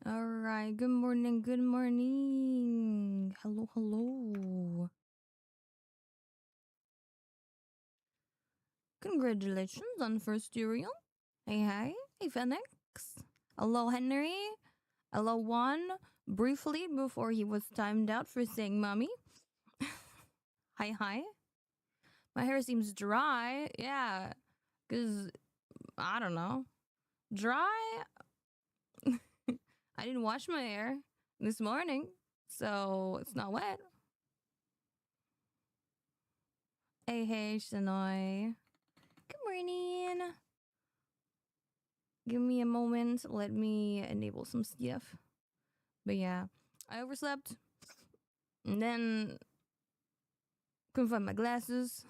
All right. Good morning. Good morning. Hello, hello. Congratulations on first Uriel. Hey, hi. Hey, Phoenix. Hello, Henry. Hello, Juan. Briefly before he was timed out for saying mommy. Hi, hi. My hair seems dry. Yeah. Because, I don't know. Dry? I didn't wash my hair this morning, so it's not wet. Hey, hey, Shanoy. Good morning. Give me a moment. Let me enable some stuff. But yeah, I overslept. And then couldn't find my glasses.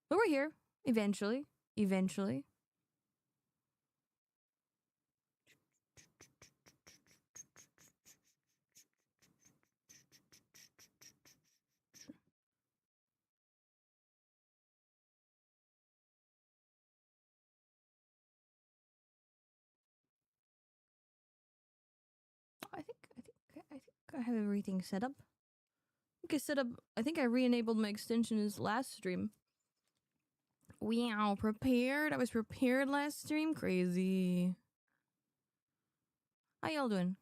But we're here. Eventually. Eventually. I think I have everything set up. I think I re-enabled my extensions last stream. Wow, prepared. I was prepared last stream. Crazy. How y'all doing?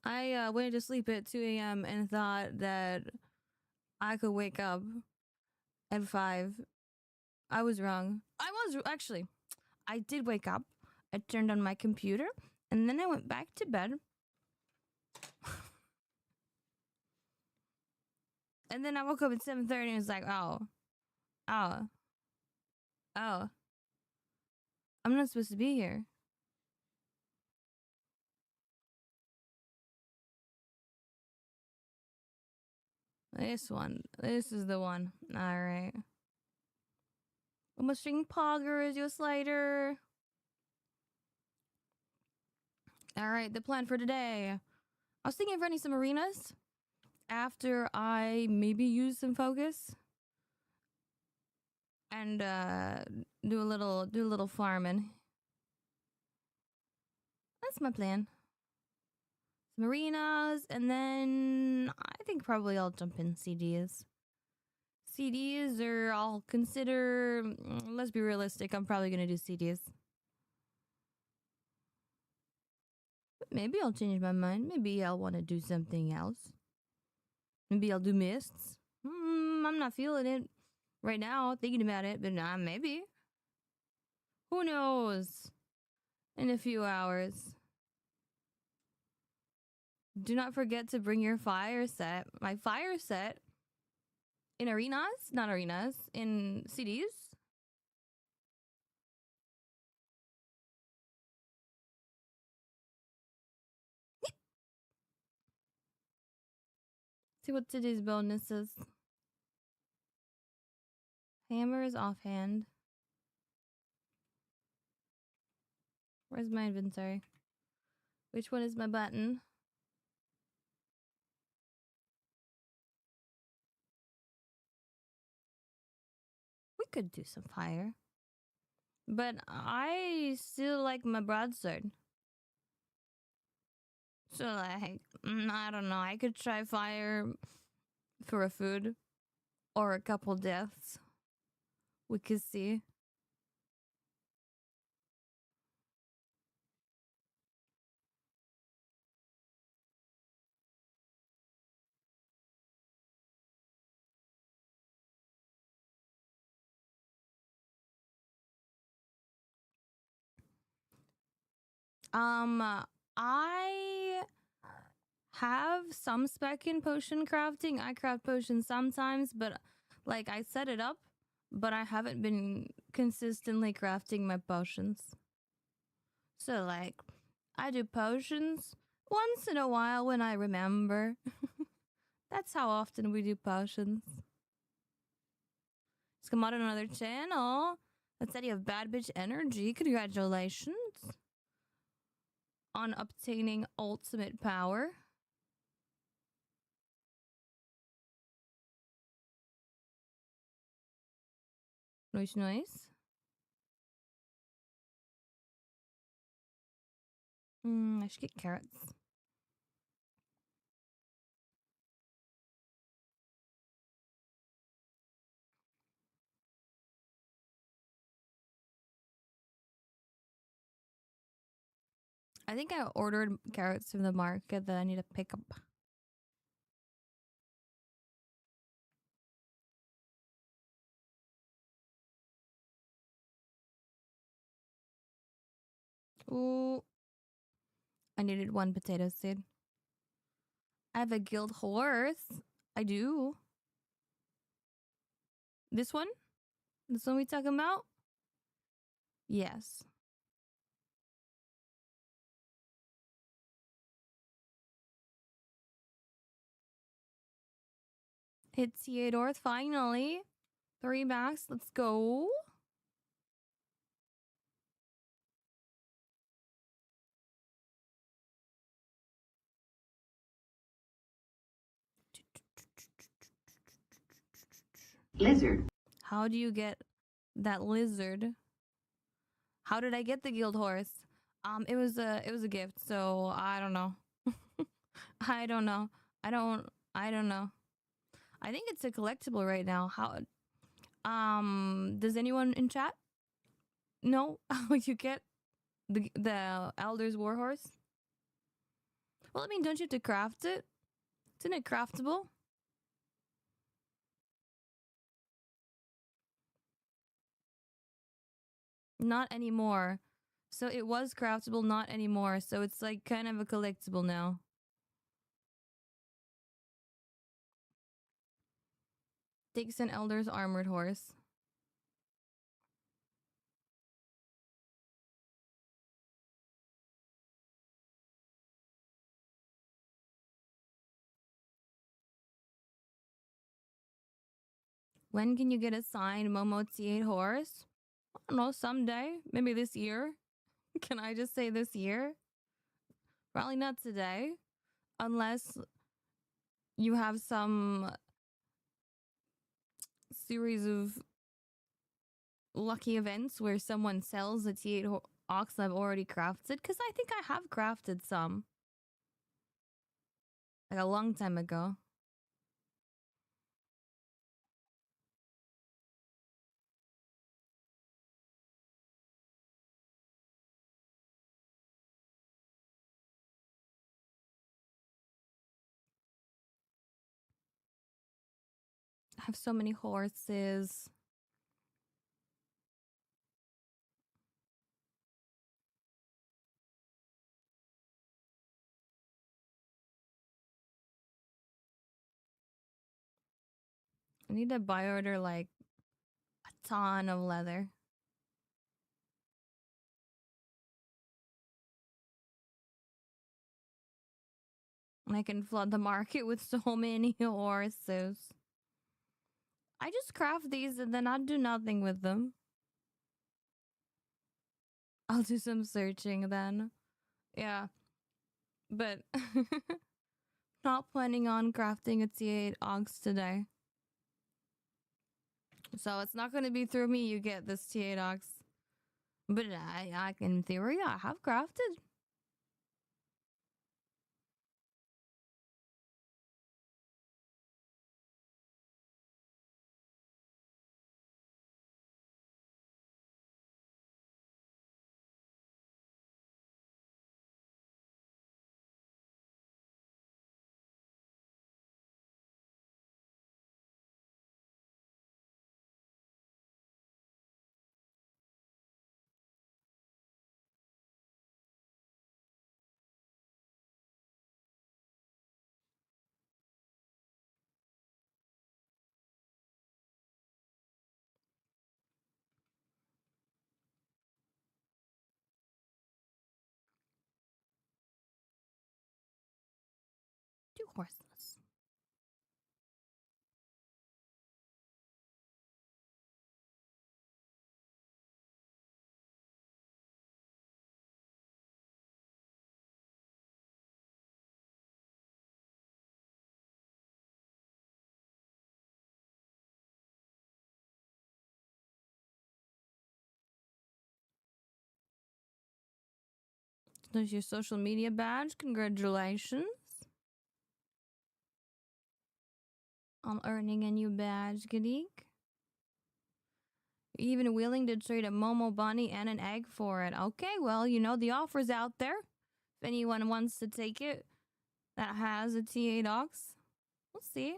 I went to sleep at 2 a.m. and thought that I could wake up at 5. I was wrong. I did wake up. I turned on my computer and then I went back to bed. And then I woke up at 7:30 and was like, oh, oh, I'm not supposed to be here. This is the one. All right. I'm a string pogger as your slider. All right, the plan for today. I was thinking of running some arenas after I maybe use some focus and do a little farming. That's my plan. Some arenas, and then I think probably I'll jump in CDs. CDs, or I'll consider. Let's be realistic. I'm probably gonna do CDs. But maybe I'll change my mind. Maybe I'll want to do something else. Maybe I'll do mists. I'm not feeling it right now. Thinking about it, but maybe. Who knows? In a few hours. Do not forget to bring your fire set. My fire set in arenas, not arenas, in CDs. See what today's bonus is. Hammer is offhand. Where's my inventory? Which one is my button? We could do some fire. But I still like my broadsword. So, like, I don't know. I could try fire for a food or a couple deaths. We could see. I have some spec in potion crafting. I craft potions sometimes, but like I set it up, but I haven't been consistently crafting my potions. So like I do potions once in a while when I remember. That's how often we do potions. Let's come out on another channel. Let's say you have bad bitch energy. Congratulations on obtaining ultimate power. Nice, nice. I should get carrots. I think I ordered carrots from the market that I need to pick up. Ooh, I needed one potato seed. I have a guild horse. I do. This one? This one we talking about? Yes. Hit Theodore finally. 3 max. Let's go. Lizard. How do you get that lizard? How did I get the guild horse? It was a gift, so I don't know. I don't know. I don't know. I think it's a collectible right now. Does anyone in chat know how you get the Elder's Warhorse? Well, I mean, don't you have to craft it? Isn't it craftable? Not anymore. So it was craftable, not anymore. So it's like kind of a collectible now. Takes an Elder's Armored Horse. When can you get a signed Momo T8 horse? I don't know, someday. Maybe this year. Can I just say this year? Probably not today. Unless you have some series of lucky events where someone sells a T8 ox I've already crafted. Because I think I have crafted some. Like a long time ago. I have so many horses. I need to buy order like a ton of leather. And I can flood the market with so many horses. I just craft these and then I do nothing with them. I'll do some searching then. Yeah. But not planning on crafting a T8 ox today. So it's not going to be through me you get this T8 ox. But I in theory, I have crafted. Two horseless. There's your social media badge. Congratulations on earning a new badge, Gadik. Even willing to trade a Momo bunny and an egg for it. Okay, well, you know, the offer's out there. If anyone wants to take it that has a TA docs, we'll see.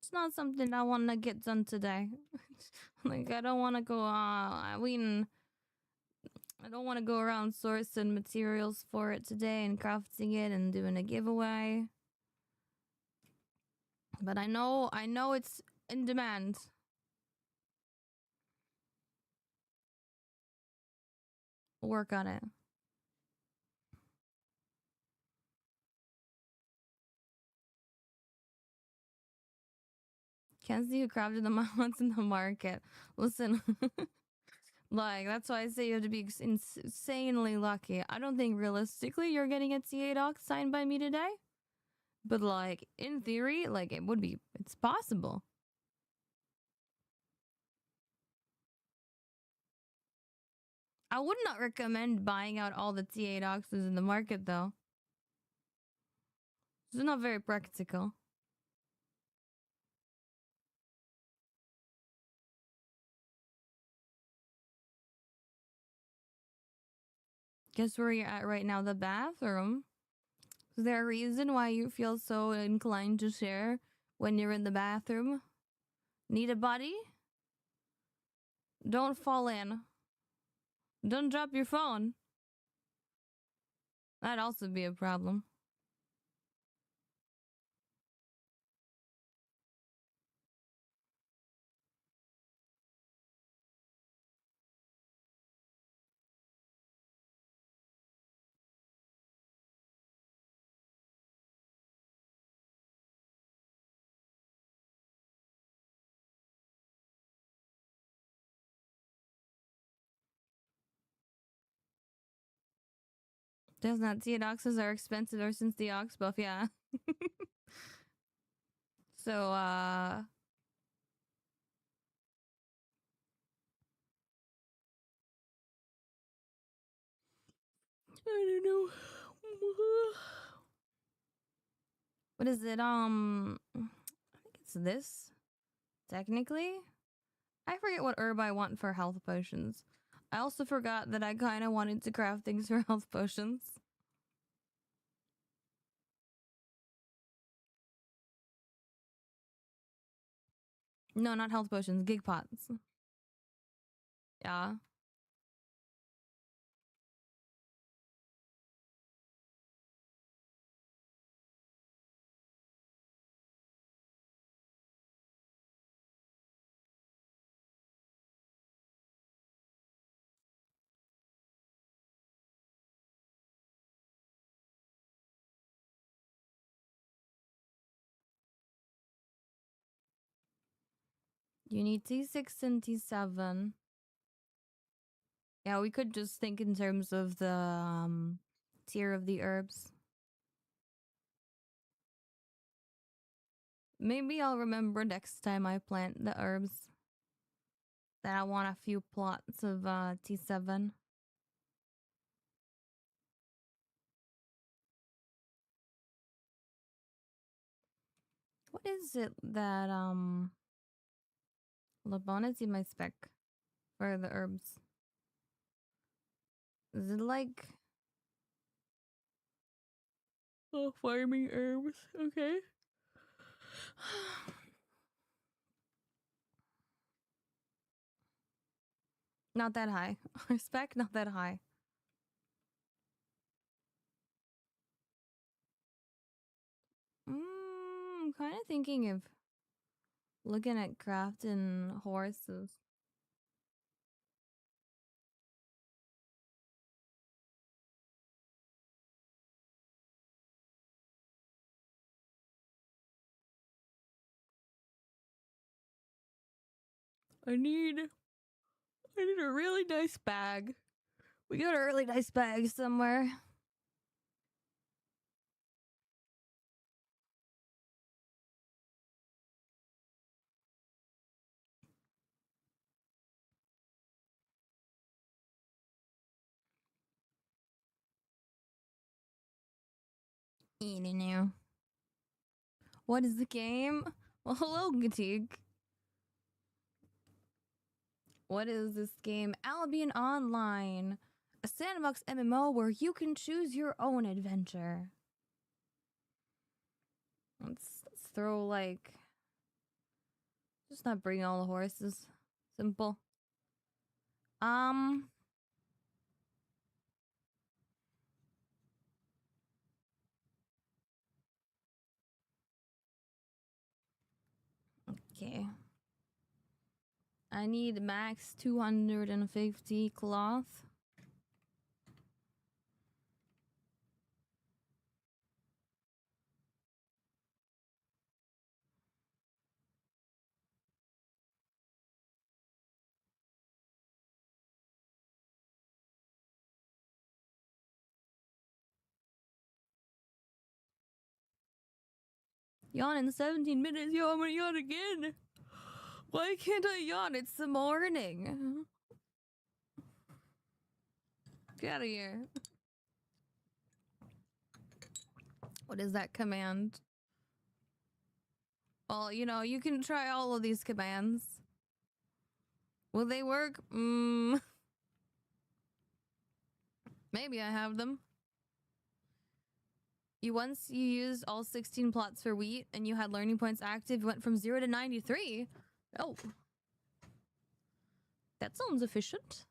It's not something I want to get done today. Like, I don't want to go, I don't want to go around sourcing materials for it today and crafting it and doing a giveaway. But I know it's in demand. Work on it. Can't see who crafted the ones in the market. Listen, like, that's why I say you have to be insanely lucky. I don't think realistically you're getting a TA doc signed by me today. But, like, in theory, like, it's possible. I would not recommend buying out all the TA docs in the market, though. It's not very practical. Guess where you're at right now? The bathroom. Is there a reason why you feel so inclined to share when you're in the bathroom? Need a buddy? Don't fall in. Don't drop your phone. That'd also be a problem. Does not see oxes are expensive ever since the ox buff, yeah. So, I don't know. What is it? I think it's this. Technically, I forget what herb I want for health potions. I also forgot that I kind of wanted to craft things for health potions. No, not health potions, gig pots. Yeah. You need T6 and T7. Yeah, we could just think in terms of the tier of the herbs. Maybe I'll remember next time I plant the herbs that I want a few plots of T7. What is it that Labon is in my spec for the herbs? Is it like farming herbs? Okay. Not that high. Our spec not that high. I'm kind of thinking of looking at crafting horses. I need a really nice bag. We got a really nice bag somewhere. I don't know. What is the game? Well, hello, Gatik. What is this game? Albion Online. A sandbox MMO where you can choose your own adventure. Let's throw, like... Just not bring all the horses. Simple. Okay. I need max 250 cloth. Yawn in 17 minutes. Yo, I'm gonna yawn again. Why can't I yawn? It's the morning. Get out of here. What is that command? Well, you know, you can try all of these commands. Will they work? Maybe I have them. Once you used all 16 plots for wheat and you had learning points active, went from 0 to 93. Oh. That sounds efficient.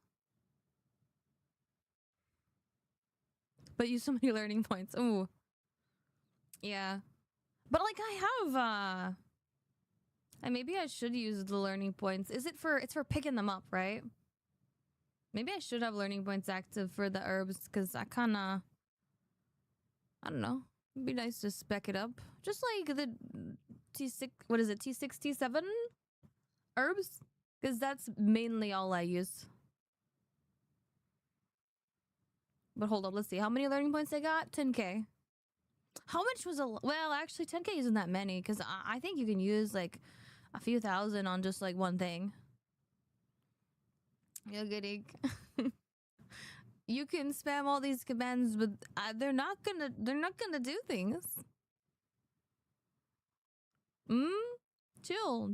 But use so many learning points. Ooh. Yeah. But like I have and maybe I should use the learning points. It's for picking them up, right? Maybe I should have learning points active for the herbs, because I kinda, I don't know. It'd be nice to spec it up. Just like the T6, what is it, T6, T7 herbs? Because that's mainly all I use. But hold on, let's see. How many learning points I got? 10k. How much was well, actually 10k isn't that many, because I think you can use like a few thousand on just like one thing. You're good. You can spam all these commands, but they're not gonna do things. Chill.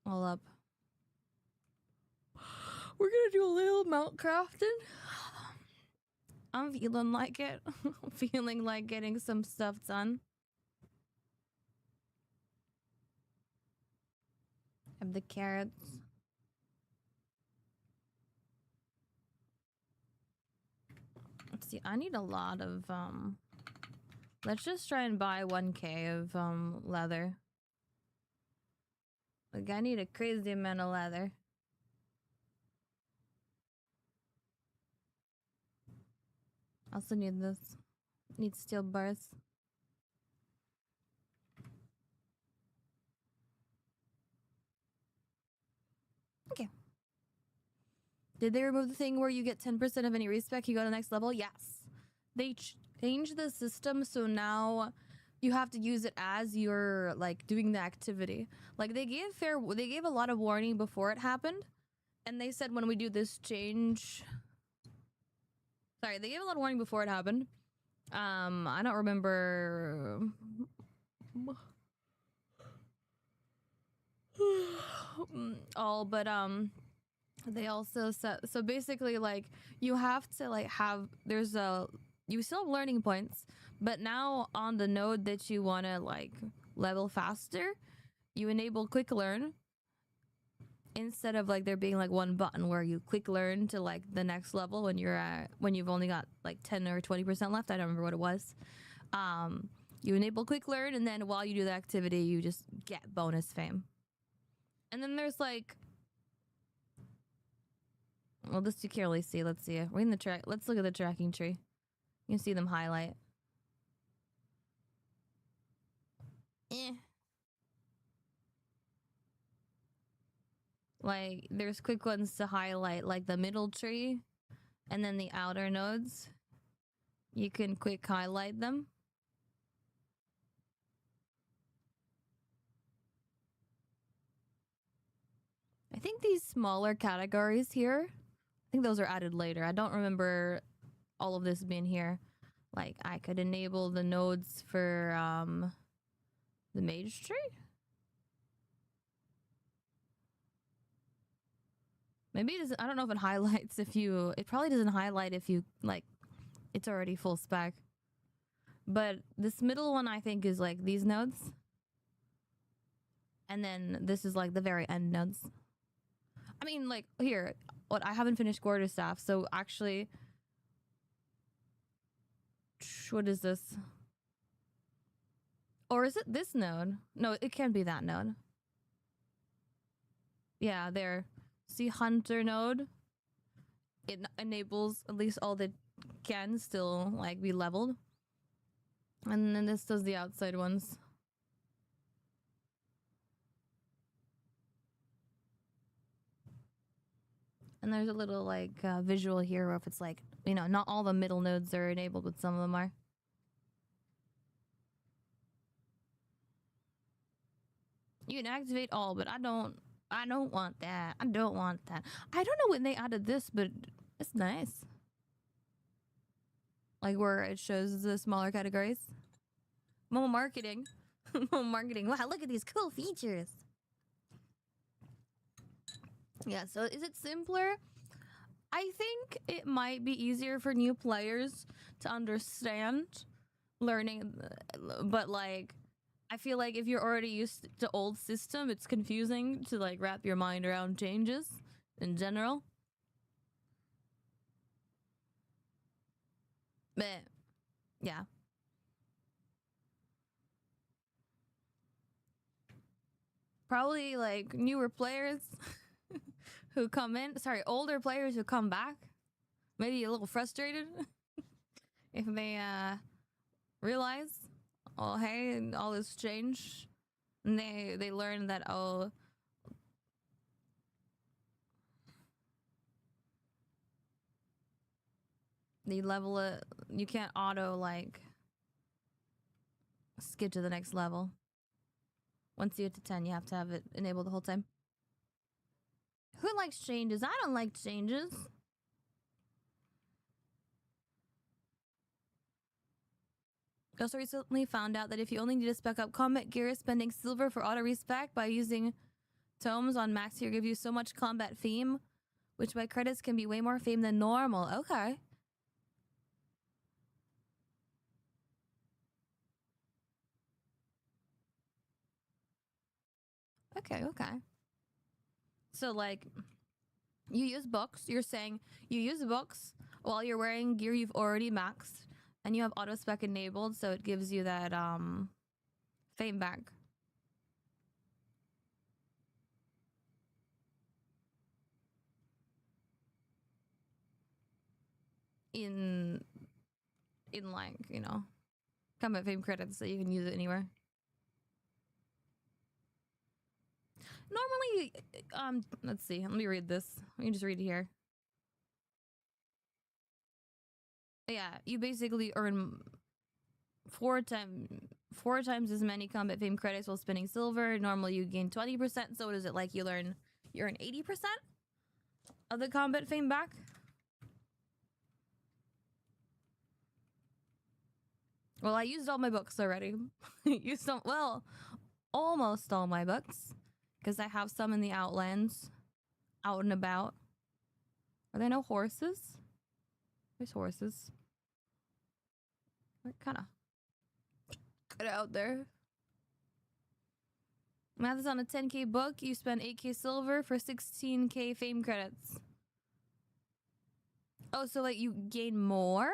All up. We're gonna do a little mount crafting. I'm feeling like it. I'm feeling like getting some stuff done. Have the carrots. Let's see, I need a lot of let's just try and buy 1k of leather. Like, I need a crazy amount of leather. Also need this. Need steel bars. Okay. Did they remove the thing where you get 10% of any respec you go to the next level? Yes. They changed the system, so now you have to use it as you're like doing the activity. Like they gave a lot of warning before it happened, and they said when we do this change. Sorry, they gave a lot of warning before it happened. I don't remember. All, but they also said, so basically, like, you have to like have, you still have learning points, but now on the node that you want to like level faster, you enable quick learn instead of like there being like one button where you quick learn to like the next level when you've only got like 10 or 20% left. I don't remember what it was. You enable quick learn, and then while you do the activity, you just get bonus fame. And then there's like, well, this you can't really see. Let's see. We're in the track. Let's look at the tracking tree. You can see them highlight. Like, there's quick ones to highlight, like the middle tree, and then the outer nodes. You can quick highlight them. I think these smaller categories here, I think those are added later. I don't remember all of this being here. Like, I could enable the nodes for the mage tree. Maybe it doesn't. I don't know if it highlights if you. It probably doesn't highlight if you like. It's already full spec. But this middle one, I think, is like these nodes, and then this is like the very end nodes. I mean, like here, what I haven't finished quarterstaff, so actually, what is this? Or is it this node? No, it can't be that node. Yeah, there. See hunter node? It enables at least all that can still like be leveled. And then this does the outside ones. And there's a little like visual here where if it's like, you know, not all the middle nodes are enabled, but some of them are. You can activate all, but I don't want that. I don't want that. I don't know when they added this, but it's nice. Like where it shows the smaller categories. More marketing. More marketing. Wow, look at these cool features. Yeah, so is it simpler? I think it might be easier for new players to understand learning, but like I feel like if you're already used to old system, it's confusing to like wrap your mind around changes in general. But yeah. Probably like newer players who come in, sorry, older players who come back, maybe a little frustrated if they realize, oh hey, all this change, and they learn that, oh, the level it, you can't auto like skip to the next level. Once you get to 10, you have to have it enabled the whole time. Who likes changes? I don't like changes. Also recently found out that if you only need to spec up combat gear, spending silver for auto respec by using tomes on max here gives you so much combat fame, which by credits can be way more fame than normal. Okay. Okay. So like, you use books. You're saying you use books while you're wearing gear you've already maxed, and you have auto spec enabled, so it gives you that fame back. In like, you know, combat fame credits, so you can use it anywhere. Normally, let's see. Let me read this. Let me just read it here. Yeah, you basically earn four times as many combat fame credits while spinning silver. Normally, you gain 20%. So what is it like? You earn 80% of the combat fame back. Well, I used all my books already. Used some, well, almost all my books, because I have some in the Outlands, out and about. Are there no horses? There's horses. We're kind of good out there. Math is on a 10k book. You spend 8k silver for 16k fame credits. Oh, so like you gain more?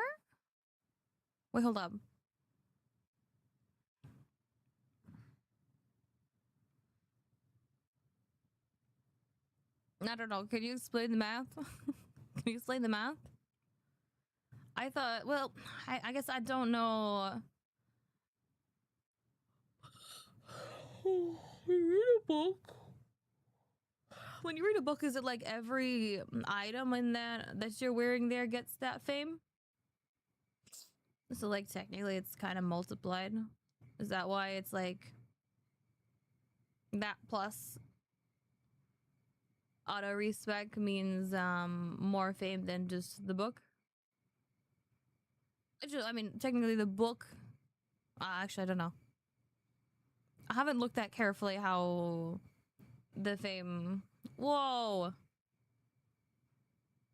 Wait, hold up. I don't know. Can you explain the math? Can you explain the math? I thought, well, I guess I don't know. You read a book. When you read a book, is it like every item in that you're wearing there gets that fame? So like technically it's kind of multiplied. Is that why it's like that plus auto respec means more fame than just the book? I mean, technically the book. Actually, I don't know. I haven't looked that carefully how the fame. Whoa.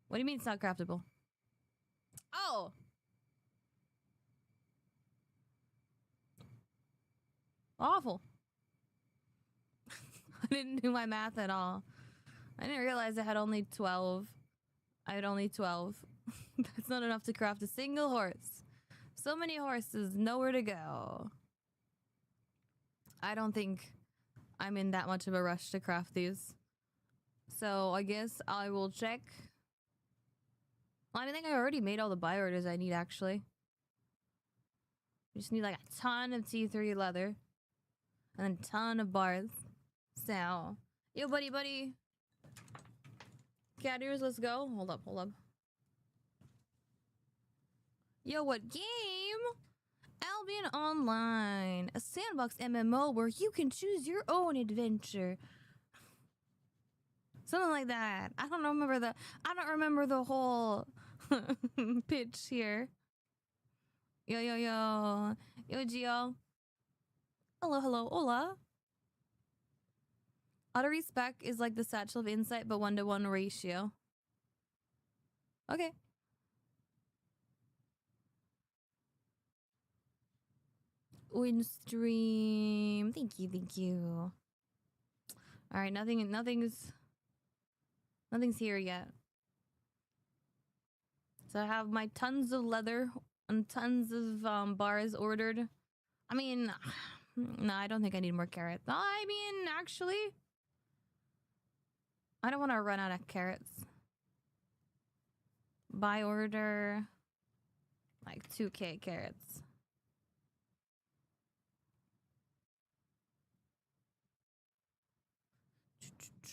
What do you mean it's not craftable? Oh. Awful. I didn't do my math at all. I didn't realize I had only 12. I had only 12. That's not enough to craft a single horse. So many horses, nowhere to go. I don't think I'm in that much of a rush to craft these. So I guess I will check. Well, I think I already made all the buy orders I need, actually. We just need like a ton of T3 leather. And then a ton of bars. So, yo, buddy. Cat ears, let's go. Hold up. Yo, what game? Albion Online, a sandbox MMO where you can choose your own adventure. Something like that. I don't remember the whole pitch here. Yo, Gio. Hello, hola. Auto respec is like the Satchel of Insight, but 1-to-1 ratio. Okay. Windstream. Thank you. All right, nothing's here yet. So I have my tons of leather and tons of bars ordered. I mean, no, I don't think I need more carrots. I mean, actually, I don't want to run out of carrots. Buy order, like 2K carrots.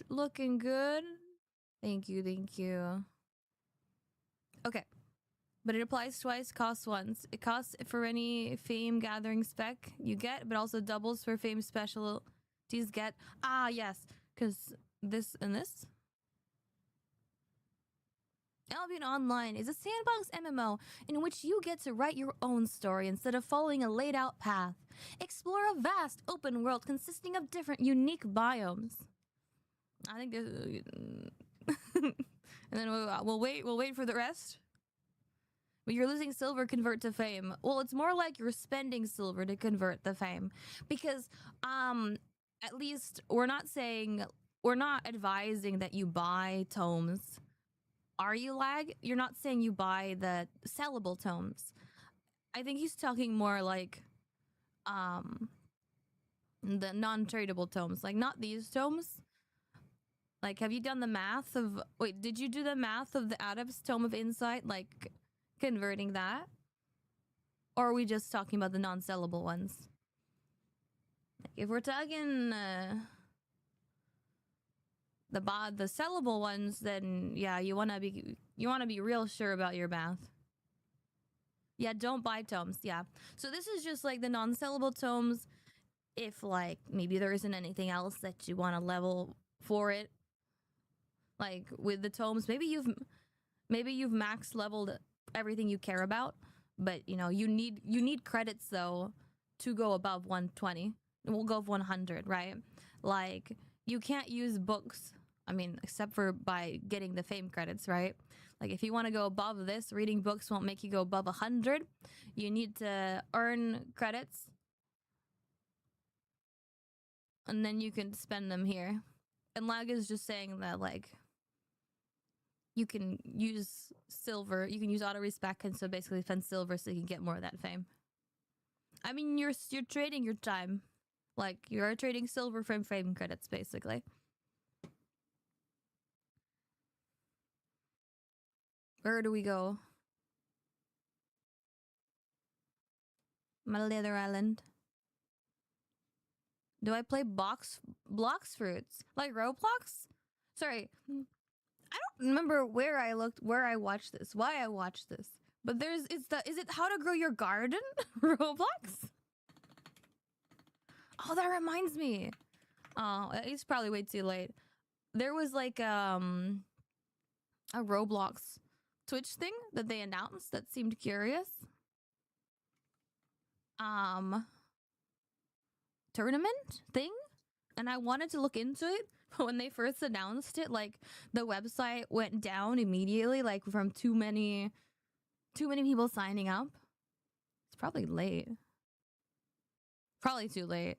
Looking good. Thank you. Okay. But it applies twice, costs once. It costs for any fame gathering spec you get, but also doubles for fame specialties get. Ah, yes. Because this and this. Albion Online is a sandbox MMO in which you get to write your own story instead of following a laid out path. Explore a vast open world consisting of different unique biomes. I think there's... and then we'll wait for the rest. But you're losing silver, convert to fame. Well, it's more like you're spending silver to convert the fame. Because, at least we're not advising that you buy tomes. Are you lag? You're not saying you buy the sellable tomes. I think he's talking more like, the non-tradable tomes. Like, not these tomes. Like, have you done the math of... Wait, did you do the math of the Adept's Tome of Insight? Like, converting that? Or are we just talking about the non-sellable ones? If we're talking... the sellable ones, then yeah, you wanna be real sure about your math. Yeah, don't buy tomes. Yeah. So this is just like the non-sellable tomes. If like maybe there isn't anything else that you want to level for it. Like with the tomes, maybe you've max leveled everything you care about, but you know, you need credits though to go above 120. We'll go 100, right? Like you can't use books. I mean, except for by getting the fame credits, right? Like if you want to go above this, reading books won't make you go above 100. You need to earn credits. And then you can spend them here. And Lag is just saying that like you can use silver, you can use auto respec and so basically spend silver so you can get more of that fame. I mean, you're trading your time. Like you're trading silver from fame credits basically. Where do we go? Leather Island. Do I play blocks fruits? Like Roblox? Sorry. I don't remember where I watched this, why I watched this. But is it How to Grow Your Garden? Roblox? Oh, that reminds me. Oh, it's probably way too late. There was like a Roblox Twitch thing that they announced that seemed curious. um tournament thing, and I wanted to look into it. But when they first announced it, like the website went down immediately, like from too many people signing up. It's probably late. Probably too late.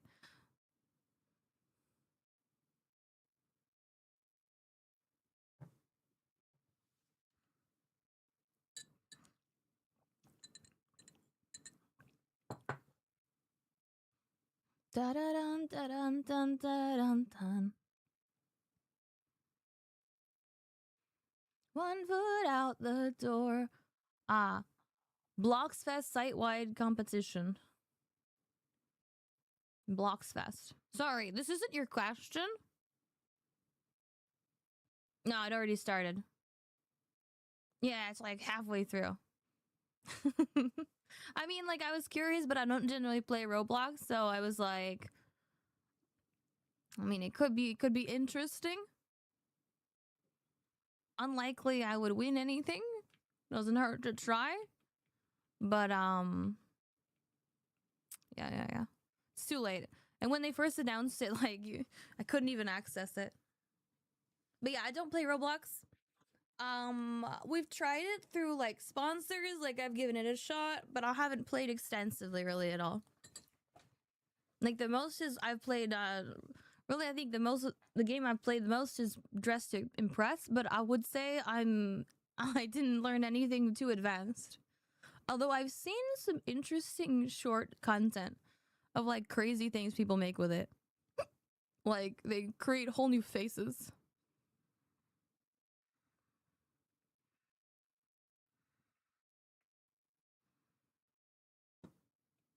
Da da dum da dum dum da dum dum. One foot out the door. Ah, Bloxfest site-wide competition. Bloxfest. Sorry, this isn't your question? No, it already started. Yeah, it's like halfway through. I mean, like, I was curious, but I don't generally play Roblox, so I was like, I mean, it could be interesting. Unlikely I would win anything. Doesn't hurt to try. But yeah. It's too late. And when they first announced it, like, I couldn't even access it. But yeah, I don't play Roblox. We've tried it through like sponsors, like I've given it a shot, but I haven't played extensively really at all. Like the most is I've played really I think the game I've played the most is Dress to Impress, but I would say I didn't learn anything too advanced. Although I've seen some interesting short content of like crazy things people make with it. Like they create whole new faces.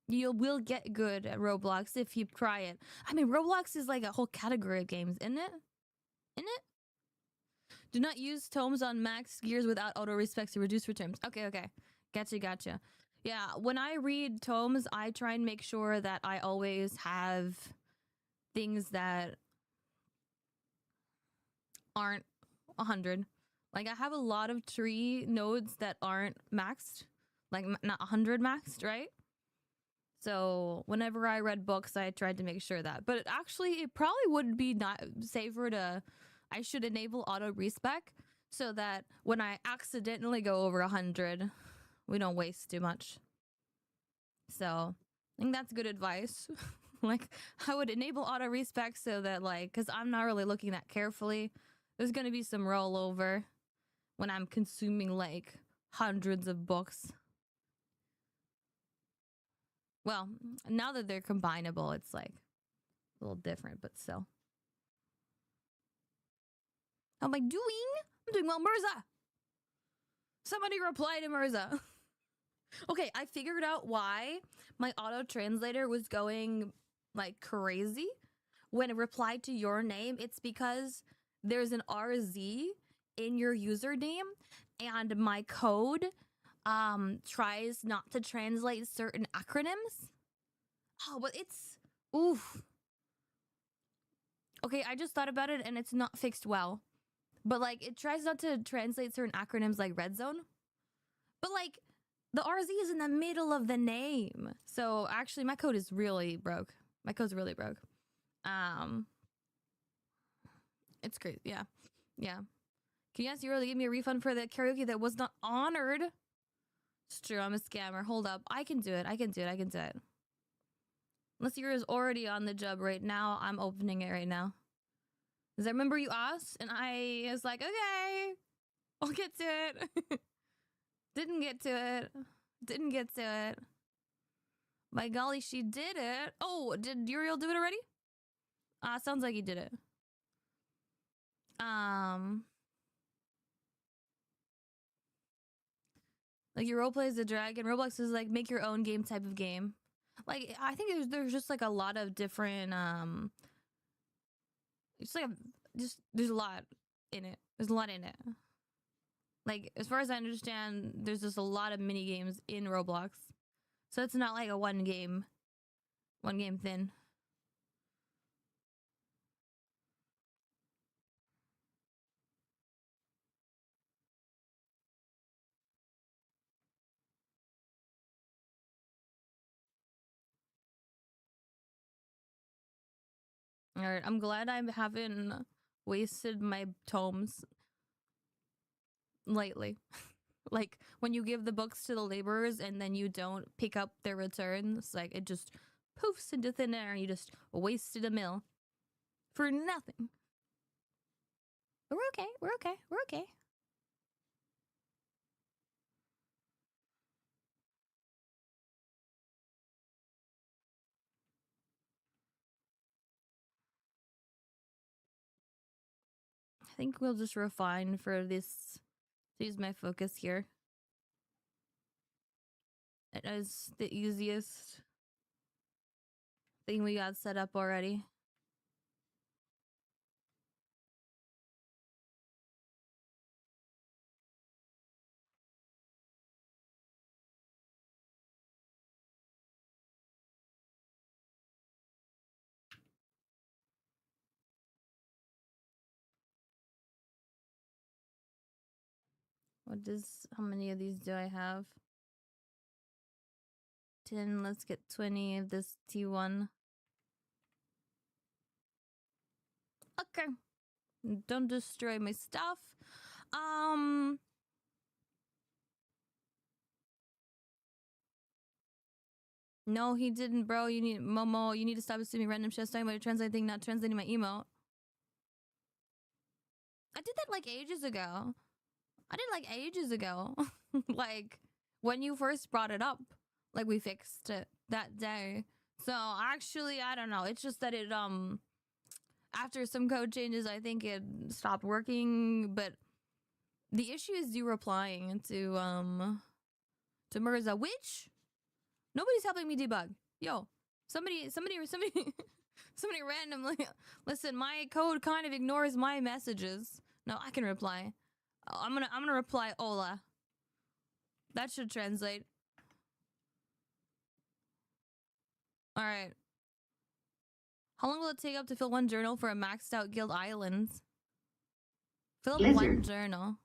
You will get good at Roblox if you try it. I mean, Roblox is like a whole category of games, isn't it? Isn't it? Do not use tomes on max gears without auto respects to reduce returns. Okay. Gotcha. Yeah, when I read tomes, I try and make sure that I always have things that aren't 100. Like, I have a lot of tree nodes that aren't maxed. Like, not 100 maxed, right? So whenever I read books, I tried to make sure that. But it probably would be not safer to. I should enable auto respec so that when I accidentally go over 100, we don't waste too much. So I think that's good advice. Like I would enable auto respec so that like, because I'm not really looking that carefully. There's gonna be some rollover when I'm consuming like hundreds of books. Well, now that they're combinable, it's like a little different, but still. How am I doing? I'm doing well, Mirza. Somebody reply to Mirza. Okay, I figured out why my auto translator was going like crazy when it replied to your name. It's because there's an RZ in your username and my code tries not to translate certain acronyms. Oh, but it's oof. Okay, I just thought about it and it's not fixed well. But like it tries not to translate certain acronyms like red zone. But like the RZ is in the middle of the name. So actually my code is really broke. My code's really broke. It's great. Yeah. Can you ask Euro to give me a refund for the karaoke that was not honored? It's true, I'm a scammer. Hold up. I can do it. Unless Euro's already on the job right now, I'm opening it right now. Because I remember you asked, and I was like, okay, I'll get to it. Didn't get to it. By golly, she did it. Oh, did Uriel do it already? Sounds like he did it. Like your roleplay is a dragon. Roblox is like make your own game type of game. Like I think there's just like a lot of different it's like there's a lot in it. There's a lot in it. Like as far as I understand, there's just a lot of mini games in Roblox. So it's not like a one game thing. Alright, I'm glad I haven't wasted my tomes lately. Like, when you give the books to the laborers and then you don't pick up their returns, like, it just poofs into thin air and you just wasted a mill. For nothing. But we're okay, we're okay, we're okay. I think we'll just refine for this. Use my focus here. It is the easiest thing we got set up already. How many of these do I have? 10, let's get 20 of this T1. Okay. Don't destroy my stuff. No, he didn't, bro. You need Momo. You need to stop assuming random shit. Talking about your translate thing, not translating my email. I did that like ages ago. Like when you first brought it up, like we fixed it that day. So actually, I don't know. It's just that it after some code changes, I think it stopped working. But the issue is you replying to Mirza, which nobody's helping me debug. Yo, somebody somebody randomly. Listen, my code kind of ignores my messages. No, I can reply. I'm gonna reply Ola. That should translate. All right. How long will it take up to fill one journal for a maxed out guild island? Fill up one journal.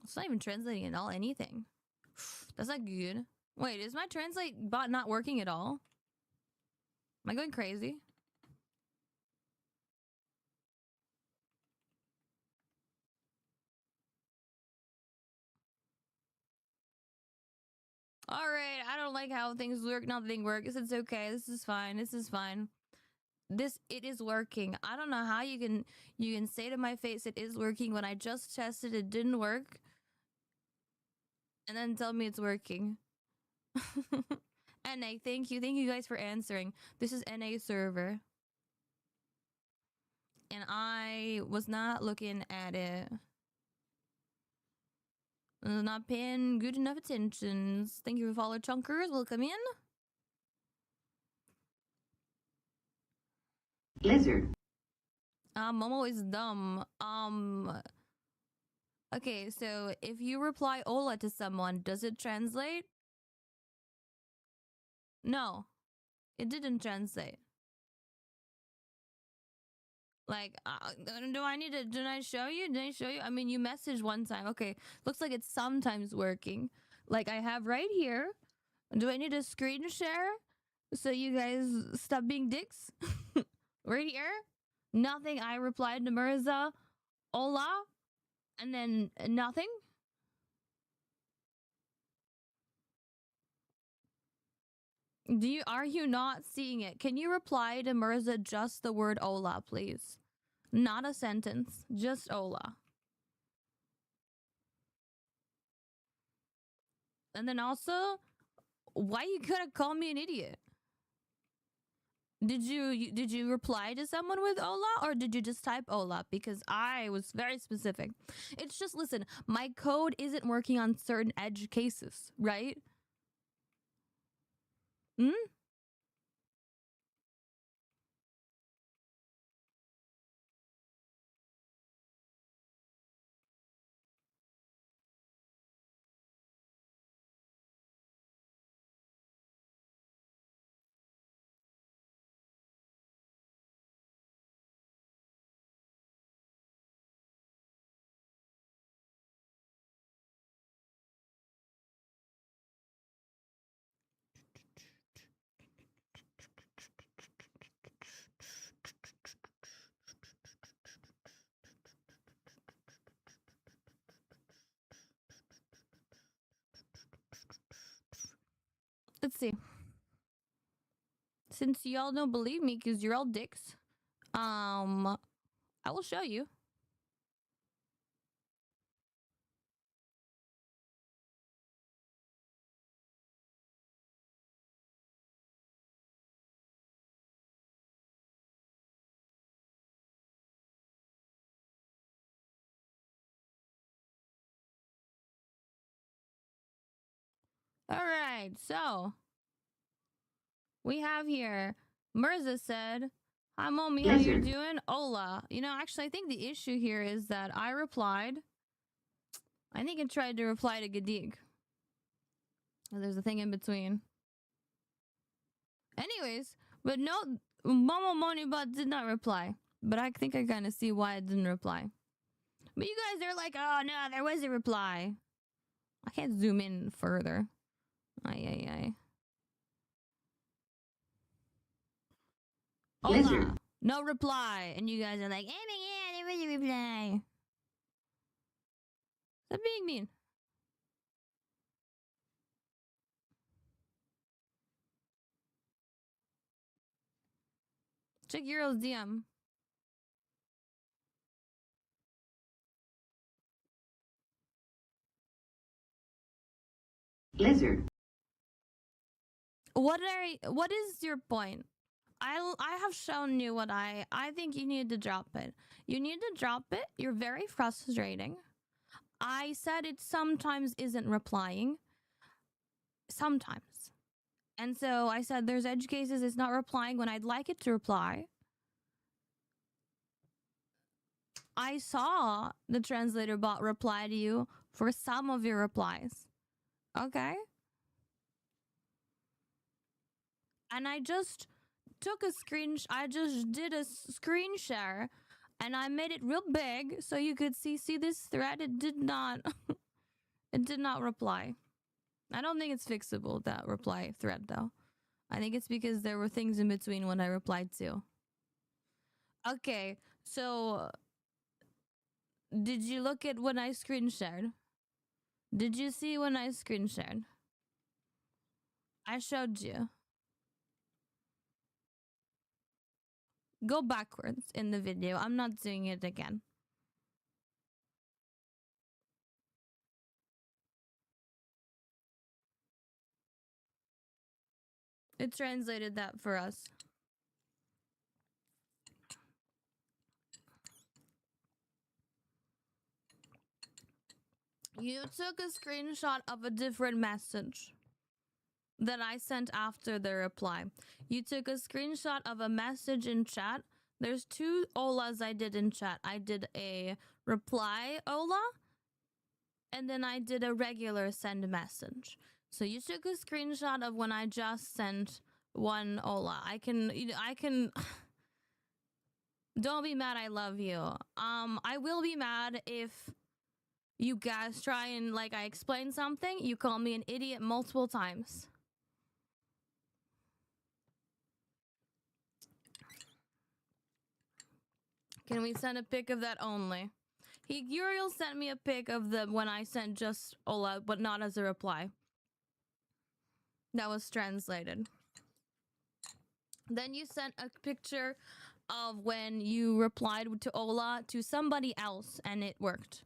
It's not even translating at all anything. That's not good. Wait, is my translate bot not working at all? Am I going crazy? All right, I don't like how things work. Nothing works. It's okay. This is fine. This is fine. It is working. I don't know how you can say to my face it is working when I just tested it didn't work, and then tell me it's working. NA, thank you guys for answering. This is NA server, and I was not looking at it. Not paying good enough attentions. Thank you for follow chunkers. Welcome in. Lizard. Momo is dumb. Okay, so if you reply Ola to someone, does it translate? No, it didn't translate. Like, do I need to, did I show you? Did I show you? I mean, you messaged one time. Okay, looks like it's sometimes working. Like I have right here. Do I need to screen share so you guys stop being dicks? Right here? Nothing. I replied to Mirza, Ola, and then nothing. Are you not seeing it? Can you reply to Mirza just the word Ola, please? Not a sentence, just Ola. And then also, why you gotta call me an idiot? Did you reply to someone with Ola, or did you just type Ola? Because I was very specific. It's just, listen, my code isn't working on certain edge cases, right? Hmm? let's see. Since y'all don't believe me because you're all dicks, I will show you. All right, so we have here Mirza said, "Hi, mommy, how you doing? Hola." You know, actually, I think the issue here is that I replied. I think I tried to reply to Gadig. There's a thing in between. Anyways, but no, Mama Monibot did not reply. But I think I kind of see why it didn't reply. But you guys are like, oh no, there was a reply. I can't zoom in further. Ay. Hola. No reply. And you guys are like, oh my god, there was a reply. Stop being mean. Check Euro's DM. Lizard. What is your point? I have shown you what I think you need to drop it. You need to drop it. You're very frustrating. I said it sometimes isn't replying. Sometimes. And so I said there's edge cases it's not replying when I'd like it to reply. I saw the translator bot reply to you for some of your replies. Okay? And I just took a I just did a screen share and I made it real big so you could see this thread. It did not it did not reply. I don't think it's fixable, that reply thread though. I think it's because there were things in between when I replied to. Okay, so did you look at when I screen shared? Did you see when I screen shared? I showed you. Go backwards in the video. I'm not doing it again. It translated that for us. You took a screenshot of a different message that I sent after the reply. You took a screenshot of a message in chat. There's two Olas I did in chat. I did a reply Ola, and then I did a regular send message. So you took a screenshot of when I just sent one Ola. I can don't be mad, I love you. I will be mad if you guys try and, like, I explain something, you call me an idiot multiple times. Can we send a pic of that only? Uriel sent me a pic of the when I sent just Ola, but not as a reply. That was translated. Then you sent a picture of when you replied to Ola to somebody else, and it worked.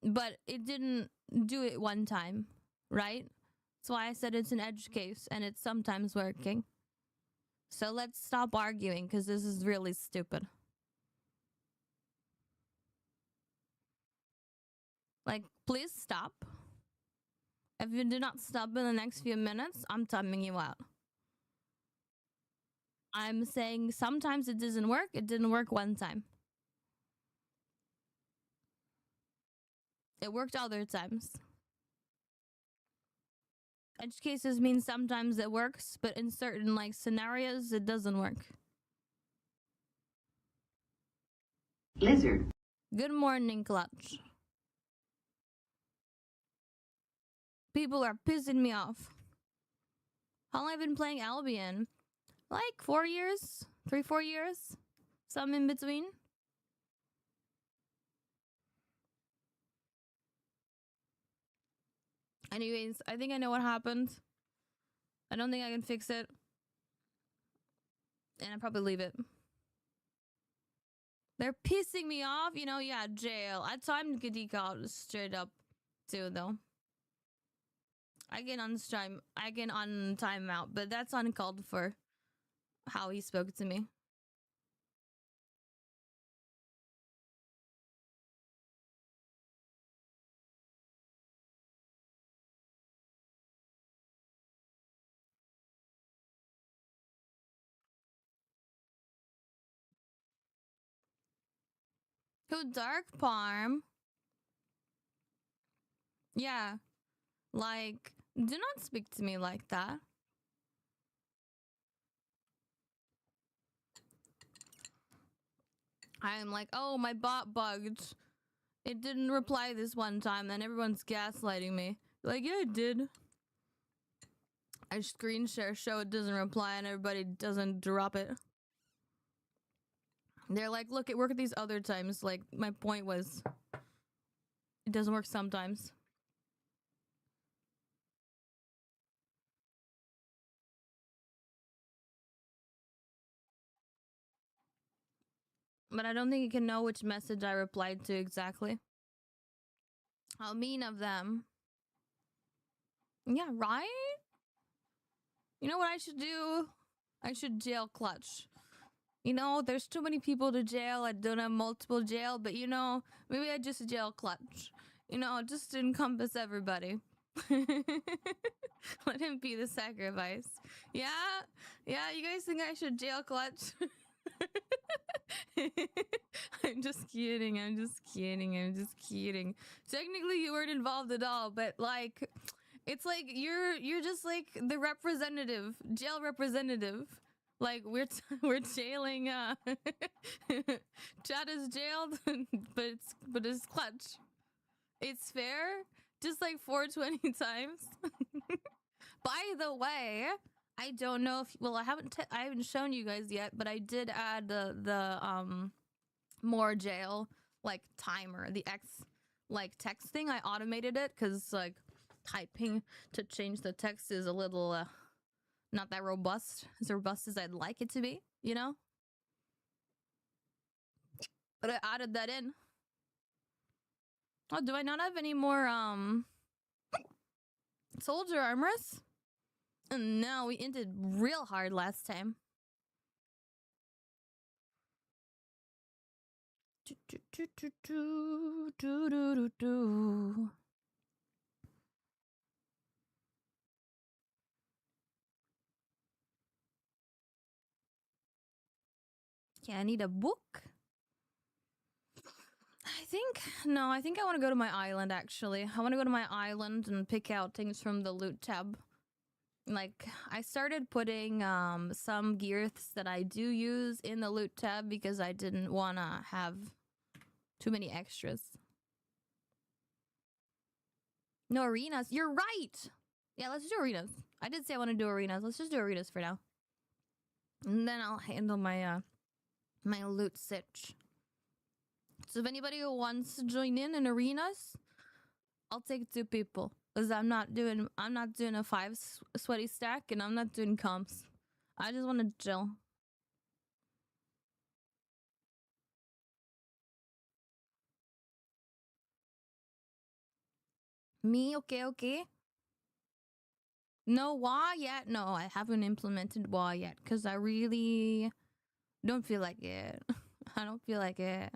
But it didn't do it one time, right? That's why I said it's an edge case, and it's sometimes working. So let's stop arguing, because this is really stupid. Like, please stop. If you do not stop in the next few minutes, I'm timing you out. I'm saying sometimes it doesn't work. It didn't work one time. It worked other times. Edge cases mean sometimes it works, but in certain, like, scenarios, it doesn't work. Lizard. Good morning, Clutch. People are pissing me off. How long have I been playing Albion? Like 4 years? 3-4 years? Some in between? Anyways, I think I know what happened. I don't think I can fix it. And I'll probably leave it. They're pissing me off. You know, yeah, jail. I timed Gadika out straight up too, though. I can untime him out, but that's uncalled for. How he spoke to me. Who Dark Palm? Yeah. Like, do not speak to me like that. I'm like, oh, my bot bugged. It didn't reply this one time, then everyone's gaslighting me. Like, yeah, it did. I screen share, show it doesn't reply, and everybody doesn't drop it. They're like, look, it worked these other times. Like, my point was, it doesn't work sometimes. But I don't think you can know which message I replied to exactly. How mean of them. Yeah, right? You know what I should do? I should jail clutch. You know, there's too many people to jail. I don't have multiple jail, but you know, maybe I just jail clutch. You know, just to encompass everybody. Let him be the sacrifice. Yeah? Yeah, you guys think I should jail clutch? I'm just kidding. I'm just kidding. I'm just kidding. Technically, you weren't involved at all, but like, it's like you're just like the representative, jail representative. Like we're jailing. Chad is jailed, but it's clutch. It's fair. Just like 420 times. By the way, I don't know if I haven't shown you guys yet, but I did add the more jail like timer, the X like texting. I automated it because like typing to change the text is a little not that robust, as robust as I'd like it to be, you know? But I added that in. Oh, do I not have any more soldier armors? No, we ended real hard last time. Yeah, I need a book. I think I want to go to my island, actually. I want to go to my island and pick out things from the loot tab. Like, I started putting some gears that I do use in the loot tab because I didn't want to have too many extras. No arenas. You're right! Yeah, let's do arenas. I did say I want to do arenas. Let's just do arenas for now. And then I'll handle my my loot sitch. So if anybody who wants to join in arenas, I'll take 2 people. Because I'm not doing a 5 sweaty stack, and I'm not doing comps. I just want to chill. Me? Okay. No WA yet? No, I haven't implemented WA yet. Because I really don't feel like it. I don't feel like it.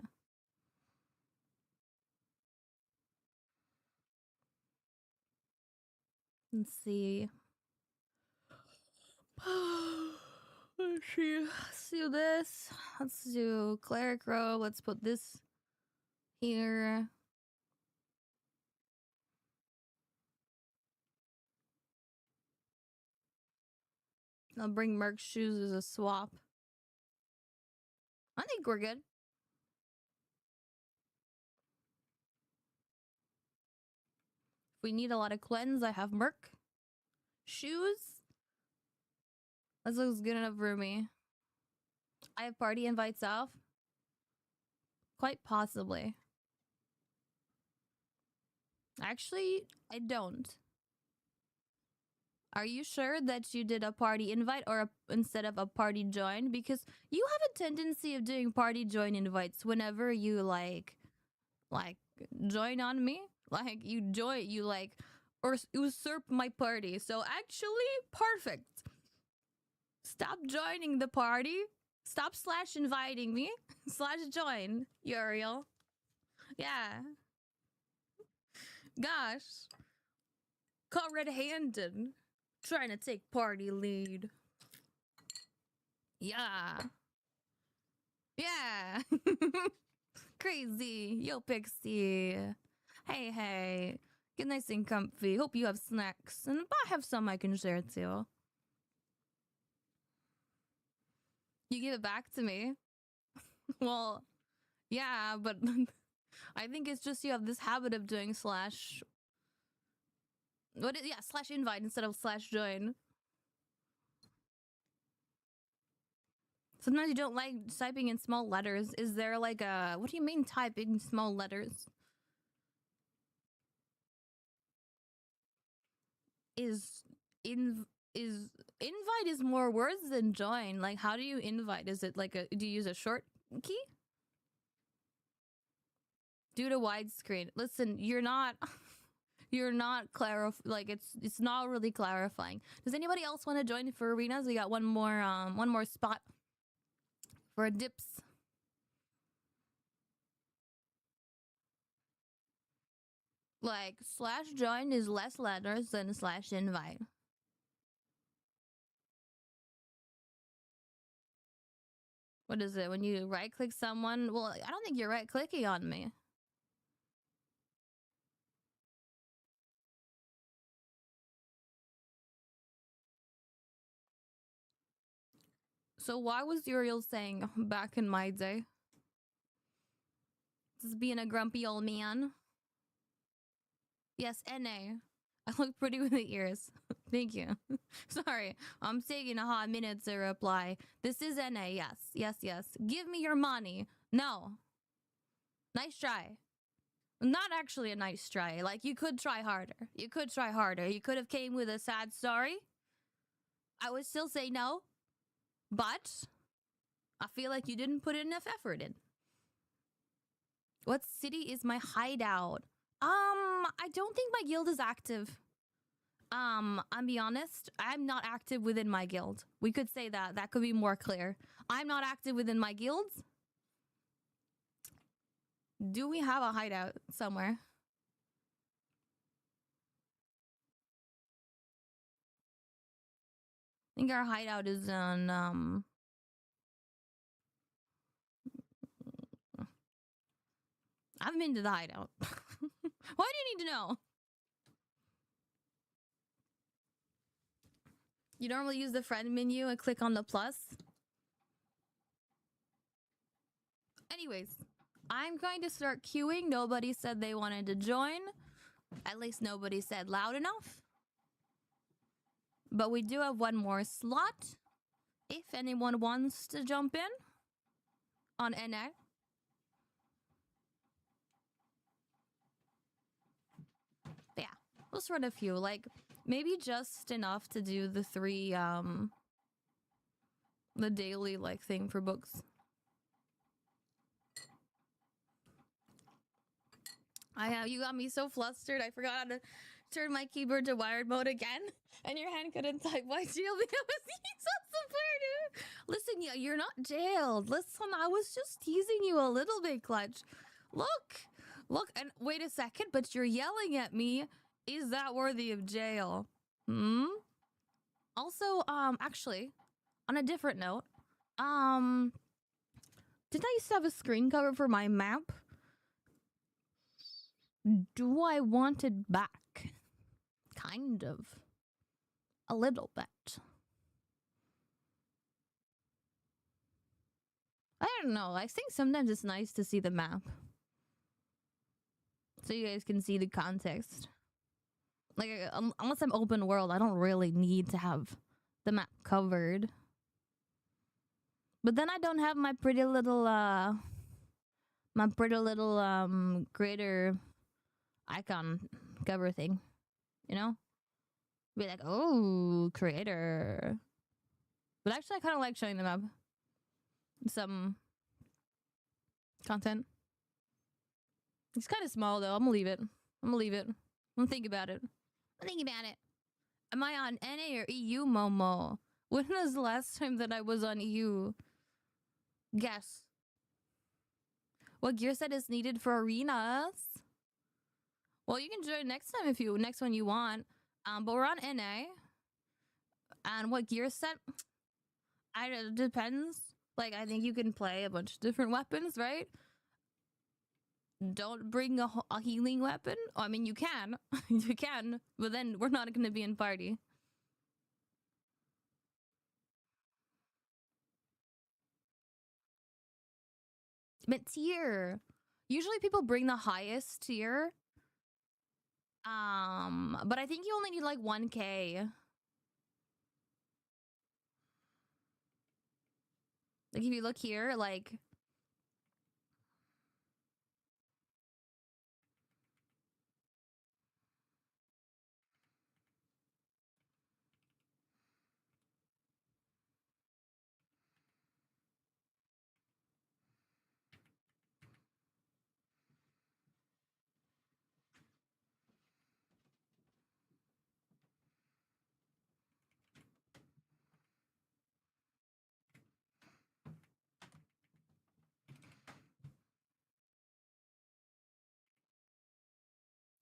Let's see. Let's see. Let's do this. Let's do cleric robe. Let's put this here. I'll bring Merc's shoes as a swap. I think we're good. If we need a lot of cleanse, I have Merc. Shoes? That looks good enough for me. I have party invites off. Quite possibly. Actually, I don't. Are you sure that you did a party invite or instead of a party join? Because you have a tendency of doing party join invites whenever you like join on me. Like you join, you like or usurp my party. So actually, perfect. Stop joining the party. Stop / inviting me / join, Uriel. Yeah. Gosh. Caught red-handed. Trying to take party lead. Yeah. Yeah. Crazy. Yo, Pixie. Hey, hey. Get nice and comfy. Hope you have snacks. And I have some I can share too. You give it back to me. Well, yeah, but I think it's just you have this habit of doing / / invite instead of / join. Sometimes you don't like typing in small letters. Is there like a... What do you mean typing small letters? Invite is more words than join. Like, how do you invite? Is it like do you use a short key? Due to widescreen. Listen, you're not like it's not really clarifying. Does anybody else want to join for arenas? We got one more spot for dips. Like / join is less letters than / invite. What is it when you right click someone? Well, I don't think you're right clicking on me. So why was Uriel saying back in my day? Just being a grumpy old man. Yes, NA. I look pretty with the ears. Thank you. Sorry, I'm taking a hot minute to reply. This is NA, yes. Yes, yes. Give me your money. No. Nice try. Not actually a nice try. Like, you could try harder. You could try harder. You could have came with a sad story. I would still say no. But I feel like you didn't put enough effort in. What city is my hideout? I don't think my guild is active. I'll be honest, I'm not active within my guild. We could say that. That could be more clear. I'm not active within my guilds. Do we have a hideout somewhere? I think our hideout is on, I've been to the hideout. Why do you need to know? You normally use the friend menu and click on the plus. Anyways, I'm going to start queuing. Nobody said they wanted to join. At least nobody said loud enough. But we do have one more slot. If anyone wants to jump in on NA. Yeah, let's run a few. Like, maybe just enough to do the 3, the daily, like, thing for books. You got me so flustered. I forgot how to turn my keyboard to wired mode again. And your hand couldn't type. Why jail me? Listen, yeah, you're not jailed. Listen, I was just teasing you a little bit, Clutch. Look, and wait a second, but you're yelling at me. Is that worthy of jail? Also, actually, on a different note, did I used to have a screen cover for my map? Do I want it back? Kind of. A little bit. I don't know. I think sometimes it's nice to see the map. So you guys can see the context. Like, unless I'm open world, I don't really need to have the map covered. But then I don't have my pretty little, greater icon cover thing. You know? Be like, oh, creator. But actually, I kind of like showing them up some content. It's kind of small though. I'm gonna leave it. I'm gonna leave it. I'm gonna think about it. I'm thinking about it. Am I on NA or EU, Momo? When was the last time that I was on EU? Guess. What gear set is needed for arenas? Well, you can join next time if you next one you want. But we're on NA. And what gear set? It depends. Like, I think you can play a bunch of different weapons, right? Don't bring a healing weapon. Oh, I mean, you can. You can. But then we're not going to be in party. But tier. Usually people bring the highest tier. But I think you only need like 1K. Like if you look here, like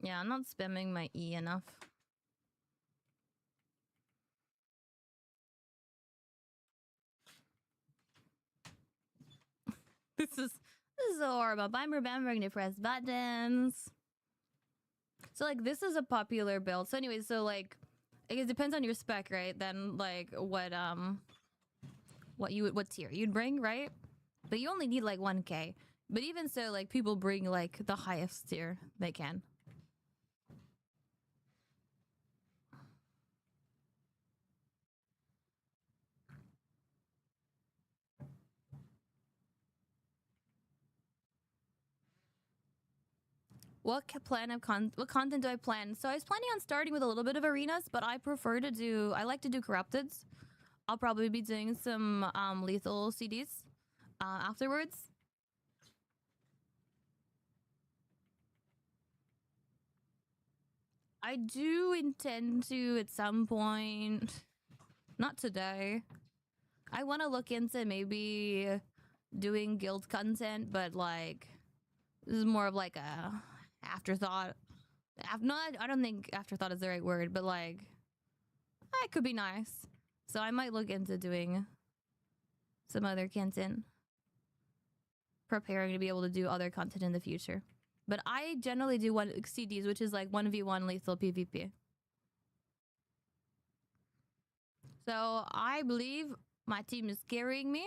yeah, I'm not spamming my E enough. This is horrible. I'm remembering to press buttons. So like this is a popular build. So anyway, so like it depends on your spec, right? Then like what tier you'd bring, right? But you only need like 1K. But even so, like people bring like the highest tier they can. What content do I plan? So I was planning on starting with a little bit of arenas, but I like to do corrupteds. I'll probably be doing some lethal CDs afterwards. I do intend to at some point, not today. I want to look into maybe doing guild content, but like this is more of like a afterthought. I don't think afterthought is the right word, but like it could be nice. So I might look into doing some other content, preparing to be able to do other content in the future. But I generally do CDs, which is like 1v1 lethal PvP. So I believe my team is carrying me.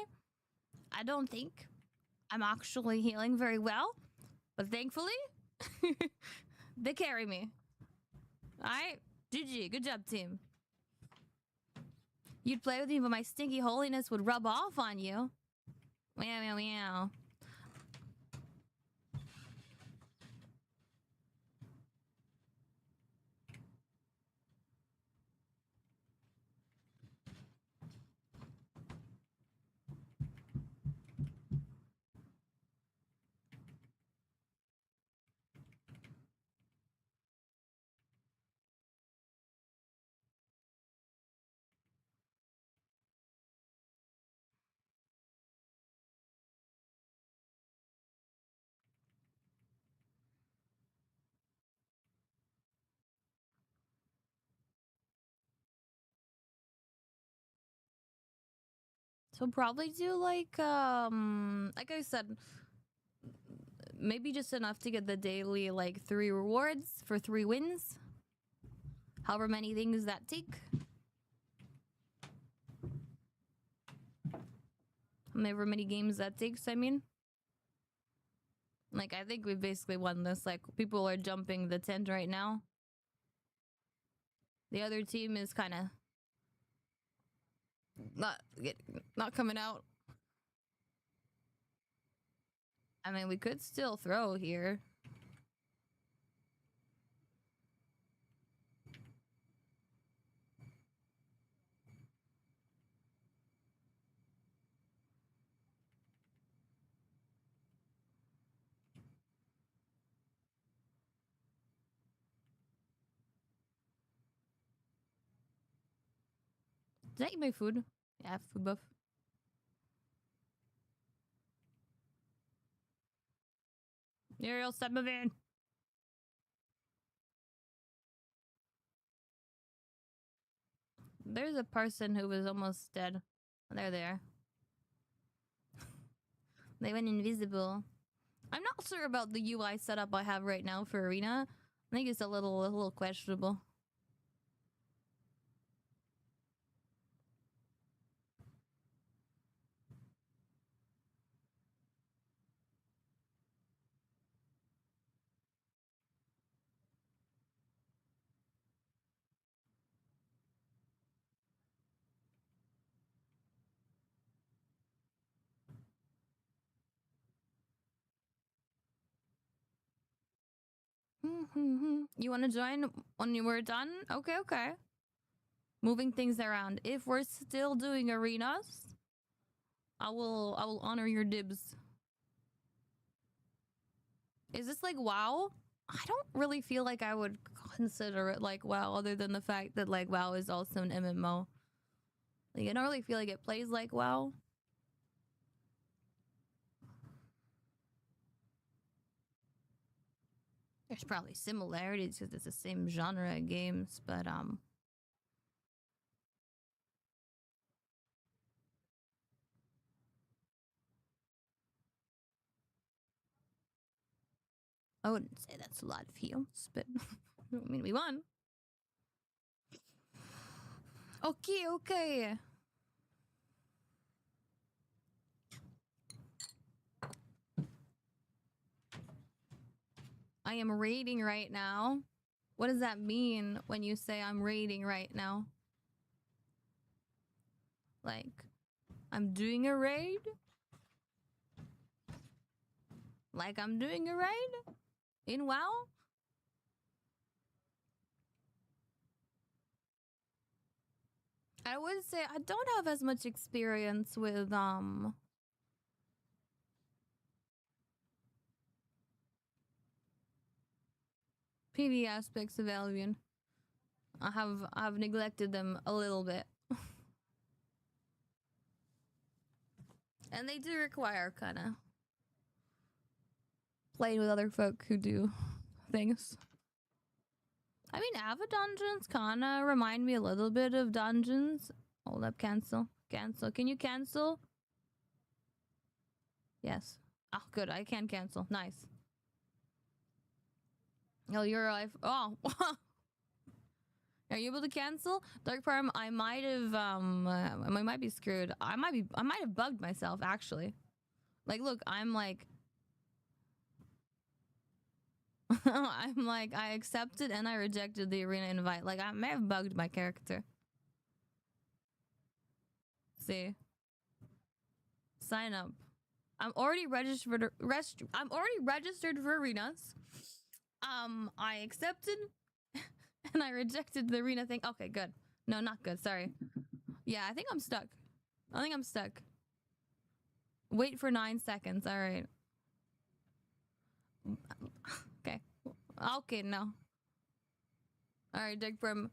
I don't think I'm actually healing very well, but thankfully, they carry me. Alright, GG, good job, team. You'd play with me, but my stinky holiness would rub off on you. Meow, meow, meow. So probably do like I said, maybe just enough to get the daily like 3 rewards for 3 wins. However many things that take. However many games that takes, I mean. Like I think we've basically won this. Like people are jumping the tent right now. The other team is kind of not coming out. I mean, we could still throw here. Did I eat my food? Yeah, food buff. Ariel, stop moving. There's a person who was almost dead. There they are. They went invisible. I'm not sure about the UI setup I have right now for Arena. I think it's a little questionable. You want to join when we're done? Okay, okay. Moving things around. If we're still doing arenas, I will honor your dibs. Is this like WoW? I don't really feel like I would consider it like WoW, other than the fact that like WoW is also an MMO. Like I don't really feel like it plays like WoW. There's probably similarities because it's the same genre of games, but I wouldn't say that's a lot of heals, but I mean we won. Okay, okay. I am raiding right now. What does that mean when you say I'm raiding right now? Like, I'm doing a raid? Like I'm doing a raid? In WoW? I would say I don't have as much experience with PV aspects of Albion. I've neglected them a little bit. And they do require kind of playing with other folk who do things. I mean, Ava dungeons kind of remind me a little bit of dungeons. Hold up, cancel. Cancel. Can you cancel? Yes. Oh, good. I can cancel. Nice. Oh, you're alive. Oh. Are you able to cancel? Dark Parm, I might have, I might be screwed. I might have bugged myself, actually. Like, look, I'm like... I'm like, I accepted and I rejected the arena invite. Like, I may have bugged my character. See? Sign up. I'm already registered for arenas. I accepted and I rejected the arena thing. Okay, good. No, not good. Sorry. Yeah, I think I'm stuck. Wait for 9 seconds. All right. Okay. Okay, no. All right, Dick Brim.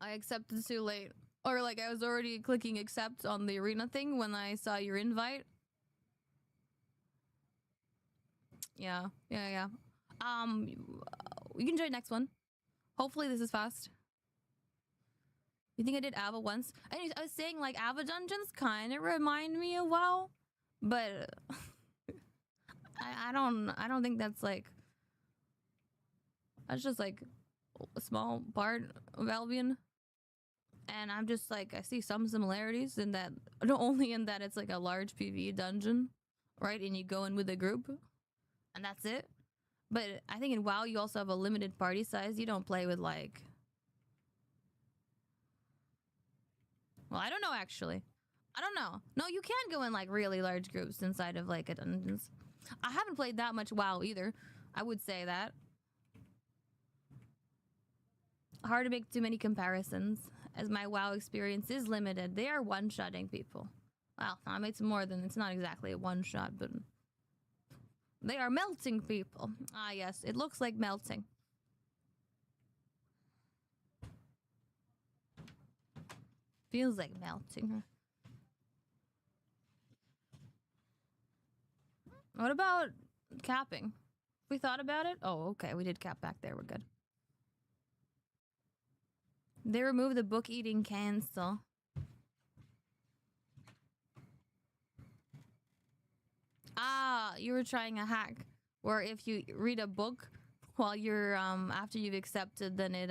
I accepted too late. Or like I was already clicking accept on the arena thing when I saw your invite. Yeah. We can join next one. Hopefully this is fast. You think I did Ava once? Anyways, I was saying like Ava dungeons kind of remind me of WoW, but I don't think that's like, that's just like a small part of Albion. And I'm just like, I see some similarities in that, not only in that it's like a large PvE dungeon, right? And you go in with a group and that's it. But I think in WoW you also have a limited party size. You don't play with like, well, I don't know actually. I don't know. No, you can go in like really large groups inside of like a dungeons. I haven't played that much WoW either. I would say that. Hard to make too many comparisons as my WoW experience is limited. They are one-shotting people. Well, I made some more than, it's not exactly a one-shot, but they are melting people. Ah, yes, it looks like melting. Feels like melting. What about capping? We thought about it? Oh, okay. We did cap back there. We're good. They removed the book eating cancel. Ah, you were trying a hack where if you read a book while you're after you've accepted, then it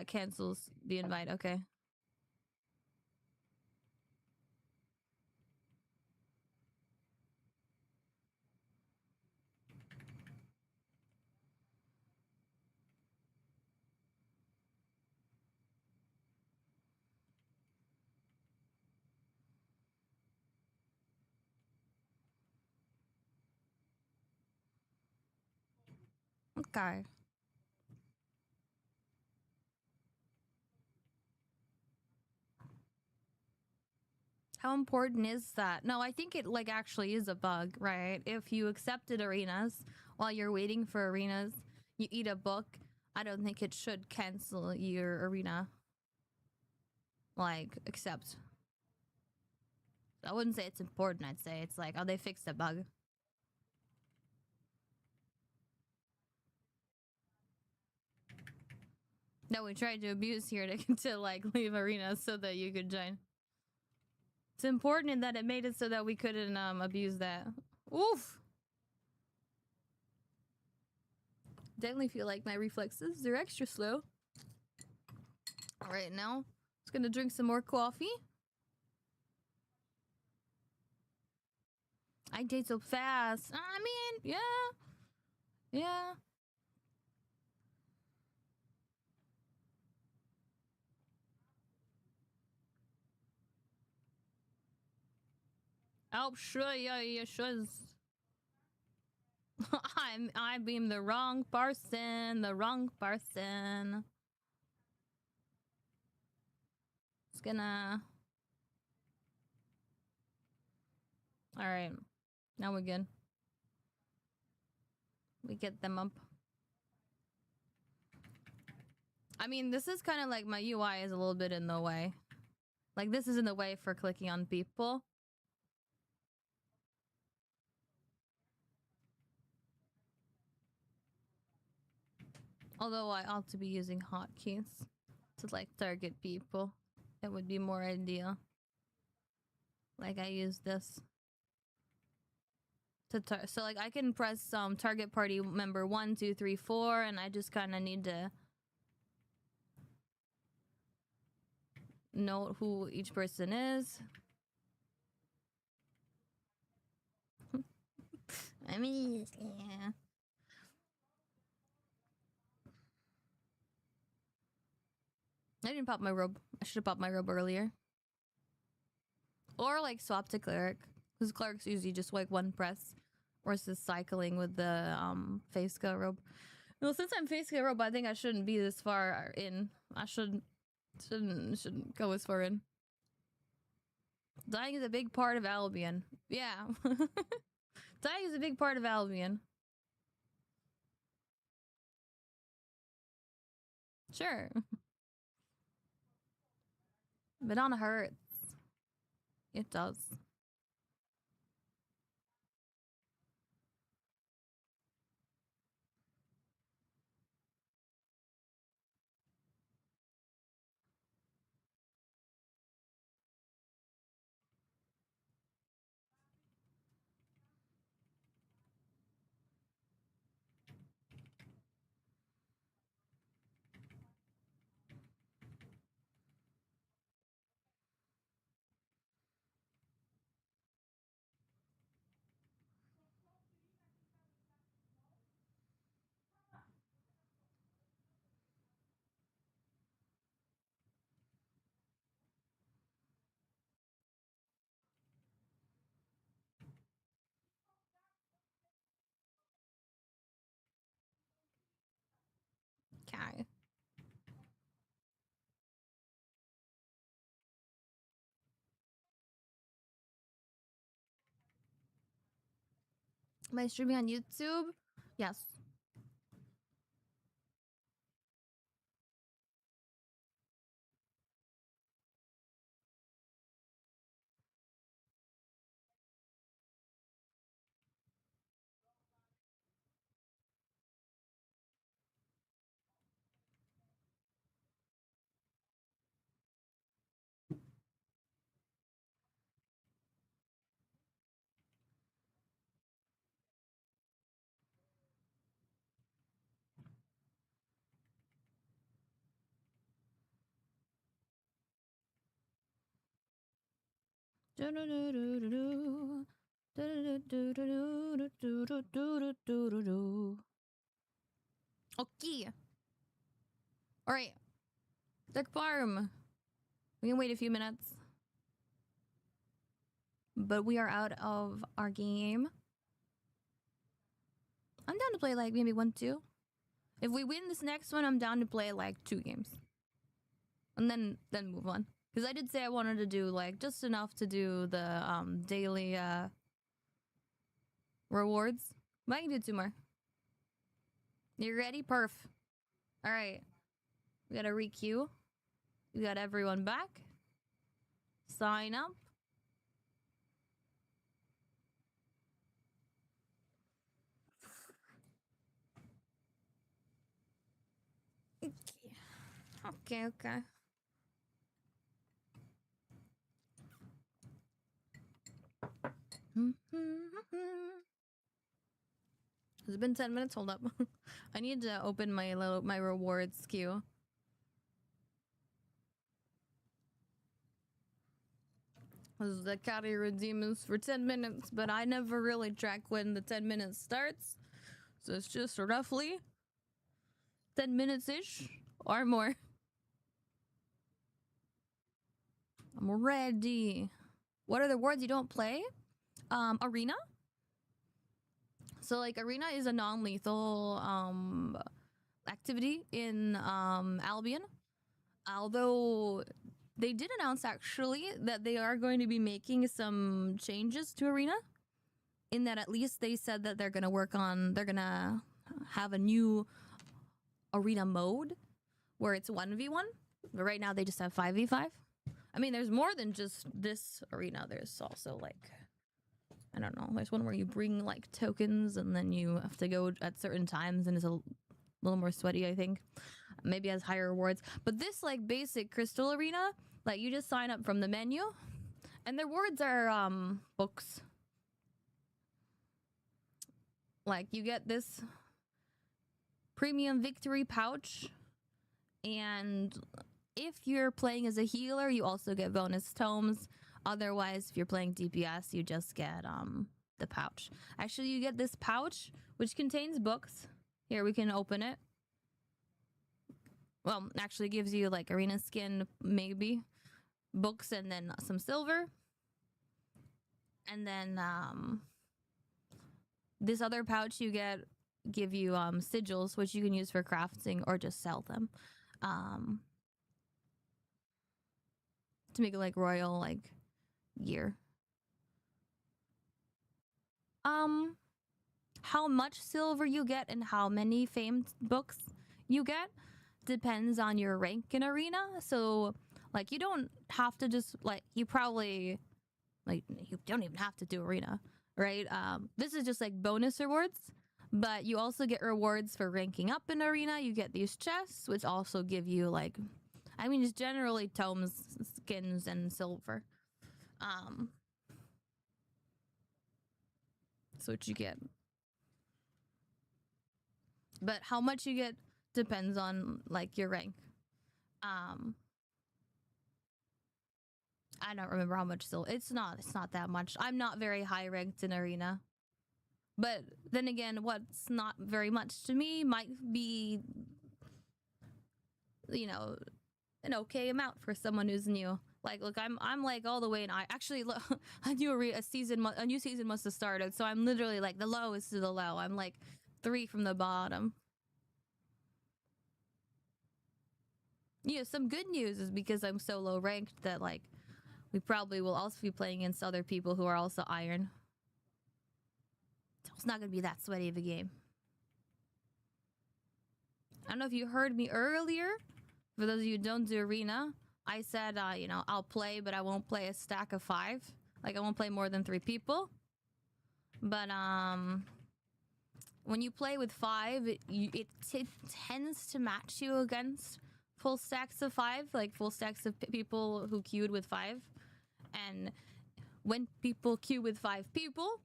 cancels the invite. Okay. Okay. How important is that? No, I think it like actually is a bug, right? If you accepted arenas while you're waiting for arenas, you eat a book, I don't think it should cancel your arena. Like, accept. I wouldn't say it's important, I'd say it's like, oh, they fixed a bug. No, we tried to abuse here to like leave arenas so that you could join. It's important in that it made it so that we couldn't abuse that. Oof. Definitely feel like my reflexes, they're extra slow. All right, now just gonna drink some more coffee. I did so fast. I mean, yeah. Yeah. Oh, sure, yeah, you should. I beam the wrong person. The wrong person. It's gonna. All right, now we're good. We get them up. I mean, this is kind of like my UI is a little bit in the way. Like, this is in the way for clicking on people. Although I ought to be using hotkeys to like target people. It would be more ideal. Like I use this to so like I can press target party member 1, 2, 3, 4, and I just kind of need to know who each person is. I mean, yeah. I didn't pop my robe. I should have popped my robe earlier. Or like swap to cleric, because cleric's usually just like one press, versus cycling with the face cut robe. Well, since I'm face cut robe, I think I shouldn't be this far in. I shouldn't go as far in. Dying is a big part of Albion. Yeah. Dying is a big part of Albion. Sure. Banana hurts. It does. Okay. Am I streaming on YouTube? Yes. Okay. All right. Duck farm. We can wait a few minutes. But we are out of our game. I'm down to play like maybe 1, 2. If we win this next one, I'm down to play like 2 games. And then move on. Because I did say I wanted to do like just enough to do the daily rewards. But I can do 2 more. You ready? Perf. Alright. We gotta re-queue. We got everyone back. Sign up. Okay. Has it been 10 minutes? Hold up. I need to open my rewards queue. The carry redeem is for 10 minutes, but I never really track when the 10 minutes starts. So it's just roughly 10 minutes-ish or more. I'm ready. What are the words you don't play? Arena. So like Arena is a non-lethal activity in Albion. Although they did announce actually that they are going to be making some changes to Arena. In that at least they said that they're going to have a new Arena mode where it's 1v1. But right now they just have 5v5. I mean, there's more than just this Arena. There's also like, I don't know, there's one where you bring like tokens and then you have to go at certain times and it's a little more sweaty, I think. Maybe has higher rewards. But this like basic Crystal Arena, like you just sign up from the menu and the rewards are books. Like you get this premium victory pouch, and if you're playing as a healer, you also get bonus tomes. Otherwise, if you're playing DPS, you just get the pouch. Actually, you get this pouch, which contains books. Here, we can open it. Well, actually gives you like arena skin, maybe. Books and then some silver. And then this other pouch you give you sigils, which you can use for crafting or just sell them. To make it like royal like gear. How much silver you get and how many famed books you get depends on your rank in arena. So like you don't have to just like you don't even have to do arena, right? This is just like bonus rewards, but you also get rewards for ranking up in arena. You get these chests, which also give you like, I mean, just generally tomes, skins, and silver. That's what you get. But how much you get depends on like your rank. I don't remember how much silver. It's not that much. I'm not very high ranked in arena. But then again, what's not very much to me might be, you know, an okay amount for someone who's new. Like, look, I'm like all the way, and I actually look, a new season must have started, so I'm literally like the lowest of the low. I'm like 3 from the bottom. Yeah, some good news is because I'm so low ranked that like we probably will also be playing against other people who are also iron. So it's not gonna be that sweaty of a game. I don't know if you heard me earlier. For those of you who don't do arena, I said, you know, I'll play, but I won't play a stack of 5. Like, I won't play more than 3 people. But, when you play with 5, it tends to match you against full stacks of 5, like full stacks of people who queued with 5. And when people queue with 5 people,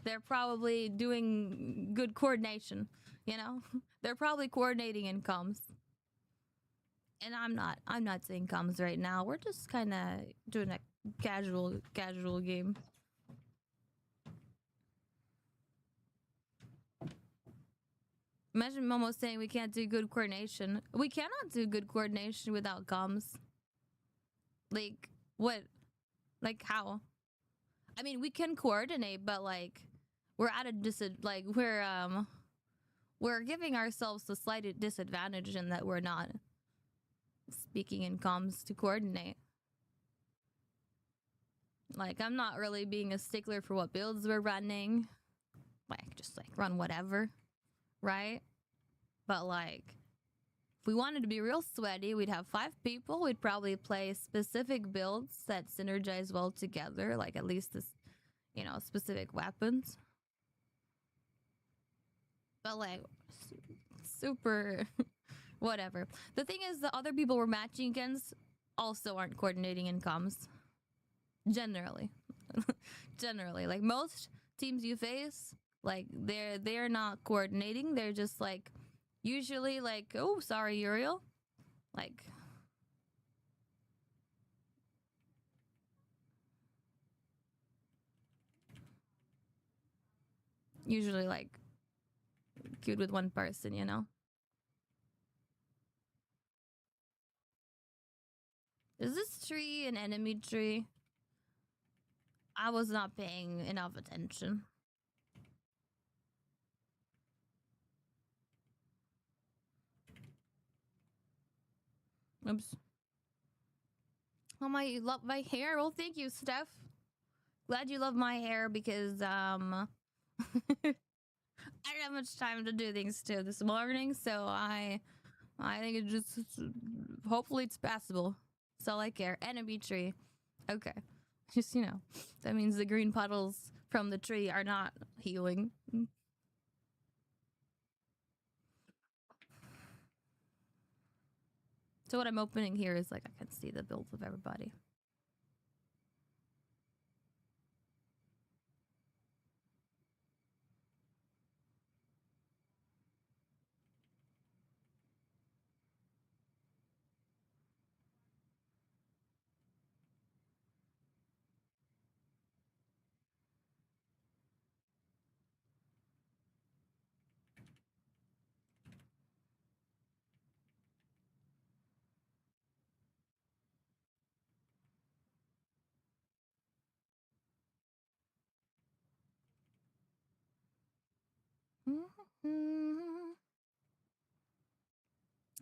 they're probably doing good coordination, you know? They're probably coordinating in comms. And I'm not saying comms right now. We're just kind of doing casual game. Imagine Momo saying we can't do good coordination. We cannot do good coordination without comms. Like, what? Like, how? I mean, we can coordinate, but like, we're at a we're giving ourselves a slight disadvantage in that we're not speaking in comms to coordinate. Like, I'm not really being a stickler for what builds we're running. Like, just like run whatever, right? But like, if we wanted to be real sweaty, we'd have 5 people. We'd probably play specific builds that synergize well together, like at least this, you know, specific weapons. But like, super whatever. The thing is, the other people we're matching against also aren't coordinating in comms. Generally. Generally. Like most teams you face, like they're not coordinating. They're just like usually like, oh, sorry, Uriel. Like usually like good with one person, you know? Is this tree an enemy tree? I was not paying enough attention. Oops. Oh my, you love my hair? Well, thank you, Steph. Glad you love my hair because I didn't have much time to do things too this morning, so I think it just hopefully it's passable. That's all I care. Enemy tree. Okay. Just, you know, that means the green puddles from the tree are not healing. So what I'm opening here is like I can see the builds of everybody.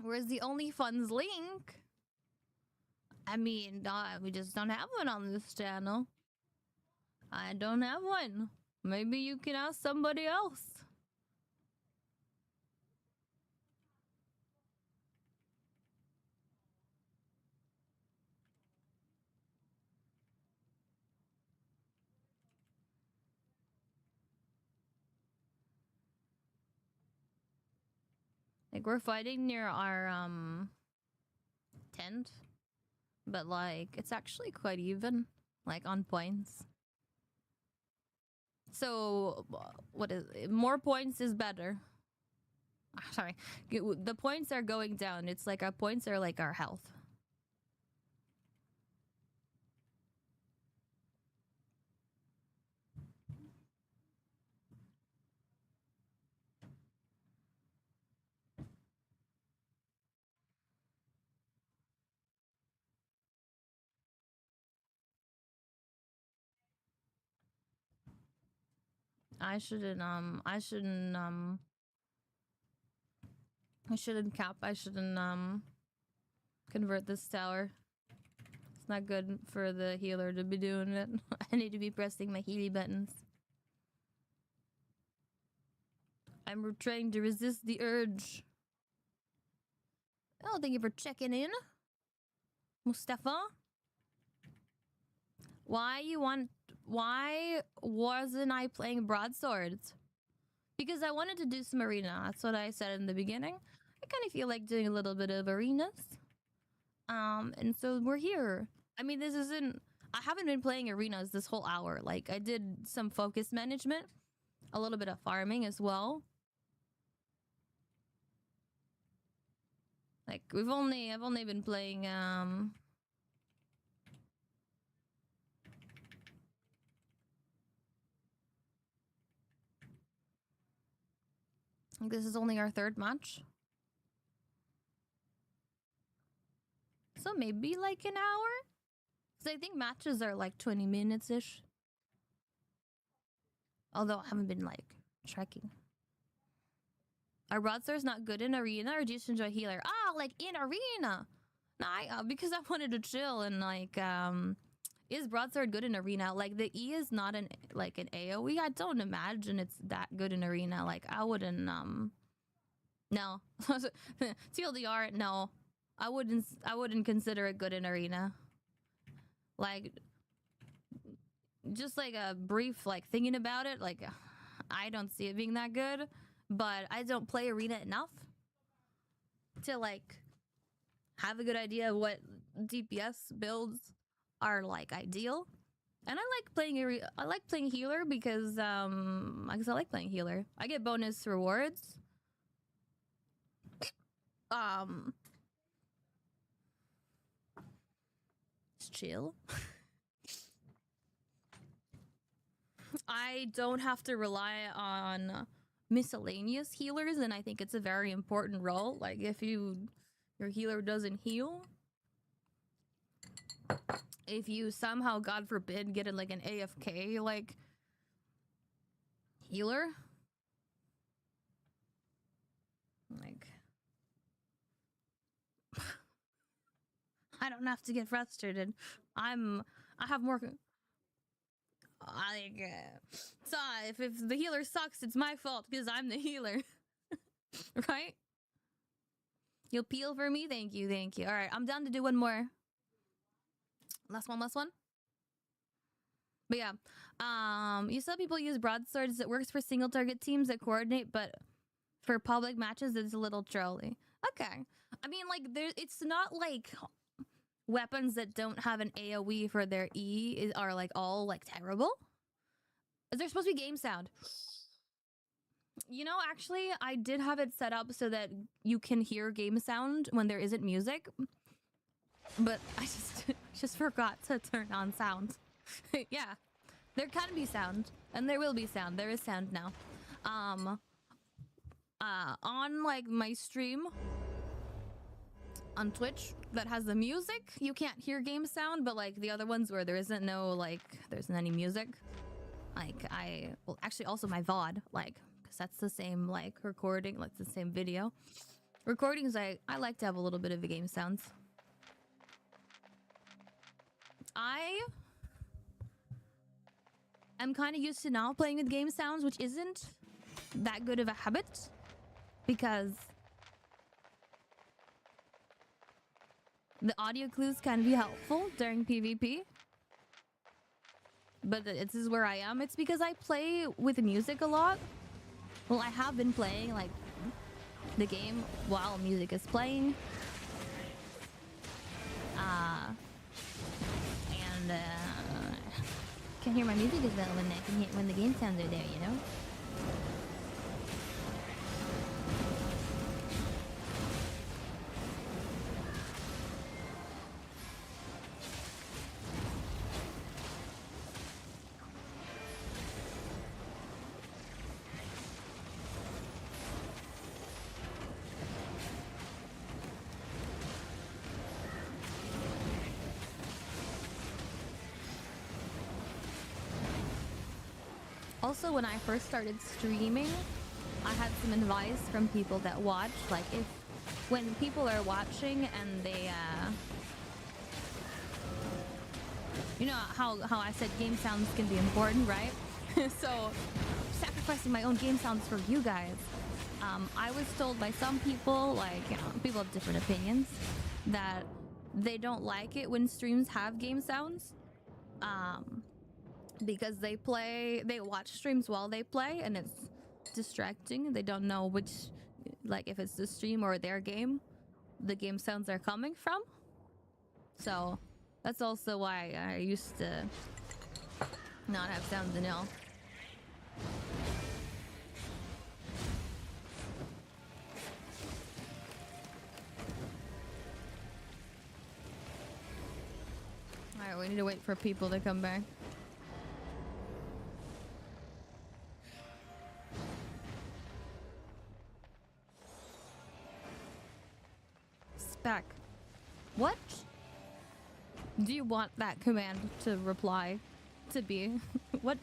Where's the OnlyFans link? I mean, we just don't have one on this channel. I don't have one. Maybe you can ask somebody else. Like, we're fighting near our, tent. But, like, it's actually quite even. Like, on points. So, what is it? More points is better. Sorry. The points are going down. It's like our points are like our health. I shouldn't cap. I shouldn't convert this tower. It's not good for the healer to be doing it. I need to be pressing my healy buttons. I'm trying to resist the urge. Oh, thank you for checking in, Mustafa. Why wasn't I playing Broadswords? Because I wanted to do some arena. That's what I said in the beginning. I kind of feel like doing a little bit of arenas. And so we're here. I mean, this isn't... I haven't been playing arenas this whole hour. Like, I did some focus management. A little bit of farming as well. Like, I've only been playing, This is only our third match. So maybe like an hour? Because I think matches are like 20 minutes-ish. Although I haven't been like checking. Are Broadswords not good in arena or do you just enjoy healer? Ah, like in arena! Nah, because I wanted to chill and like, is Broadsword good in arena? Like the E is not an AoE. I don't imagine it's that good in arena. Like I wouldn't, no. TLDR, no. I wouldn't consider it good in arena. Like, just like a brief like thinking about it, like I don't see it being that good, but I don't play arena enough to like have a good idea of what DPS builds are like ideal. And I like playing healer because I like playing healer. I get bonus rewards. It's chill. I don't have to rely on miscellaneous healers, and I think it's a very important role. Like if your healer doesn't heal, if you somehow, God forbid, get like an AFK like healer, like I don't have to get frustrated. I have more. So if the healer sucks, it's my fault because I'm the healer, right? You'll peel for me, thank you. All right, I'm down to do one more. Last one. But yeah, you saw people use broadswords. It works for single target teams that coordinate, but for public matches, it's a little trolly. Okay, I mean, like it's not like weapons that don't have an AoE for their E are like all like terrible. Is there supposed to be game sound? You know, actually, I did have it set up so that you can hear game sound when there isn't music, but I just forgot to turn on sound. Yeah, there can be sound, and there will be sound. There is sound now. On like my stream on Twitch that has the music, you can't hear game sound, but like the other ones where there isn't any music, like actually also my VOD, like, because that's the same like recording, like the same video recordings, I like to have a little bit of the game sounds. I am kind of used to now playing with game sounds, which isn't that good of a habit because the audio clues can be helpful during PvP. But this is where I am. It's because I play with music a lot. Well, I have been playing like the game while music is playing. And can hear my music as well when the game sounds are there, you know? Also, when I first started streaming, I had some advice from people that watch, like when people are watching and they, you know how I said game sounds can be important, right? So, sacrificing my own game sounds for you guys. I was told by some people, like, you know, people have different opinions, that they don't like it when streams have game sounds. Because they watch streams while they play and it's distracting. They don't know which, like if it's the stream or their game, the game sounds are coming from. So that's also why I used to not have sounds in all. Alright, we need to wait for people to come back. spec. What do you want that command to reply to be? What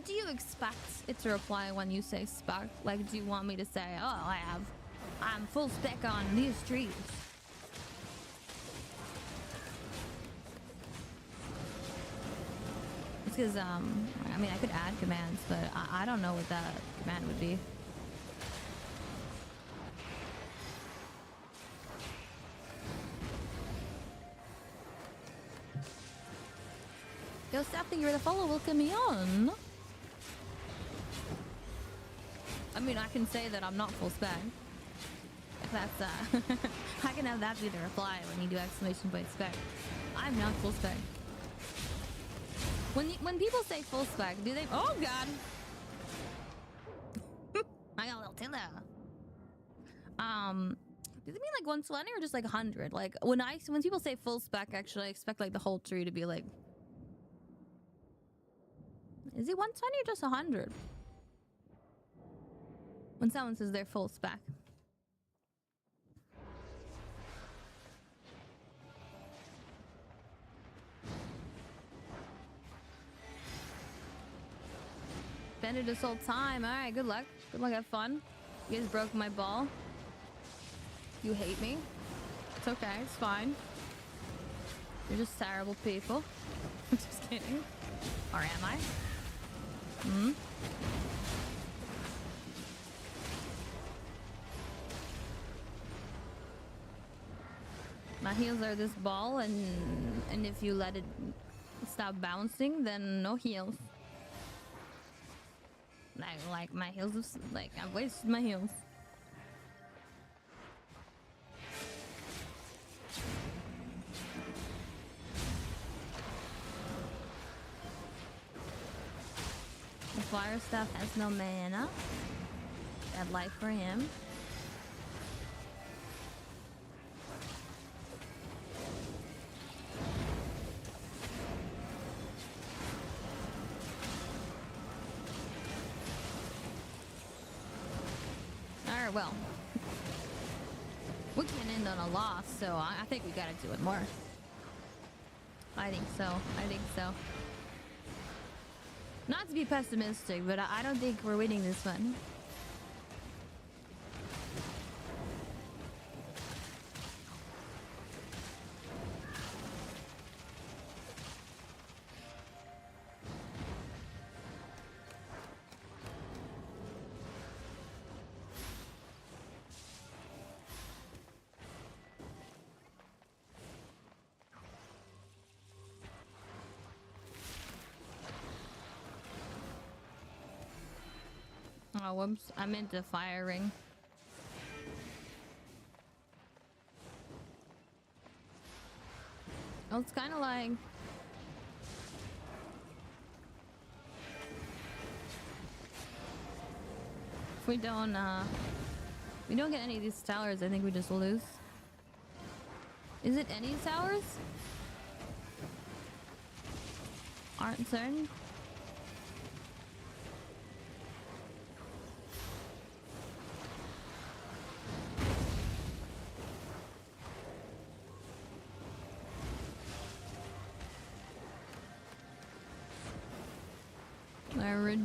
do you expect it to reply when you say spec? Like, do you want me to say, oh, I'm full spec on these trees? It's because, I mean, I could add commands, but I don't know what that command would be. Yo, Steph, thank you for the follow. Welcome me on. I mean, I can say that I'm not full spec. If that's, I can have that be the reply when you do exclamation point spec. I'm not full spec. When people say full spec, do they... Oh, God. I got a little Tilla. Do they mean like 120 or just like 100? Like, when people say full spec, actually, I expect like the whole tree to be like... Is it 120 or just 100? When someone says they're full spec. Spend it this whole time. Alright, good luck. Good luck, have fun. You guys broke my ball. You hate me. It's okay, it's fine. You're just terrible people. Just kidding. Or am I? Hmm? My heels are this ball, and if you let it stop bouncing, then no heels. Like my heels, like I've wasted my heels. The fire staff has no mana. Bad life for him. Alright, well. We can't end on a loss, so I think we gotta do it more. I think so. I think so. Not to be pessimistic, but I don't think we're winning this one. Oh, whoops. I'm into firing. Well, it's kind of like... If we don't get any of these towers, I think we just lose. Is it any towers? Aren't certain?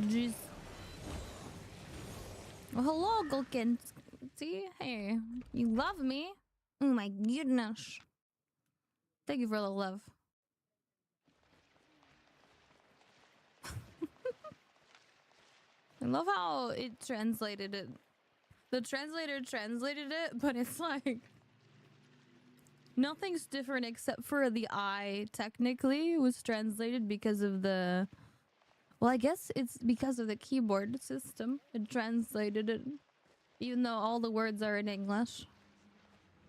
Jeez. Well, hello, Gulkin. See? Hey, you love me? Oh my goodness. Thank you for the love. I love how it translated it. The translator translated it, but it's like... Nothing's different except for the I, technically, was translated because of the... Well, I guess it's because of the keyboard system. It translated it. Even though all the words are in English.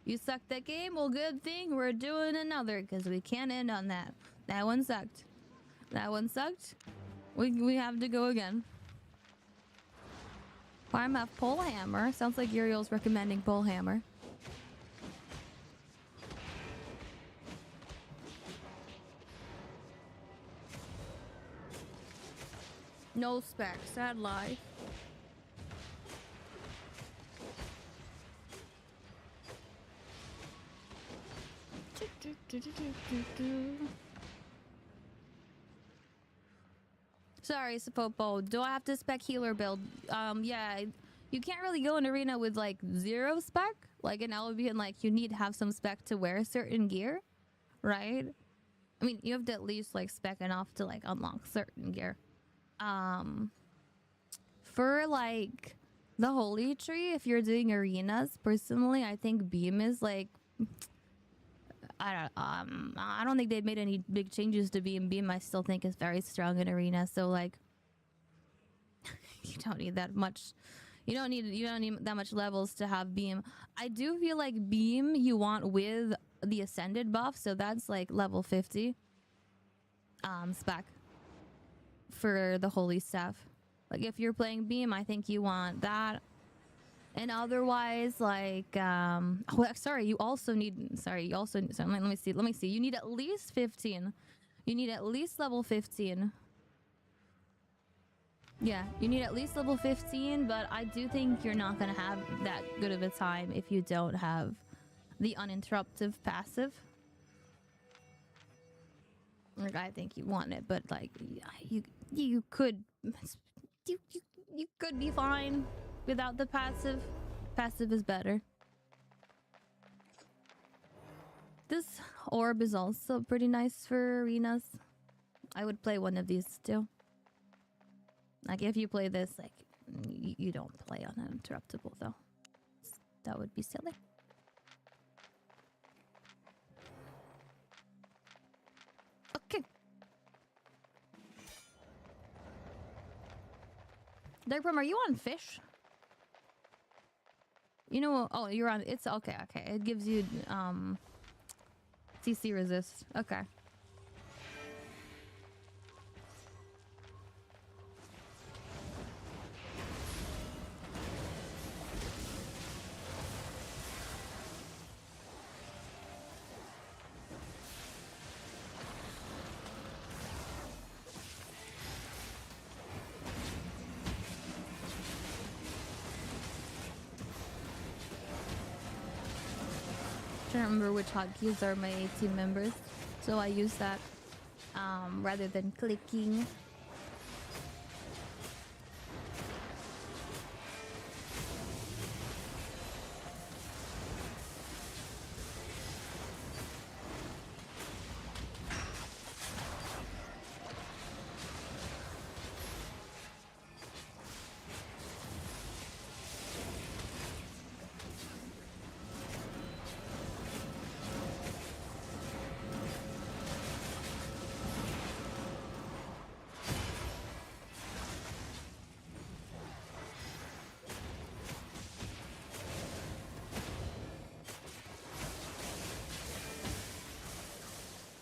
You sucked that game? Well, good thing we're doing another, because we can't end on that. That one sucked. That one sucked. We have to go again. Farm up pole hammer. Sounds like Uriel's recommending pole hammer. No spec, sad life. Sorry, Sapopo. Do I have to spec healer build? Yeah. You can't really go in arena with like 0 spec. Like in Albion, like you need to have some spec to wear certain gear, right? I mean, you have to at least like spec enough to like unlock certain gear. For like the Holy Tree, if you're doing arenas, personally, I think Beam is like I don't think they've made any big changes to Beam. Beam I still think is very strong in arena, so like you don't need that much. You don't need that much levels to have Beam. I do feel like Beam you want with the Ascended buff, so that's like level 50 spec for the Holy Staff. Like if you're playing Beam, I think you want that. And otherwise, like you also need let me see. You need at least 15. You need at least level 15. Yeah, you need at least level 15, but I do think you're not gonna have that good of a time if you don't have the uninterruptive passive. Like I think you want it, but like you could be fine without the passive. Passive is better. This orb is also pretty nice for arenas. I would play one of these too. Like if you play this, like you don't play uninterruptible though. That would be silly. Okay. Darkbrum, are you on fish? You know, oh, you're on, it's okay. It gives you CC resist. Okay. I don't remember which hotkeys are my team members, so I use that rather than clicking.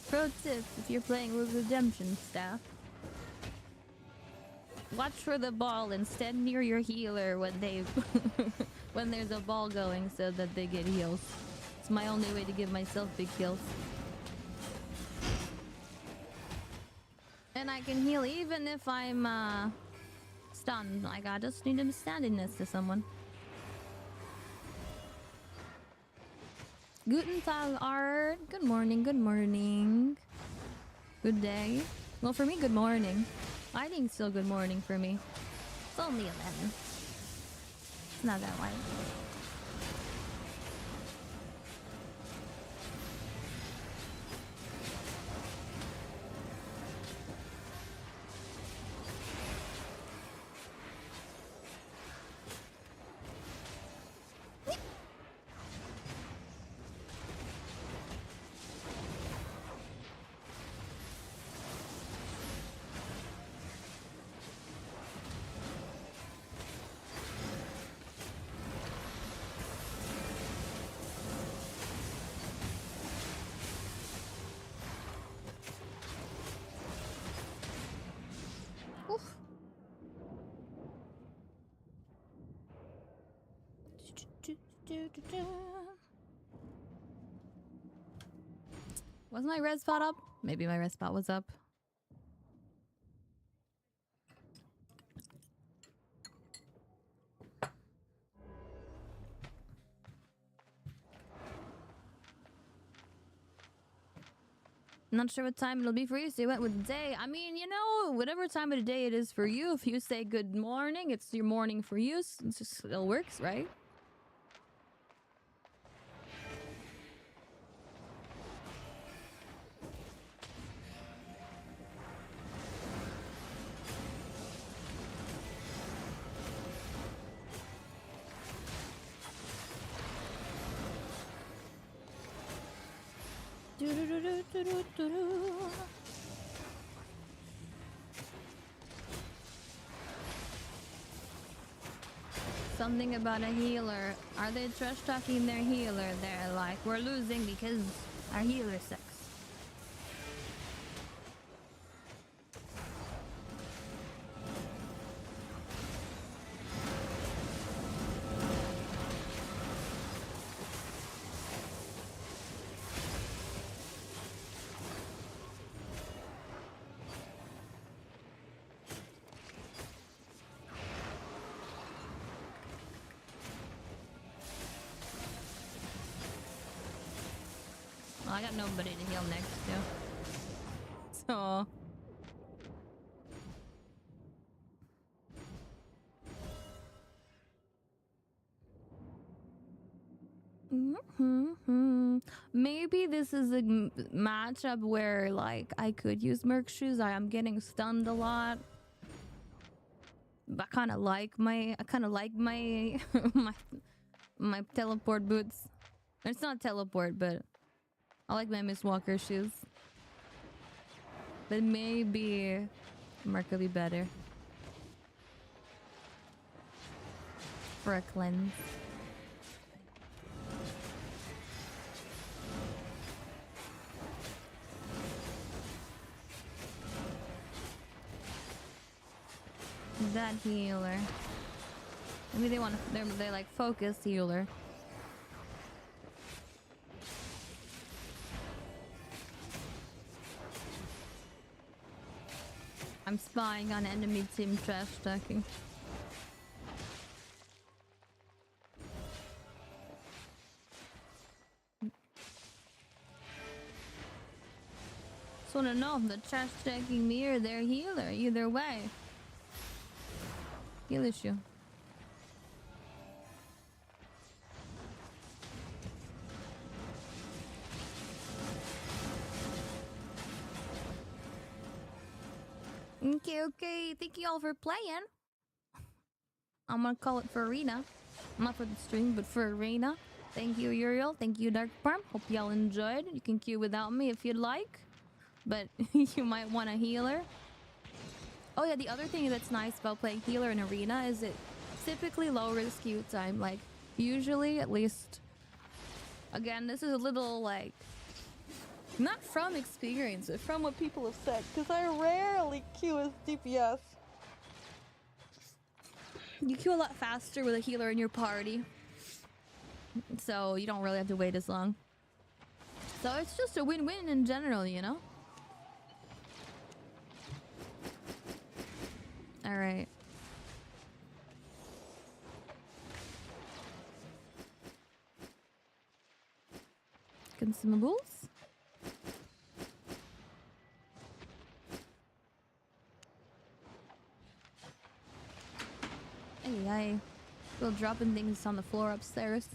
Pro tip, if you're playing with Redemption Staff, watch for the ball and stand near your healer when they when there's a ball going so that they get heals. It's my only way to give myself big heals. And I can heal even if I'm stunned. Like I just need to stand in this to someone. Guten Tag, Art. Good morning, good morning. Good day. Well, for me, good morning. I think it's still good morning for me. It's only 11. It's not that late. Was my red spot up? Maybe my red spot was up. Not sure what time it'll be for you, so you went with day. I mean, you know, whatever time of the day it is for you. If you say good morning, it's your morning for you. It just still works, right? Something about a healer. Are they trash talking their healer? They're like, we're losing because our healer sucks. Well, I got nobody to heal next to. So... Maybe this is a matchup where, like, I could use Merc shoes. I am getting stunned a lot. But I kind of like my my teleport boots. It's not teleport, but I like my Miss Walker shoes. But maybe Merc will be better for a cleanse. That healer. Maybe they want to. They're like focus healer. I'm spying on enemy team trash talking. Just want to know if the trash talking me or their healer. Either way. Heal issue. Okay. Thank you all for playing. I'm gonna call it for Arena. Not for the stream, but for Arena. Thank you, Uriel. Thank you, Dark Parm. Hope y'all enjoyed. You can queue without me if you'd like. But you might want a healer. Oh yeah, the other thing that's nice about playing healer in Arena is it typically lowers queue time. Like, usually, at least... Again, this is a little, like... Not from experience, but from what people have said. Because I rarely queue as DPS. You queue a lot faster with a healer in your party. So, you don't really have to wait as long. So, it's just a win-win in general, you know? Alright. Consumables? Hey, still dropping things on the floor upstairs.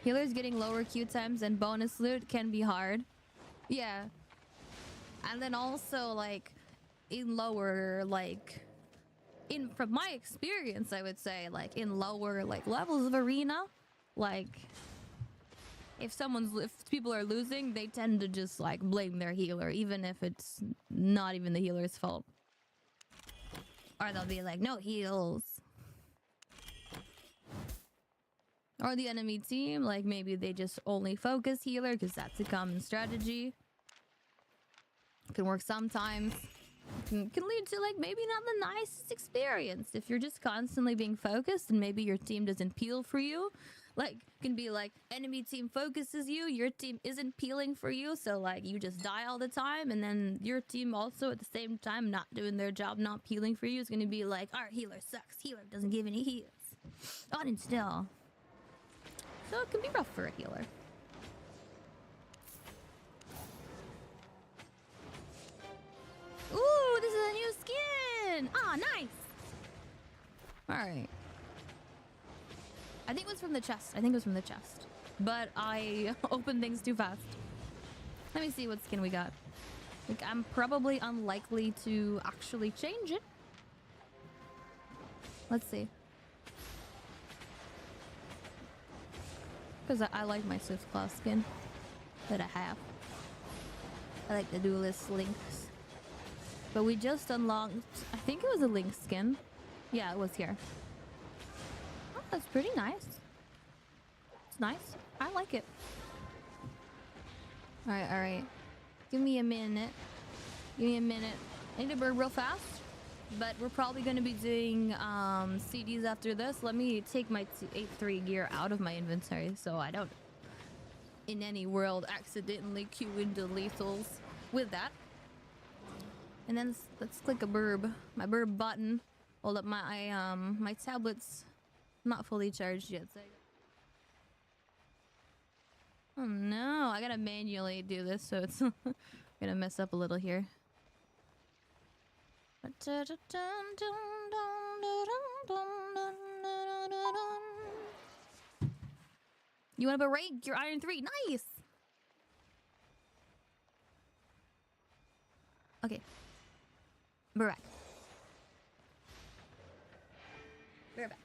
Healers getting lower queue times and bonus loot can be hard. Yeah. And then also, like... in lower, like, from my experience, I would say, like, in lower, like, levels of Arena, like, if people are losing, they tend to just, like, blame their healer, even if it's not even the healer's fault. Or they'll be like, no heals. Or the enemy team, like, maybe they just only focus healer, because that's a common strategy. Can work sometimes. Can lead to, like, maybe not the nicest experience if you're just constantly being focused and maybe your team doesn't peel for you. Like, can be like, enemy team focuses you, your team isn't peeling for you, so, like, you just die all the time, and then your team also at the same time not doing their job, not peeling for you, is gonna be like, our healer sucks, healer doesn't give any heals. On and still. So it can be rough for a healer. Alright. I think it was from the chest. I think it was from the chest. But I opened things too fast. Let me see what skin we got. Like, I'm probably unlikely to actually change it. Let's see. Because I like my Swift Claw skin that I have. I like the Duelist Lynx. But we just unlocked... I think it was a Lynx skin. Yeah, it was here. Oh, that's pretty nice. It's nice. I like it. Alright, alright. Give me a minute. Give me a minute. I need to burn real fast. But we're probably going to be doing CDs after this. Let me take my 8-3 gear out of my inventory so I don't, in any world, accidentally queue into lethals with that. And then let's click a burb. My burb button. Hold up, my tablet's not fully charged yet. So oh no, I gotta manually do this, so it's gonna mess up a little here. You want to break your Iron 3? Nice! Okay. We're back. We're back.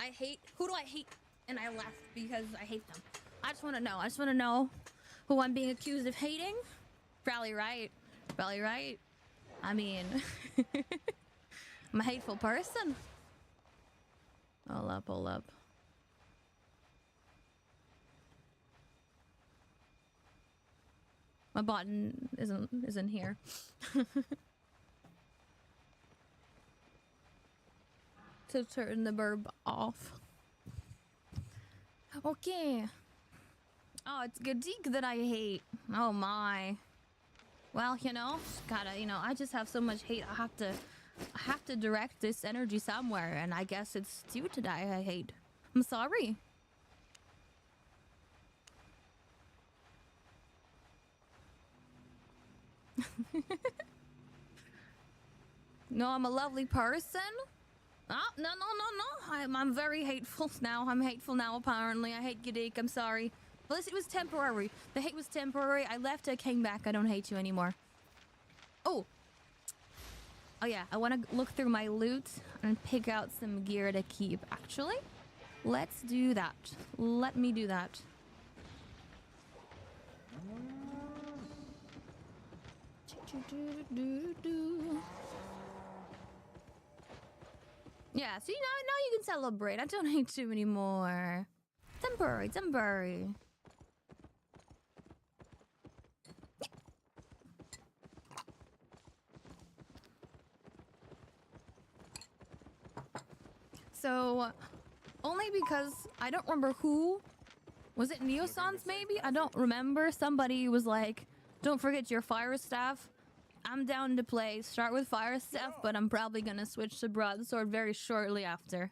I hate. Who do I hate? And I laugh because I hate them. I just want to know. I just want to know who I'm being accused of hating. Probably right. Probably right. I mean, I'm a hateful person. Hold up, hold up. My button isn't here. To turn the burb off. Okay. Oh, it's Gadik that I hate. Oh my. Well, you know, gotta, you know, I just have so much hate. I have to direct this energy somewhere, and I guess it's you today I hate. I'm sorry. No, I'm a lovely person. Oh, no. I'm very hateful now. I'm hateful now, apparently. I hate Gadik. I'm sorry. Well, it was temporary. The hate was temporary. I left, I came back. I don't hate you anymore. Oh. Oh, yeah. I want to look through my loot and pick out some gear to keep. Actually, let's do that. Let me do that. Yeah, see, now you can celebrate. I don't hate you anymore. Temporary, temporary. So, only because I don't remember who. Was it Neosons maybe? I don't remember. Somebody was like, don't forget your fire staff. I'm down to play. Start with fire staff, but I'm probably gonna switch to broadsword very shortly after.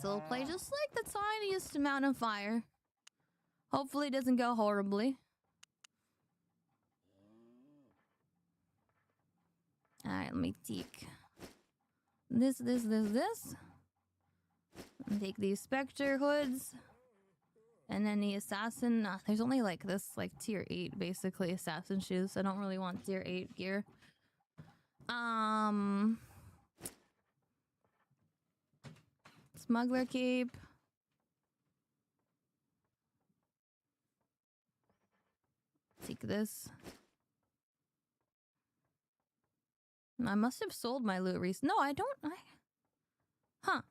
So we'll play just like the tiniest amount of fire. Hopefully it doesn't go horribly. Alright, let me take this. And take these Specter Hoods. And then the assassin, there's only like this like tier 8 basically assassin shoes. I don't really want tier 8 gear. Smuggler Cape. Take this. I must have sold my loot recently. No, I don't. Huh.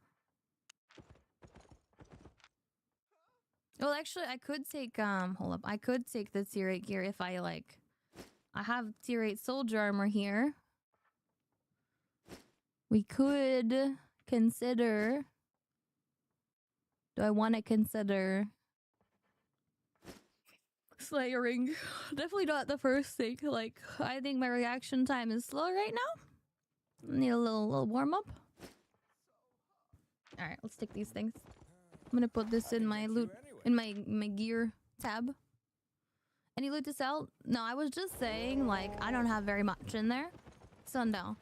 Well, actually, I could take, hold up. I could take the tier 8 gear if I, like... I have tier 8 soldier armor here. We could consider... Do I want to consider... Slayering? Definitely not the first thing. Like, I think my reaction time is slow right now. Need a little warm-up. Alright, let's take these things. I'm gonna put this in my loot... In my gear tab. Any loot to sell? No, I was just saying, like, I don't have very much in there. So no.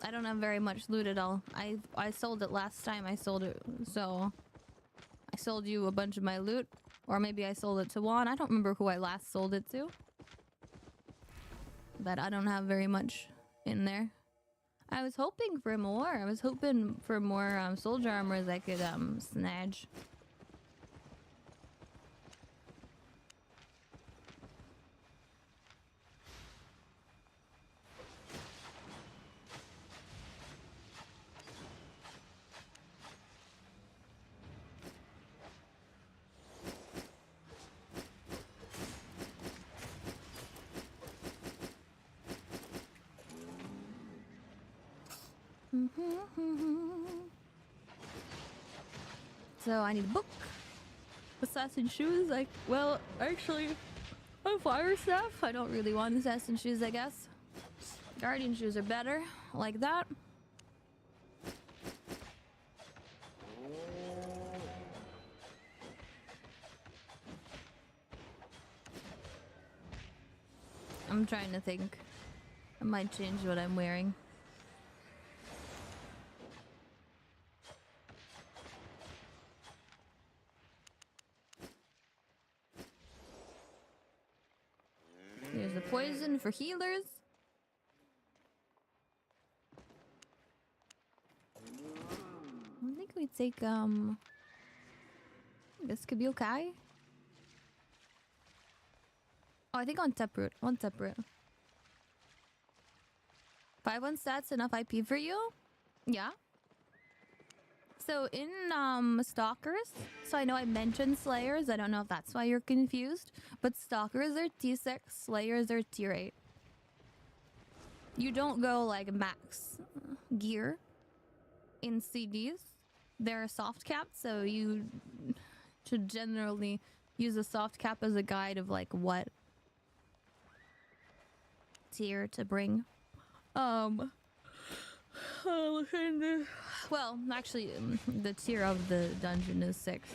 I don't have very much loot at all. I sold it last time I sold it, so... I sold you a bunch of my loot. Or maybe I sold it to Juan. I don't remember who I last sold it to. But I don't have very much in there. I was hoping for more. I was hoping for more soldier armors I could snatch. So I need a book. Assassin shoes, like, well, actually, I'm fire staff. I don't really want assassin shoes, I guess. Guardian shoes are better, like that. I'm trying to think. I might change what I'm wearing. There's the poison for healers. we take this could be okay. Oh, I think on Taproot. On Taproot. 5-1 stats enough IP for you? Yeah. So in Stalkers, so I know I mentioned Slayers. I don't know if that's why you're confused, but Stalkers are T6, Slayers are tier 8. You don't go like max gear in CDs. They're soft capped, so you should generally use a soft cap as a guide of like what tier to bring. Well, actually, the tier of the dungeon is 6.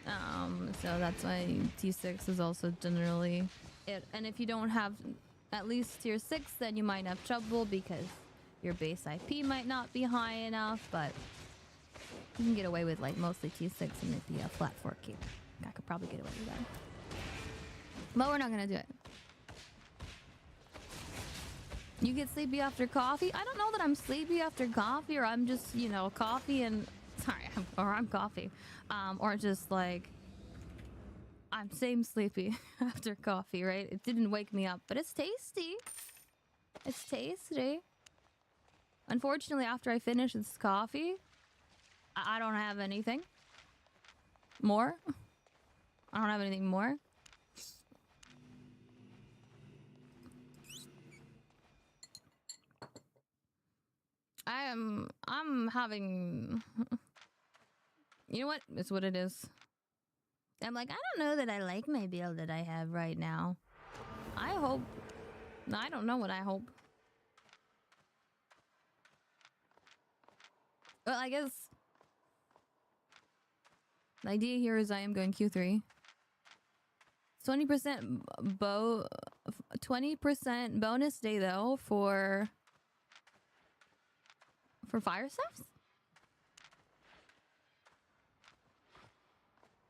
So that's why T6 is also generally it. And if you don't have at least tier 6, then you might have trouble because your base IP might not be high enough, but you can get away with like mostly T6 and maybe a flat 4 cape. I could probably get away with that. But we're not gonna do it. You get sleepy after coffee? I don't know that I'm sleepy after coffee, or I'm just, you know, coffee and... Sorry, I'm coffee. Or just like... I'm same sleepy after coffee, right? It didn't wake me up, but it's tasty. It's tasty. Unfortunately, after I finish this coffee, I don't have anything more. I don't have anything more. I'm having... You know what? It's what it is. I'm like, I don't know that I like my build that I have right now. I hope... I don't know what I hope. Well, I guess... The idea here is I am going Q3. 20% 20% bonus day though for fire staffs?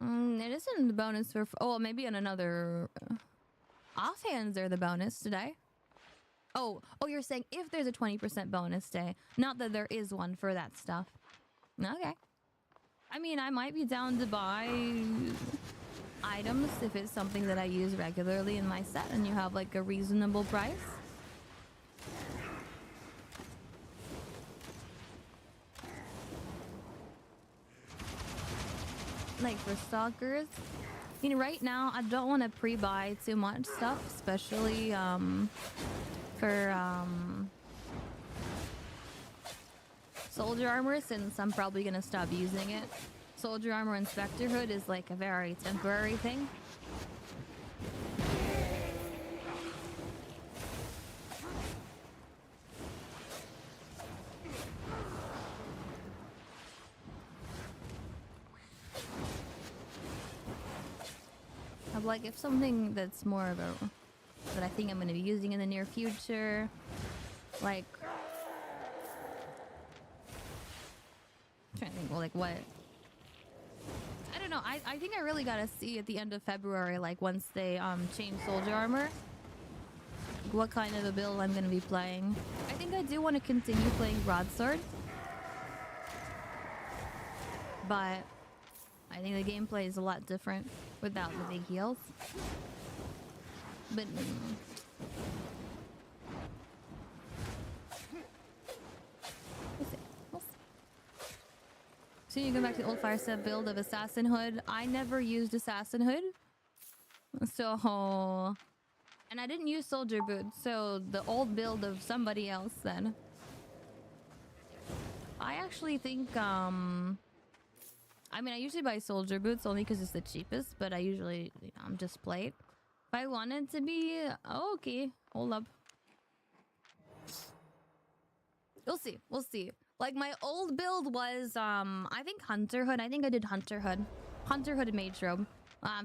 It isn't the bonus for... Oh, maybe on another... Offhands they're the bonus today. Oh, you're saying if there's a 20% bonus day. Not that there is one for that stuff. Okay. I mean, I might be down to buy items if it's something that I use regularly in my set and you have like a reasonable price. Like for stalkers, you know, right now I don't want to pre-buy too much stuff, especially for soldier armor, since I'm probably gonna stop using it. Soldier armor and Specter Hood is like a very temporary thing. Like if something that's more of a that I think I'm going to be using in the near future, like I'm trying to think, well, like what? I don't know. I think I really gotta see at the end of February, like once they change soldier armor, what kind of a build I'm gonna be playing. I think I do want to continue playing Broadsword, but I think the gameplay is a lot different without the big heals. But we'll see. So you go back to the old fire set build of Assassin Hood. I never used Assassin Hood, so and I didn't use Soldier Boots. So the old build of somebody else. Then I actually think I mean, I usually buy Soldier Boots only because it's the cheapest, but I usually, you know, I'm just plate. If I wanted to be... Oh, okay, hold up. We'll see, we'll see. Like, my old build was, I think Hunter Hood. I think I did Hunter Hood. Hunter Hood and Mage Robe.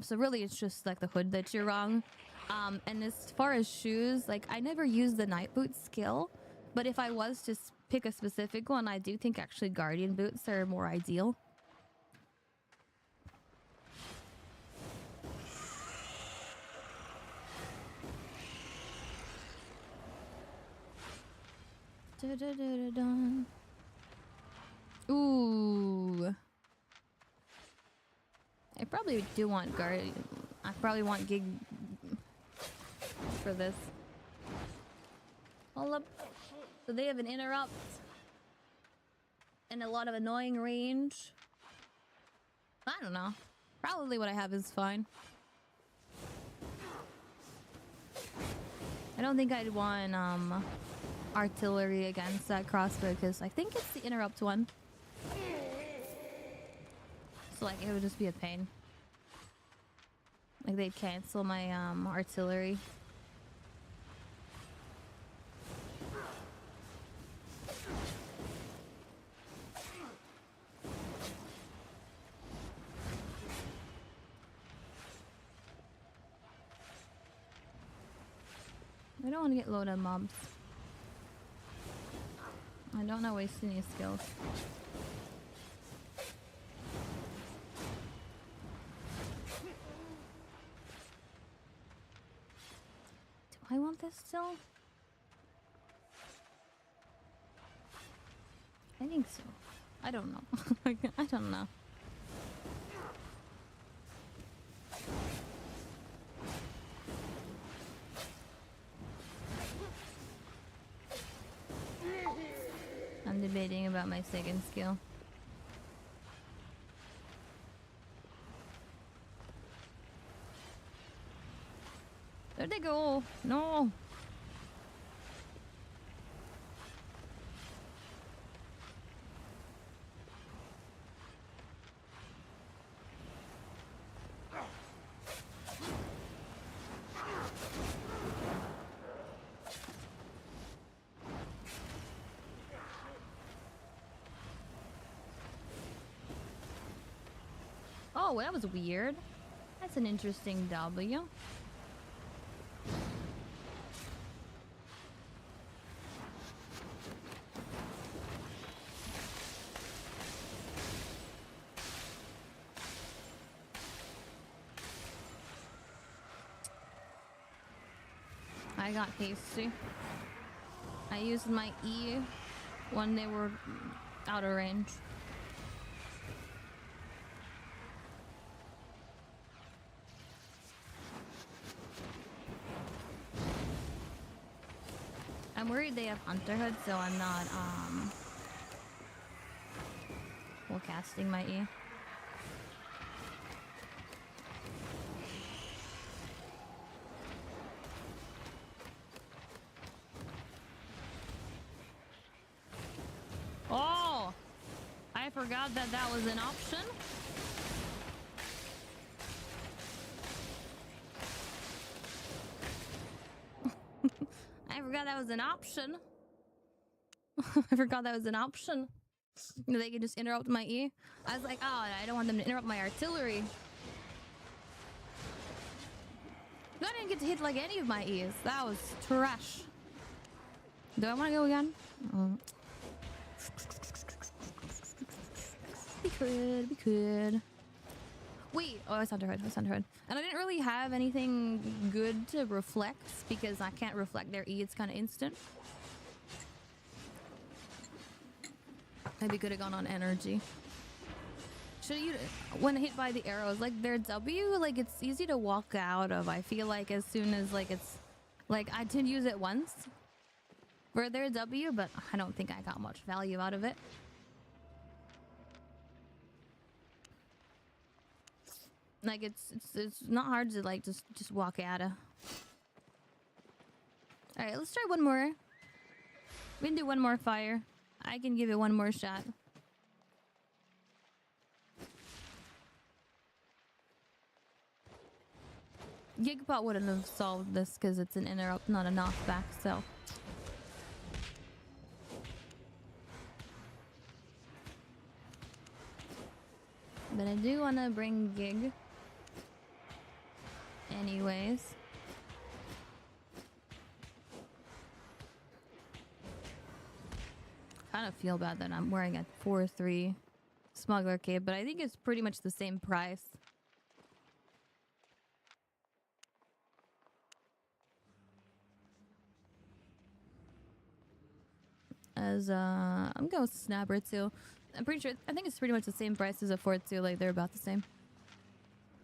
So really, it's just, like, the hood that you're wrong. And as far as shoes, like, I never used the Night Boot skill. But if I was to pick a specific one, I do think, actually, Guardian Boots are more ideal. Ooh. probably do want guard. I probably want gig for this. Hold up. So they have an interrupt and a lot of annoying range. I don't know. Probably what I have is fine. I don't think I'd want artillery against that crossbow because I think it's the interrupt one. So like it would just be a pain. Like they'd cancel my artillery. I don't want to get loaded mobs. I don't want to waste any skills. Do I want this still? I think so. I don't know. I don't know. I'm debating about my second skill. There they go. No. Oh, that was weird. That's an interesting W. I got hasty. I used my E when they were out of range. I'm worried they have Hunter Hood, so I'm not full casting my E. Oh, I forgot that that was an option. I forgot that was an option. I forgot that was an option. They could just interrupt my E. I was like, oh, I don't want them to interrupt my artillery. I didn't get to hit like any of my E's. That was trash. Do I want to go again? We could. Wait, oh, it's Hunter Hood. And I didn't really have anything good to reflect because I can't reflect their E. It's kind of instant. Maybe could have gone on energy. Should you, when hit by the arrows, like their W, like it's easy to walk out of. I feel like as soon as like it's, like I did use it once for their W, but I don't think I got much value out of it. Like it's not hard to like just walk out of. All right, let's try one more. We can do one more fire. I can give it one more shot. Gigpot wouldn't have solved this because it's an interrupt, not a knockback, so. But I do want to bring Gig. Anyways. Kind of feel bad that I'm wearing a 4-3 Smuggler Cape, but I think it's pretty much the same price. As I'm going with Snapper too. I'm pretty sure, I think it's pretty much the same price as a 4-2, like they're about the same.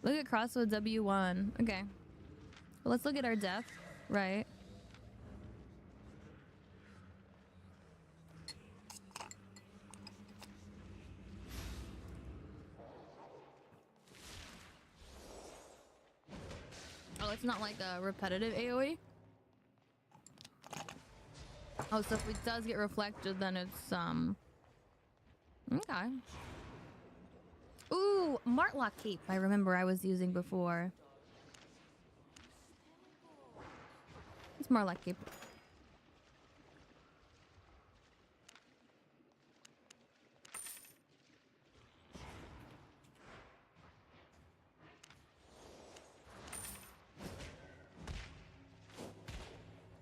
Look at crossbow W1. Okay. Well, let's look at our death. Right. Oh, it's not like a repetitive AoE? Oh, so if it does get reflected, then it's, okay. Ooh, Martlock Cape, I remember I was using before. It's Martlock Cape.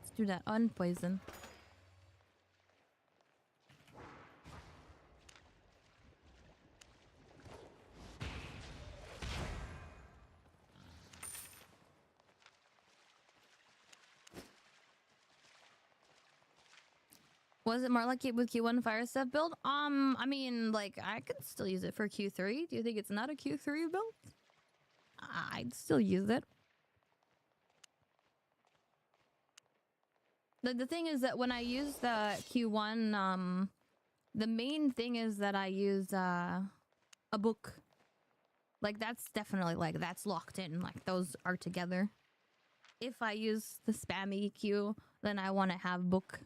Let's do that unpoison. Was it Martlock Cape with Q1 Fire Step build? I mean, like, I could still use it for Q3. Do you think it's not a Q3 build? I'd still use it. The thing is that when I use the Q1, the main thing is that I use a book. Like, that's definitely, like, that's locked in. Like, those are together. If I use the spammy Q, then I want to have book.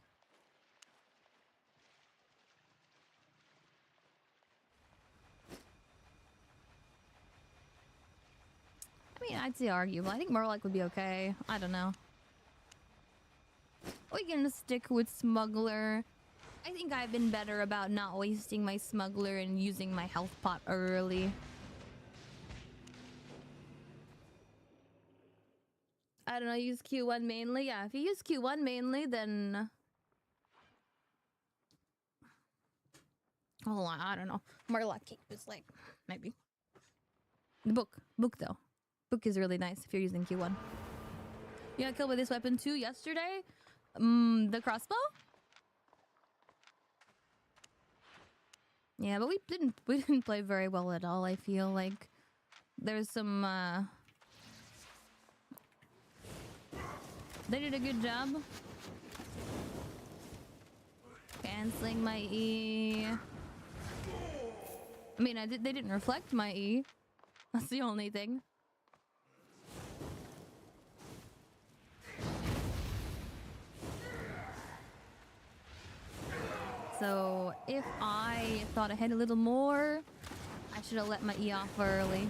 I mean, I'd say arguable. I think Murloc would be okay. I don't know. We can stick with Smuggler. I think I've been better about not wasting my Smuggler and using my health pot early. I don't know, use Q1 mainly? Yeah, if you use Q1 mainly, then... Hold on, I don't know. Murloc Cape is like, maybe. The book. Book, though. Book is really nice if you're using Q1. You got killed with this weapon too yesterday? The crossbow? Yeah, but we didn't play very well at all, I feel like. There's some, They did a good job. Canceling my E. I mean, they didn't reflect my E. That's the only thing. So, if I thought ahead a little more, I should have let my E off early.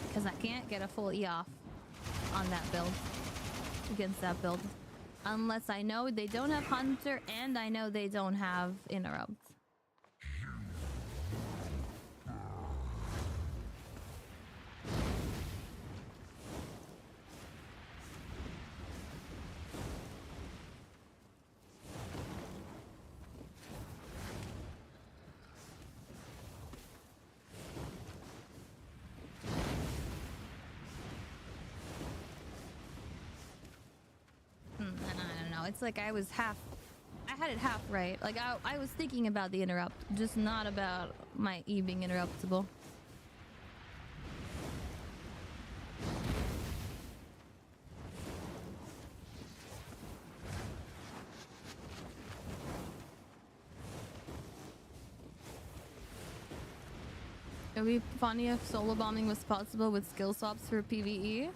Because I can't get a full E off on that build. Against that build. Unless I know they don't have Hunter and I know they don't have Interrupt. I don't know. It's like I had it half right. Like I was thinking about the interrupt, just not about my E being interruptible. It would be funny if solo bombing was possible with skill swaps for PvE.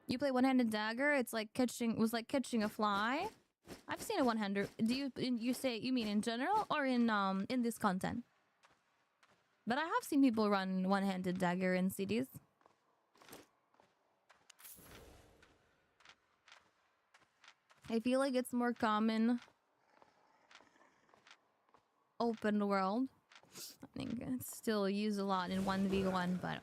You play one-handed dagger. It's like catching a fly. I've seen a one-hander. Do you mean in general or in this content? But I have seen people run one-handed dagger in CDs. I feel like it's more common open world. I think it's still used a lot in 1v1, but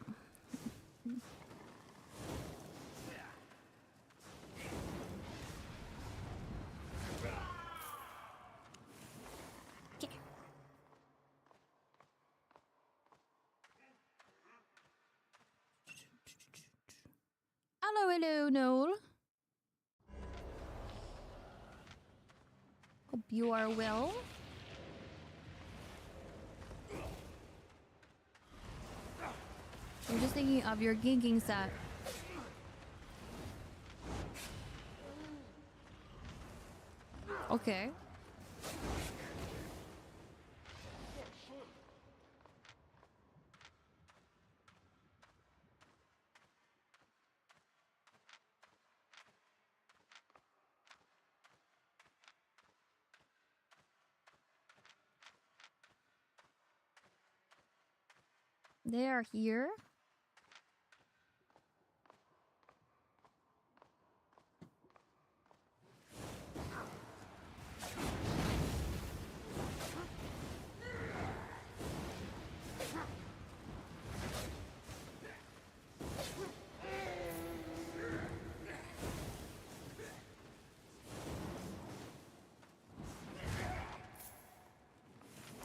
hello, Noel. Hope you are well. I'm just thinking of your ginking set. Okay. They are here.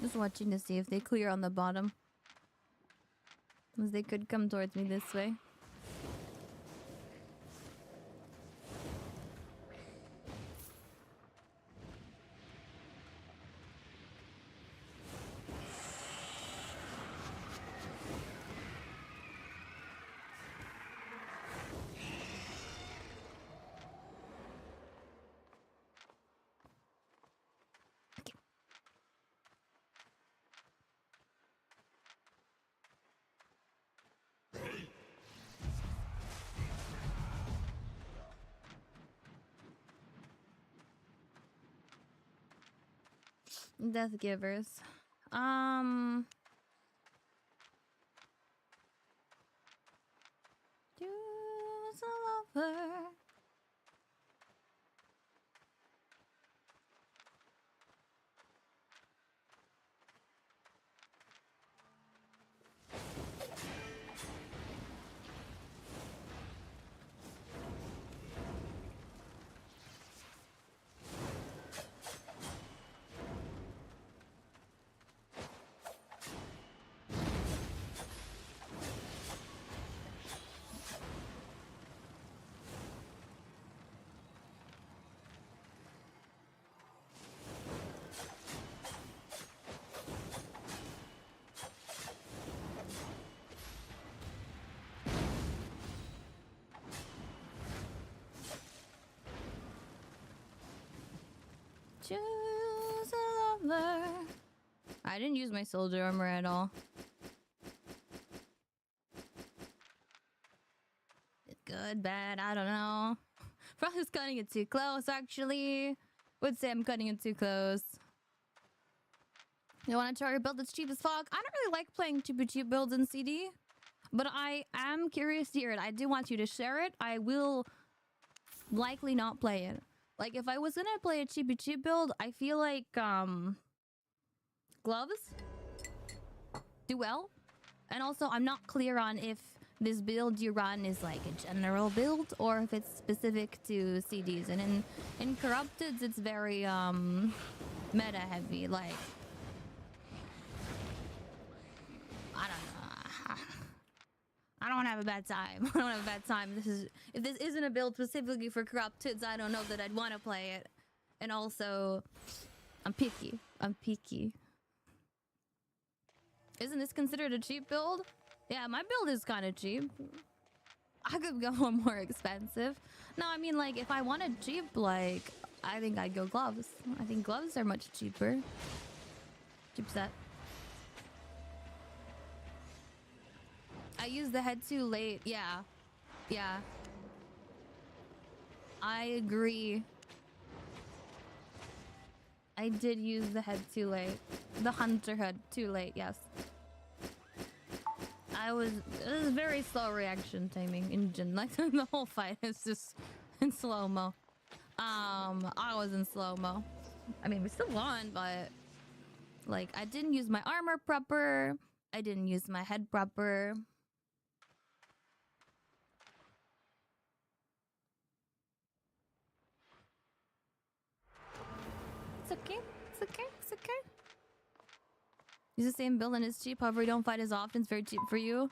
Just watching to see if they clear on the bottom. As they could come towards me this way. Death givers. Choose a lover. Choose a lover. I didn't use my soldier armor at all. Good, bad, I don't know. Probably cutting it too close, actually. Would say I'm cutting it too close. You want to try your build that's cheap as fuck? I don't really like playing cheap builds in CD. But I am curious to hear it. I do want you to share it. I will likely not play it. Like, if I was gonna play a cheap build, I feel like, gloves do well. And also, I'm not clear on if this build you run is like a general build or if it's specific to CDs. And in Corrupted, it's very, meta heavy. Like, I don't know. I don't want to have a bad time. I don't have a bad time. If this isn't a build specifically for Corrupted, I don't know that I'd want to play it. And also, I'm picky. I'm picky. Isn't this considered a cheap build? Yeah, my build is kind of cheap. I could go one more expensive. No, I mean, like, if I wanted cheap, like, I think I'd go gloves. I think gloves are much cheaper. Cheap set. I used the head too late. Yeah. Yeah. I agree. I did use the head too late. The hunter head too late, yes. It was very slow reaction timing engine. Like the whole fight is just in slow-mo. I was in slow-mo. I mean, we still won, but like I didn't use my armor proper. I didn't use my head proper. It's okay. It's okay. It's okay. Use the same build and it's cheap. However, you don't fight as often. It's very cheap for you.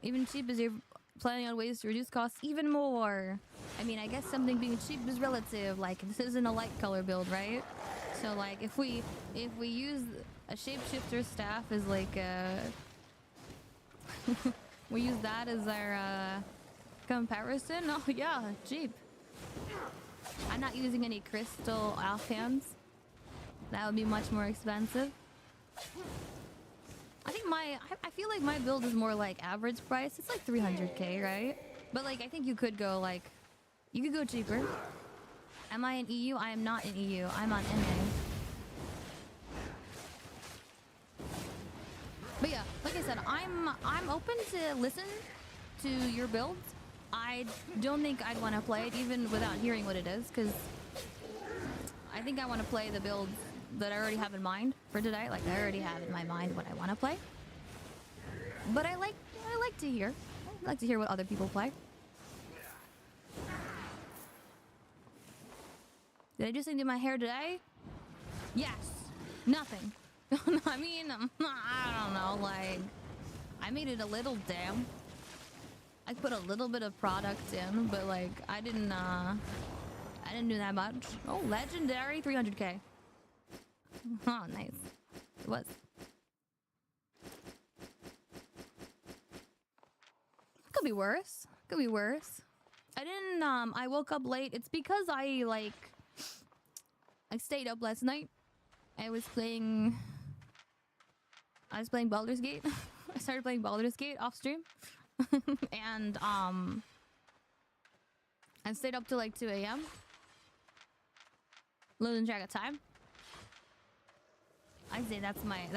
Even cheap is your... planning on ways to reduce costs even more. I mean, I guess something being cheap is relative. Like, this isn't a light color build, right? So, like, if we use a shapeshifter staff as like we use that as our comparison. Oh yeah, cheap. I'm not using any crystal offhands. That would be much more expensive. I think I feel like my build is more like average price. It's like 300k, right? But like, I think you could go like, you could go cheaper. Am I in EU? I am not in EU. I'm on NA. But yeah, like I said, I'm open to listen to your builds. I don't think I'd want to play it even without hearing what it is, because I think I want to play the builds that I already have in mind for today. Like, I already have in my mind what I want to play. But I like to hear. I like to hear what other people play. Did I do something to my hair today? Yes. Nothing. I mean, I don't know, like, I made it a little damp. I put a little bit of product in, but like, I didn't do that much. Oh, legendary 300k. Oh, nice. It was. Could be worse. Could be worse. I didn't, I woke up late. It's because I stayed up last night. I was playing Baldur's Gate. I started playing Baldur's Gate off stream. And I stayed up till like 2 a.m. losing track of time. I say that's what I did.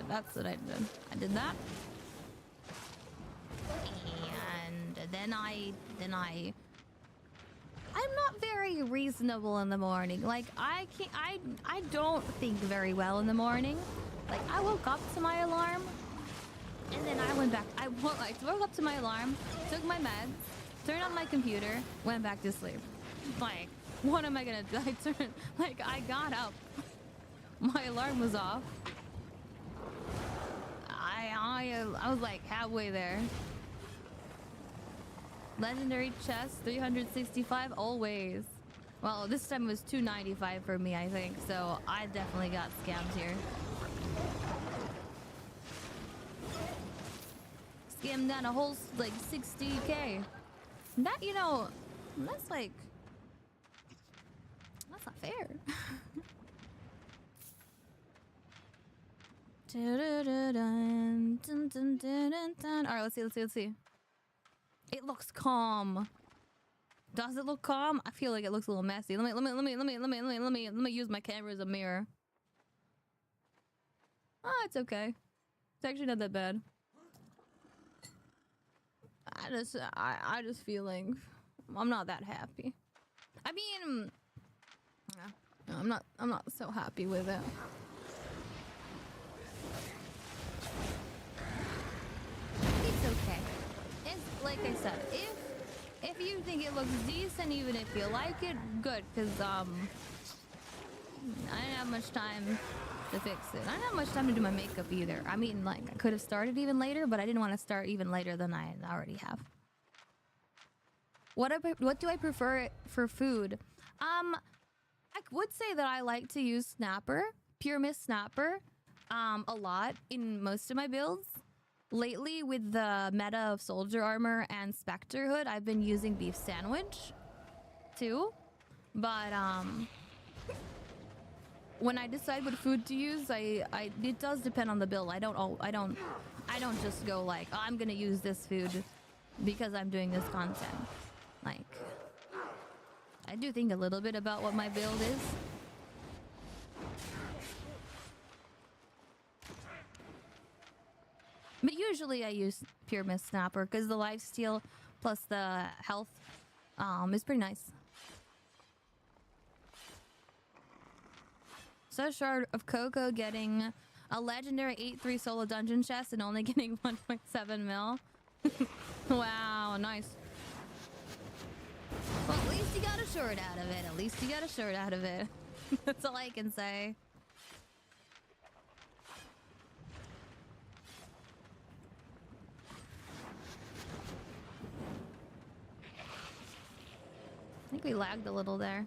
That's what I did. I did that. And then I'm not very reasonable in the morning. Like, I don't think very well in the morning. Like, I woke up to my alarm, and then I went back. I woke up to my alarm, took my meds, turned on my computer, went back to sleep. Like, what am I gonna do? I got up. My alarm was off. I was like halfway there. Legendary chest, 365 always. Well, this time it was 295 for me, I think. So I definitely got scammed here. Scammed down a whole like 60k. That, you know, that's like, that's not fair. Alright, let's see. It looks calm. Does it look calm? I feel like it looks a little messy. Let me use my camera as a mirror. Oh, it's okay. It's actually not that bad. I just feel like I'm not that happy. I mean, no, I'm not so happy with it. It's okay. It's like I said, if you think it looks decent, even if you like it, good, because I didn't have much time to fix it. I didn't have much time to do my makeup either. I mean, like, I could have started even later, but I didn't want to start even later than I already have. What do I prefer for food? I would say that I like to use Snapper, Pure Mist Snapper, a lot in most of my builds. Lately, with the meta of Soldier Armor and Specter Hood, I've been using Beef Sandwich too. But when I decide what food to use, it does depend on the build. I don't just go like, oh, I'm gonna use this food because I'm doing this content. Like, I do think a little bit about what my build is. But usually I use Pure Mist Snapper because the lifesteal plus the health is pretty nice. So Shard of Cocoa getting a legendary 8-3 solo dungeon chest and only getting 1.7 mil. Wow, nice. Well, at least you got a short out of it. At least you got a short out of it. That's all I can say. think we lagged a little there.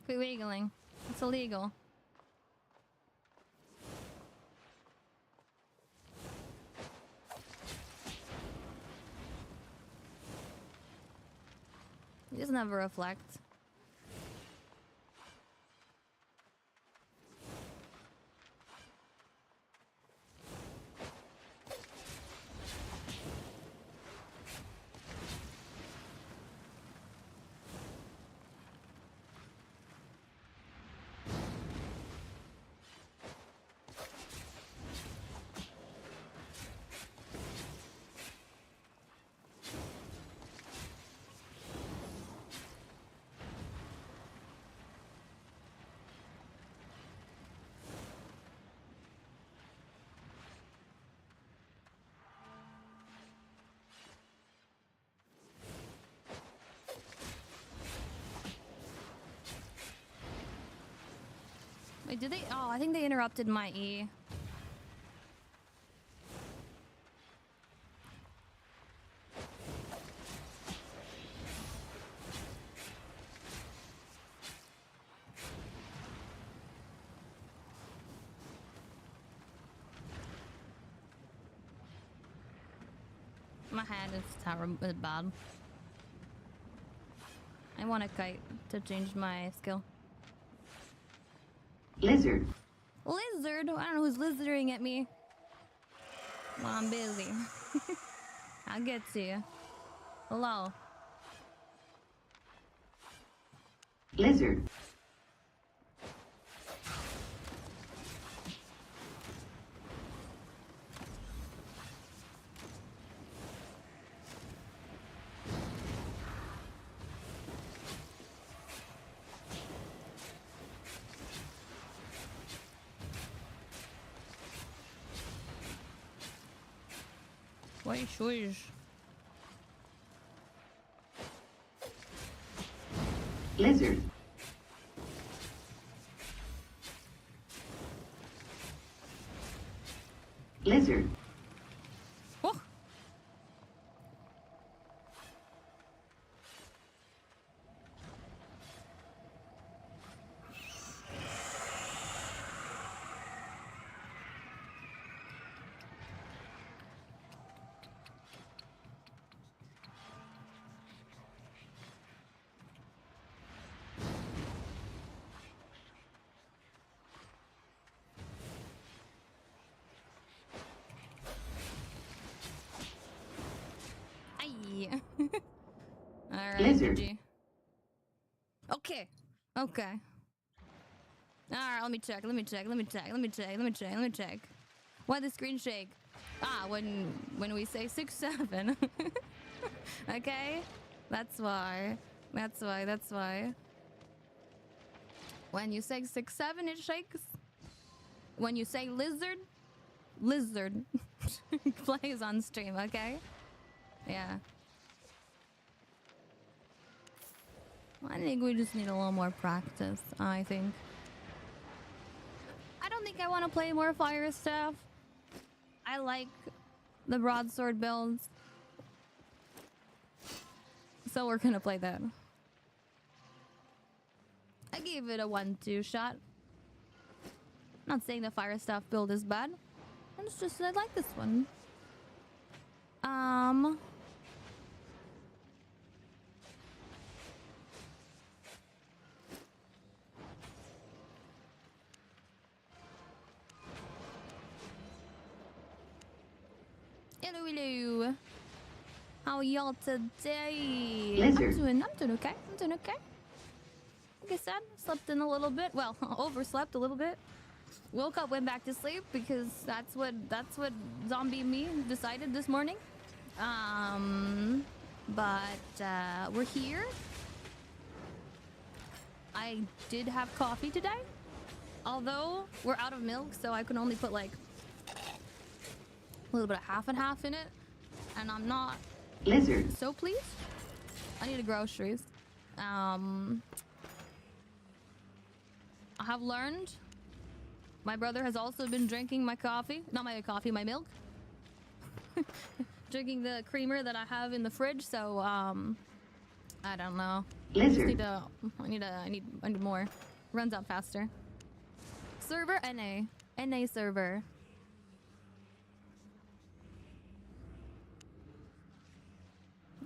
Quit wiggling. It's illegal. He doesn't have a reflect. Wait, did they? Oh, I think they interrupted my E. My hand is terrible, bad. I want a kite to change my skill. Lizard. Lizard? I don't know who's lizarding at me. Well, I'm busy. I'll get to you. Hello. Lizard. Wish, wish. Lizard. Lizard. Oh. Alright, Lizard. GG. Okay. Okay. Alright, let me check. Why the screen shake? Ah, when we say 6-7. Okay? That's why. That's why. When you say 6-7, it shakes. When you say lizard plays on stream, okay? Yeah. I think we just need a little more practice, I think. I don't think I want to play more fire staff. I like the broadsword builds. So we're gonna play that. I gave it a 1-2 shot. Not saying the fire staff build is bad. It's just I like this one. Hello. How are y'all today? Lizard. I'm doing okay. Like I said, slept in a little bit. Well, overslept a little bit. Woke up, went back to sleep because that's what zombie me decided this morning. But we're here. I did have coffee today. Although we're out of milk, so I can only put like a little bit of half and half in it. And I'm not Lizard. so pleased. I need groceries. have learned. My brother has also been drinking my coffee. Not my coffee, my milk. Drinking the creamer that I have in the fridge, so I don't know. Lizard. I need more. Runs out faster. Server NA. NA server.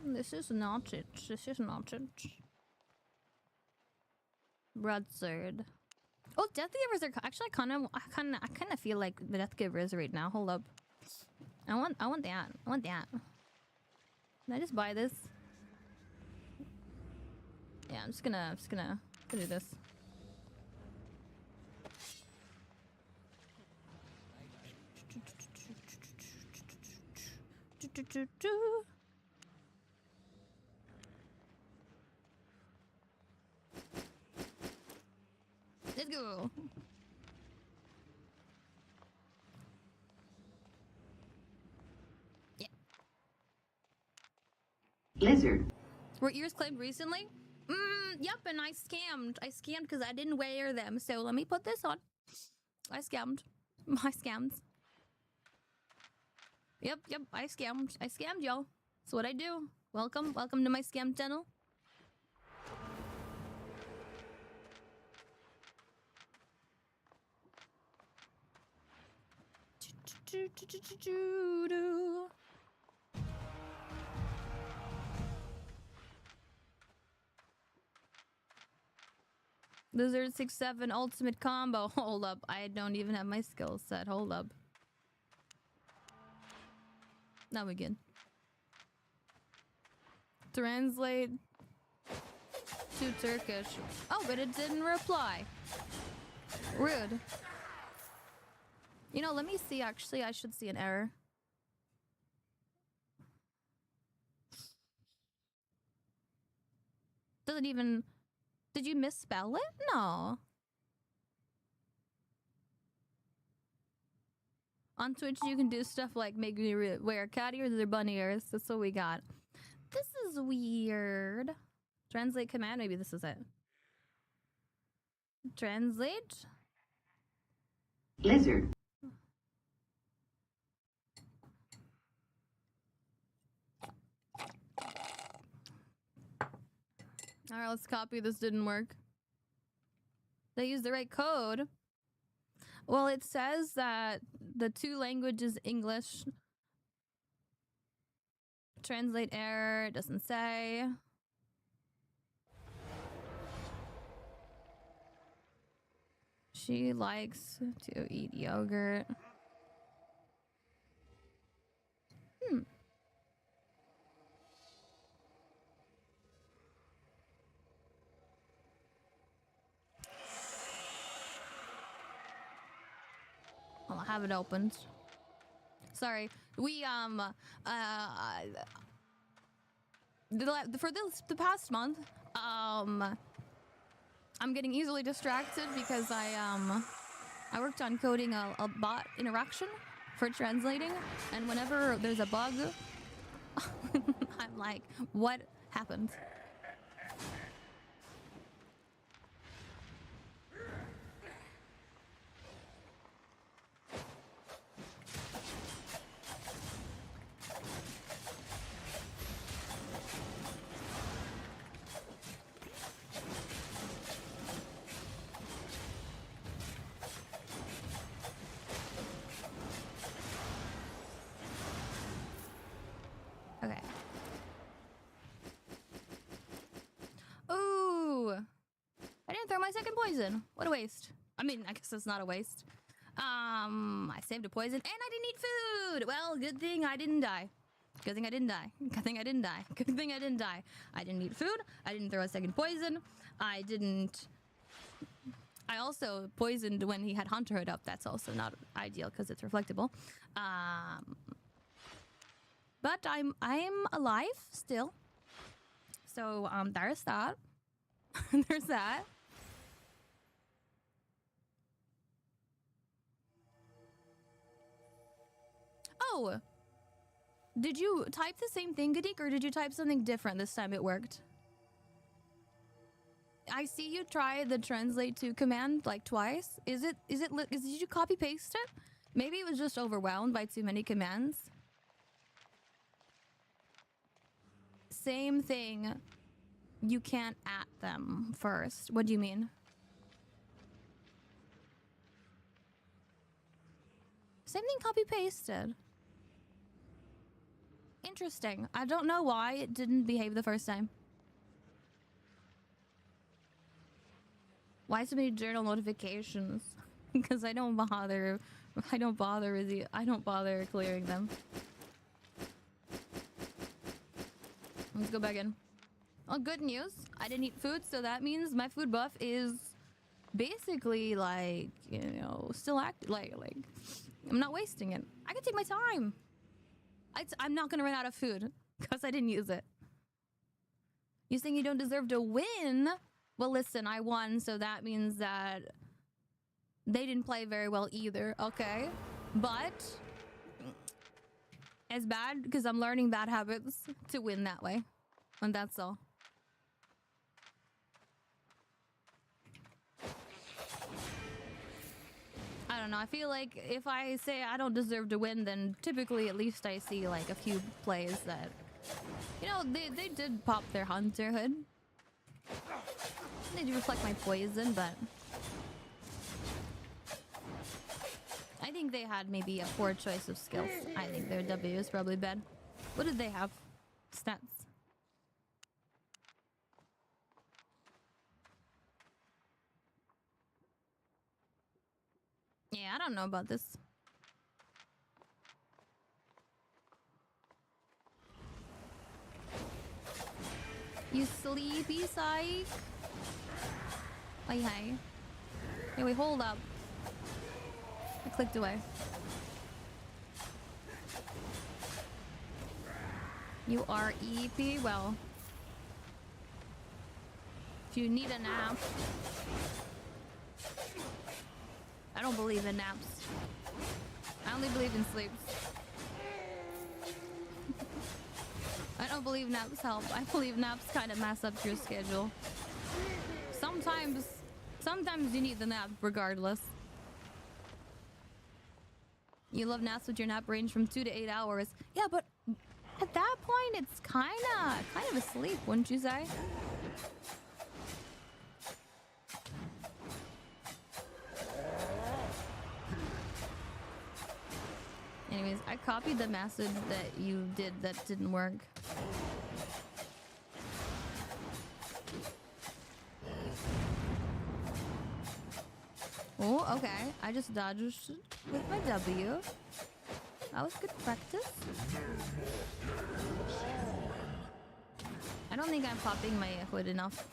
This is not it. This is not it. Broadsword. Oh, Death Givers are actually I kind of feel like the Death Givers right now. Hold up. I want that. I want that. Can I just buy this? Yeah, I'm just gonna do this. Let's go. Yeah. Lizard. Were ears claimed recently? Yep, and I scammed. I scammed because I didn't wear them. So let me put this on. I scammed. I scammed. Yep, I scammed. I scammed y'all. That's what I do. Welcome to my scam channel. Lizard 6-7 ultimate combo. Hold up. I don't even have my skill set. Hold up. Now we good. Translate to Turkish. Oh, but it didn't reply. Rude. You know, let me see. Actually, I should see an error. Doesn't even... Did you misspell it? No. On Twitch, you can do stuff like make me wear cat ears or bunny ears. That's what we got. This is weird. Translate command. Maybe this is it. Translate. Lizard. All right, let's copy. This didn't work. They used the right code. Well, it says that the two languages English. Translate error. It doesn't say. She likes to eat yogurt. I'll have it opened. Sorry, we for the past month, I'm getting easily distracted because I worked on coding a bot interaction for translating, and whenever there's a bug, I'm like, what happened? Okay. Ooh! I didn't throw my second poison. What a waste. I mean, I guess it's not a waste. I saved a poison and I didn't eat food! Well, good thing I didn't die. Good thing I didn't die. Good thing I didn't die. Good thing I didn't die. I didn't eat food. I didn't throw a second poison. I also poisoned when he had Hunter Hood up. That's also not ideal because it's reflectable. But I'm alive still. So there's that. There's that. Oh! Did you type the same thing, Gadik, or did you type something different this time it worked? I see you try the translate to command like twice. Did you copy paste it? Maybe it was just overwhelmed by too many commands. Same thing. You can't at them first. What do you mean? Same thing copy pasted. Interesting. I don't know why it didn't behave the first time. Why so many journal notifications? Because I don't bother clearing them. Let's go back in. Well, good news. I didn't eat food, so that means my food buff is basically like, you know, still active. Like I'm not wasting it. I can take my time. I'm not gonna run out of food because I didn't use it. You saying you don't deserve to win? Well, listen, I won, so that means that they didn't play very well either. Okay, but it's bad because I'm learning bad habits to win that way, and that's all. I don't know. I feel like if I say I don't deserve to win, then typically at least I see like a few plays that, you know, they did pop their hunter hood. They do reflect my poison, but I think they had maybe a poor choice of skills. I think their W is probably bad. What did they have? Stats. Yeah, I don't know about this. You sleepy psych? Hey. Hey, wait, hold up. I clicked away. You are EP? Well, if you need a nap. I don't believe in naps. I only believe in sleeps. I don't believe naps help. I believe naps kind of mess up your schedule. Sometimes you need the nap regardless. You love naps with your nap range from 2 to 8 hours. Yeah, but at that point, it's kind of a sleep, wouldn't you say? Anyways, I copied the message that you did that didn't work. Oh, okay. I just dodged with my W. That was good practice. I don't think I'm popping my hood enough.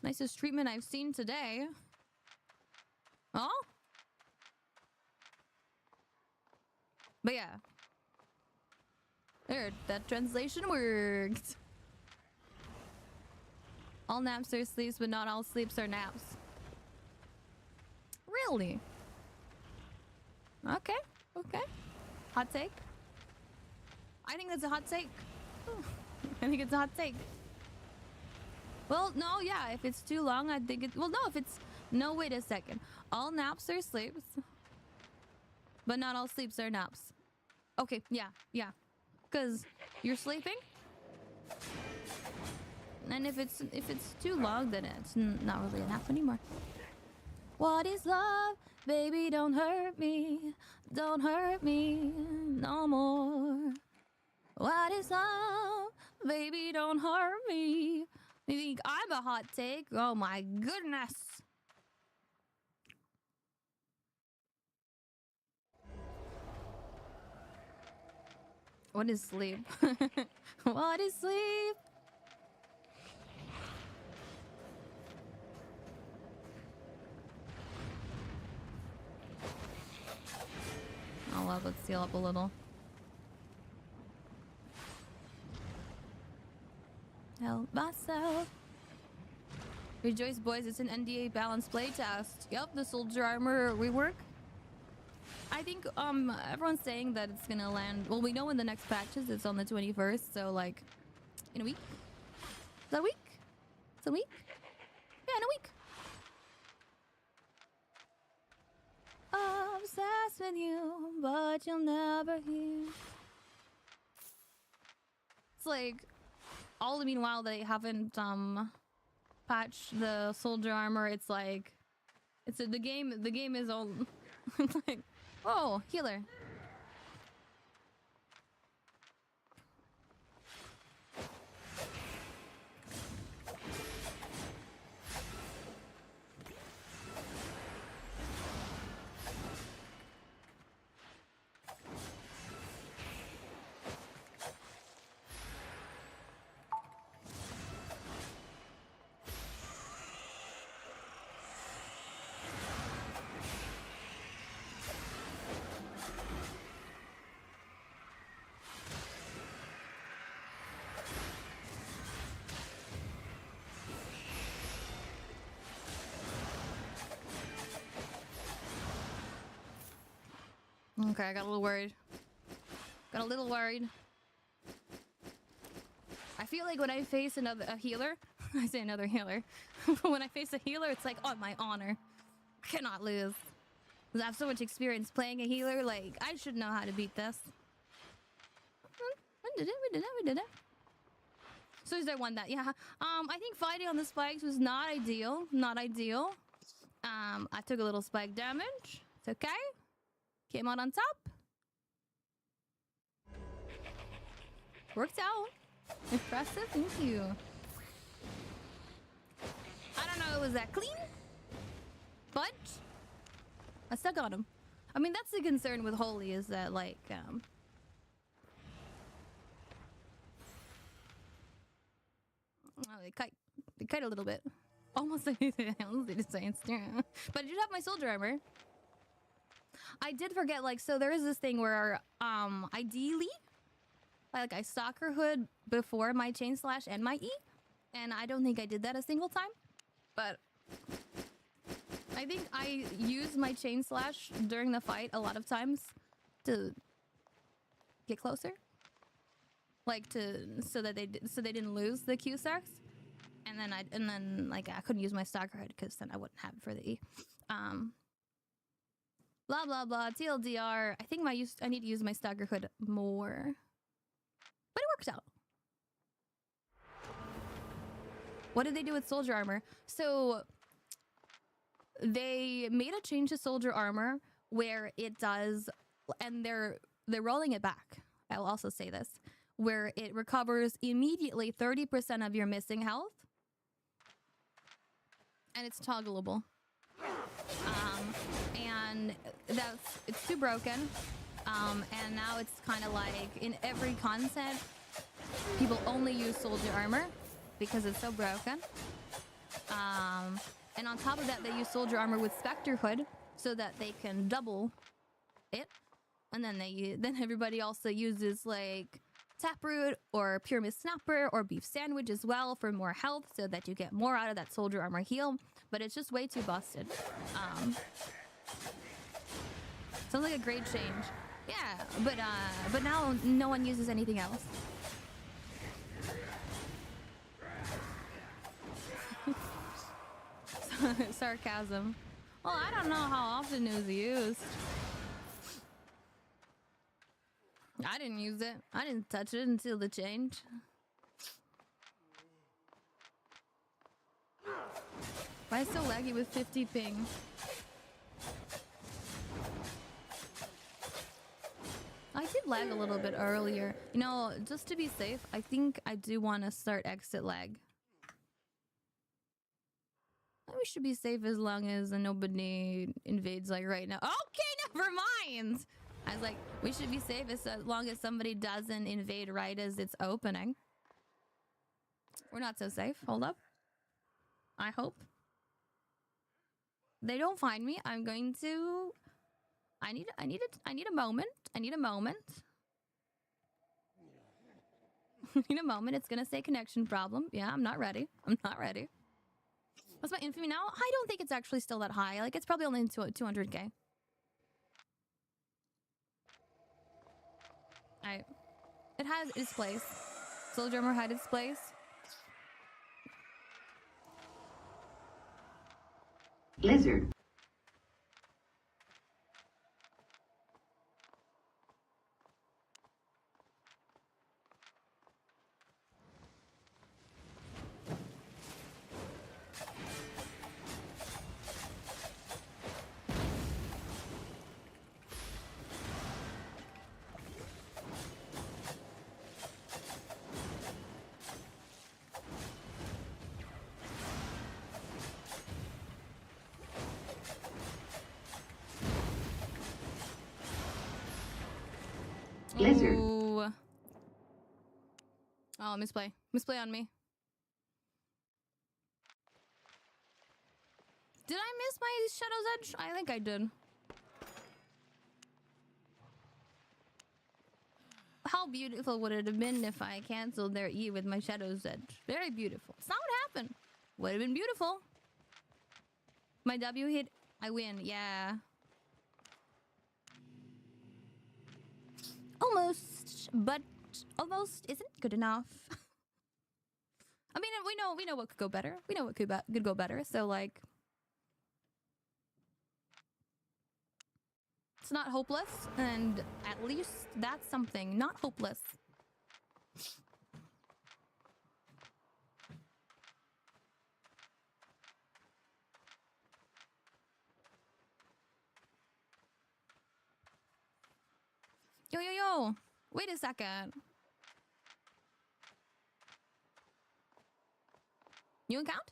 Nicest treatment I've seen today. Oh? But yeah. There, that translation worked. All naps are sleeps, but not all sleeps are naps. Really? Okay, okay. Hot take? I think that's a hot take. I think it's a hot take. Well, no, yeah, if it's too long, I think it... Well, no, if it's... No, wait a second. All naps are sleeps, but not all sleeps are naps. Okay, yeah. Because you're sleeping? And if it's too long, then it's not really a nap anymore. What is love? Baby, don't hurt me. Don't hurt me no more. What is love? Baby, don't hurt me. You think I'm a hot take? Oh my goodness. What is sleep? What is sleep? Oh well, let's seal up a little. Help myself. Rejoice, boys. It's an NDA balanced playtest. Yep, the soldier armor rework. I think everyone's saying that it's gonna land. Well, we know in the next patches it's on the 21st, so like in a week. Is that a week? It's a week? Yeah, in a week. Obsessed with you, but you'll never hear. It's like all the meanwhile they haven't patched the soldier armor. It's like the game is all like, oh, healer. Okay, I got a little worried. I feel like when I face a healer, I say another healer. When I face a healer, it's like on my honor. I cannot lose. 'Cause I have so much experience playing a healer, like, I should know how to beat this. We did it. So is there one that, yeah. I think fighting on the spikes was not ideal. I took a little spike damage. It's okay. Came out on top. Worked out. Impressive, thank you. I don't know it was that clean, but I stuck on him. I mean, that's the concern with Holy, is that like oh, they kite a little bit. Almost like the Saints. But I did have my soldier armor. I did forget, like, so there is this thing where ideally like I Stalker Hood before my chain slash and my E, and I don't think I did that a single time, but I think I used my chain slash during the fight a lot of times to get closer, like so they didn't lose the Q stacks, and then like I couldn't use my Stalker Hood because then I wouldn't have it for the E. Blah blah blah. TLDR. I think I need to use my Stalker Hood more, but it works out. What did they do with soldier armor? So they made a change to soldier armor where it does, and they're rolling it back. I'll also say this, where it recovers immediately 30% of your missing health, and it's toggleable. And it's too broken. And now it's kind of like in every content, people only use soldier armor because it's so broken. And on top of that, they use soldier armor with Specter Hood so that they can double it. And then then everybody also uses like Taproot or Pyramid Snapper or Beef Sandwich as well for more health, so that you get more out of that soldier armor heal. But it's just way too busted. Sounds like a great change. Yeah, but now no one uses anything else. Sarcasm. Well, I don't know how often it was used. I didn't use it. I didn't touch it until the change. Why is it so laggy with 50 ping? I did lag a little bit earlier. You know, just to be safe, I think I do want to start exit lag. We should be safe as long as nobody invades like right now. Okay, never mind. I was like, we should be safe as long as somebody doesn't invade right as it's opening. We're not so safe. Hold up. I hope. They don't find me. I'm going to... I need a moment. I need a moment. It's gonna say connection problem. Yeah, I'm not ready. What's my infamy now? I don't think it's actually still that high. Like, it's probably only 200k. It has its place. Soul Drummer had its place. Lizard. Lizard. Ooh. Oh, misplay. Misplay on me. Did I miss my Shadow's Edge? I think I did. How beautiful would it have been if I canceled their E with my Shadow's Edge? Very beautiful. It's not what happened. Would have been beautiful. My W hit, I win. Yeah. Almost, but almost isn't good enough. I mean, we know what could go better. We know what could go better. So like, it's not hopeless, and at least that's something. Not hopeless. Yo. Wait a second. New account?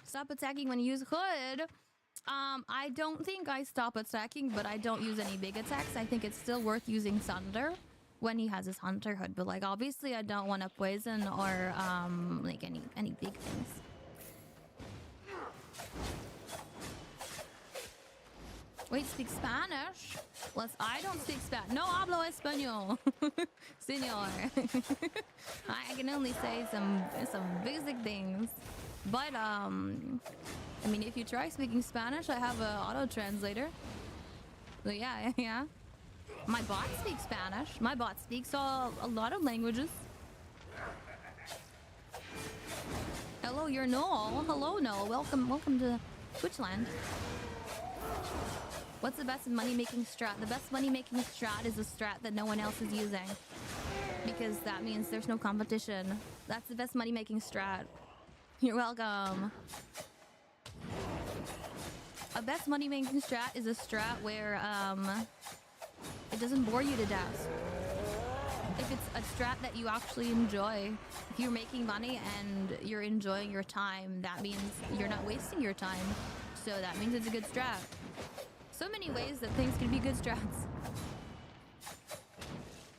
Stop attacking when you use Hood. I don't think I stop attacking, but I don't use any big attacks. I think it's still worth using Thunder when he has his Hunter Hood. But like, obviously, I don't want to poison or like any big things. Wait, speak Spanish? I don't speak Spanish. No hablo español, señor. I can only say some basic things. But I mean, if you try speaking Spanish, I have an auto translator. So yeah. My bot speaks Spanish. My bot speaks a lot of languages. Hello, you're Noel. Hello, Noel. Welcome to Twitchland. What's the best money-making strat? The best money-making strat is a strat that no one else is using. Because that means there's no competition. That's the best money-making strat. You're welcome. A best money-making strat is a strat where it doesn't bore you to death. If it's a strat that you actually enjoy, if you're making money and you're enjoying your time, that means you're not wasting your time. So that means it's a good strat. So many ways that things can be good strats.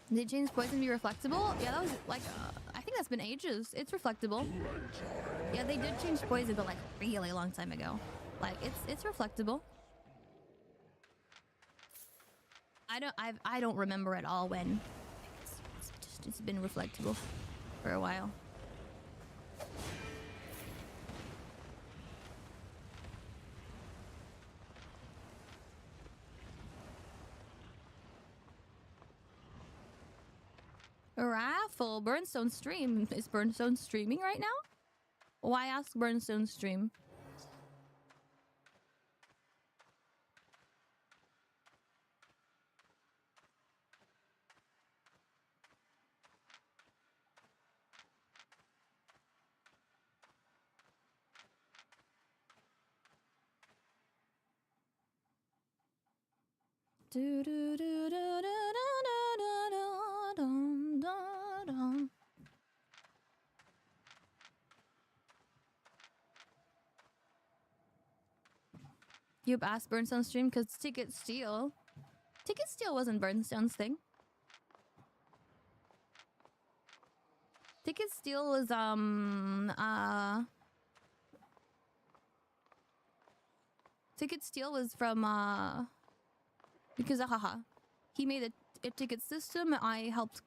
Did they change poison to be reflectable? Yeah, that was like, I think that's been ages. It's reflectable. Yeah, they did change poison, but like really long time ago. Like it's reflectable. I don't remember at all when. It's been reflectable for a while. Raffle. Burnstone stream. Is Burnstone streaming right now? Why ask Burnstone stream? You've asked Burnstone stream because Ticket Steal. Ticket Steal wasn't Burnstone's thing. Ticket Steal was Ticket Steal was from because he made a ticket system. I helped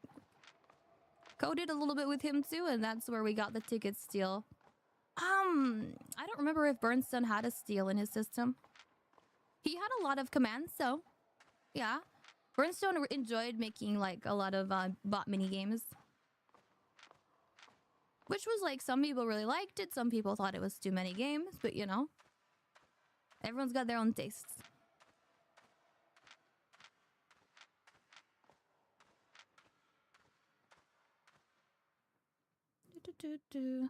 code it a little bit with him too, and that's where we got the Ticket Steal. I don't remember if Burnstone had a steal in his system. he had a lot of commands, so yeah. Burnstone enjoyed making like a lot of bot mini games, which was like some people really liked it, some people thought it was too many games, but you know, everyone's got their own tastes. Do.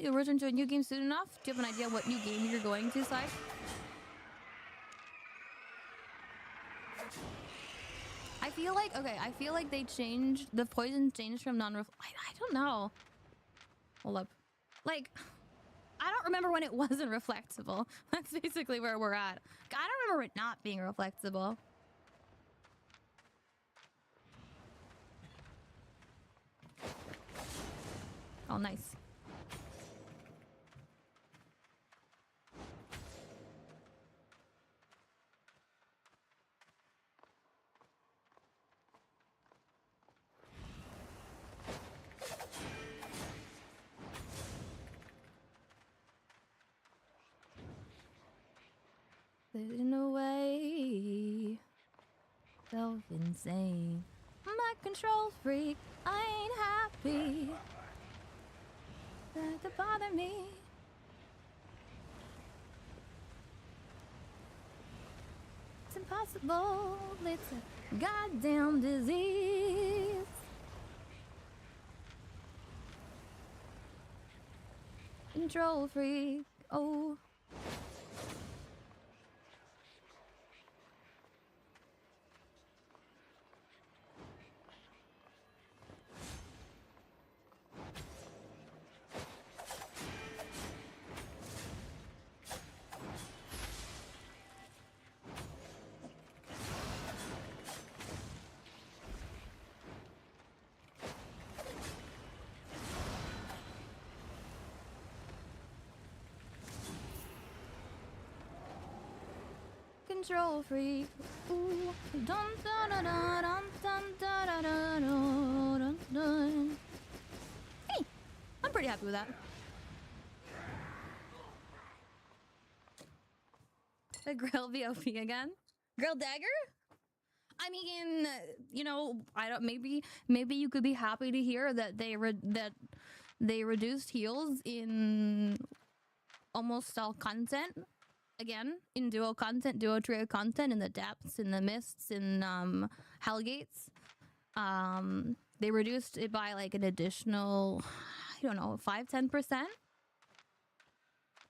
You'll return to a new game soon enough? Do you have an idea what new game you're going to, Sai? I feel like they changed, the poison changed from I don't know. Hold up. Like, I don't remember when it wasn't reflectable. That's basically where we're at. I don't remember it not being reflectable. Oh, nice. In a way, felt insane. My control freak, I ain't happy. That to bother me. It's impossible. It's a goddamn disease. Control freak. Oh. Control freak. Ooh. Dun, dun, dun, dun, dun, dun, dun, dun, dun, dun. Hey, I'm pretty happy with that. The grill VOP again. Grill dagger? I mean, you know, I don't. Maybe you could be happy to hear that they reduced heals in almost all content. Again, in duo content, duo trio content, in the depths, in the mists, in Hellgates. They reduced it by like an additional, I don't know, 5-10%.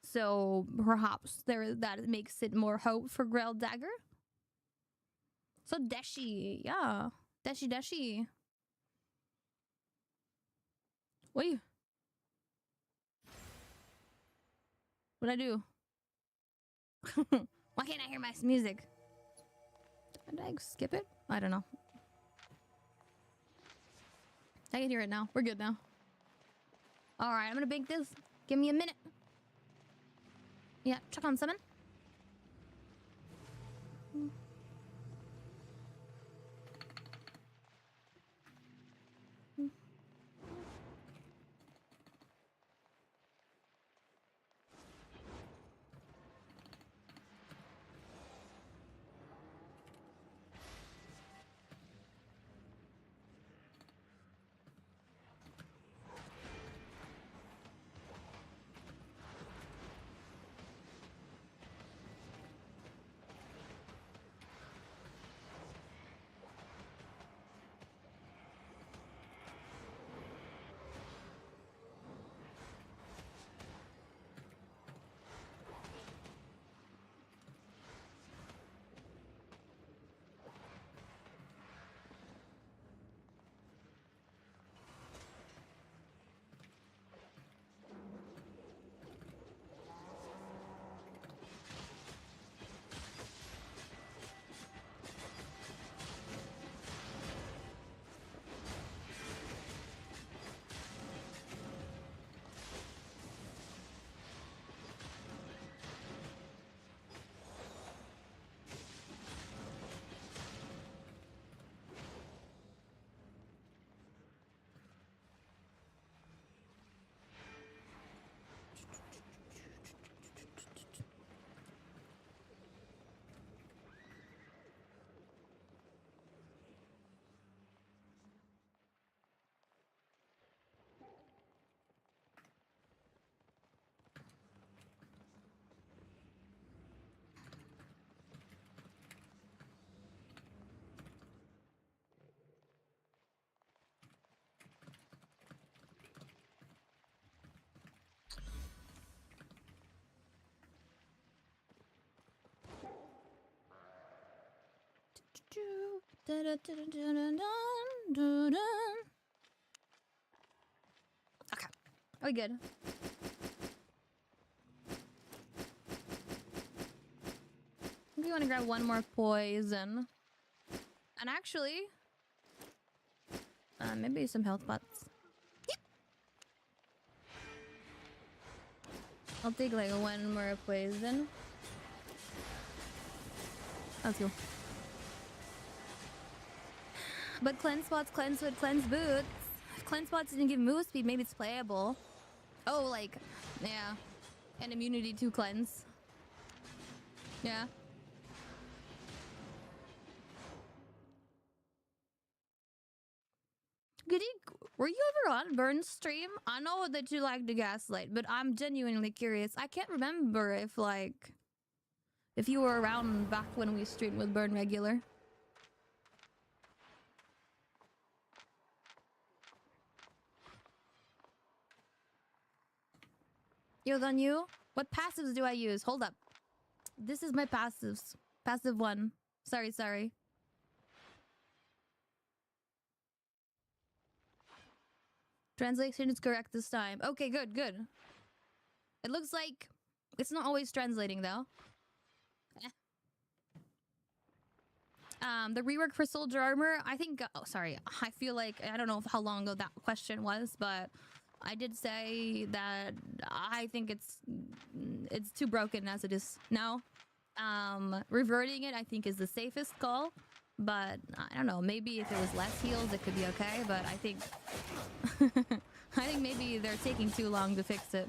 So perhaps that makes it more hope for Grell Dagger. So Deshi, yeah. Deshi. Wait. What'd I do? Why can't I hear my music? Did I skip it? I don't know. I can hear it now. We're good now. Alright, I'm gonna bake this. Give me a minute. Yeah, check on summon. Okay, are we good? We want to grab one more poison. And actually, maybe some health pots. Yep. I'll take like one more poison. Let's go. But cleanse spots, cleanse hood, cleanse boots. If cleanse spots didn't give move speed, maybe it's playable. Oh, like, yeah. And immunity to cleanse. Yeah. Goody, were you ever on Burn's stream? I know that you like to gaslight, but I'm genuinely curious. I can't remember if you were around back when we streamed with Burn regular. Yo, then you? What passives do I use? Hold up. This is my passives. Passive 1. Sorry. Translation is correct this time. Okay, good. It looks like it's not always translating though. The rework for soldier armor, I think, oh, sorry. I feel like, I don't know how long ago that question was, but I did say that I think it's too broken as it is now. Reverting it, I think, is the safest call. But I don't know, maybe if it was less heals, it could be okay. But I think, I think maybe they're taking too long to fix it.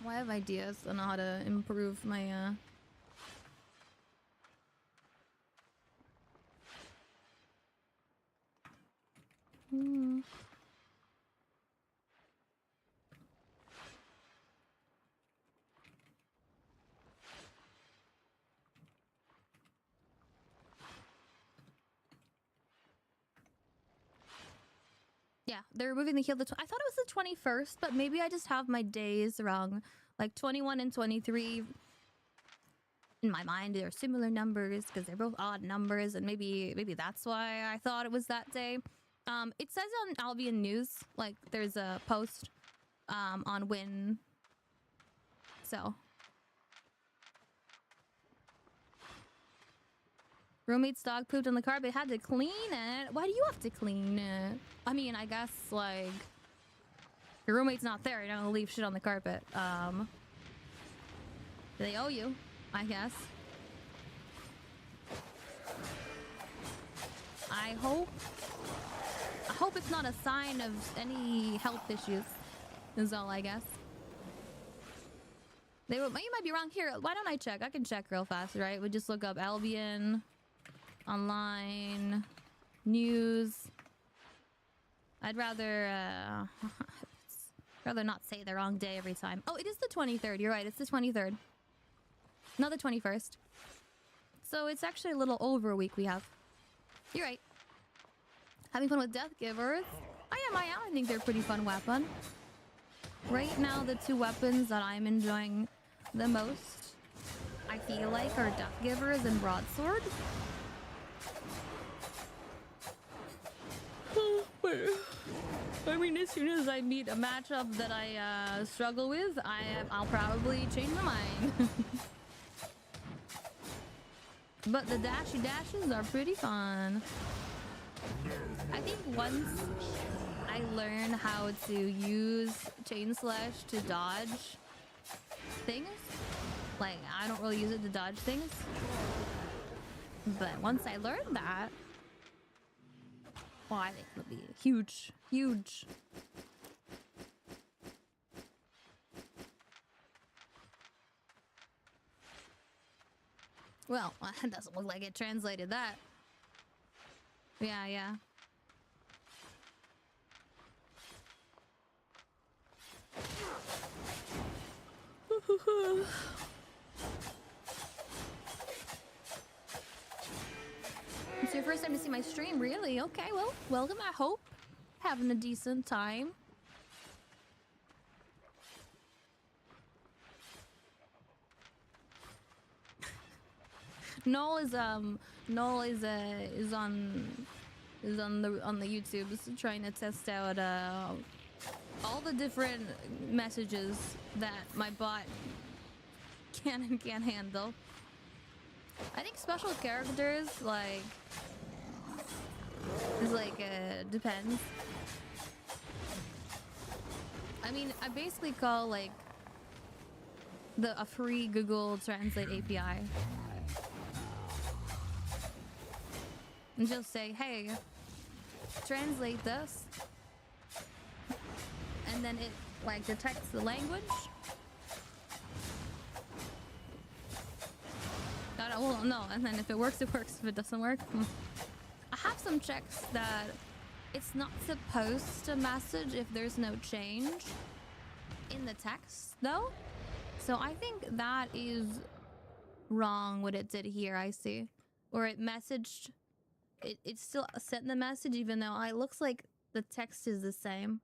Well, I have ideas on how to improve my Yeah, they're removing the heal. I thought it was the 21st, but maybe I just have my days wrong. Like 21 and 23. In my mind, they're similar numbers because they're both odd numbers, and maybe that's why I thought it was that day. It says on Albion News, like there's a post on when. So. Roommate's dog pooped on the carpet, had to clean it. Why do you have to clean it? I mean, I guess, like, your roommate's not there, you're not gonna leave shit on the carpet. They owe you, I guess. I hope it's not a sign of any health issues, is all I guess. You might be wrong here. Why don't I check? I can check real fast, right? We just look up Albion. Online news. I'd rather not say the wrong day every time. Oh, it is the 23rd. You're right. It's the 23rd. Not the 21st. So it's actually a little over a week we have. You're right. Having fun with Death Givers? I am. I think they're a pretty fun weapon. Right now, the two weapons that I'm enjoying the most, I feel like, are Death Givers and Broadsword. I mean, as soon as I meet a matchup that I struggle with, I'll probably change my mind. But the dashes are pretty fun. I think once I learn how to use Chain Slash to dodge things, like I don't really use it to dodge things, but once I learn that, well, I think it'll be huge. Well, it doesn't look like it translated that. Yeah. time to see my stream, really? Okay, well, welcome, I hope. Having a decent time. Noel is on the YouTube trying to test out all the different messages that my bot can and can't handle. I think special characters depends. I mean, I basically call like a free Google Translate API. And just say, hey, translate this. And then it like detects the language. Well, no, and then if it works, it works. If it doesn't work, I have some checks that it's not supposed to message if there's no change in the text, though. So I think that is wrong what it did here, I see. Or it messaged... It still sent the message even though it looks like the text is the same.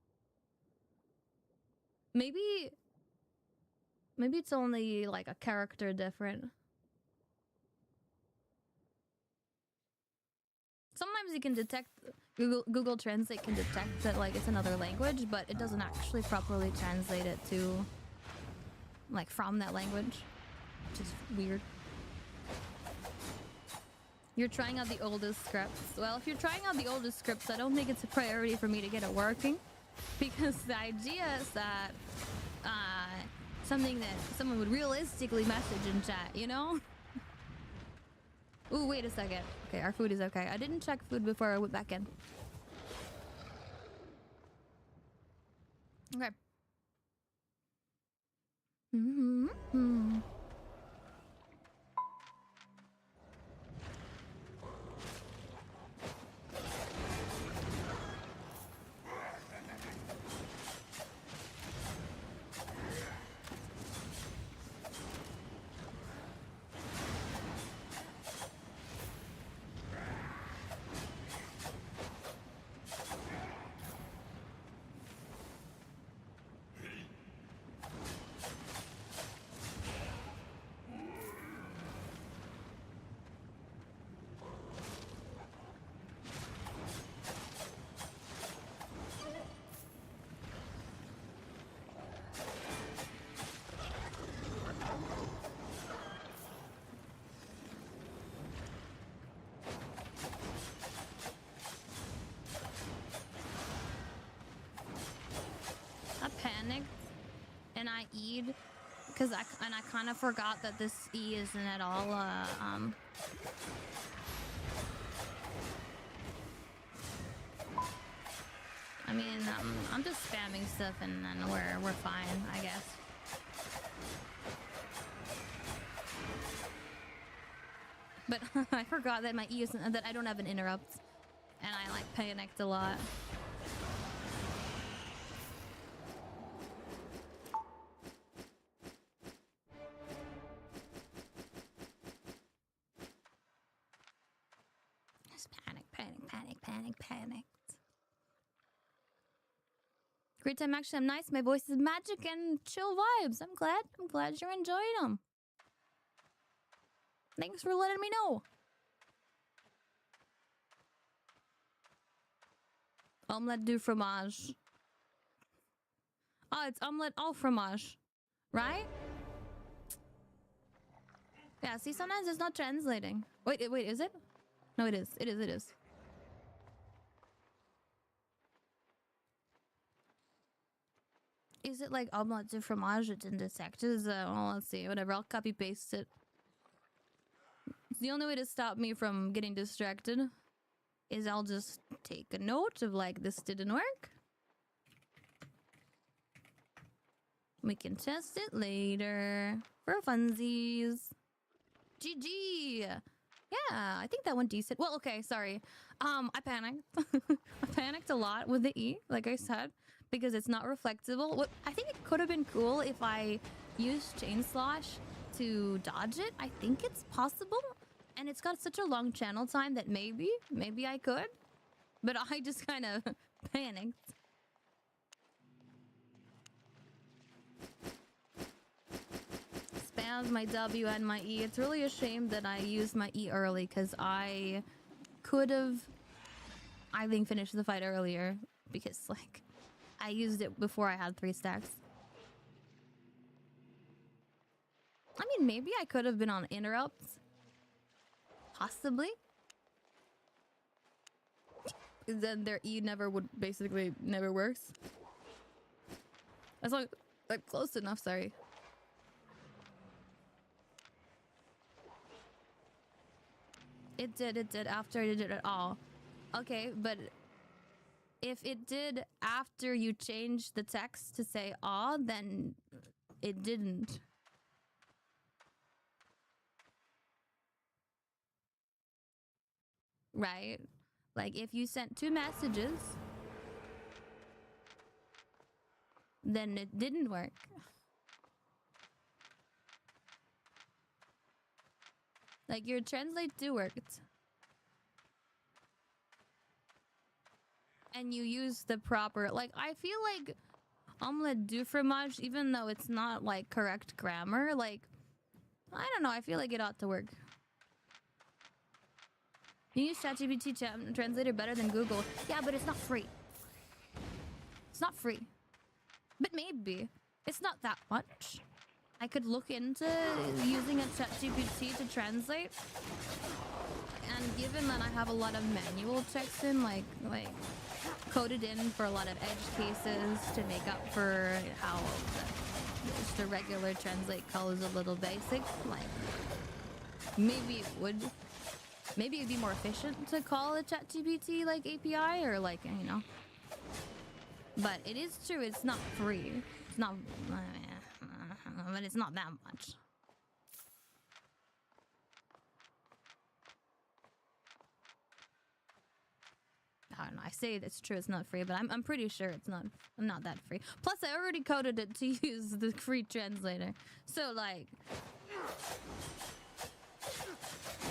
Maybe it's only like a character different. Sometimes you can detect, Google Translate can detect that like it's another language, but it doesn't actually properly translate it to like from that language, which is weird. You're trying out the oldest scripts. Well, if you're trying out the oldest scripts, I don't think it's a priority for me to get it working, because the idea is that something that someone would realistically message in chat, you know? Ooh, wait a second. Okay, our food is okay. I didn't check food before I went back in. Okay. Mm-hmm. And I E'd because I kind of forgot that this E isn't at all I mean I'm just spamming stuff and then we're fine, I guess. But I forgot that my E isn't, that I don't have an interrupt, and I like panicked a lot. Panicked. Great time, actually. I'm nice. My voice is magic and chill vibes. I'm glad you're enjoying them. Thanks for letting me know. Omelette du fromage. Oh, it's omelette au fromage, right? Yeah, see, sometimes it's not translating. Wait, is it? No, it is. It is. Is it like omelette du fromage? It didn't detect it. Well, let's see. Whatever. I'll copy paste it. It's the only way to stop me from getting distracted is I'll just take a note of like this didn't work. We can test it later for funsies. GG. Yeah, I think that went decent. Well, okay, sorry. I panicked. I panicked a lot with the E, like I said, because it's not reflectable. What I think it could have been cool if I used Chain Slosh to dodge it. I think it's possible, And it's got such a long channel time that maybe I could. But I just kind of panicked. Spammed my W and my E. It's really a shame that I used my E early because I could have, I think, finished the fight earlier because, like, I used it before I had 3 stacks. I mean, maybe I could have been on interrupts. Possibly. Then their E basically never works. As long as I'm close enough, sorry. It did after I did it all. Okay, but if it did after you changed the text to say "aw," then it didn't. Right? Like if you sent 2 messages, then it didn't work. Like your translate 2 worked. And you use the proper, like I feel like omelette du fromage, even though it's not like correct grammar, like I don't know, I feel like it ought to work. You use ChatGPT translator better than Google. Yeah, but it's not free. It's not free. But maybe. It's not that much. I could look into using a ChatGPT to translate. And given that I have a lot of manual checks in, like coded in for a lot of edge cases to make up for how the regular translate call is a little basic, like maybe it would. Maybe it'd be more efficient to call a ChatGPT like API or like, you know. But it is true, it's not free. It's not, but it's not that much. I don't know. I say it's true, it's not free, but I'm pretty sure it's not that free. Plus, I already coded it to use the free translator, so like,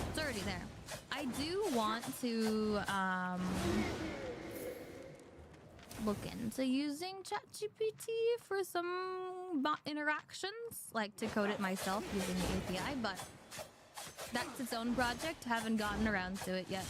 it's already there. I do want to look into using ChatGPT for some bot interactions, like to code it myself using the API, but that's its own project. Haven't gotten around to it yet.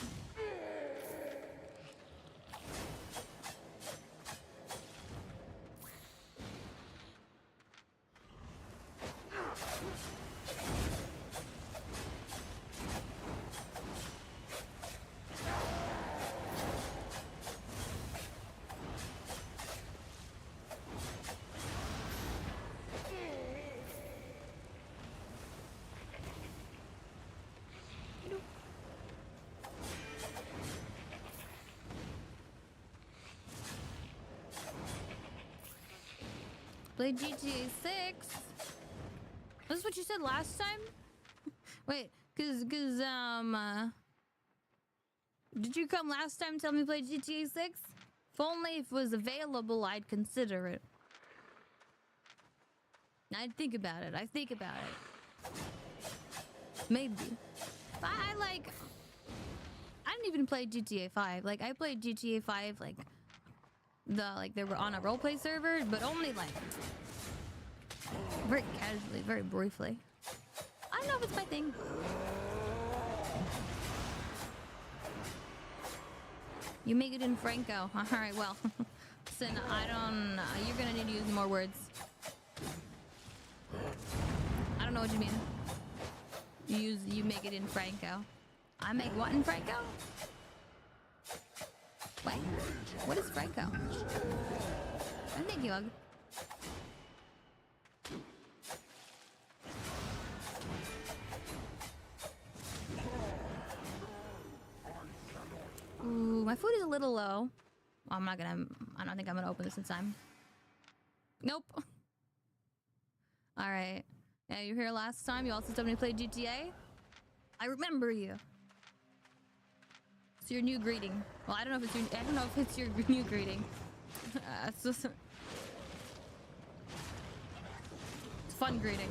Played GTA 6. This is what you said last time? Wait, cause did you come last time tell me play GTA 6? If only if it was available, I'd consider it. I'd think about it. I think about it. Maybe. But I didn't even play GTA 5. Like I played GTA 5 like they were on a roleplay server, but only like very casually, very briefly. I don't know if it's my thing. You make it in Franco. Alright, well. Listen, I don't... you're gonna need to use more words. I don't know what you mean. You make it in Franco. I make what in Franco? Wait, what is Franco? Thank you, Ugg. Ooh, my food is a little low. Well, I don't think I'm gonna open this in time. Nope. Alright. Yeah, you were here last time. You also told me to play GTA. I remember you. It's your new greeting. Well, I don't know if it's your new greeting. It's just... It's a fun greeting.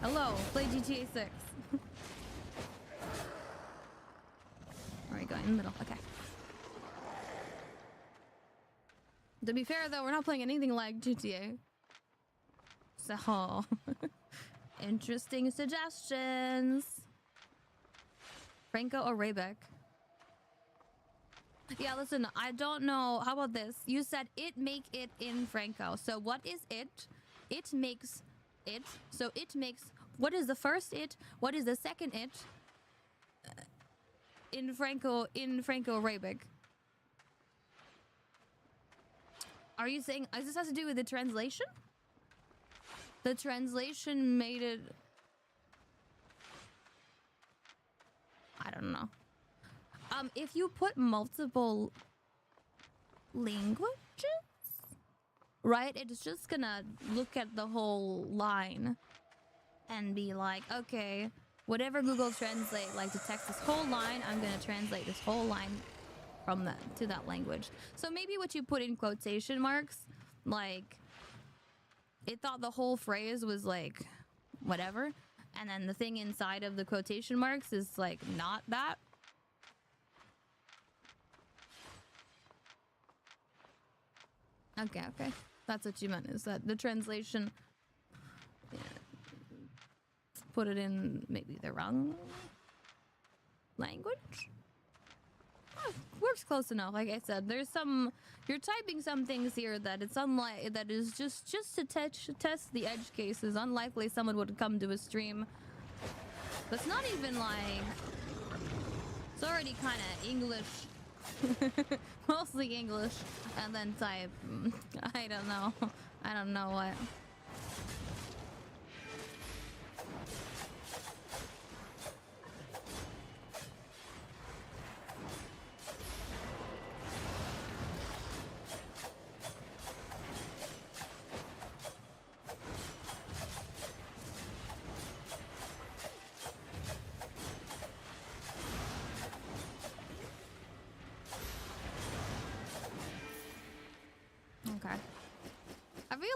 Hello, play GTA 6. go in the middle. Okay. To be fair, though, we're not playing anything like GTA. So, interesting suggestions. Franco or Raybeck? Yeah, listen, I don't know. How about this? You said it make it in Franco. So what is it? It makes it. So it makes... What is the first it? What is the second it? In Franco Raybeck. Are you saying... This has to do with the translation? The translation made it... I don't know. If you put multiple languages, right? It's just gonna look at the whole line and be like, okay, whatever Google Translate, like to text this whole line, I'm gonna translate this whole line from that to that language. So maybe what you put in quotation marks, like, it thought the whole phrase was like, whatever, and then the thing inside of the quotation marks is like not that. Okay, okay. That's what you meant, is that the translation put it in maybe the wrong language? Oh, works close enough. Like I said, there's some... You're typing some things here that it's unlike... That is just to test the edge cases. Unlikely someone would come to a stream that's not even like... It's already kind of English... Mostly English, and then type. I don't know. I don't know what.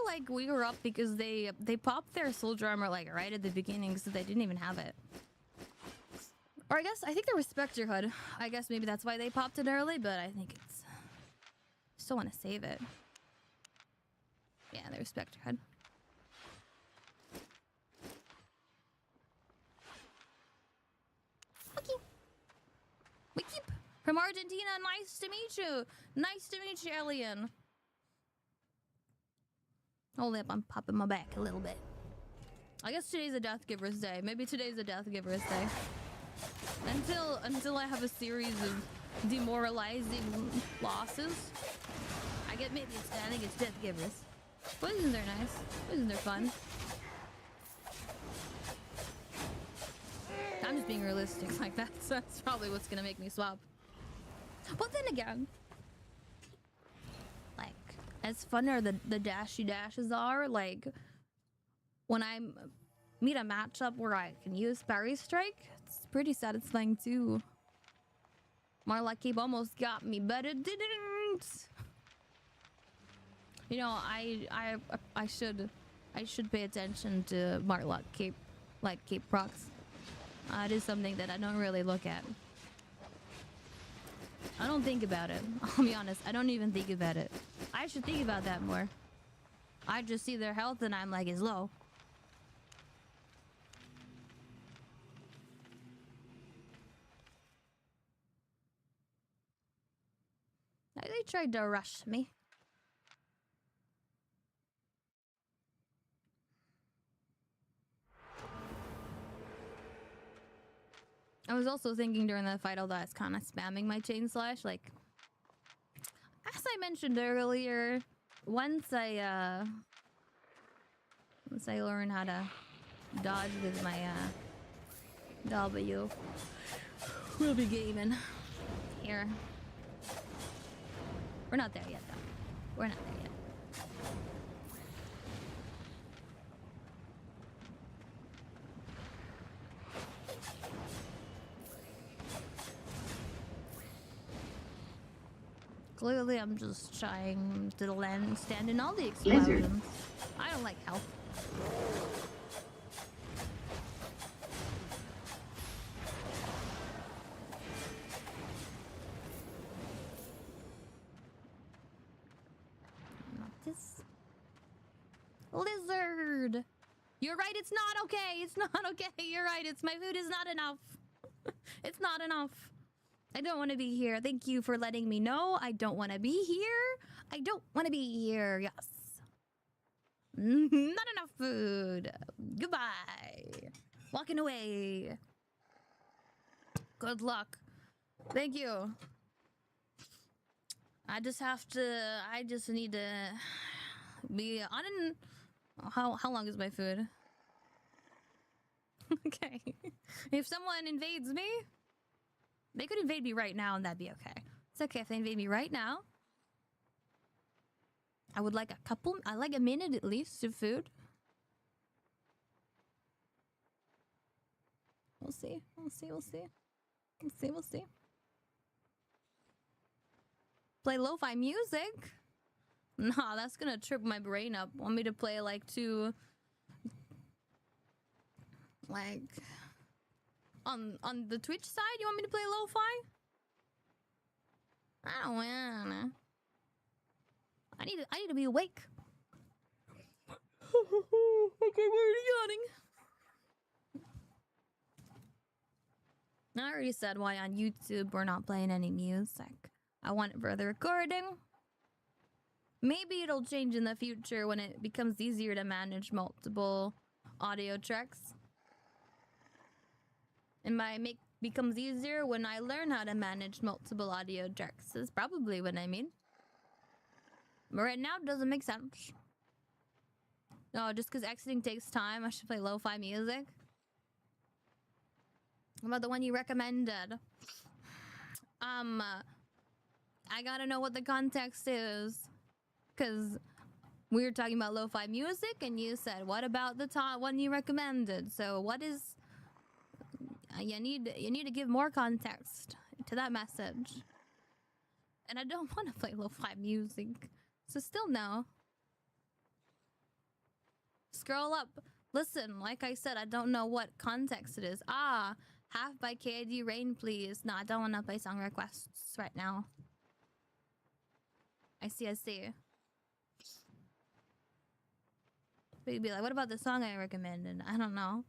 Like we were up because they popped their soldier armor like right at the beginning, so they didn't even have it. Or I think there was Specter Hood. I guess maybe that's why they popped it early, but I think it's... Still want to save it. Yeah, there's Specter Hood. Okay. We keep from Argentina. Nice to meet you. Nice to meet you, Alien. Hold up, I'm popping my back a little bit. I guess today's a Death Giver's Day. Maybe today's a Death Giver's Day. Until I have a series of demoralizing losses. I think it's Death Givers. Poisons are nice. Poisons are fun. I'm just being realistic. Like that's probably what's gonna make me swap. But then again, as fun as the dashy dashes are, like, when I meet a matchup where I can use Parry Strike, it's pretty satisfying too. Smuggler Cape almost got me, but it didn't. You know, I should pay attention to Smuggler Cape, like Cape procs. It is something that I don't really look at. I don't think about it. I'll be honest, I don't even think about it. I should think about that more. I just see their health and I'm like, it's low. They tried to rush me. I was also thinking during that fight, although I was kind of spamming my chain slash, like, as I mentioned earlier, once I learn how to dodge with my W, we'll be gaming here. We're not there yet, though. We're not there yet. Clearly, I'm just trying to stand in all the explosions. Lizard. I don't like health. this? Lizard! You're right, it's not okay. It's not okay. You're right. It's my food is not enough. It's not enough. I don't want to be here. Thank you for letting me know. I don't want to be here. I don't want to be here. Yes. Not enough food. Goodbye. Walking away. Good luck. Thank you. I just need to be on. How long is my food? Okay. If someone invades me, they could invade me right now and that'd be okay. It's okay if they invade me right now. I would like a minute at least of food. We'll see. We'll see. We'll see. We'll see. We'll see. Play lo-fi music? Nah, that's gonna trip my brain up. Want me to play like on the Twitch side? You want me to play lo-fi? I don't wanna. I need to be awake. Okay, we're already yawning. I already said why on YouTube we're not playing any music. I want it for the recording. Maybe it'll change in the future when it becomes easier to manage multiple audio tracks. And by becomes easier when I learn how to manage multiple audio tracks is probably what I mean. But right now it doesn't make sense. No, just because exiting takes time, I should play lo-fi music. What about the one you recommended? I gotta know what the context is. Because we were talking about lo-fi music and you said, what about the one you recommended? So what is... You need to give more context to that message. And I don't want to play lo-fi music. So still no. Scroll up. Listen, like I said, I don't know what context it is. Ah, Half by KID Rain, please. No, I don't want to play song requests right now. I see. But you'd be like, what about the song I recommended? I don't know.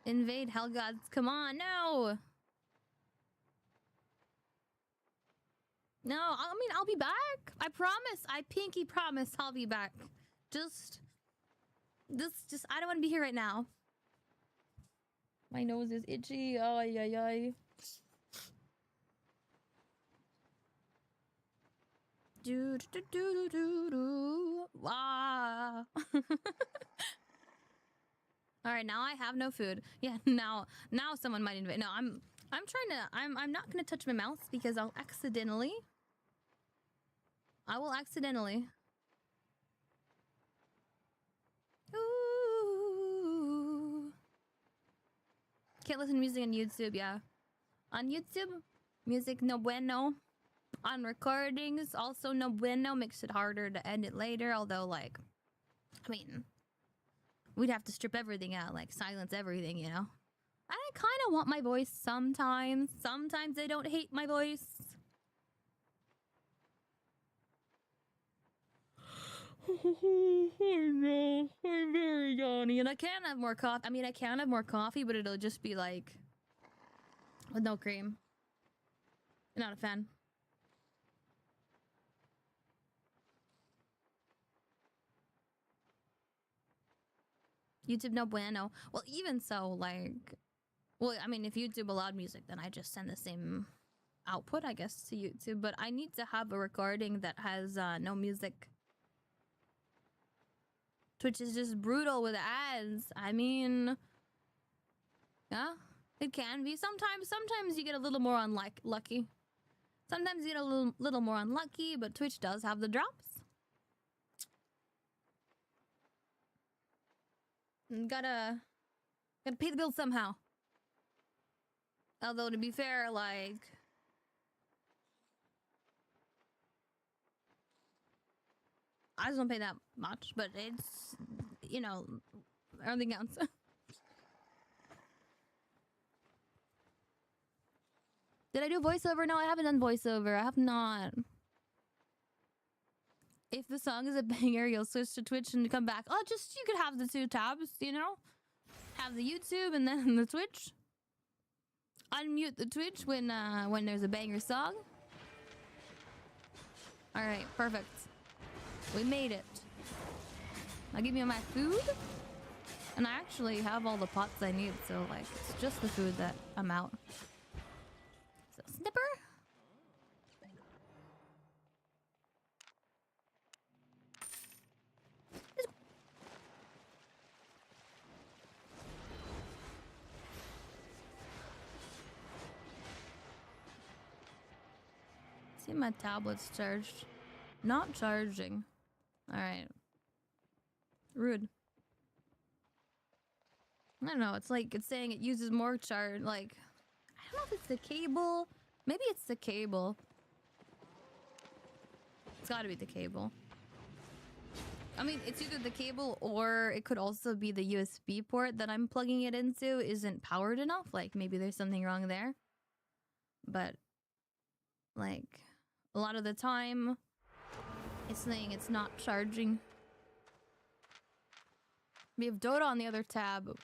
Invade Hell Gods. Come on, no! No, I mean, I'll be back. I promise. I pinky promise I'll be back. Just, I don't want to be here right now. My nose is itchy. Ay, ay, ay. Do, do, do, do, do, do. Wow. All right, now I have no food. Yeah, now someone might invade. No, I'm not gonna touch my mouse because I will accidentally. Ooh. Can't listen to music on YouTube, yeah. On YouTube, music no bueno. On recordings, also no bueno. Makes it harder to edit later, although, like, I mean, we'd have to strip everything out, like, silence everything, you know? I kind of want my voice sometimes. Sometimes I don't hate my voice. I know. I'm very yawny. And I can have more coffee. I mean, I can have more coffee, but it'll just be like with no cream. Not a fan. YouTube no bueno. Well, even so, like, well, I mean, if YouTube allowed music, then I just send the same output, I guess, to YouTube. But I need to have a recording that has no music. Twitch is just brutal with ads. I mean, yeah, it can be. Sometimes you get a little more lucky. Sometimes you get a little more unlucky, but Twitch does have the drops. And gotta pay the bills somehow. Although, to be fair, like, I just don't pay that much, but it's, you know, everything counts. Did I do voiceover? No, I haven't done voiceover. I have not. if the song is a banger, you'll switch to Twitch and come back. Oh, just you could have the 2 tabs, you know? Have the YouTube and then the Twitch. Unmute the Twitch when there's a banger song. All right, perfect. We made it. Now give me my food. And I actually have all the pots I need, so like it's just the food that I'm out. So snipper. See, my tablet's charged. Not charging. Alright. Rude. I don't know, it's like, it's saying it uses more charge, like, I don't know if it's the cable. Maybe it's the cable. It's gotta be the cable. I mean, it's either the cable or it could also be the USB port that I'm plugging it into isn't powered enough. Like, maybe there's something wrong there. But, like, a lot of the time, it's saying it's not charging. We have Dota on the other tab.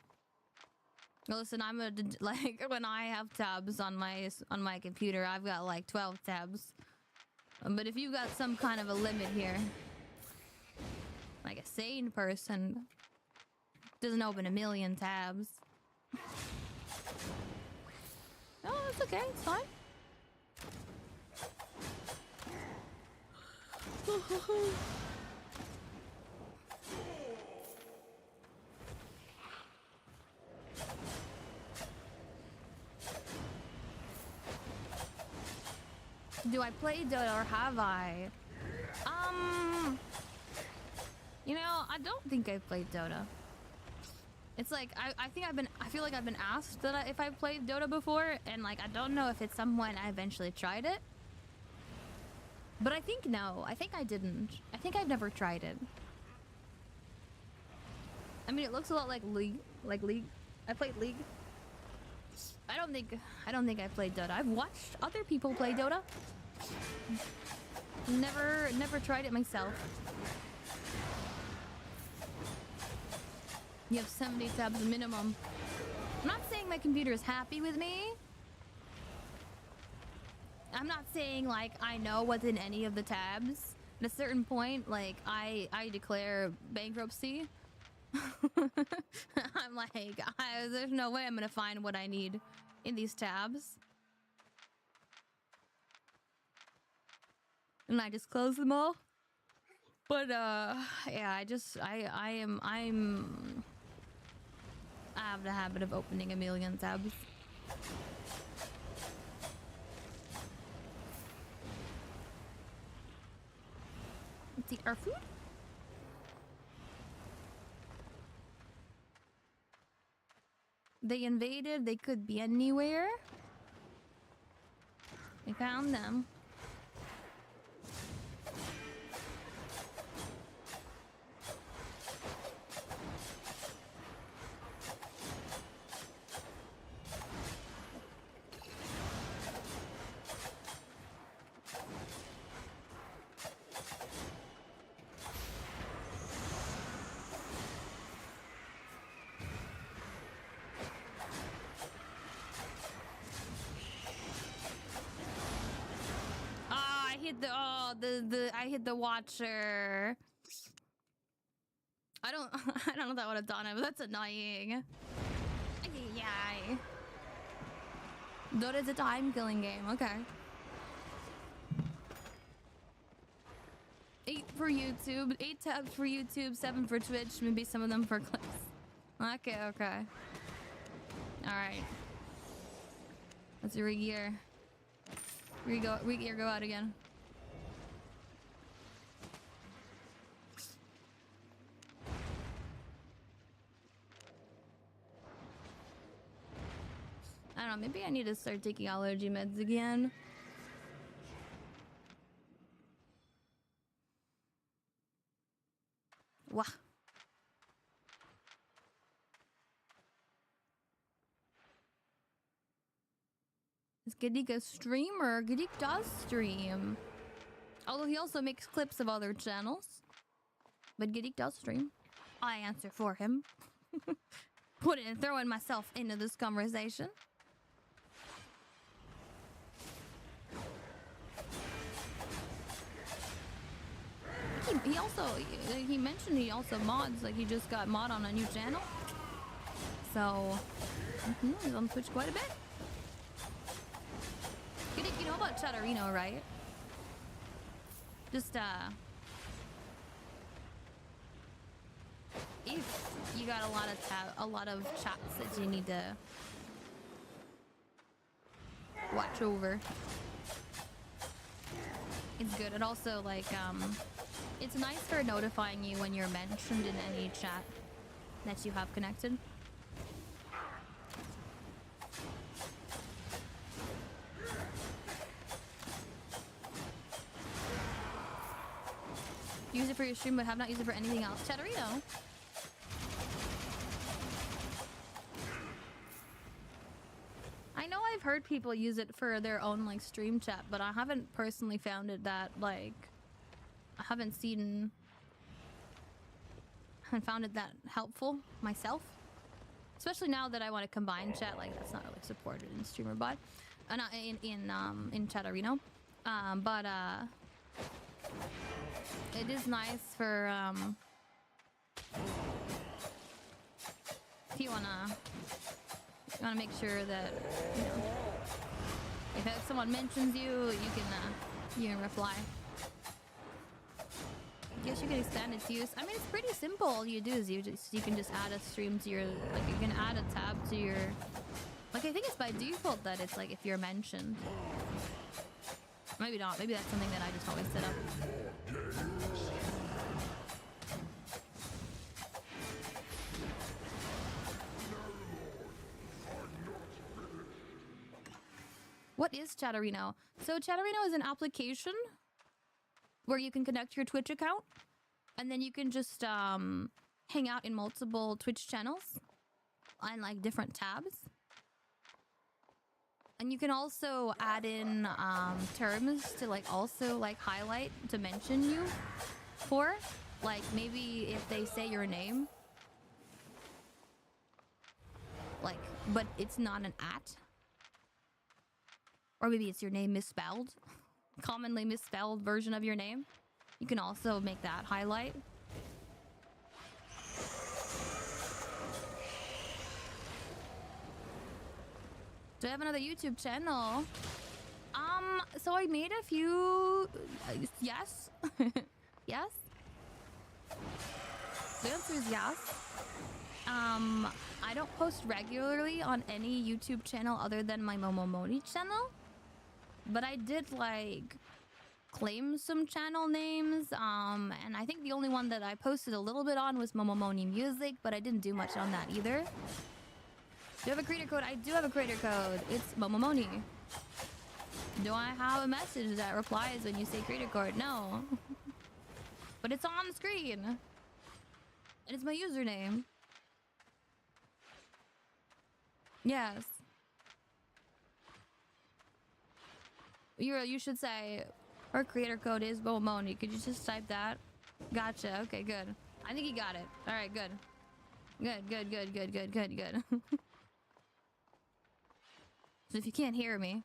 Listen, I'm a like when I have tabs on my computer, I've got like 12 tabs. But if you've got some kind of a limit here, like a sane person doesn't open a million tabs. No, it's okay. It's fine. Do I play Dota or have I? You know, I don't think I've played Dota. It's like I feel like I've been asked that if I've played Dota before, and like I don't know if it's someone I eventually tried it. But I think no. I think I didn't. I think I've never tried it. I mean, it looks a lot like League. Like League. I played League. I don't think I played Dota. I've watched other people play Dota. Never tried it myself. You have 70 tabs minimum. I'm not saying my computer is happy with me. I'm not saying like I know what's in any of the tabs. At a certain point, like I declare bankruptcy. I'm like, there's no way I'm gonna find what I need in these tabs. And I just close them all. But yeah, I have the habit of opening a million tabs. Let's eat our food. They invaded. They could be anywhere. I found them. I hit the watcher. I don't know if I would have done it, but that's annoying. Yeah. Dota's a time killing game. Okay. 8 for YouTube, 8 tabs for YouTube, 7 for Twitch, maybe some of them for clicks. Okay. All right. Let's re-gear. Re-gear, go out again. I don't know, maybe I need to start taking allergy meds again. Wah. Is Gadik a streamer? Gadik does stream. Although he also makes clips of other channels. But Giddy does stream. I answer for him. Throwing myself into this conversation. He also, he mentioned he also mods, like he just got mod on a new channel. So, he's on Twitch quite a bit. You know about Chatterino, right? Just, if you got a lot of chats that you need to watch over. It's good. It also, like, it's nice for notifying you when you're mentioned in any chat that you have connected. Use it for your stream, but have not used it for anything else. Chatterino. I know I've heard people use it for their own, like, stream chat, but I haven't personally found it that, like, I haven't found it that helpful myself. Especially now that I want to combine chat, like, that's not really supported in StreamerBot. Not in Chatterino. But it is nice for, if you wanna make sure that, you know, if someone mentions you, you can reply. I guess you can expand its use. I mean, it's pretty simple. All you do is you can just add a stream to your, like, you can add a tab to your, like, I think it's by default that it's like if you're mentioned. Maybe not. Maybe that's something that I just always set up. What is Chatterino? So Chatterino is an application where you can connect your Twitch account, and then you can just hang out in multiple Twitch channels on, like, different tabs. And you can also add in terms to, like, also, like, highlight to mention you for, like, maybe if they say your name, like, but it's not an at. Or maybe it's your name misspelled. Commonly misspelled version of your name. You can also make that highlight. Do I have another YouTube channel? So I made a few... yes. Yes. The answer is yes. I don't post regularly on any YouTube channel other than my Momomoni channel. But I did, like, claim some channel names, and I think the only one that I posted a little bit on was Momomoni Music, but I didn't do much on that either. Do you have a creator code? I do have a creator code. It's Momomoni. Do I have a message that replies when you say creator code? No. But it's on screen. And it's my username. Yes. You should say, her creator code is Momomoni. Could you just type that? Gotcha. Okay, good. I think you got it. All right, good. Good. So if you can't hear me...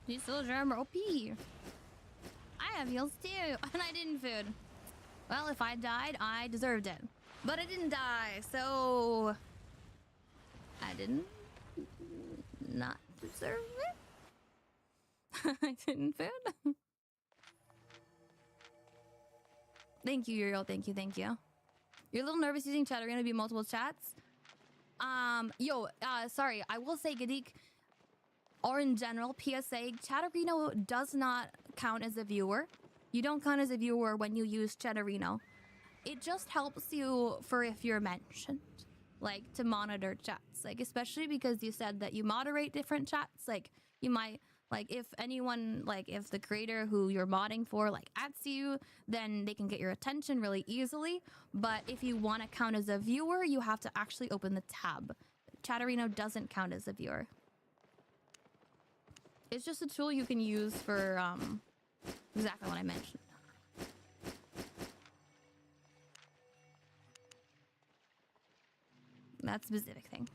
You still remember OP. I have heals too, and I didn't food. Well, if I died, I deserved it. But I didn't die, so... I didn't not deserve it. I didn't food. Thank you, Uriel. Thank you, thank you. You're a little nervous using chat. Are gonna be multiple chats? Sorry. I will say, Gadik, or in general, PSA, Chatterino does not count as a viewer. You don't count as a viewer when you use Chatterino. It just helps you for if you're mentioned, like to monitor chats, like especially because you said that you moderate different chats. Like you might, like if anyone, like if the creator who you're modding for like adds you, then they can get your attention really easily. But if you want to count as a viewer, you have to actually open the tab. Chatterino doesn't count as a viewer. It's just a tool you can use for exactly what I mentioned. That specific thing.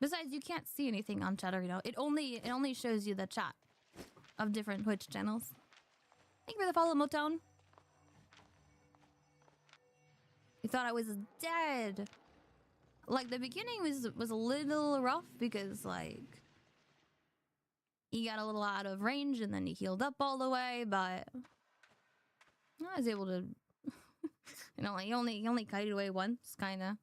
Besides, you can't see anything on Chatterino. It only shows you the chat of different Twitch channels. Thank you for the follow, Motown. You thought I was dead. Like the beginning was a little rough because like he got a little out of range and then he healed up all the way, but I was able to you know, like he only kited away once, kinda.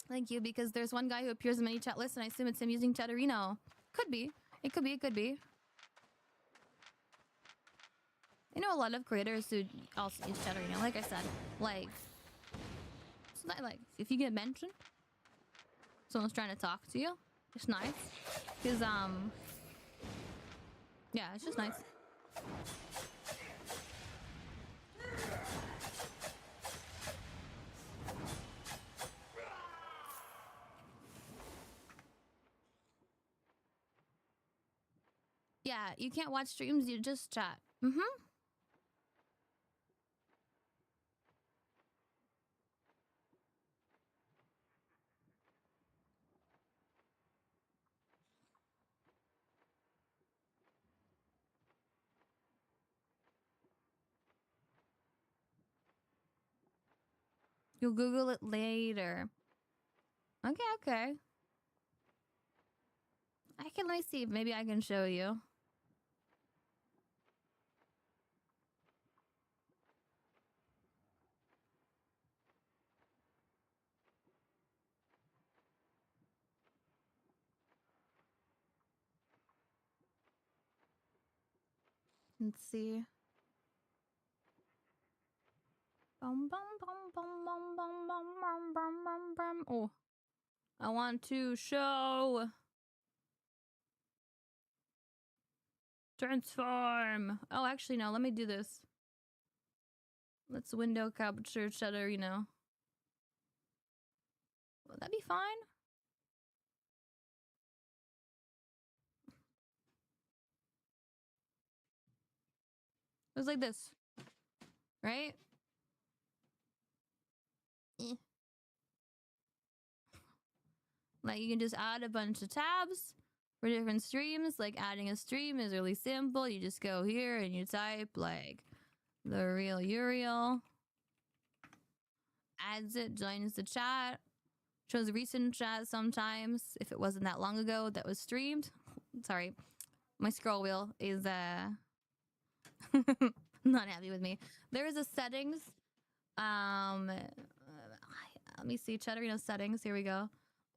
Thank you, because there's one guy who appears in many chat lists and I assume it's him using Chatterino. Could be. It could be, it could be. I know a lot of creators who also use Chatterino, like I said. Like, it's not like, if you get mentioned, someone's trying to talk to you, it's nice. Because, yeah, it's just nice. Yeah, you can't watch streams, you just chat. Mm-hmm. You'll Google it later. Okay, okay. Let me see. Maybe I can show you. Let's see. Bum, bum, bum, bum, bum, bum, bum, bum, bum, bum. Oh, I want to show. Transform. Oh, actually, no. Let me do this. Let's window capture shutter, you know. Will that be fine? It was like this. Right? Eh. Like, you can just add a bunch of tabs for different streams. Like, adding a stream is really simple. You just go here and you type, like, the real Uriel. Adds it, joins the chat. Shows recent chat sometimes, if it wasn't that long ago that was streamed. Sorry. My scroll wheel is, not happy with me. There is a settings. Let me see. Chatterino settings. Here we go.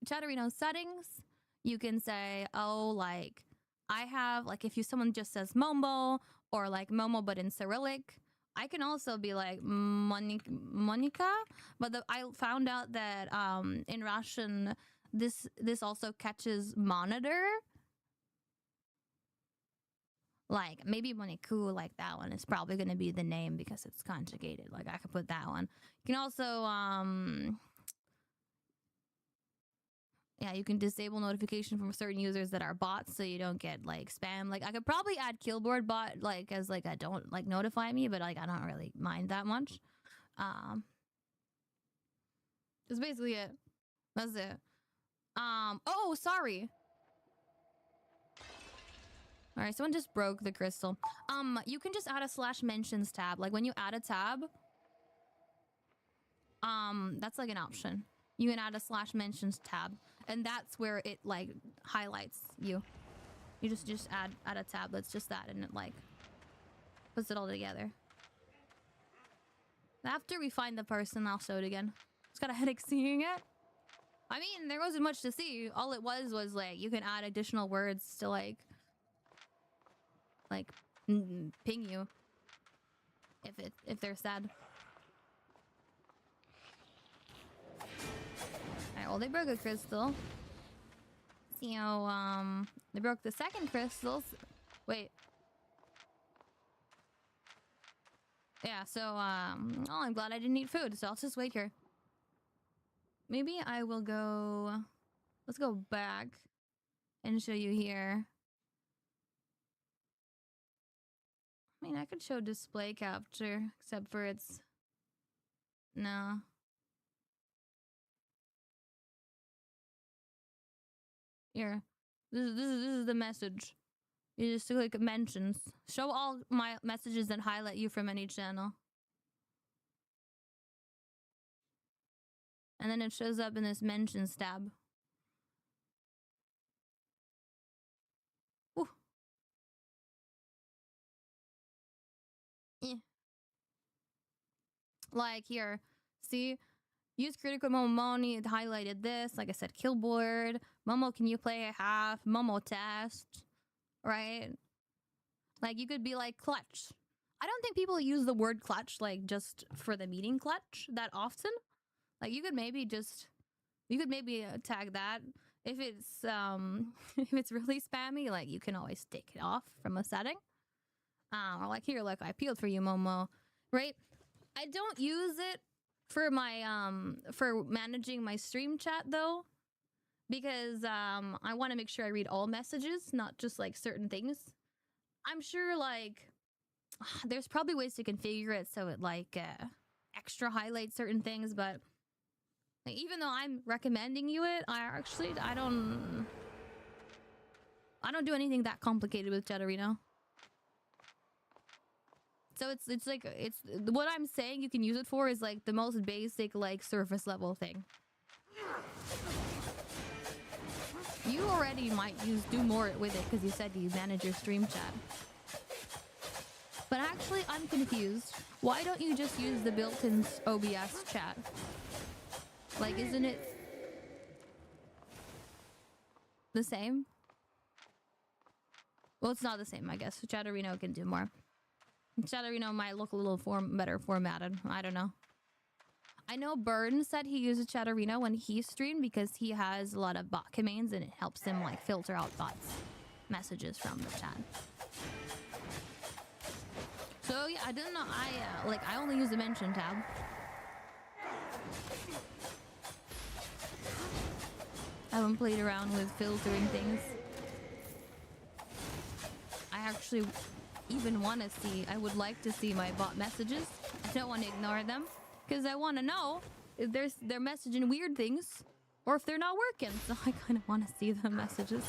Chatterino settings. You can say, oh, like, I have, like, if someone just says Momo, or like Momo but in Cyrillic. I can also be like Monica, but I found out that in Russian this also catches monitor. Like maybe Moniku, like that one is probably going to be the name because it's conjugated. Like I could put that one. You can also yeah, you can disable notification from certain users that are bots so you don't get like spam. Like I could probably add killboard bot like as like I don't like notify me, but like I don't really mind that much. That's basically it. That's it. Oh, sorry. All right, someone just broke the crystal. You can just add a /mentions tab. Like when you add a tab, that's like an option. You can add a /mentions tab, and that's where it like highlights you. You just add a tab that's just that, and it like puts it all together. After we find the person, I'll show it again. Just got a headache seeing it. I mean, there wasn't much to see. All it was like you can add additional words to like ping you if they're sad. Alright, well they broke a crystal. So they broke the second crystals. Wait. Yeah, so oh, I'm glad I didn't eat food, so I'll just wait here. Maybe I will go. Let's go back and show you here. I mean, I could show display capture, except for it's no. Here, this is the message. You just click mentions. Show all my messages that highlight you from any channel. And then it shows up in this mentions tab. Ooh. Yeah. Like here, see? Use critical Momo. It highlighted this. Like I said, killboard. Momo, can you play a half? Momo test. Right? Like you could be like clutch. I don't think people use the word clutch like just for the meeting clutch that often. Like you could maybe tag that if it's if it's really spammy. Like you can always take it off from a setting. Or like here, like I peeled for you, Momo. Right? I don't use it for my for managing my stream chat though, because I want to make sure I read all messages, not just like certain things. I'm sure like there's probably ways to configure it so it like extra highlights certain things, but like, even though I'm recommending you it, I don't do anything that complicated with Chatterino. So it's like what I'm saying you can use it for is like the most basic like surface level thing. You already might do more with it because you said you manage your stream chat. But actually, I'm confused. Why don't you just use the built-in OBS chat? Like, isn't it the same? Well, it's not the same, I guess. Chatterino can do more. Chatterino might look a little better formatted. I don't know. I know Burn said he uses Chatterino when he streamed because he has a lot of bot commands and it helps him like filter out bots messages from the chat. So yeah, I don't know. I only use the mention tab. I haven't played around with filtering things. I actually even want to see. I would like to see my bot messages. I don't want to ignore them because I want to know if they're messaging weird things or if they're not working. So I kind of want to see the messages.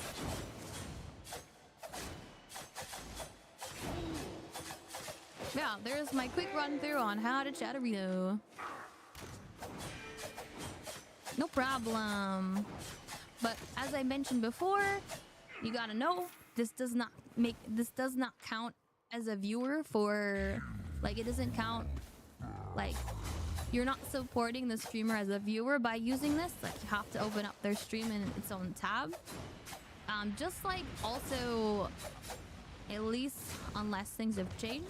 Yeah, there's my quick run through on how to Chatterino. No problem. But as I mentioned before, you gotta know this does not count as a viewer for, like, it doesn't count, like, you're not supporting the streamer as a viewer by using this. Like, you have to open up their stream in its own tab. Just like also, at least unless things have changed.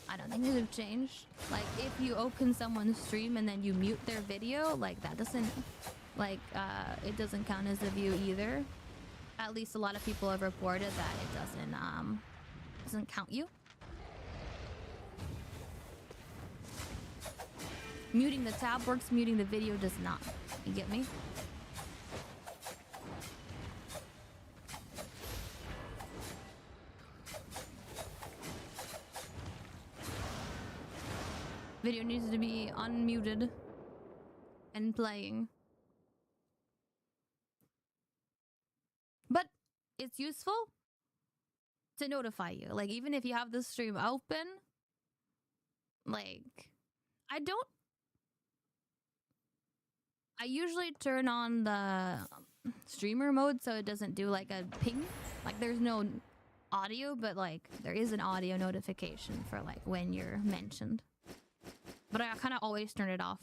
I don't think things have changed. Like, if you open someone's stream and then you mute their video, like, that doesn't, like, it doesn't count as a view either. At least a lot of people have reported that it doesn't count you. Muting the tab works, muting the video does not. You get me? Video needs to be unmuted and playing. it's useful to notify you. Like, even if you have the stream open, like, I usually turn on the streamer mode so it doesn't do like a ping. Like, there's no audio, but like there is an audio notification for like when you're mentioned. But I kind of always turn it off.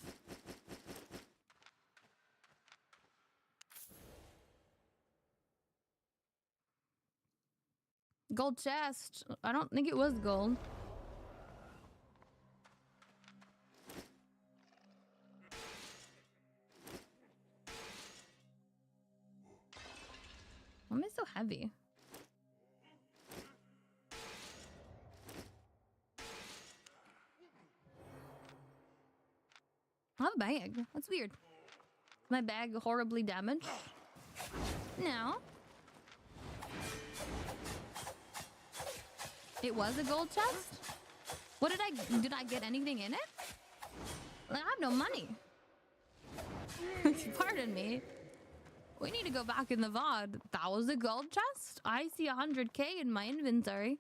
Gold chest. I don't think it was gold. Why am I so heavy? I have a bag. That's weird. My bag horribly damaged? No. It was a gold chest? What did I get anything in it? Like, I have no money. Pardon me. We need to go back in the VOD. That was a gold chest? I see 100k in my inventory.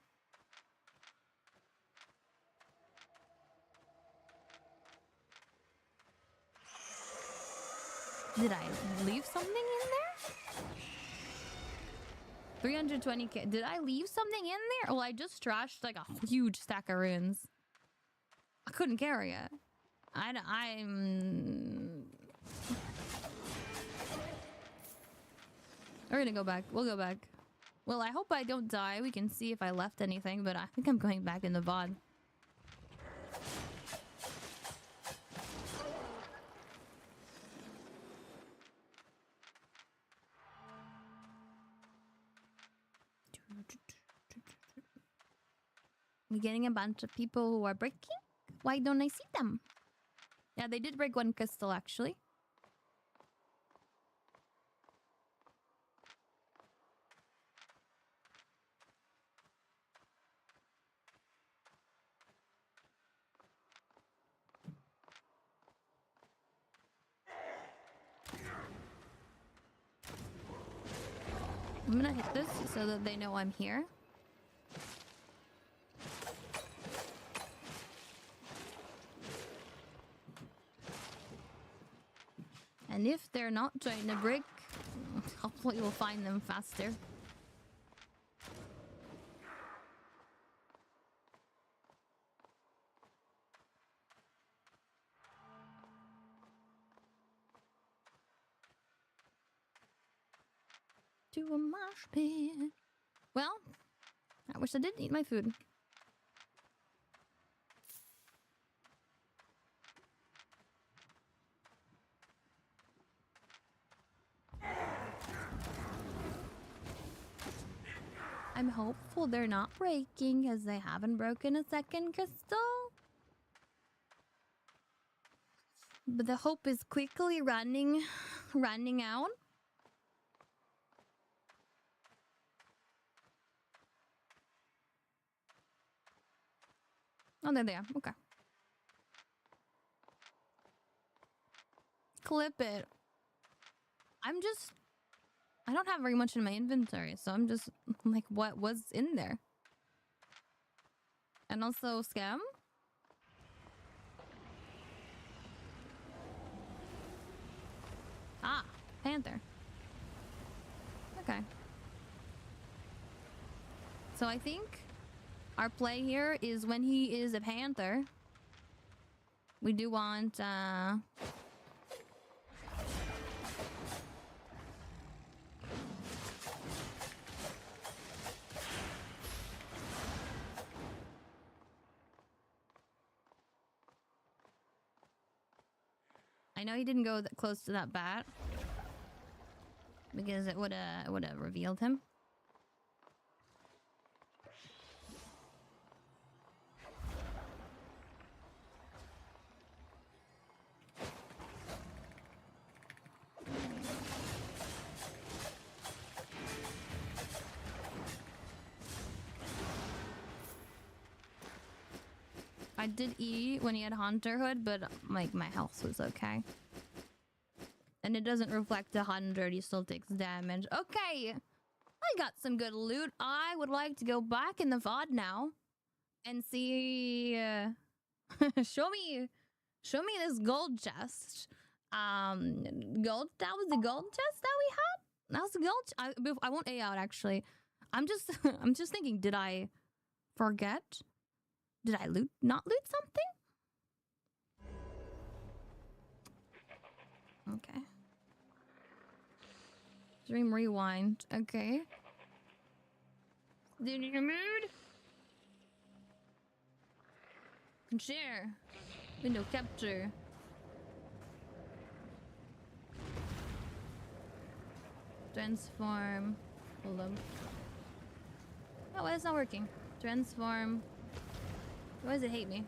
Did I leave something in there? 320k. Did I leave something in there? Well, I just trashed like a huge stack of runes. I couldn't carry it. We're gonna go back. We'll go back. Well, I hope I don't die. We can see if I left anything, but I think I'm going back in the VOD. We're getting a bunch of people who are breaking. Why don't I see them? Yeah, they did break one crystal, actually. I'm gonna hit this so that they know I'm here. And if they're not trying to break, hopefully we'll find them faster. To a mosh pit. Well, I wish I didn't eat my food. I'm hopeful they're not breaking because they haven't broken a second crystal. But the hope is quickly running out. Oh, they're there. Okay. Clip it. I don't have very much in my inventory, so I'm just like, what was in there? And also, scam? Ah, panther. Okay. So I think our play here is when he is a panther, we do want, I know he didn't go that close to that bat because it would have revealed him. I did eat when he had Hunter Hood, but like my health was okay. And it doesn't reflect 100, he still takes damage. Okay! I got some good loot. I would like to go back in the VOD now and see. Show me this gold chest. Gold. That was the gold chest that we had. That was the gold. I won't A out actually. I'm just I'm just thinking. Did I forget? Did I not loot something? Okay. Dream rewind. Okay. In your mood? Share. Window capture. Transform. Hold up. Oh, why is it not working? Transform. Why does it hate me?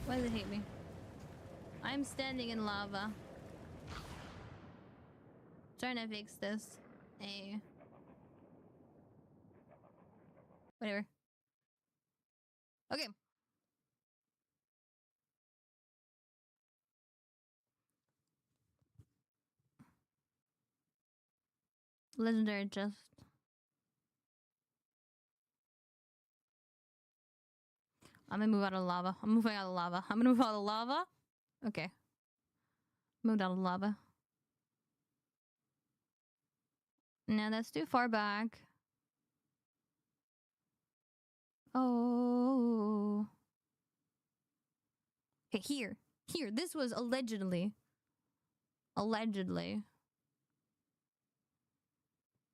Why does it hate me? I'm standing in lava. Trying to fix this. Hey. Whatever. Okay. Legendary chest. I'm gonna move out of lava. I'm moving out of lava. I'm gonna move out of lava. Okay. Moved out of lava. No, that's too far back. Oh. Okay, here. Here. This was allegedly. Allegedly.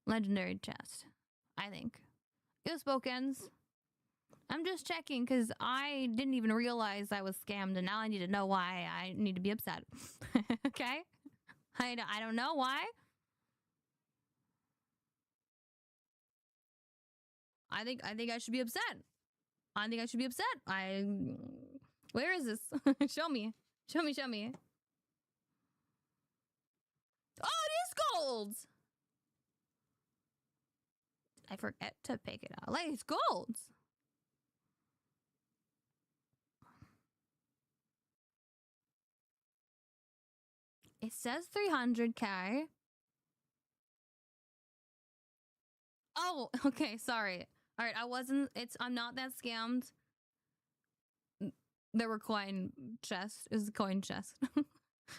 Legendary chest. I think. It was Spokens. I'm just checking because I didn't even realize I was scammed and now I need to know why I need to be upset. Okay? I don't know why. I think I should be upset. I think I should be upset. Where is this? Show me. Show me, show me. Oh, it is gold! I forget to pick it out. Like, it's gold. It says 300k. Oh, okay, sorry. All right, I'm not that scammed. There were coin chests. It was a coin chest.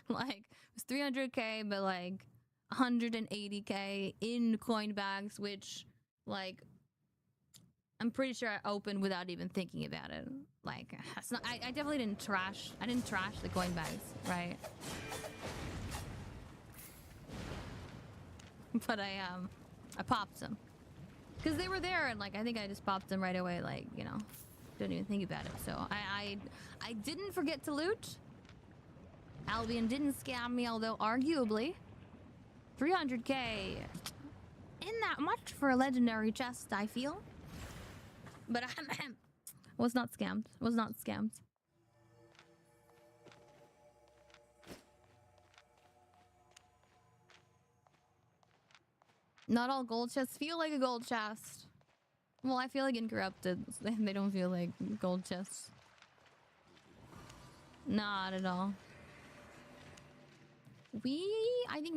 Like, it was 300k, but like 180k in coin bags, which, like, I'm pretty sure I opened without even thinking about it. Like, that's not, I definitely didn't trash. I didn't trash the coin bags, right? But I popped them. Because they were there, and, like, I think I just popped them right away, like, you know, didn't even think about it. So I didn't forget to loot. Albion didn't scam me, although arguably 300k isn't that much for a legendary chest, I feel. But I was not scammed. Was not scammed. Not all gold chests feel like a gold chest. Well, I feel like Incorrupted. They don't feel like gold chests. Not at all. I think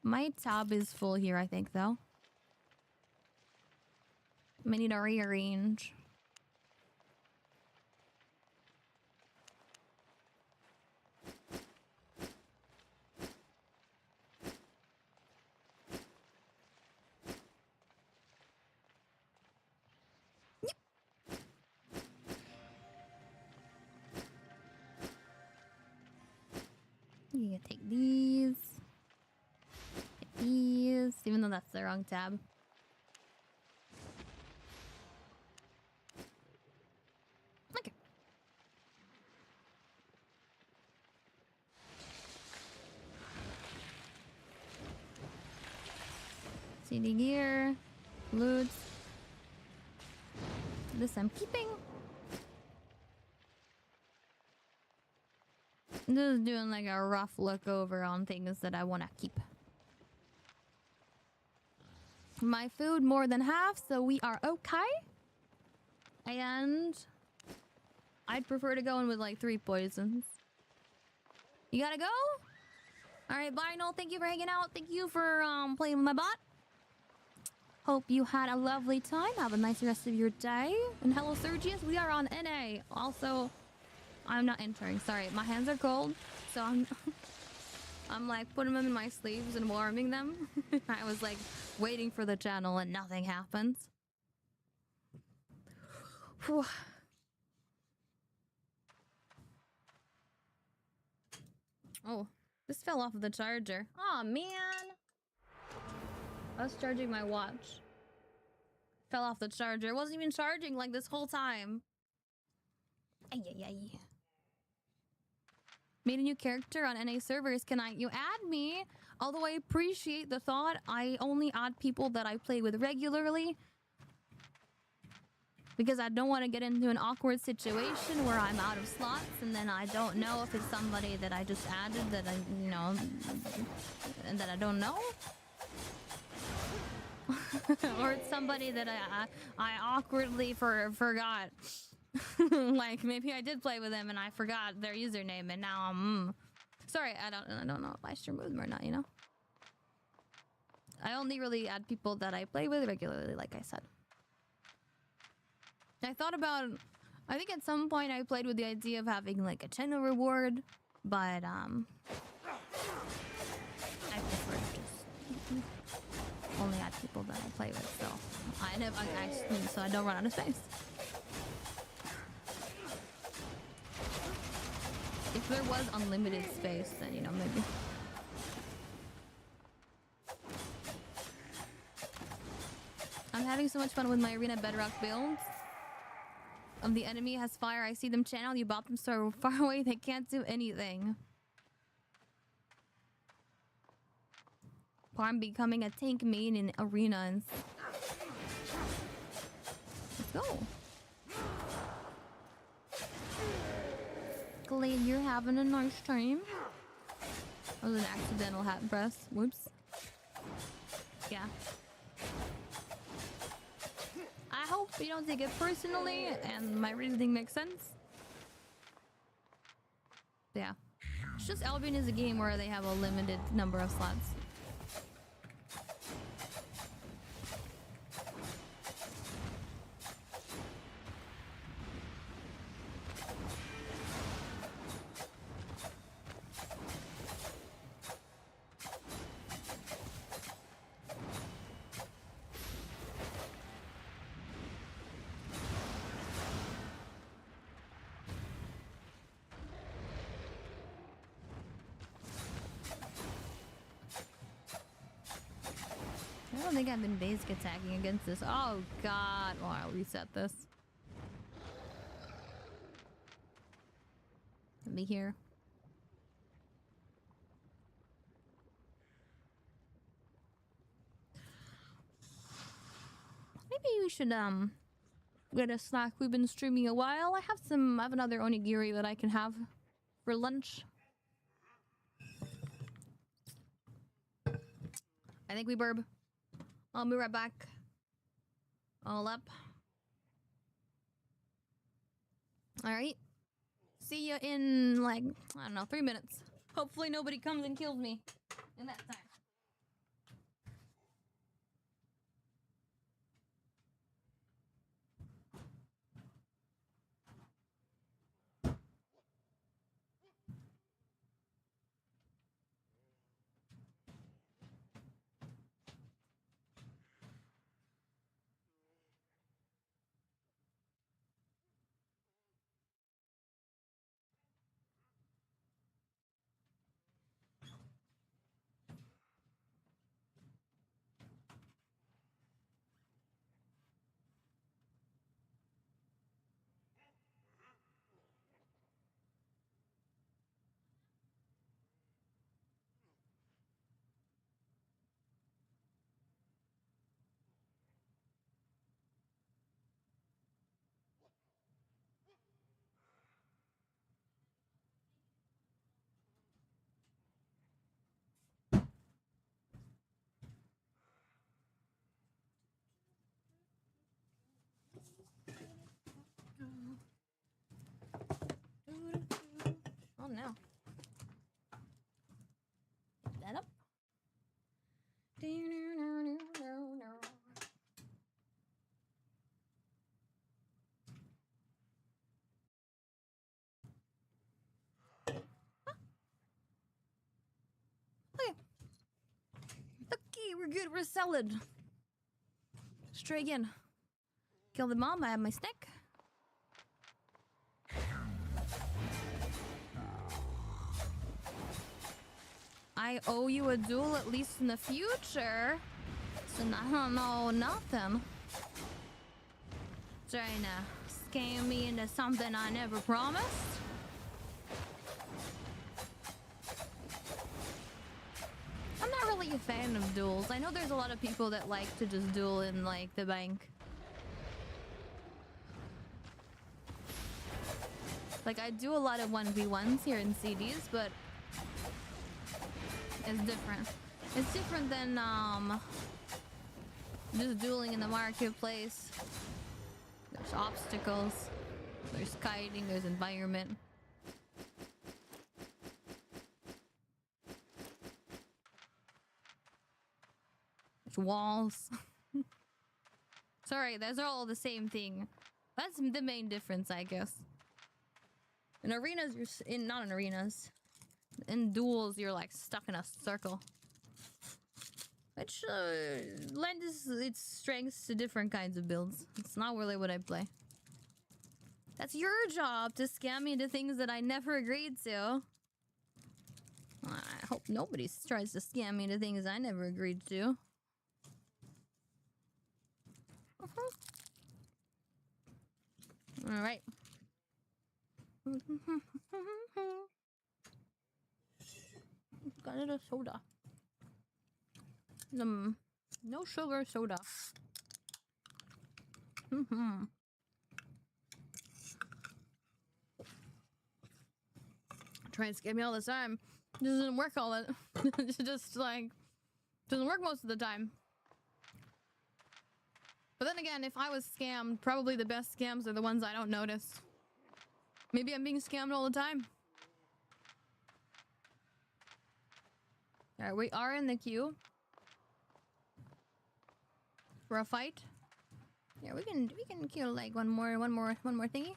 my tab is full here, I think, though. I need to rearrange. You can take these. Take these, even though that's the wrong tab. Okay. CD gear, loot. This I'm keeping. Just doing like a rough look over on things that I want to keep. My food more than half, so we are okay. And I'd prefer to go in with like 3 poisons. You gotta go? All right, bye, Noel. Thank you for hanging out. Thank you for playing with my bot. Hope you had a lovely time. Have a nice rest of your day. And hello, Sergius. We are on NA. Also, I'm not entering. Sorry, my hands are cold, so I'm like putting them in my sleeves and warming them. I was like waiting for the channel and nothing happens. Whew. Oh, this fell off of the charger. Oh man. I was charging my watch. Fell off the charger. It wasn't even charging like this whole time. Ay, ay, ay. Made a new character on NA servers. Can you add me? Although I appreciate the thought, I only add people that I play with regularly. Because I don't want to get into an awkward situation where I'm out of slots and then I don't know if it's somebody that I just added that I, you know, and that I don't know. Or it's somebody that I awkwardly forgot. Like maybe I did play with them and I forgot their username and now I'm sorry, I don't know if I should move them or not, you know. I only really add people that I play with regularly, like I said. I thought about, I think at some point I played with the idea of having like a channel reward, but I prefer to just only add people that I play with, so so I don't run out of space. If there was unlimited space, then you know maybe. I'm having so much fun with my arena bedrock builds. The enemy has fire. I see them channel. You bought them so far away they can't do anything. Or I'm becoming a tank main in arenas. Let's go. Glad you're having a nice time. That was an accidental hat press. Whoops. Yeah. I hope you don't take it personally and my reasoning makes sense. Yeah. It's just Albion is a game where they have a limited number of slots. I don't think I've been basic attacking against this. Oh god. Well, I'll reset this. Let me here. Maybe we should get a snack. We've been streaming a while. I have another onigiri that I can have for lunch. I think we burb. I'll be right back. All up. Alright. See you in, like, I don't know, 3 minutes. Hopefully nobody comes and kills me in that time. Oh no. good, we're solid. Let's try again. Kill the mom, I have my snack. I owe you a duel at least in the future. So I don't know nothing. Trying to scam me into something I never promised. I'm not really a fan of duels. I know there's a lot of people that like to just duel in like the bank. Like I do a lot of 1v1s here in CDs, but it's different. It's different than just dueling in the marketplace. There's obstacles, there's kiting, there's environment. There's walls. Sorry, those are all the same thing. That's the main difference, I guess. In arenas, not in arenas. In duels, you're like stuck in a circle. Which lends its strengths to different kinds of builds. It's not really what I play. That's your job to scam me into things that I never agreed to. I hope nobody tries to scam me into things I never agreed to. Alright. Got a little soda. No sugar soda. Try and scam me all the time. It doesn't work all the it's just like doesn't work most of the time. But then again, if I was scammed, probably the best scams are the ones I don't notice. Maybe I'm being scammed all the time. Alright, we are in the queue for a fight. Yeah, we can kill like one more thingy.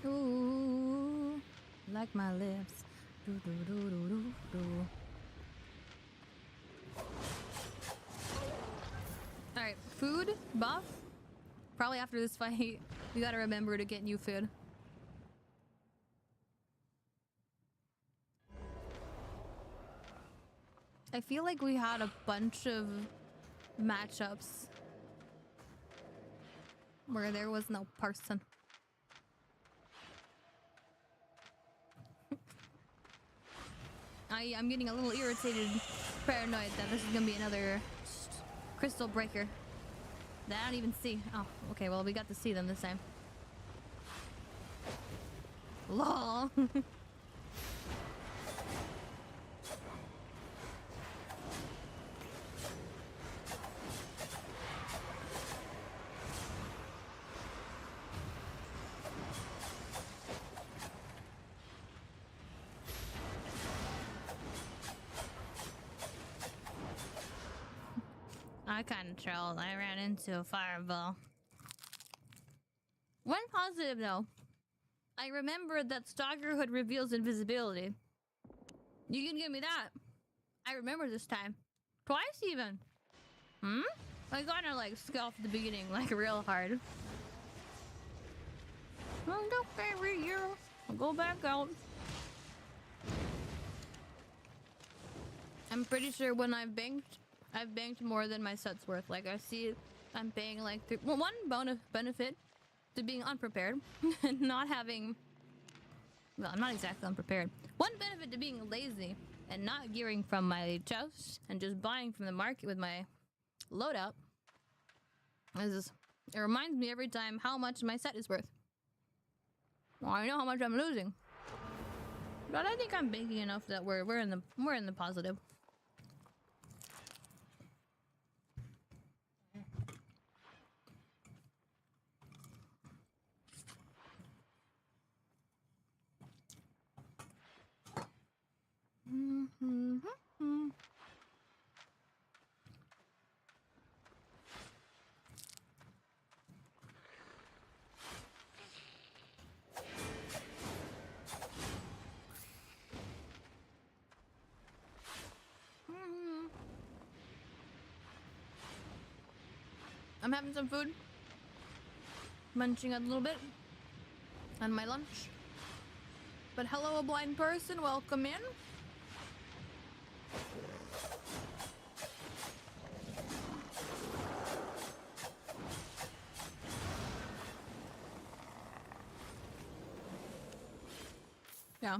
Ooh, like my lips. Do, do, do, do, do, do. Alright, food, buff. Probably after this fight, we gotta remember to get new food. I feel like we had a bunch of matchups where there was no person. I'm getting a little irritated, paranoid that this is gonna be another crystal breaker that I don't even see. Oh, okay, well, we got to see them this time. LOL. I kind of trolled. I ran into a fireball. One positive, though. I remembered that Stalker Hood reveals invisibility. You can give me that. I remember this time. Twice, even. I kind of, like, scuffed at the beginning, like, real hard. Oh, okay, right here. I'll go back out. I'm pretty sure when I've banked more than my set's worth. Like, I see I'm paying like one benefit to being unprepared and not having, well, I'm not exactly unprepared. One benefit to being lazy and not gearing from my chest and just buying from the market with my loadout is it reminds me every time how much my set is worth. Well, I know how much I'm losing, but I think I'm banking enough that we're in the positive. I'm having some food. Munching a little bit on my lunch. But hello, a blind person. Welcome in. Yeah.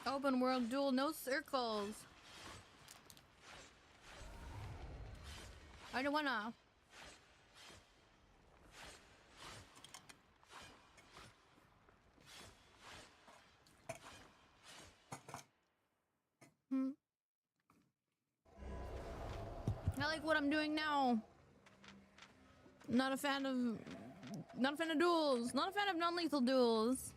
Open world duel, no circles. I don't wanna. I like what I'm doing now. Not a fan of duels. Not a fan of non-lethal duels.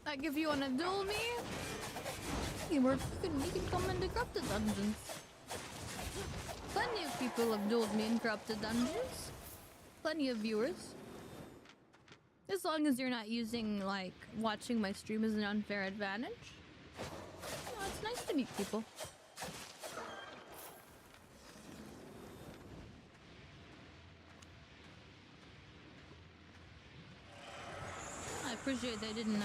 Like if you wanna duel me, you can come into corrupted dungeons. Plenty of people have dueled me in corrupted dungeons. Plenty of viewers. As long as you're not using, like, watching my stream as an unfair advantage. You know, it's nice to meet people. I appreciate they didn't,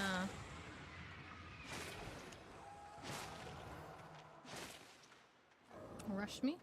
rush me.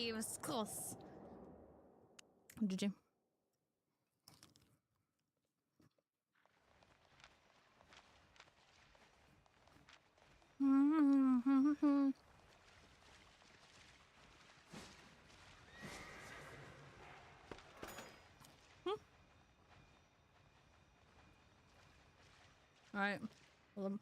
It was close. GG. All right. Well,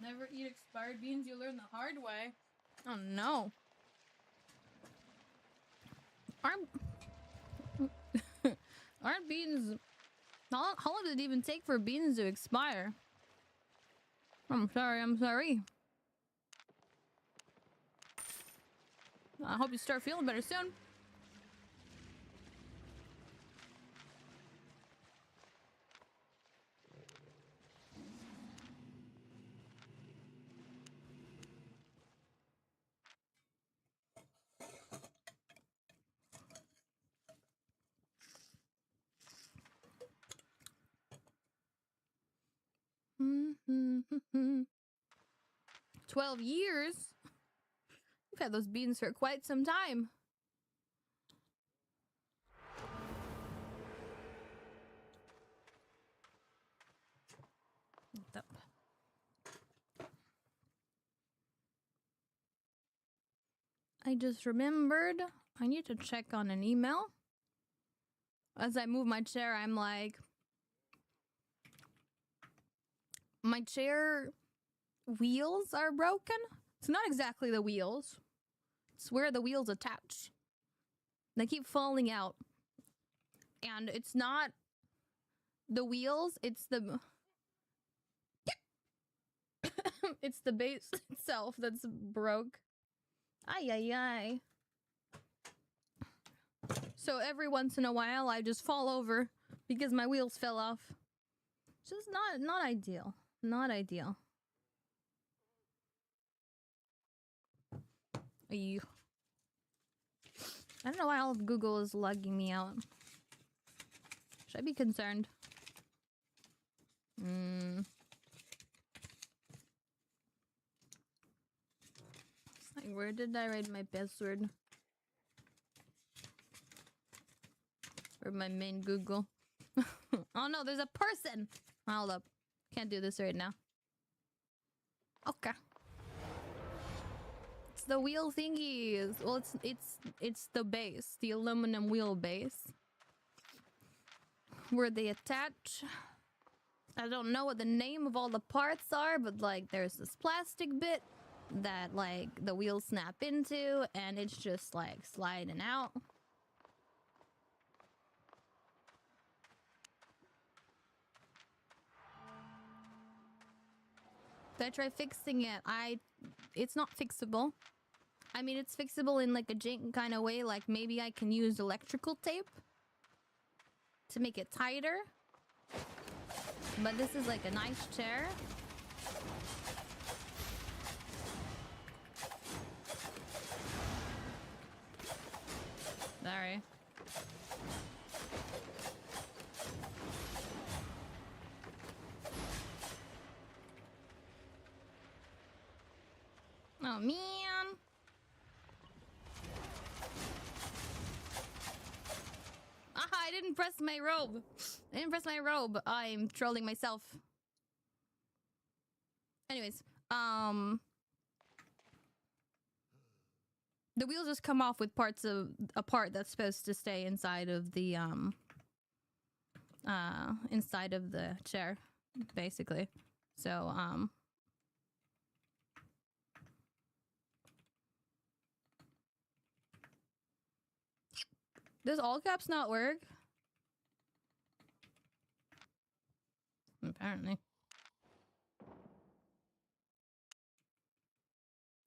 never eat expired beans, you learn the hard way. Oh no. Aren't beans... How long does it even take for beans to expire? I'm sorry. I hope you start feeling better soon. Mm-hmm. 12 years? You've had those beans for quite some time. I just remembered I need to check on an email. As I move my chair, I'm like... My chair wheels are broken. It's not exactly the wheels. It's where the wheels attach. They keep falling out. And it's not the wheels, it's the... it's the base itself that's broke. Ay, ay, ay. So every once in a while, I just fall over because my wheels fell off. Just not ideal. Not ideal. Ew. I don't know why all of Google is logging me out. Should I be concerned? It's like, where did I write my password? Or my main Google? Oh no, there's a person! Hold up. Can't do this right now. Okay. It's the wheel thingies. Well, it's the base, the aluminum wheel base. Where they attach. I don't know what the name of all the parts are, but like there's this plastic bit that like the wheels snap into and it's just like sliding out. Did I try fixing it? It's not fixable. I mean, it's fixable in like a jank kind of way, like maybe I can use electrical tape to make it tighter. But this is like a nice chair. Sorry. Oh, man. Aha, I didn't press my robe. I didn't press my robe. I'm trolling myself. Anyways, the wheels just come off with parts of a part that's supposed to stay inside of the inside of the chair, basically. So, does all caps not work? Apparently.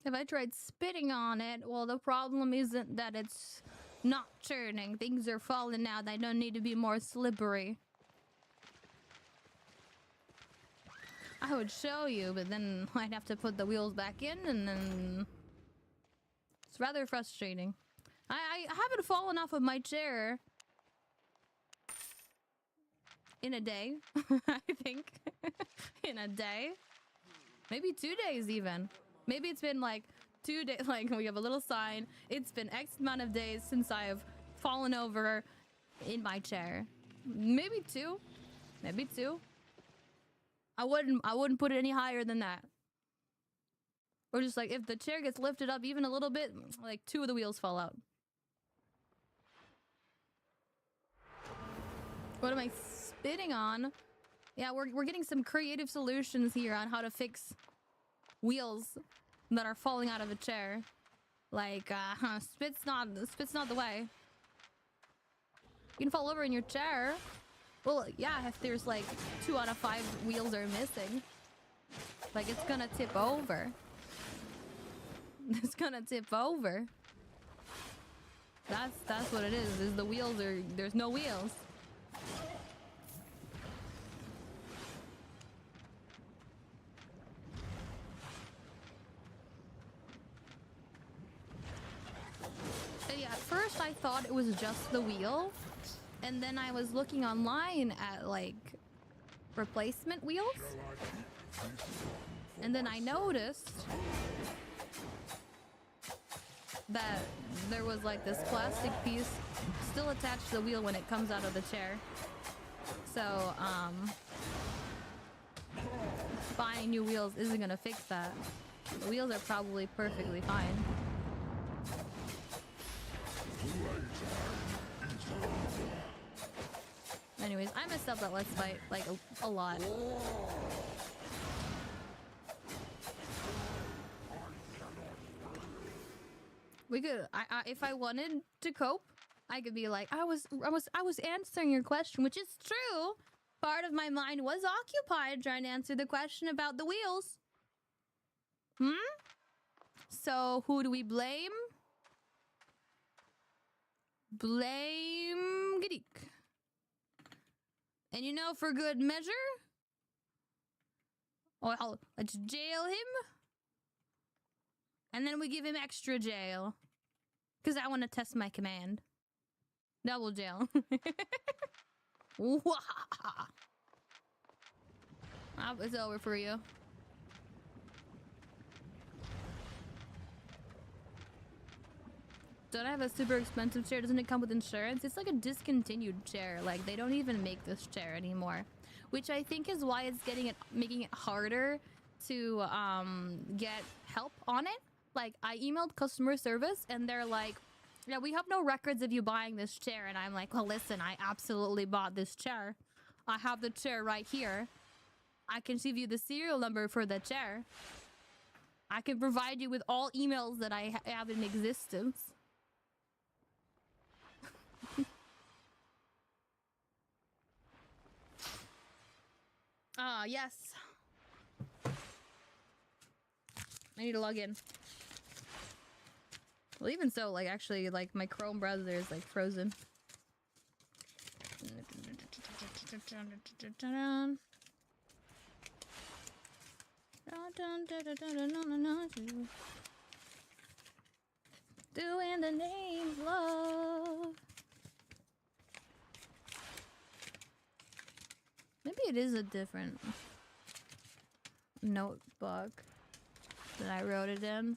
Have I tried spitting on it? Well, the problem isn't that it's not churning. Things are falling out. I don't need to be more slippery. I would show you, but then I'd have to put the wheels back in, and then it's rather frustrating. I haven't fallen off of my chair in a day, I think. In a day. Maybe 2 days even. Maybe it's been like 2 days, like we have a little sign. It's been X amount of days since I have fallen over in my chair. Maybe 2. Maybe 2. I wouldn't put it any higher than that. Or just like if the chair gets lifted up even a little bit, like 2 of the wheels fall out. What am I spitting on? Yeah, we're getting some creative solutions here on how to fix wheels that are falling out of a chair. Like, spit's not the way. You can fall over in your chair. Well, yeah, if there's like 2 out of 5 wheels are missing. Like, it's gonna tip over. It's gonna tip over. That's what it is the wheels are, there's no wheels. At first I thought it was just the wheel, and then I was looking online at like replacement wheels, and then I noticed that there was like this plastic piece still attached to the wheel when it comes out of the chair. So buying new wheels isn't gonna fix that. The wheels are probably perfectly fine. Anyways, I messed up that Let's Fight like a lot. We could, if I wanted to cope, I could be like, I was answering your question, which is true. Part of my mind was occupied trying to answer the question about the wheels. So who do we blame? Blame Gadik. And you know, for good measure, well, let's jail him. And then we give him extra jail. Because I want to test my command. Double jail. It's over for you. Don't I have a super expensive chair? Doesn't it come with insurance? It's like a discontinued chair. Like, they don't even make this chair anymore. Which I think is why it's making it harder to get help on it. Like, I emailed customer service and they're like, yeah, we have no records of you buying this chair. And I'm like, well, listen, I absolutely bought this chair. I have the chair right here. I can give you the serial number for the chair. I can provide you with all emails that I have in existence. Yes. I need to log in. Well, even so, like, actually, like, my Chrome browser is, like, frozen. Doing the name love. Maybe it is a different notebook that I wrote it in.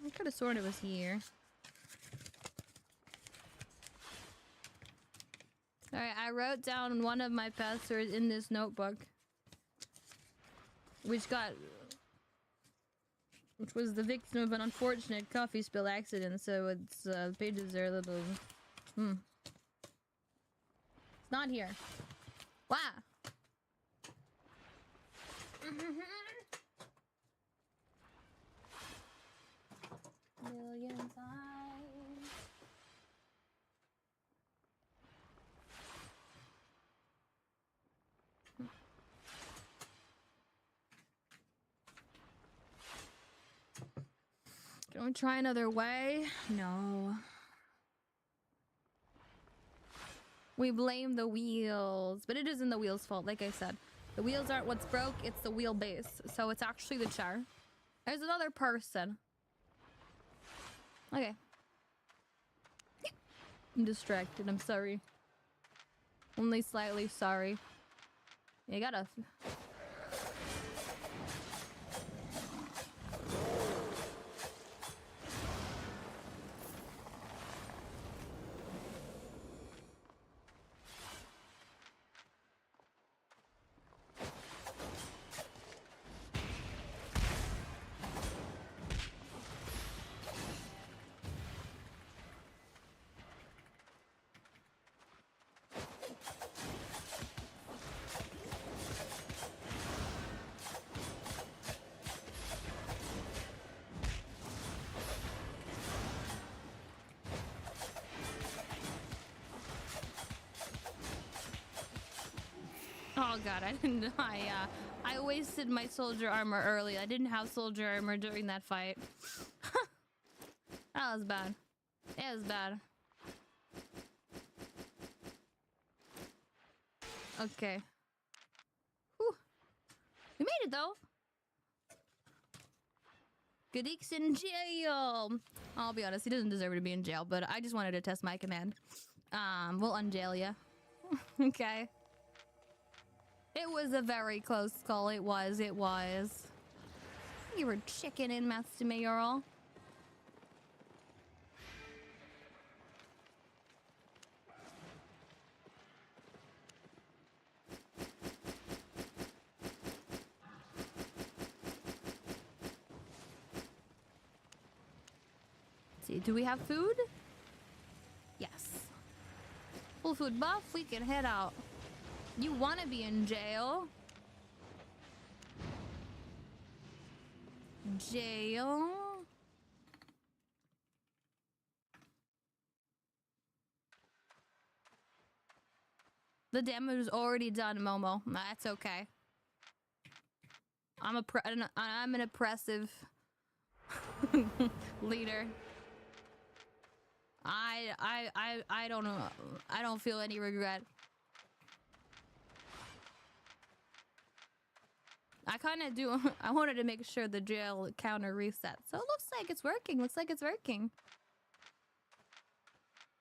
I could have sworn it was here. Alright, I wrote down one of my passwords in this notebook. Which got which was the victim of an unfortunate coffee spill accident, so its pages are a little... It's not here. Wow! Million times. Can we try another way? No. We blame the wheels, but it isn't the wheels' fault, like I said. The wheels aren't what's broke, it's the wheelbase. So it's actually the chair. There's another person. Okay. I'm distracted, I'm sorry. Only slightly sorry. You gotta... Oh god, I didn't. I wasted my soldier armor early. I didn't have soldier armor during that fight. That was bad. It was bad. Okay. Whew. We made it though. Goodik's in jail. I'll be honest, he doesn't deserve to be in jail, but I just wanted to test my command. We'll unjail ya. Okay. It was a very close call. It was. It was. You were chicken in mess to me, Earl. Let's see, do we have food? Yes. Full food buff, we can head out. You want to be in jail? Jail? The damage is already done, Momo. That's okay. I'm an oppressive leader. I don't know. I don't feel any regret. I kind of do. I wanted to make sure the jail counter resets. So it looks like it's working. Looks like it's working.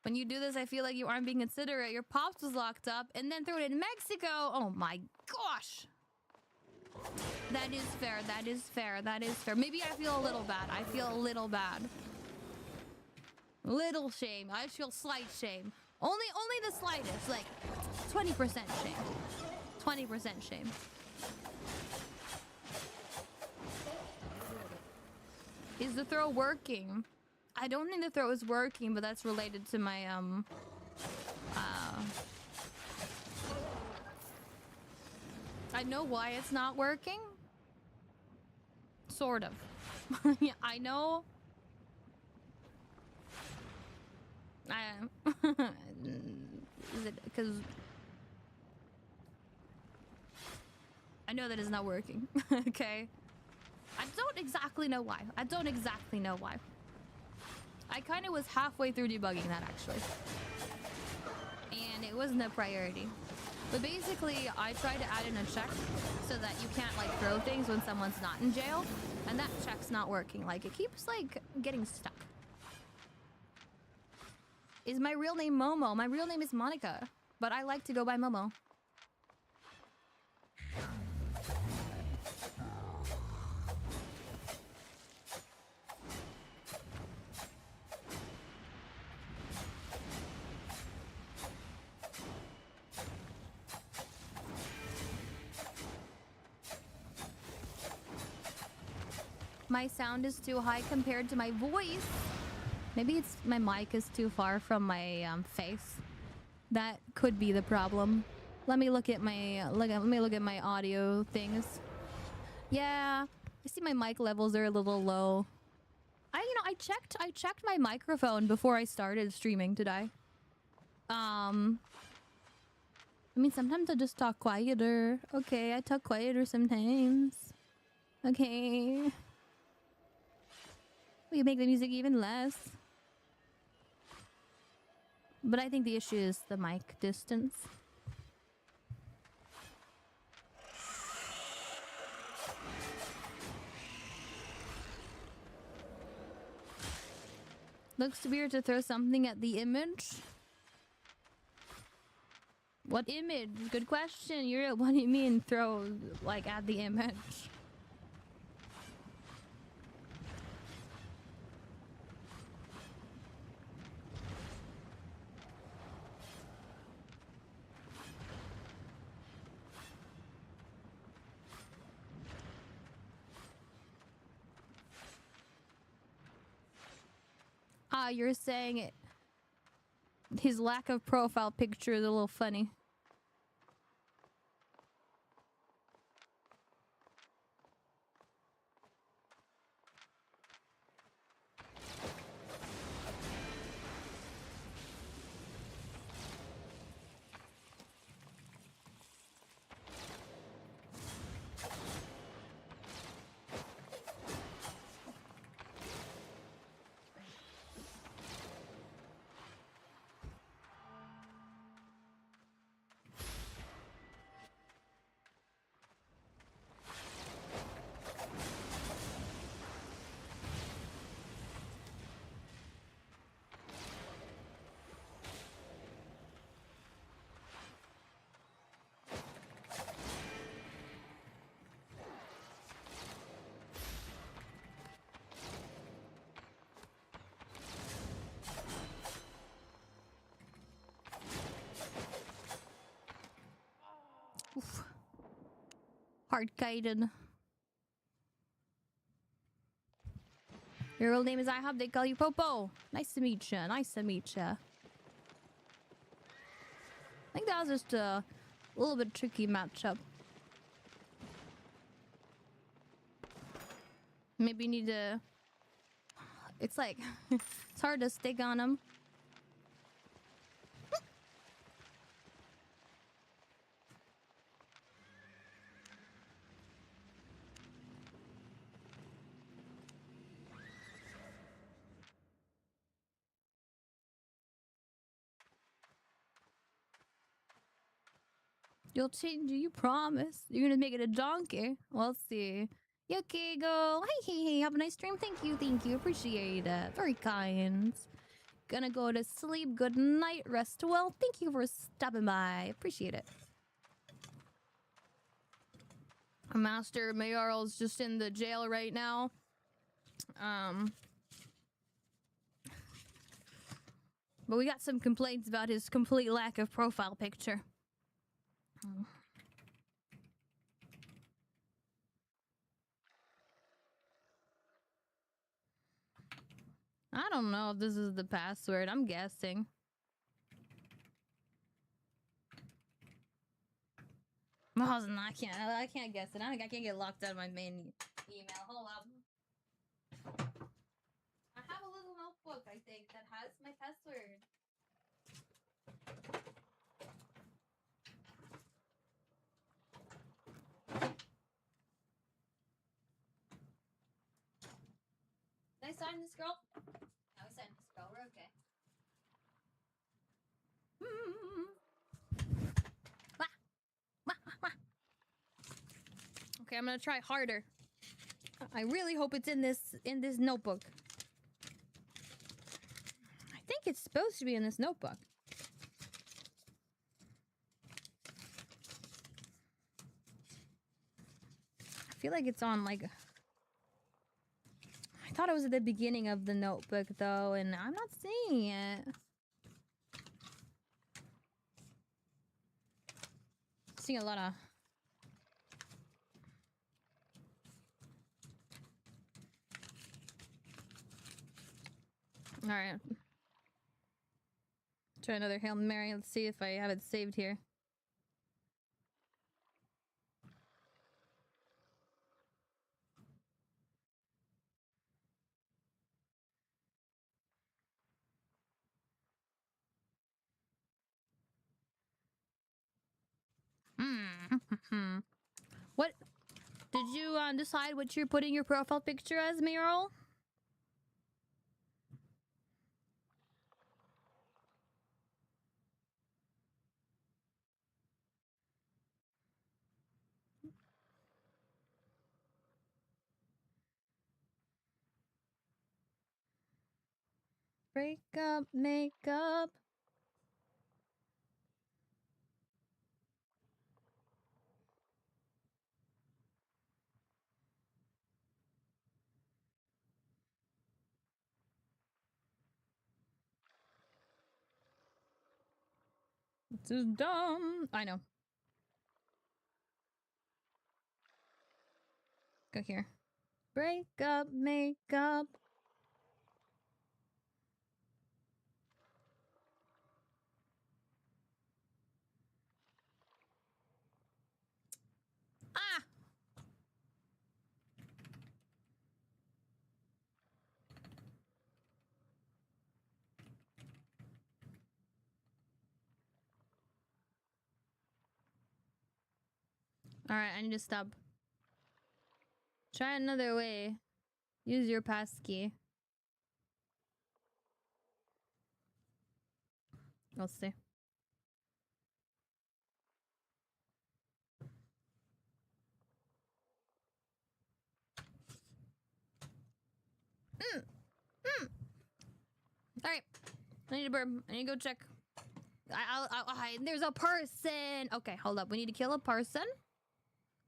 When you do this, I feel like you aren't being considerate. Your pops was locked up and then threw it in Mexico. Oh my gosh. That is fair. That is fair. That is fair. Maybe I feel a little bad. I feel a little bad. Little shame. I feel slight shame. Only the slightest. Like 20% shame. 20% shame. Is the throw working? I don't think the throw is working, but that's related to my, I know why it's not working. Sort of. Yeah, I know. Is it because... I know that it's not working, okay? I don't exactly know why. I don't exactly know why. I kind of was halfway through debugging that, actually. And it wasn't a priority. But basically, I tried to add in a check so that you can't, like, throw things when someone's not in jail. And that check's not working. Like, it keeps, like, getting stuck. Is my real name Momo? My real name is Monica. But I like to go by Momo. My sound is too high compared to my voice. Maybe it's my mic is too far from my face. That could be the problem. Let me look at my let me look at my audio things. Yeah, I see my mic levels are a little low. I checked my microphone before I started streaming today. I mean, sometimes I just talk quieter. Okay, I talk quieter sometimes. Okay. We can make the music even less. But I think the issue is the mic distance. Looks weird to throw something at the image. What image? Good question. What do you mean throw like at the image? Ah, you're saying it. His lack of profile picture is a little funny. Oof. Hard-guided. Your real name is IHOP. They call you Popo. Nice to meet you. Nice to meet you. I think that was just a little bit tricky matchup. Maybe you need to... It's like... it's hard to stick on them. You'll change, you promise? You're gonna make it a donkey? We'll see. Okay, go. Hey, have a nice stream. Thank you, appreciate it. Very kind. Gonna go to sleep. Good night, rest well. Thank you for stopping by. Appreciate it. Master Mayoral's just in the jail right now. But we got some complaints about his complete lack of profile picture. I don't know if this is the password. I'm guessing. Oh, no, I can't guess it. I can't get locked out of my main email. Hold up. I have a little notebook, I think, that has my password. Did I sign this girl? No, we signed this girl. We're okay. Okay, I'm gonna try harder. I really hope it's in this notebook. I think it's supposed to be in this notebook. I feel like it's on like... I thought it was at the beginning of the notebook though, and I'm not seeing it. Seeing a lot of... All right. Try another Hail Mary. Let's see if I have it saved here. What? Did you decide what you're putting your profile picture as, Mayoral? Break up, makeup. This is dumb. I know. Go here. Break up, makeup. Ah! Alright, I need to stop. Try another way. Use your passkey. Let's see. Alright. I need to burp. I need to go check. There's a person! Okay, hold up. We need to kill a person.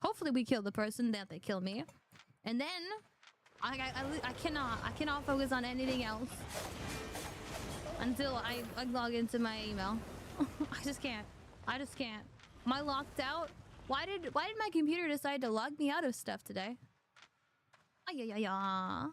Hopefully we kill the person, that they kill me. And then... I cannot focus on anything else. Until I log into my email. I just can't. I just can't. Am I locked out? Why did my computer decide to log me out of stuff today? Ay.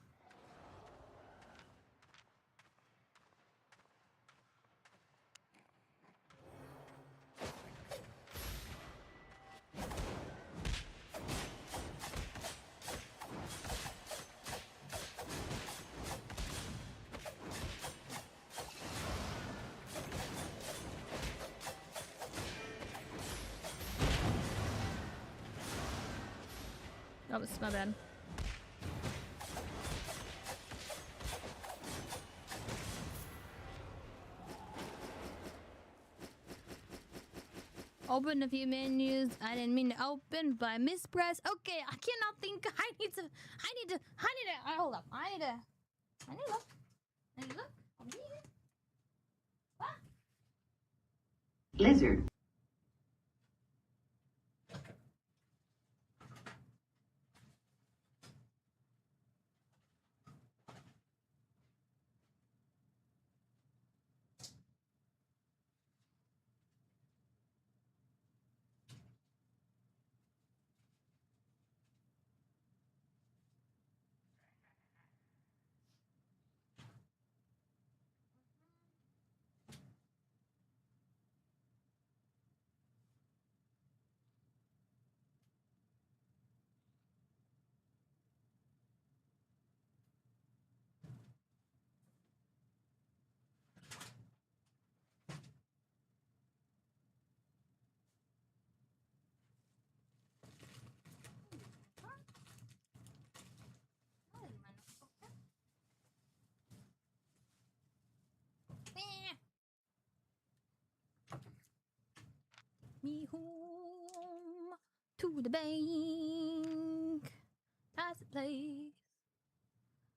That was my bad. Open a few menus. I didn't mean to open, but I mispressed. Okay, I cannot think. I need to. Hold up. I need to look. I'll be here. What? Lizard. Me home to the bank. That's the place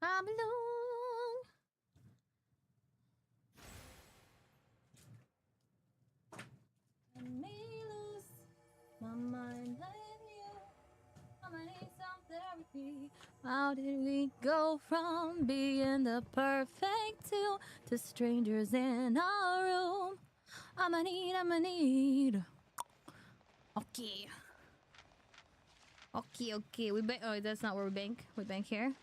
I belong. I may lose my mind letting you. I'ma need some therapy. How did we go from being the perfect two to strangers in our room? I'ma need. Okay. We bank. Oh, that's not where we bank. We bank here.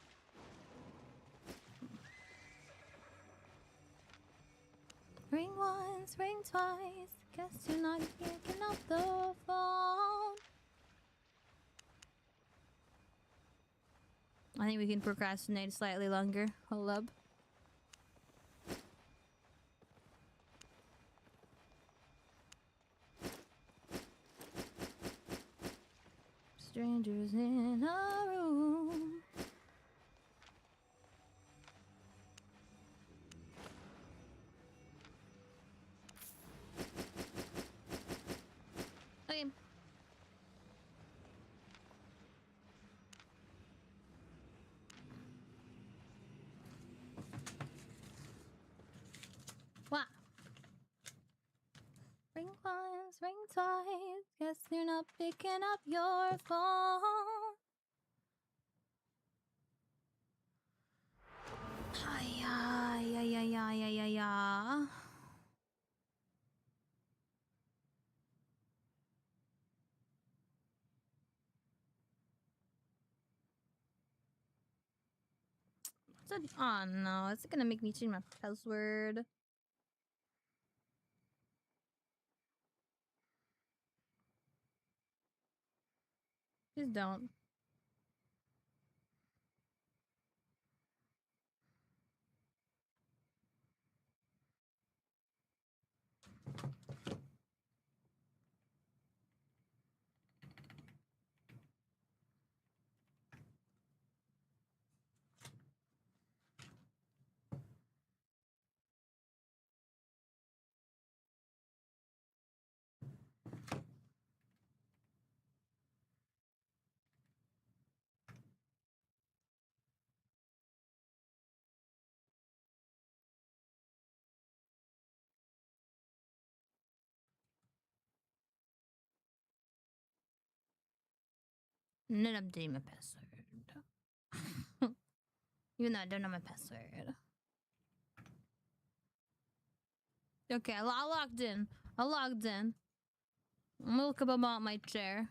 Ring once, ring twice. Guess you're not picking up the phone. I think we can procrastinate slightly longer. Hold up. Strangers in a room. Okay. What? Ring once, ring twice. Guess you're not picking up your phone. Yeah. Oh no, it's gonna make me change my password. Please don't. And then update my password. Even though I don't know my password. Okay, I logged in. I'm gonna look up about my chair.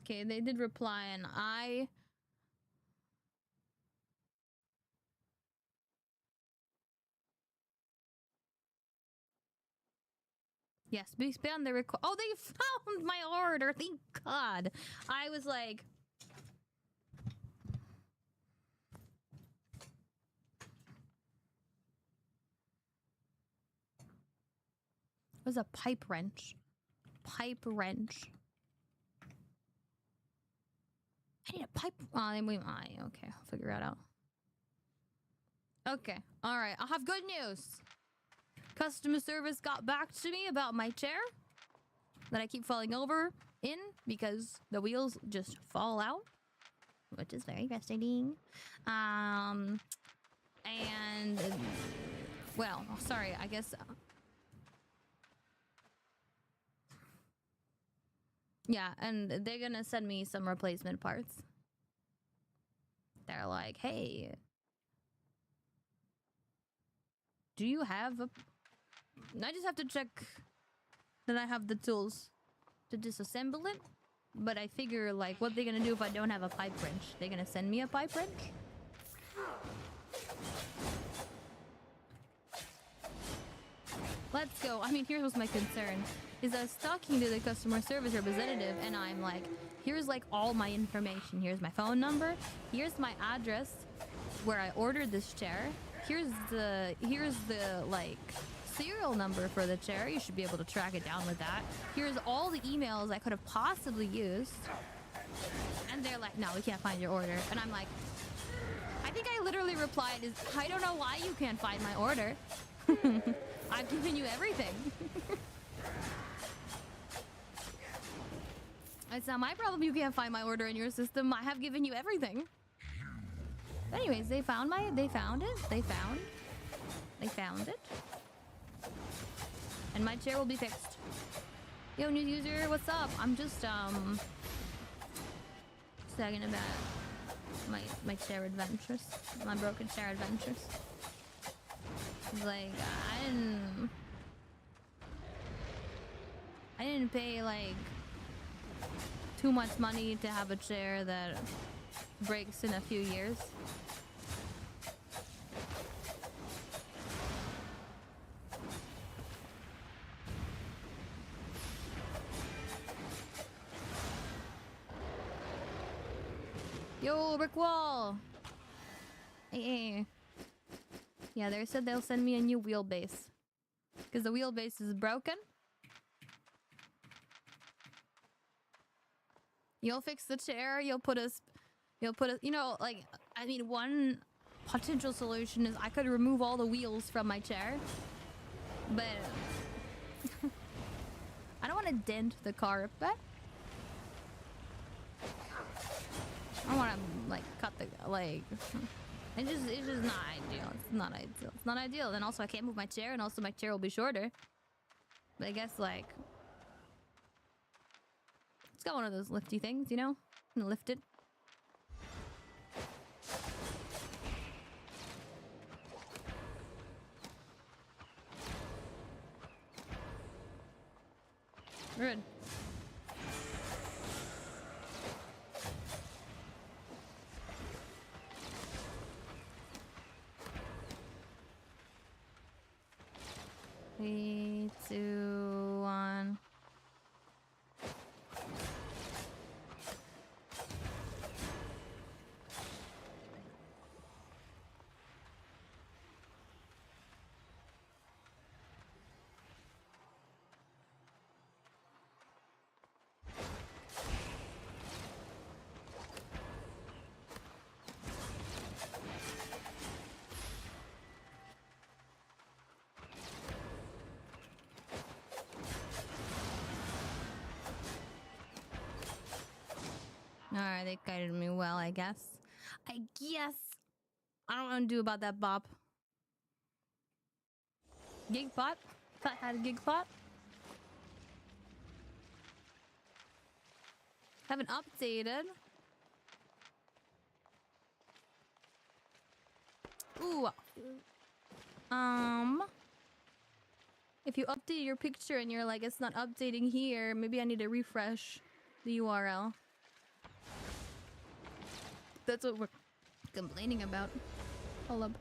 Okay, they did reply and I... Yes, based on the request. Oh, they found my order. Thank God. I was like... It was a pipe wrench. Pipe wrench. I need a pipe... okay, I'll figure it out. Okay, alright. I'll have good news. Customer service got back to me about my chair that I keep falling over in because the wheels just fall out, which is very frustrating. And well, sorry, I guess yeah, and they're gonna send me some replacement parts. They're like, hey, do you have a... I just have to check that I have the tools to disassemble it. But I figure, like, what they're gonna do if I don't have a pipe wrench? They're gonna send me a pipe wrench? Let's go. I mean, here was my concern. Is I was talking to the customer service representative and I'm like, here's like all my information. Here's my phone number. Here's my address where I ordered this chair. Here's the like serial number for the chair. You should be able to track it down with that. Here's all the emails I could have possibly used. And they're like, no, we can't find your order. And I'm like, I think I literally replied, I don't know why you can't find my order. I've given you everything. It's not my problem you can't find my order in your system. I have given you everything. But anyways, they found it. They found it. And my chair will be fixed. Yo, new user, what's up? I'm just talking about my chair adventures. My broken chair adventures. Like, I didn't pay like too much money to have a chair that breaks in a few years. Yo, brick wall! Hey. Yeah, they said they'll send me a new wheelbase. Because the wheelbase is broken. You'll fix the chair, you'll put a, you know, like, I mean, one potential solution is I could remove all the wheels from my chair. But I don't want to dent the car, but I don't want to, like, cut the, like, it's just not ideal. It's not ideal. It's not ideal. And also I can't move my chair, and also my chair will be shorter. But I guess, like, it's got one of those lifty things, you know? And lift it. Good. Three, two, one. Alright, they guided me well, I guess. I don't know what to do about that bop. Gig pot? Thought I had a gig pot. Haven't updated. Ooh. If you update your picture and you're like, it's not updating here, maybe I need to refresh the URL. That's what we're complaining about. Hold up.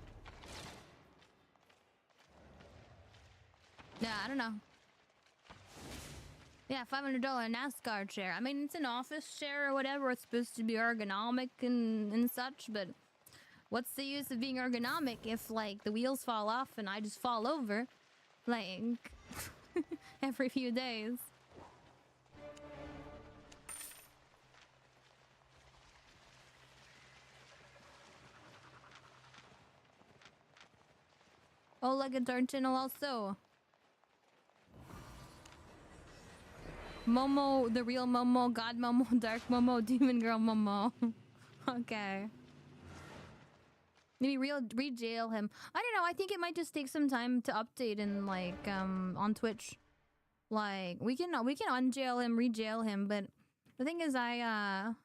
Yeah, I don't know. Yeah, $500 NASCAR chair. I mean, it's an office chair or whatever. It's supposed to be ergonomic and such, but what's the use of being ergonomic if, like, the wheels fall off and I just fall over, like, every few days? Oh, like a dark channel also. Momo, the real Momo, God Momo, Dark Momo, Demon Girl Momo. Okay. Maybe re-jail him. I don't know, I think it might just take some time to update and, like, on Twitch. Like, we can unjail him, re-jail him, but the thing is I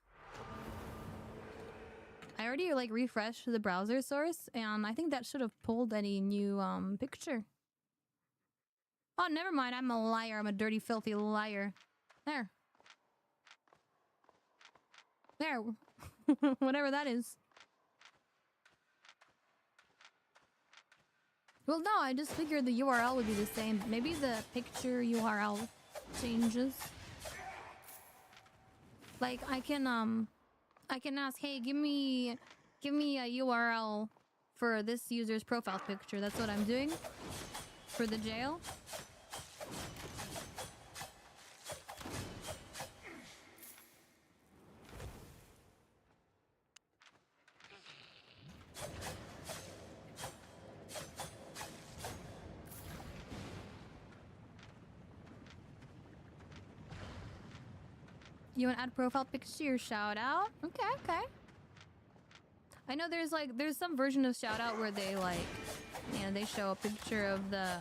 already, like, refreshed the browser source, and I think that should have pulled any new picture. Oh, never mind, I'm a liar. I'm a dirty, filthy liar. There. There. Whatever that is. Well, no, I just figured the URL would be the same. Maybe the picture URL changes. Like, I can ask, hey, give me a URL for this user's profile picture. That's what I'm doing for the jail. You want to add profile picture to your shout out? Okay, okay. I know there's some version of shout out where they, like, you know, they show a picture of the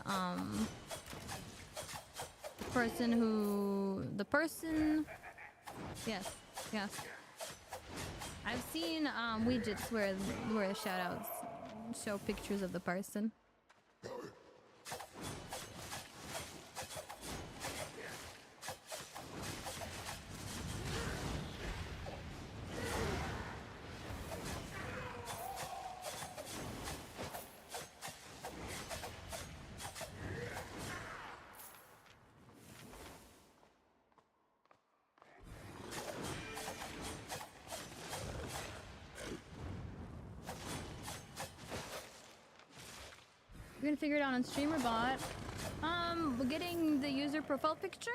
person. Yes. I've seen widgets where the shout outs show pictures of the person. We're gonna figure it out on StreamerBot. Getting the user profile picture?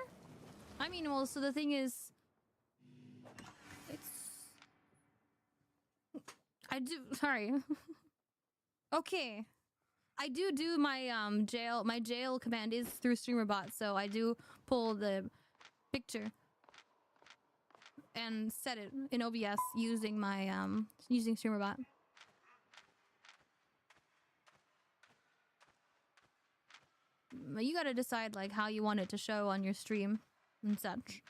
I mean, well, so the thing is... I do... Sorry. Okay. I do my, jail... My jail command is through StreamerBot, so I do pull the picture and set it in OBS using my, using StreamerBot. You gotta decide, like, how you want it to show on your stream and such.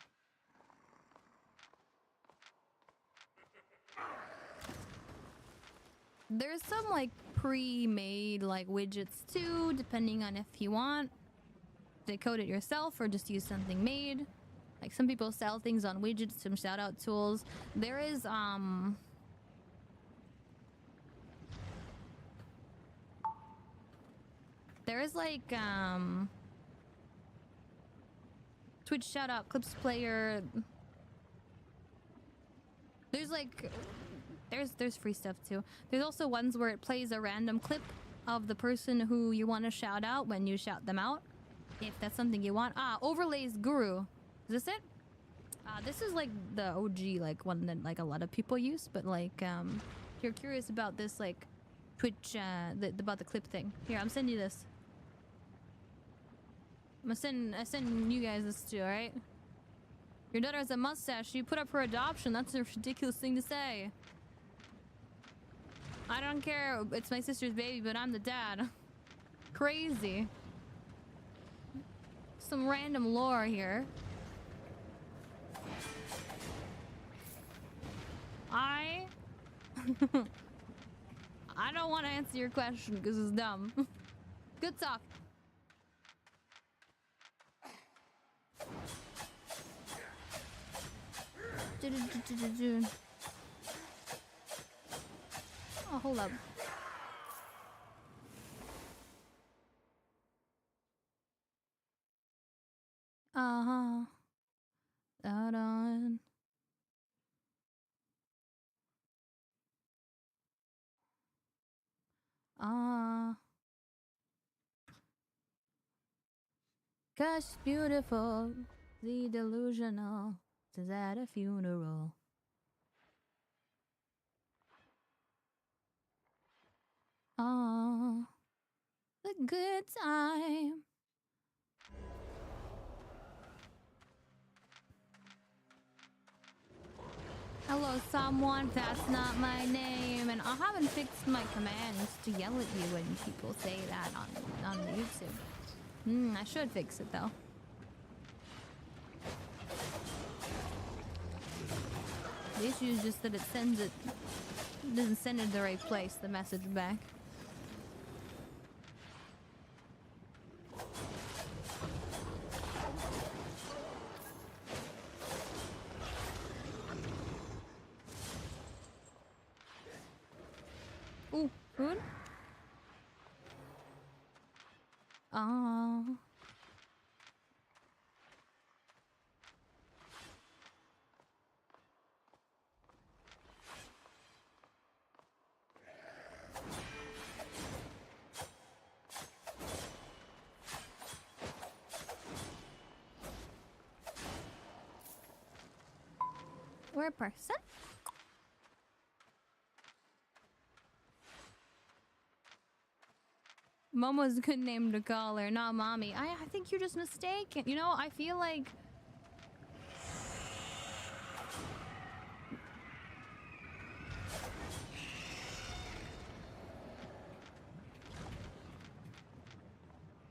There's some, like, pre-made, like, widgets, too, depending on if you want to code it yourself or just use something made. Like, some people sell things on widgets, some shout-out tools. There is, there is, like, Twitch shout-out clips player. There's, like, there's free stuff, too. There's also ones where it plays a random clip of the person who you want to shout out when you shout them out. If that's something you want. Ah, Overlays Guru. Is this it? This is, like, the OG, like, one that, like, a lot of people use. But, like, if you're curious about this, like, Twitch, about the clip thing. Here, I'm sending you this. I send you guys this too, alright? Your daughter has a mustache. You put up for adoption. That's a ridiculous thing to say. I don't care. It's my sister's baby, but I'm the dad. Crazy. Some random lore here. I don't want to answer your question because it's dumb. Good talk. Oh, hold up. Uh-huh. Out on. Gosh, beautiful, the delusional, is at a funeral. Oh, the good time. Hello, someone. That's not my name, and I haven't fixed my commands to yell at you when people say that on YouTube. I should fix it though. The issue is just that it doesn't send it to the right place, the message back. Ooh, food? We're a person? Momo's a good name to call her, not mommy. I think you're just mistaken. You know, I feel like...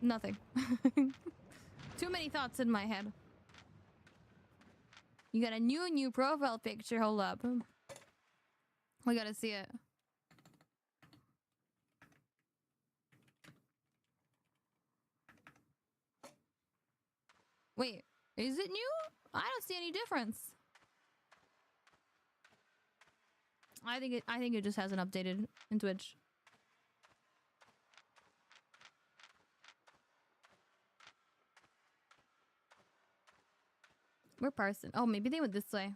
Nothing. Too many thoughts in my head. You got a new profile picture. Hold up. We gotta see it. Wait, is it new? I don't see any difference. I think it just hasn't updated in Twitch. We're person. Oh, maybe they went this way.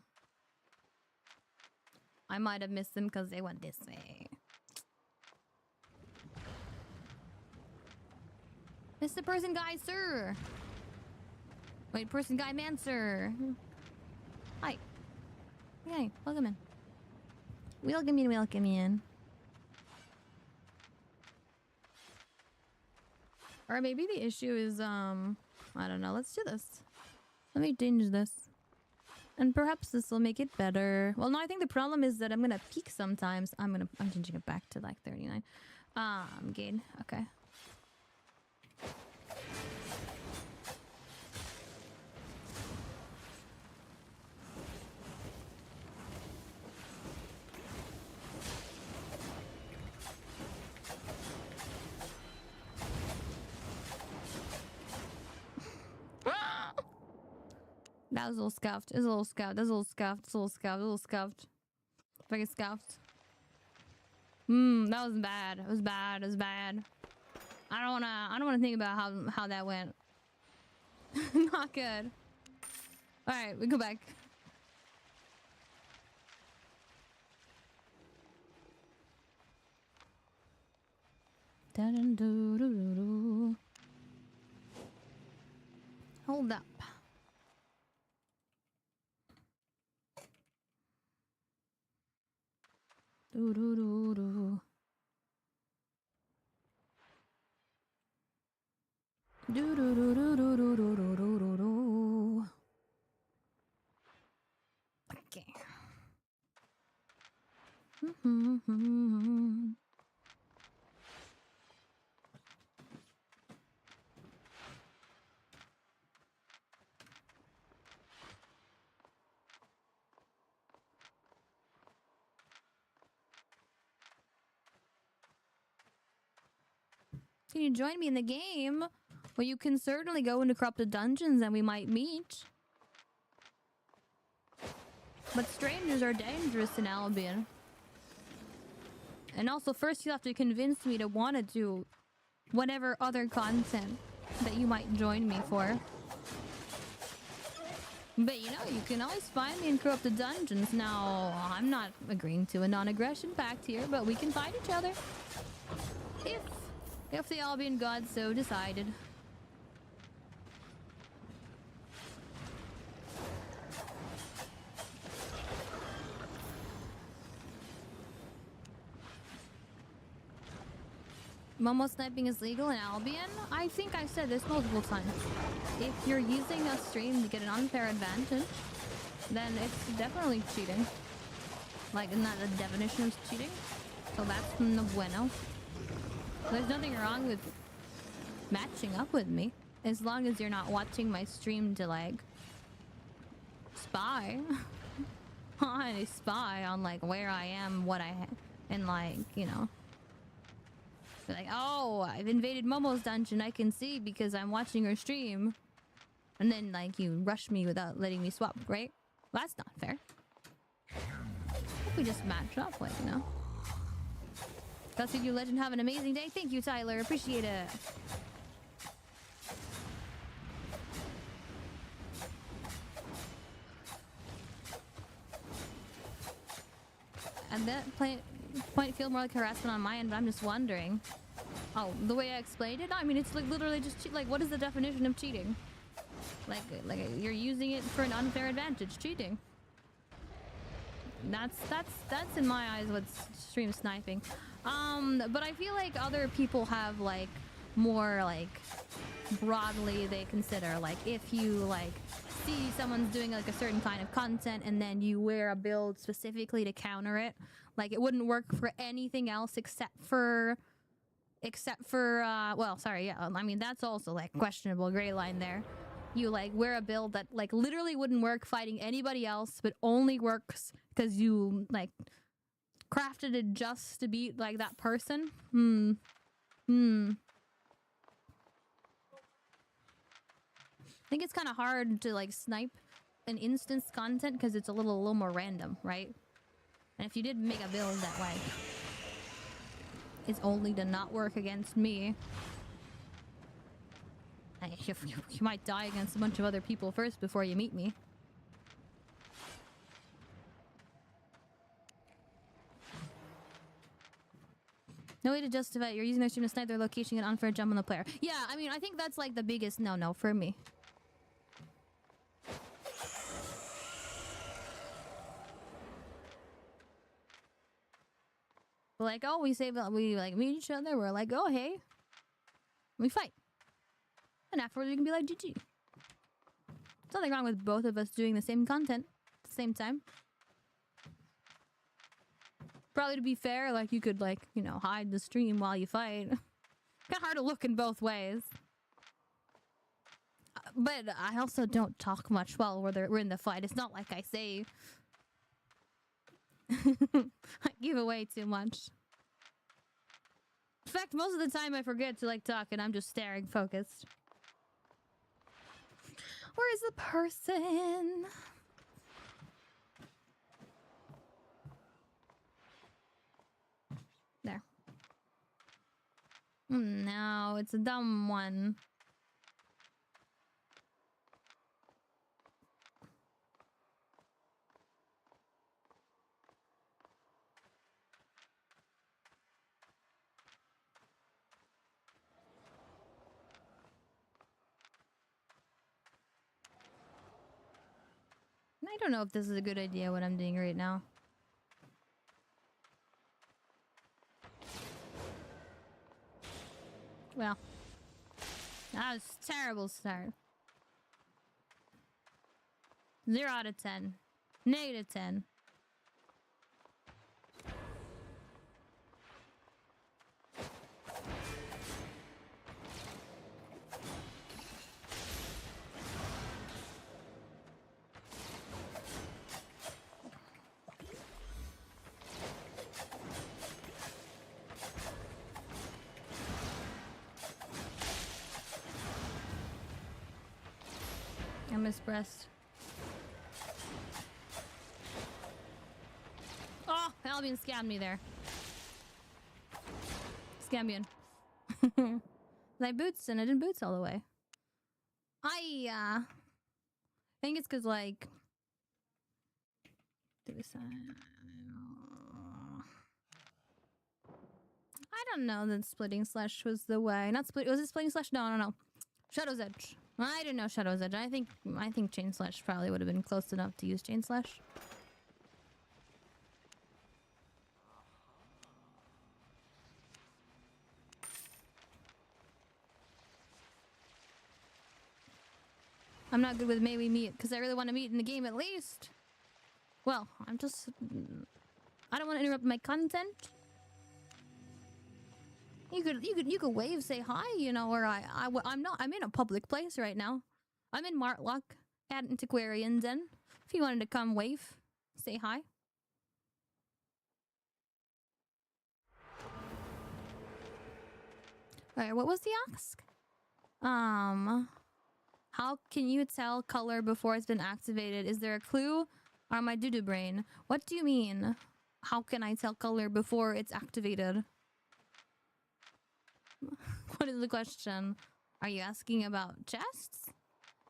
I might have missed them because they went this way. Mr. Person Guy, sir. Wait, Person Guy Man, sir. Hi. Hey, welcome in. Welcome in, welcome in. Or maybe the issue is, I don't know. Let's do this. Let me change this. And perhaps this will make it better. Well, no, I think the problem is that I'm gonna peak sometimes. I'm changing it back to like 39. Gain. Okay. That was a little scuffed. It's a little scuffed. That's a little scuffed. It's a little scuffed. A little scuffed. Fucking scuffed. That was bad. It was bad. It was bad. I don't wanna think about how that went. Not good. Alright, we go back. Hold up. Do do do do. Do do do do do do do do do do. Okay. Can you join me in the game? Well, you can certainly go into corrupted dungeons and we might meet. But strangers are dangerous in Albion. And also, first you have to convince me to want to do whatever other content that you might join me for. But you know, you can always find me in corrupted dungeons. Now, I'm not agreeing to a non-aggression pact here, but we can fight each other. If the Albion gods so decided. Momo sniping is legal in Albion? I think I've said this multiple times. If you're using a stream to get an unfair advantage, then it's definitely cheating. Like, not the definition of cheating. So that's no bueno. There's nothing wrong with matching up with me, as long as you're not watching my stream to, like, spy. I spy on, like, where I am, what I and, like, you know. Like, oh, I've invaded Momo's dungeon, I can see because I'm watching her stream. And then, like, you rush me without letting me swap, right? Well, that's not fair. We just match up, like, you know. That's you, Legend. Have an amazing day. Thank you, Tyler. Appreciate it. And that point feel more like harassment on my end, but I'm just wondering. Oh, the way I explained it? I mean, it's like literally just cheat. Like, what is the definition of cheating? Like you're using it for an unfair advantage. Cheating. That's in my eyes what's stream sniping. But I feel like other people have like more like broadly they consider like if you like see someone's doing like a certain kind of content and then you wear a build specifically to counter it, like it wouldn't work for anything else except for well, sorry, yeah, I mean that's also like questionable gray line there. You like wear a build that like literally wouldn't work fighting anybody else but only works because you like crafted it just to beat like that person. I think it's kind of hard to like snipe an instance content because it's a little more random, right? And if you did make a build that way, it's only to not work against me. You might die against a bunch of other people first before you meet me. No way to justify it. You're using their stream to snipe their location and unfair jump on the player. Yeah, I mean, I think that's like the biggest no-no for me. Like, oh, we say that we like meet each other. We're like, oh, hey, we fight, and afterwards we can be like, GG. There's nothing wrong with both of us doing the same content at the same time. Probably to be fair, like you could like, you know, hide the stream while you fight. Kind of hard to look in both ways. But I also don't talk much while we're in the fight. It's not like I say. I give away too much. In fact, most of the time I forget to like talk and I'm just staring focused. Where is the person? There. No, it's a dumb one. I don't know if this is a good idea what I'm doing right now. Well, that was a terrible start. 0 out of 10. -10. I mispressed. Oh, Albion scammed me there. Scambion. I boots and I didn't boots all the way. I think it's because like I don't know that splitting slash was the way. Not split. Was it splitting slash? No. Shadow's Edge. I didn't know Shadow's Edge. I think Chain Slash probably would have been close enough to use Chain Slash. I'm not good with melee meat because I really want to meet in the game at least. Well, I don't want to interrupt my content. You could wave, say hi, you know, or I'm in a public place right now. I'm in Martlock, Antiquarian Den. If you wanted to come wave, say hi. Alright, what was the ask? How can you tell color before it's been activated? Is there a clue? Or my doo-doo brain? What do you mean? How can I tell color before it's activated? What is the question? Are you asking about chests?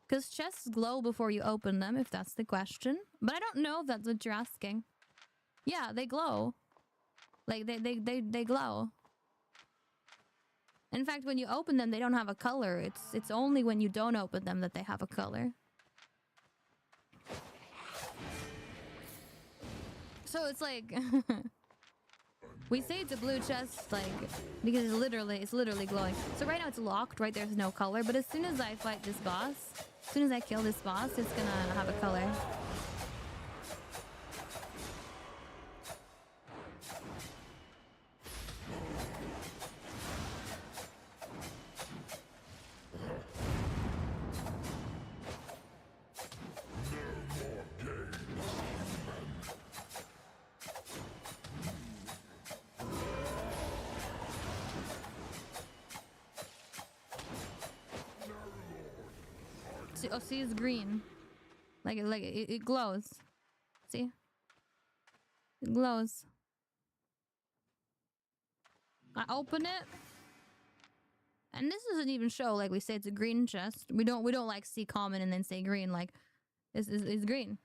Because chests glow before you open them, if that's the question. But I don't know if that's what you're asking. Yeah, they glow. Like, they glow. In fact, when you open them, they don't have a color. It's only when you don't open them that they have a color. So it's like... We say it's a blue chest, like, because it's literally glowing. So right now it's locked, right? There's no color. But as soon as I fight this boss, as soon as I kill this boss, it's gonna have a color. See, it's green. It glows. See? It glows. I open it. And this doesn't even show, like we say it's a green chest. We don't like see common and then say green, like this is green.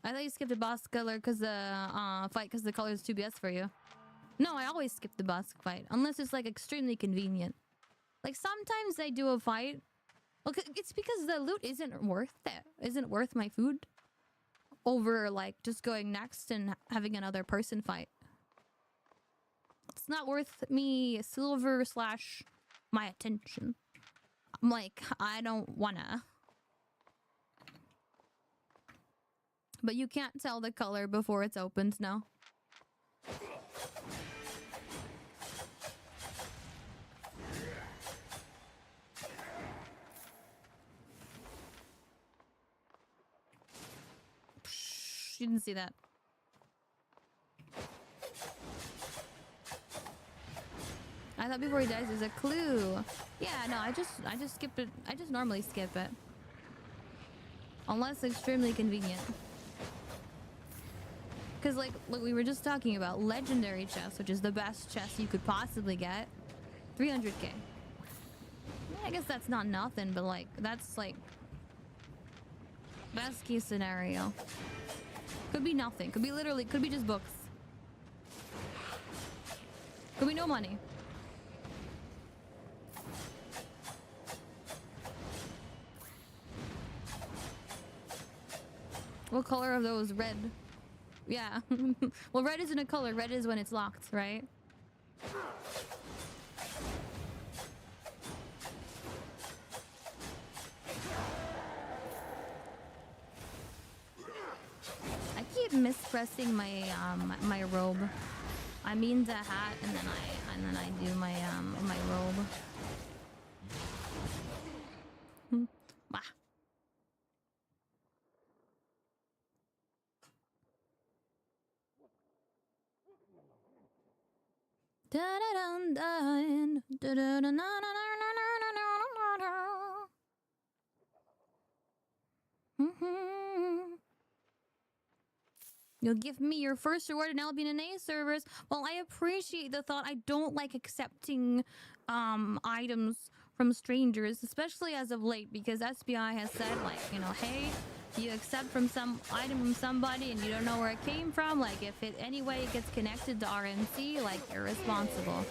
I thought you skipped the boss color because the fight because the color is 2BS for you. No, I always skip the boss fight unless it's like extremely convenient. Like sometimes I do a fight. Well, it's because the loot isn't worth it. Isn't worth my food over like just going next and having another person fight. It's not worth me silver / my attention. I'm like, I don't wanna. But you can't tell the color before it's opened now. Psh, you didn't see that. I thought before he dies there's a clue. Yeah, no, I just skipped it. I just normally skip it. Unless extremely convenient. Because like we were just talking about, legendary chest, which is the best chest you could possibly get, 300k. I guess that's not nothing, but like that's like best case scenario. Could be nothing. Could be literally. Could be just books. Could be no money. What color are those? Red. Yeah. Well, red isn't a color. Red is when it's locked, right? I keep mispressing my my robe. I mean the hat, and then I do my my robe. Bah. You'll give me your first reward in LBNA servers. Well, I appreciate the thought. I don't like accepting items from strangers, especially as of late, because SBI has said, like, you know, hey, you accept from some item from somebody and you don't know where it came from, like if it anyway gets connected to RNC, like you're responsible.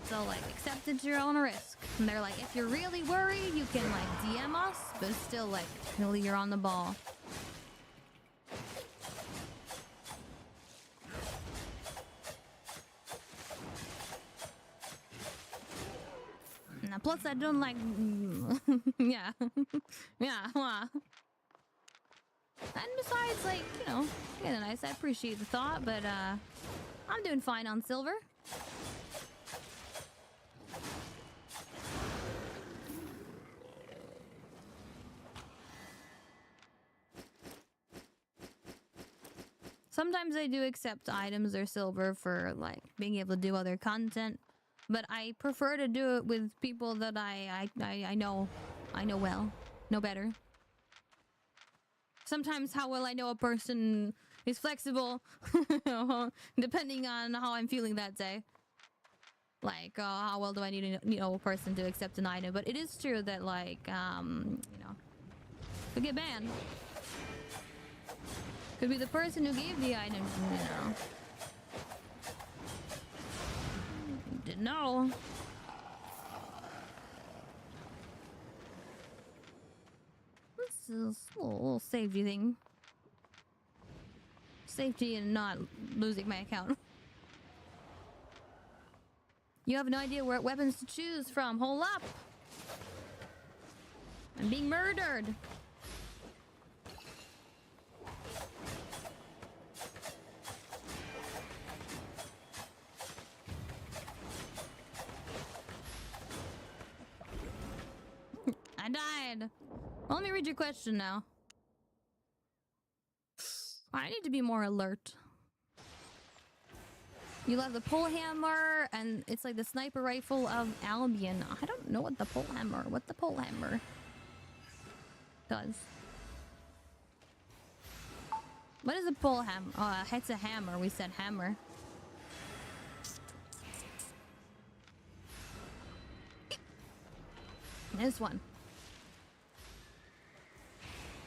So like accept at your own risk. And they're like, if you're really worried, you can like DM us, but still like really you're on the ball. Now, plus I don't like yeah. Yeah, well. And besides, like, you know, yeah, nice. I appreciate the thought, but I'm doing fine on silver. Sometimes I do accept items or silver for like being able to do other content, but I prefer to do it with people that I know well, know better. Sometimes how well I know a person is flexible, depending on how I'm feeling that day. Like, how well do I need to know a person to accept an item? But it is true that, like, you know, could get banned. Could be the person who gave the item, you know. Didn't know. This is a little safety thing. Safety and not losing my account. You have no idea what weapons to choose from. Hold up! I'm being murdered! I died. Well, let me read your question now. I need to be more alert. You love the pole hammer, and it's like the sniper rifle of Albion. I don't know what the pole hammer does. What is a pole hammer? Oh, it's a hammer. We said hammer. This one.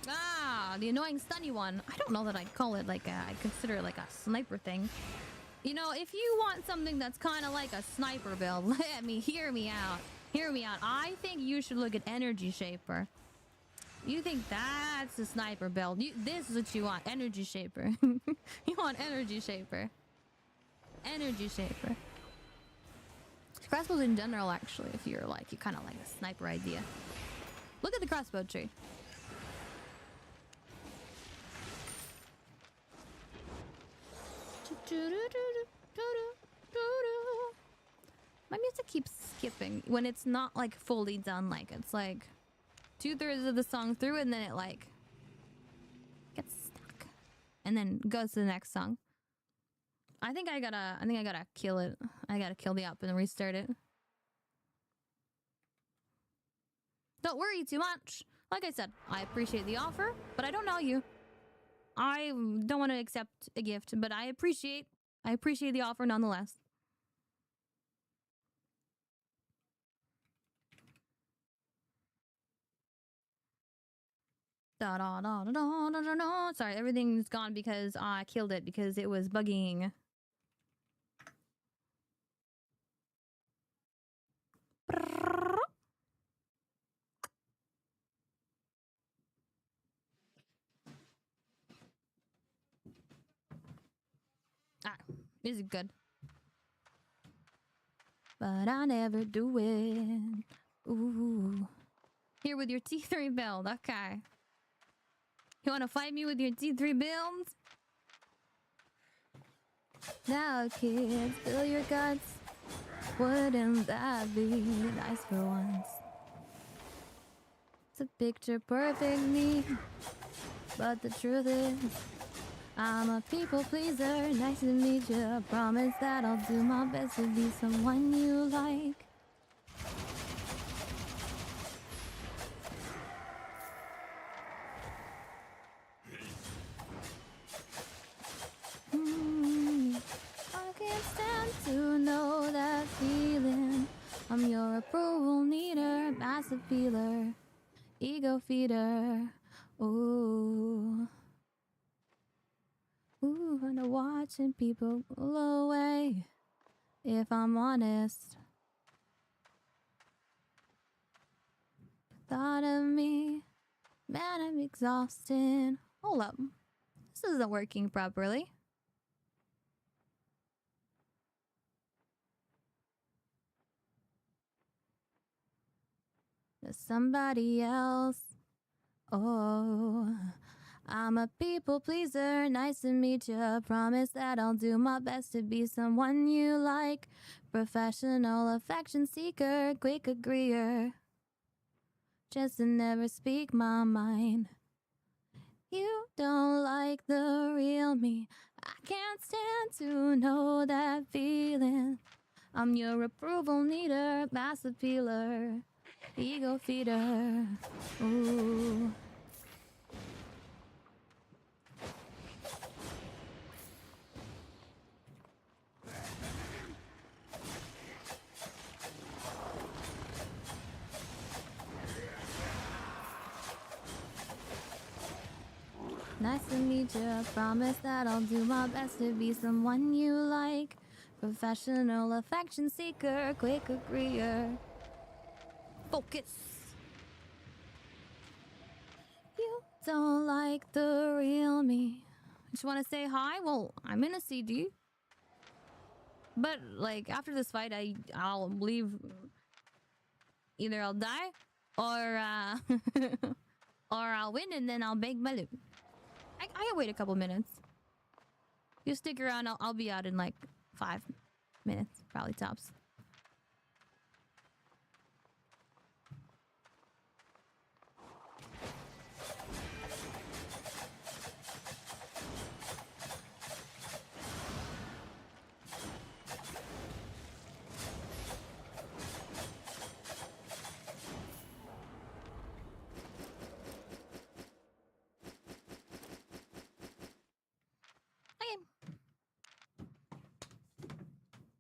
Ah! the annoying stunny one. I don't know that I'd call it like I'd consider it like a sniper thing. You know, if you want something that's kind of like a sniper build, hear me out. Hear me out. I think you should look at Energy Shaper. You think that's a sniper build. This is what you want. Energy Shaper. You want Energy Shaper. Energy Shaper. Crossbows in general, actually, if you're like, you kind of like a sniper idea. Look at the crossbow tree. My music keeps skipping when it's not like fully done. Like it's like 2/3 of the song through, and then it like gets stuck, and then goes to the next song. I think I gotta kill it. I gotta kill the app and restart it. Don't worry too much. Like I said, I appreciate the offer, but I don't know you. I don't want to accept a gift, but I appreciate the offer nonetheless. Sorry, everything's gone because I killed it because it was bugging. Ah, music good. But I never do it. Ooh. Here with your T3 build, okay. You wanna fight me with your T3 builds? Now, kids, spill your guts. Wouldn't that be nice for once? It's a picture perfect me. But the truth is, I'm a people pleaser. Nice to meet you. I promise that I'll do my best to be someone you like. I can't stand to know that feeling. I'm your approval needer, massive feeler, ego feeder. Ooh. Ooh, and watching people go away, if I'm honest. Thought of me, man, I'm exhausted. Hold up. This isn't working properly. There's somebody else. Oh, I'm a people pleaser. Nice to meet you. Promise that I'll do my best to be someone you like. Professional affection seeker, quick agreeer. Just to never speak my mind. You don't like the real me. I can't stand to know that feeling. I'm your approval needer, mass appealer, ego feeder. Ooh. Nice to meet you. I promise that I'll do my best to be someone you like. Professional affection seeker, quick agreeer. Focus. You don't like the real me. Just want to say hi? Well, I'm in a CD. But, like, after this fight, I'll leave. Either I'll die, or, or I'll win and then I'll beg my loot. I can wait a couple minutes. You stick around, I'll be out in like 5 minutes, probably tops.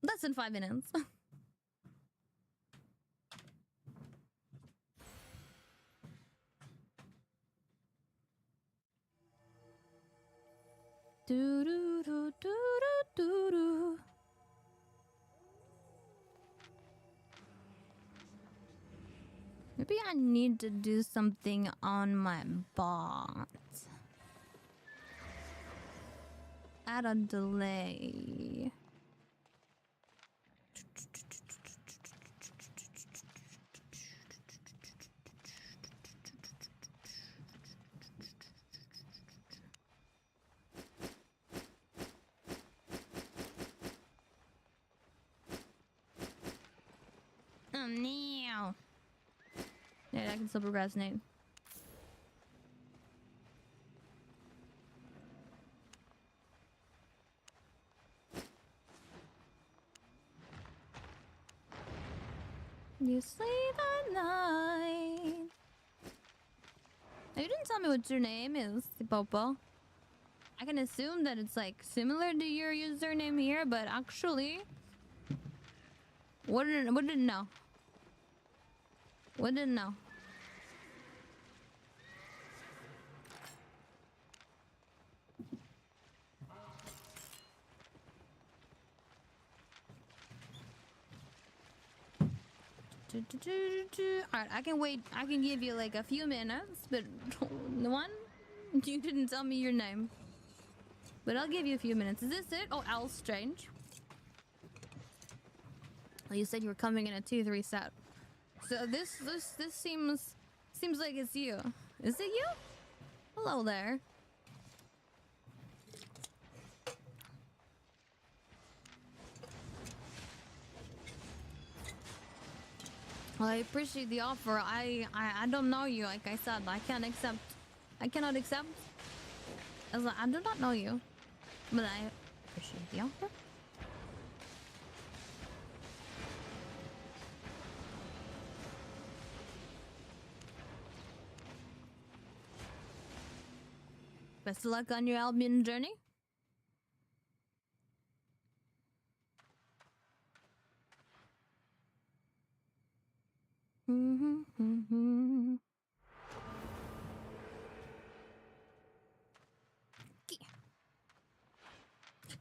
Less than 5 minutes. Do do do do do do. Maybe I need to do something on my bot. Add a delay. Oh no. Yeah, I can still procrastinate. You sleep at night. You didn't tell me what your name is, Popo. I can assume that it's like similar to your username here, but actually, wouldn't know. Wouldn't know. Alright, I can wait. I can give you like a few minutes, but one, you didn't tell me your name. But I'll give you a few minutes. Is this it? Oh, Al Strange. Well, you said you were coming in a 2-3 set. So this seems like it's you. Is it you? Hello there. Well, I appreciate the offer. I don't know you. Like I said, I cannot accept. As I do not know you, but I appreciate the offer. Best of luck on your Albion journey.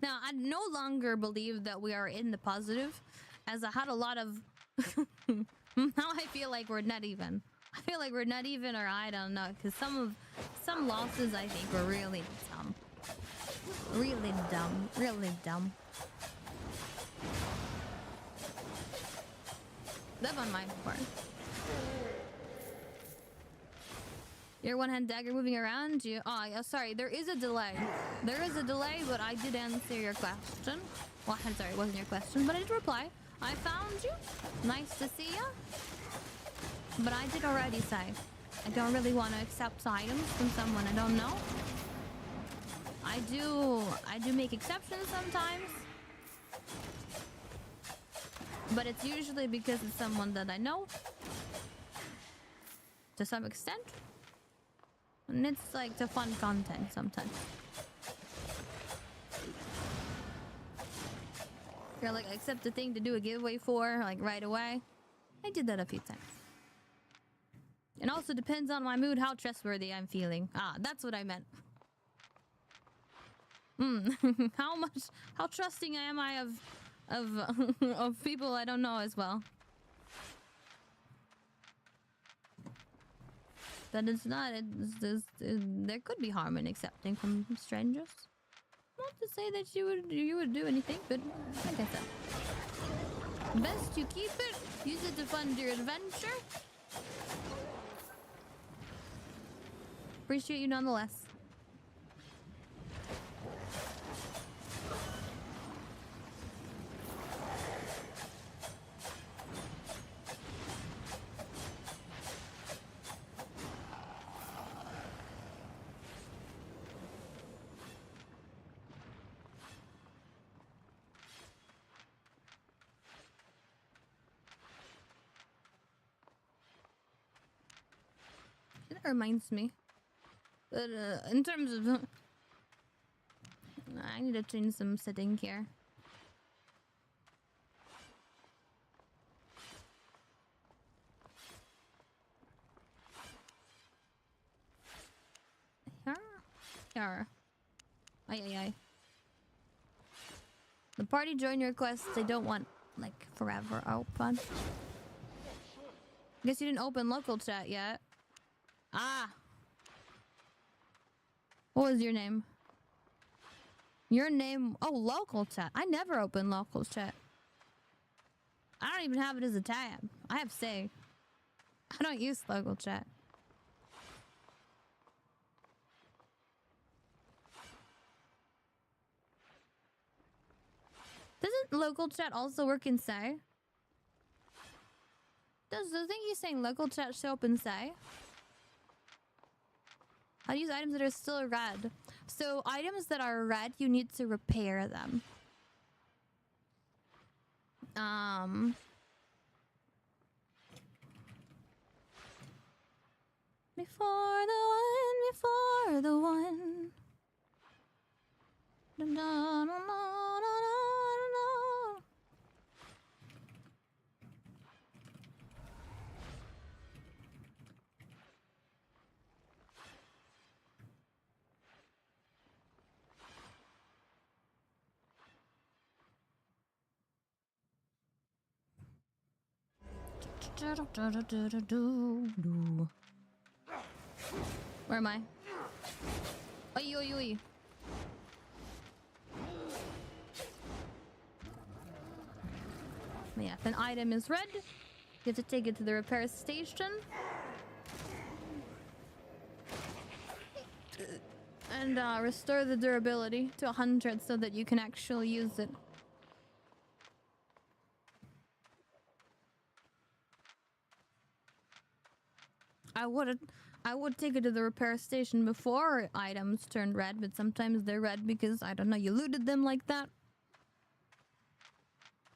Now, I no longer believe that we are in the positive, as I had a lot of... Now I feel like we're not even. I feel like we're not even, or I don't know, because some losses I think were really dumb. Really dumb. Really dumb. That on my part. Your one-hand dagger moving around you. Oh, yeah, sorry. There is a delay. There is a delay, but I did answer your question. Well, I'm sorry, it wasn't your question, but I did reply. I found you. Nice to see you. But I did already say I don't really want to accept items from someone I don't know. I do make exceptions sometimes. But it's usually because it's someone that I know. To some extent. And it's like the fun content sometimes. You're like, accept the thing to do a giveaway for, like right away. I did that a few times. It also depends on my mood, how trustworthy I'm feeling. Ah, that's what I meant. How trusting am I of people I don't know as well. That it's not, there could be harm in accepting from strangers. Not to say that you would do anything, but like I said, best you keep it, use it to fund your adventure. Appreciate you nonetheless. That reminds me. But in terms of... I need to change some setting here. Here. Ay, ay, ay. The party join requests, they don't want, like, forever open. Guess you didn't open local chat yet. Ah! What was your name? Your name... Oh, local chat. I never open local chat. I don't even have it as a tab. I have say. I don't use local chat. Doesn't local chat also work in say? Does the thing he's saying local chat show up in say? How to use items that are still red. So items that are red, you need to repair them. Before the one. Da, da, da, da, da, da. Where am I? Oi, oi, oi. Yeah, if an item is red, you have to take it to the repair station. And restore the durability to 100 so that you can actually use it. I would take it to the repair station before items turn red, but sometimes they're red because, I don't know, you looted them like that.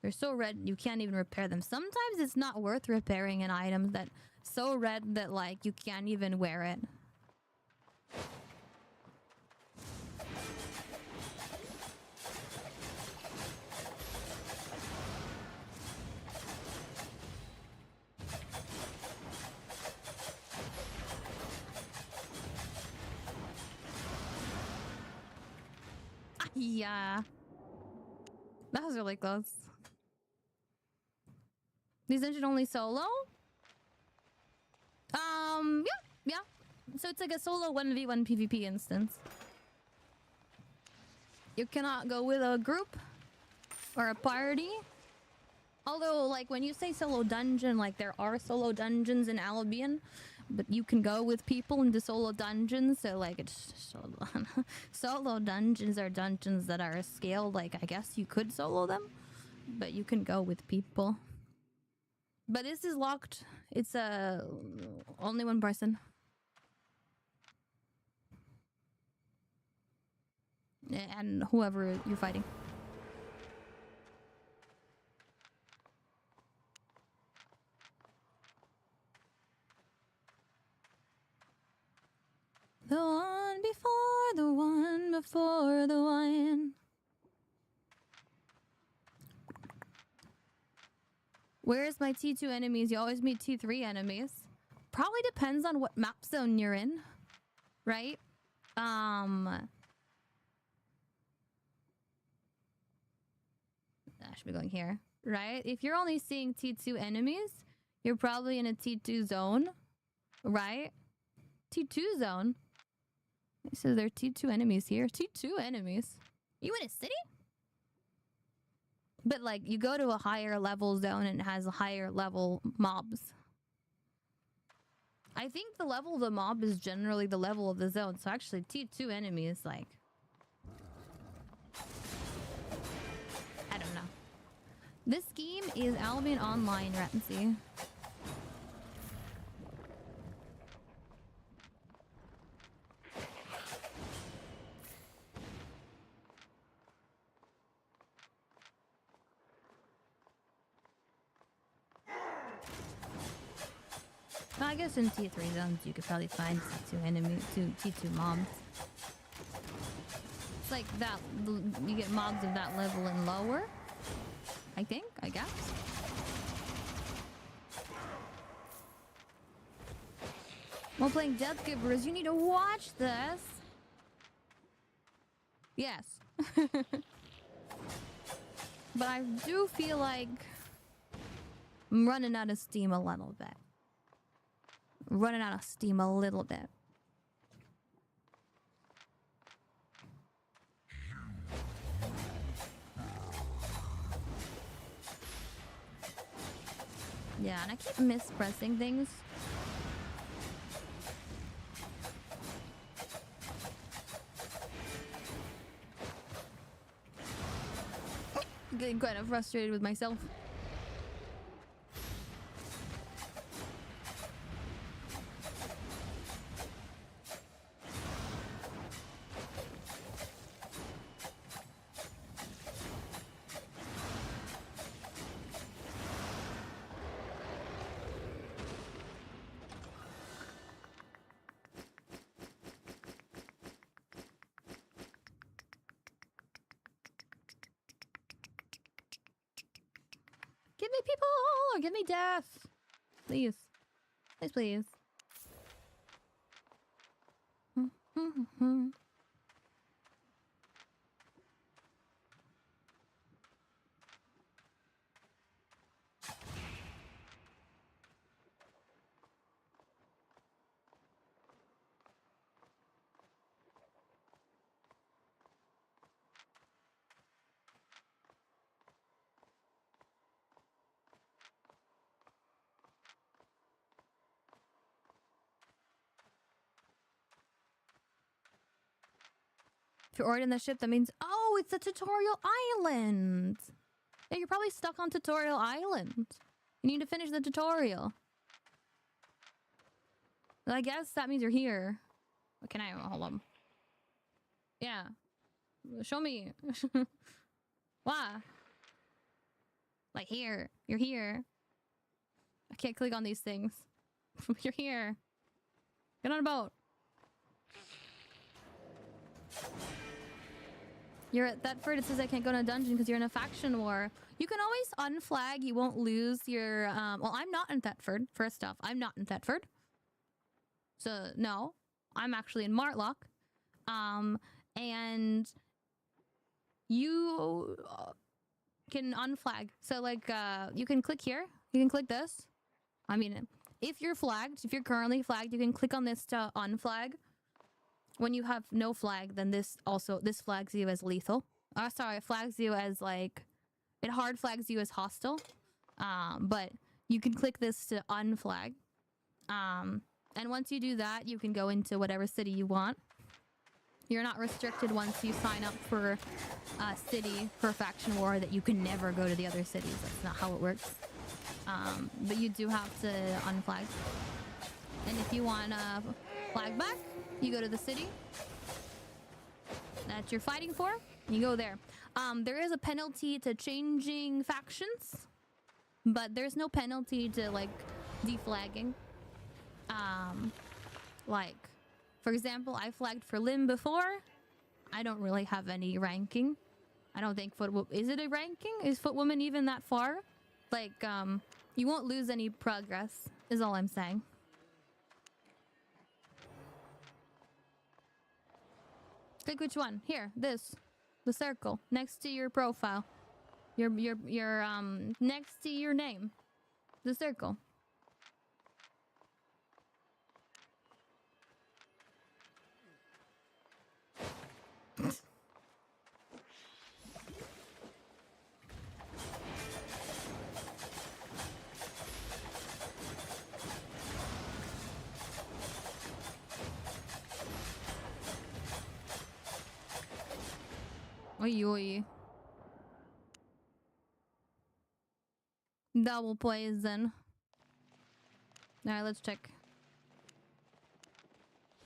They're so red you can't even repair them. Sometimes it's not worth repairing an item that's so red that, like, you can't even wear it. Yeah. That was really close. These engine only solo? Yeah. So it's like a solo 1v1 PvP instance. You cannot go with a group or a party. Although, like, when you say solo dungeon, like, there are solo dungeons in Albion, but you can go with people into solo dungeons, so, like, it's solo. Solo dungeons are dungeons that are scaled, like, I guess you could solo them, but you can go with people. But this is locked. It's only one person. And whoever you're fighting. The one before the one before the one. Where's my T2 enemies? You always meet T3 enemies. Probably depends on what map zone you're in, right? I should be going here, right? If you're only seeing T2 enemies, you're probably in a T2 zone, right? T2 zone? So there are T2 enemies here. T2 enemies? You in a city? But, like, you go to a higher level zone and it has higher level mobs. I think the level of the mob is generally the level of the zone. So actually, T2 enemies, like... I don't know. This game is Albion Online, Ratensy. Well, I guess in T3 zones you could probably find T2 enemies, T2 mobs. It's like that, you get mobs of that level and lower. I guess. While playing Death Givers, you need to watch this. Yes. But I do feel like I'm running out of steam a little bit. Running out of steam a little bit. Yeah, and I keep mispressing things. Getting kind of frustrated with myself. Give me people or give me death. Please. Please, please. If you're already in the ship, that means, oh, it's a tutorial island. Yeah, you're probably stuck on tutorial island. You need to finish the tutorial. I guess that means you're here. Can I hold on? Yeah. Show me. Why? Like here. You're here. I can't click on these things. You're here. Get on a boat. You're at Thetford. It says I can't go in a dungeon because you're in a faction war. You can always unflag. You won't lose your... well, I'm not in Thetford. First off, I'm not in Thetford. So, no. I'm actually in Martlock. And you can unflag. So, like, you can click here. You can click this. I mean, if you're flagged, if you're currently flagged, you can click on this to unflag. When you have no flag, then this flags you as lethal. Sorry, it flags you as like, it hard flags you as hostile. But you can click this to unflag. And once you do that, you can go into whatever city you want. You're not restricted once you sign up for a city for faction war that you can never go to the other cities. That's not how it works. But you do have to unflag. And if you want to flag back, you go to the city that you're fighting for. You go there. There is a penalty to changing factions, but there's no penalty to like deflagging. Like, for example, I flagged for Lim before. I don't really have any ranking. I don't think is it a ranking? Is Footwoman even that far? Like, you won't lose any progress, is all I'm saying. Click which one? Here, this. The circle. Next to your profile. Your next to your name. The circle. Oy oy. Double poison. Alright, let's check.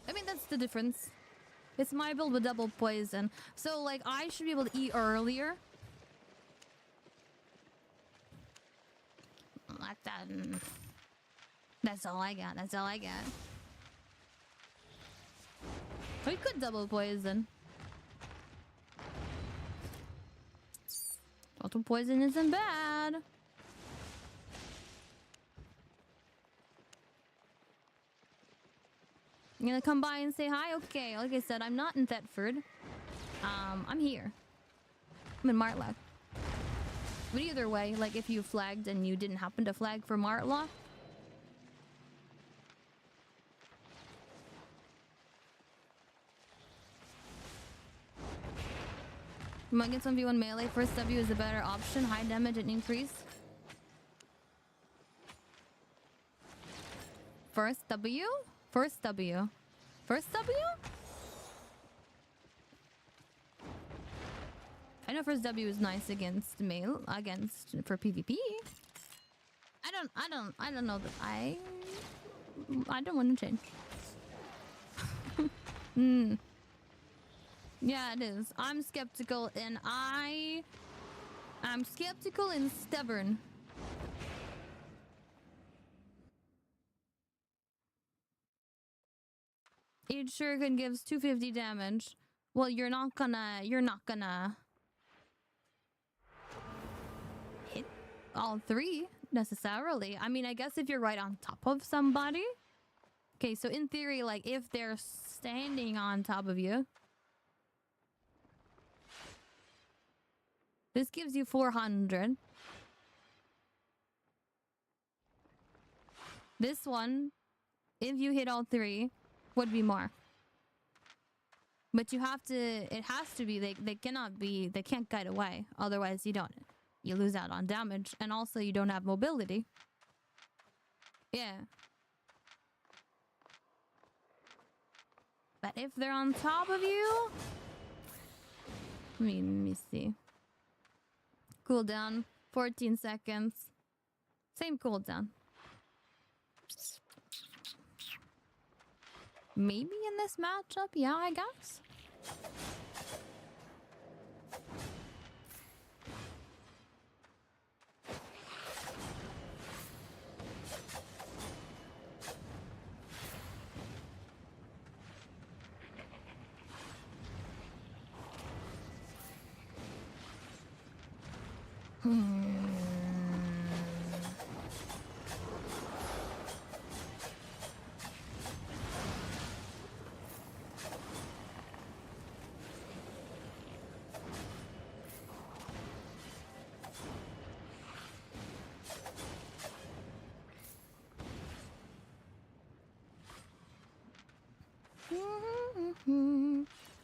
I mean, that's the difference. It's my build with double poison. So, like, I should be able to eat earlier. That's all I got. That's all I got. We could double poison. Double poison isn't bad. You gonna come by and say hi? Okay, like I said, I'm not in Thetford. I'm here. I'm in Martlock. But either way, like if you flagged and you didn't happen to flag for Martlock, against 1v1 melee, first W is a better option. High damage and increase. First W? First W. First W? I know first W is nice against melee, for PvP. I don't know that I don't want to change. Yeah, it is. I'm skeptical and I'm skeptical and stubborn. Each shuriken gives 250 damage. Well, you're not gonna hit all three necessarily. I mean, I guess if you're right on top of somebody. Okay, so in theory, like if they're standing on top of you, this gives you 400. This one, if you hit all three, would be more. But you have to, it has to be, they can't guide away. Otherwise you lose out on damage. And also you don't have mobility. Yeah. But if they're on top of you, let me see. Cooldown, 14 seconds. Same cooldown. Maybe in this matchup, yeah, I guess.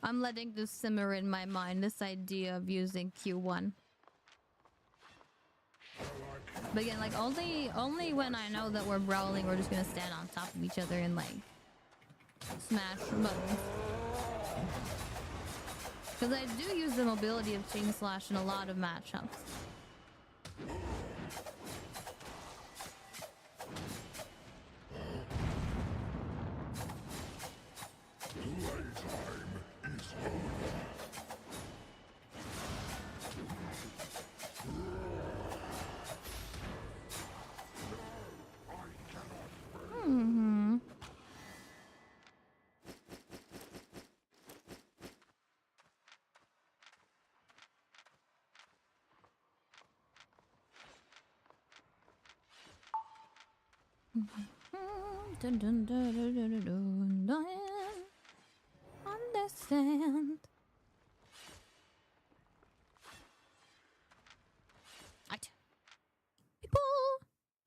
I'm letting this simmer in my mind, this idea of using Q1. But again, like only when I know that we're brawling, we're just gonna stand on top of each other and like smash buttons. Because I do use the mobility of Chain Slash in a lot of matchups. Dun, dun, dun, dun, dun, dun, dun, dun. Understand. Right. People,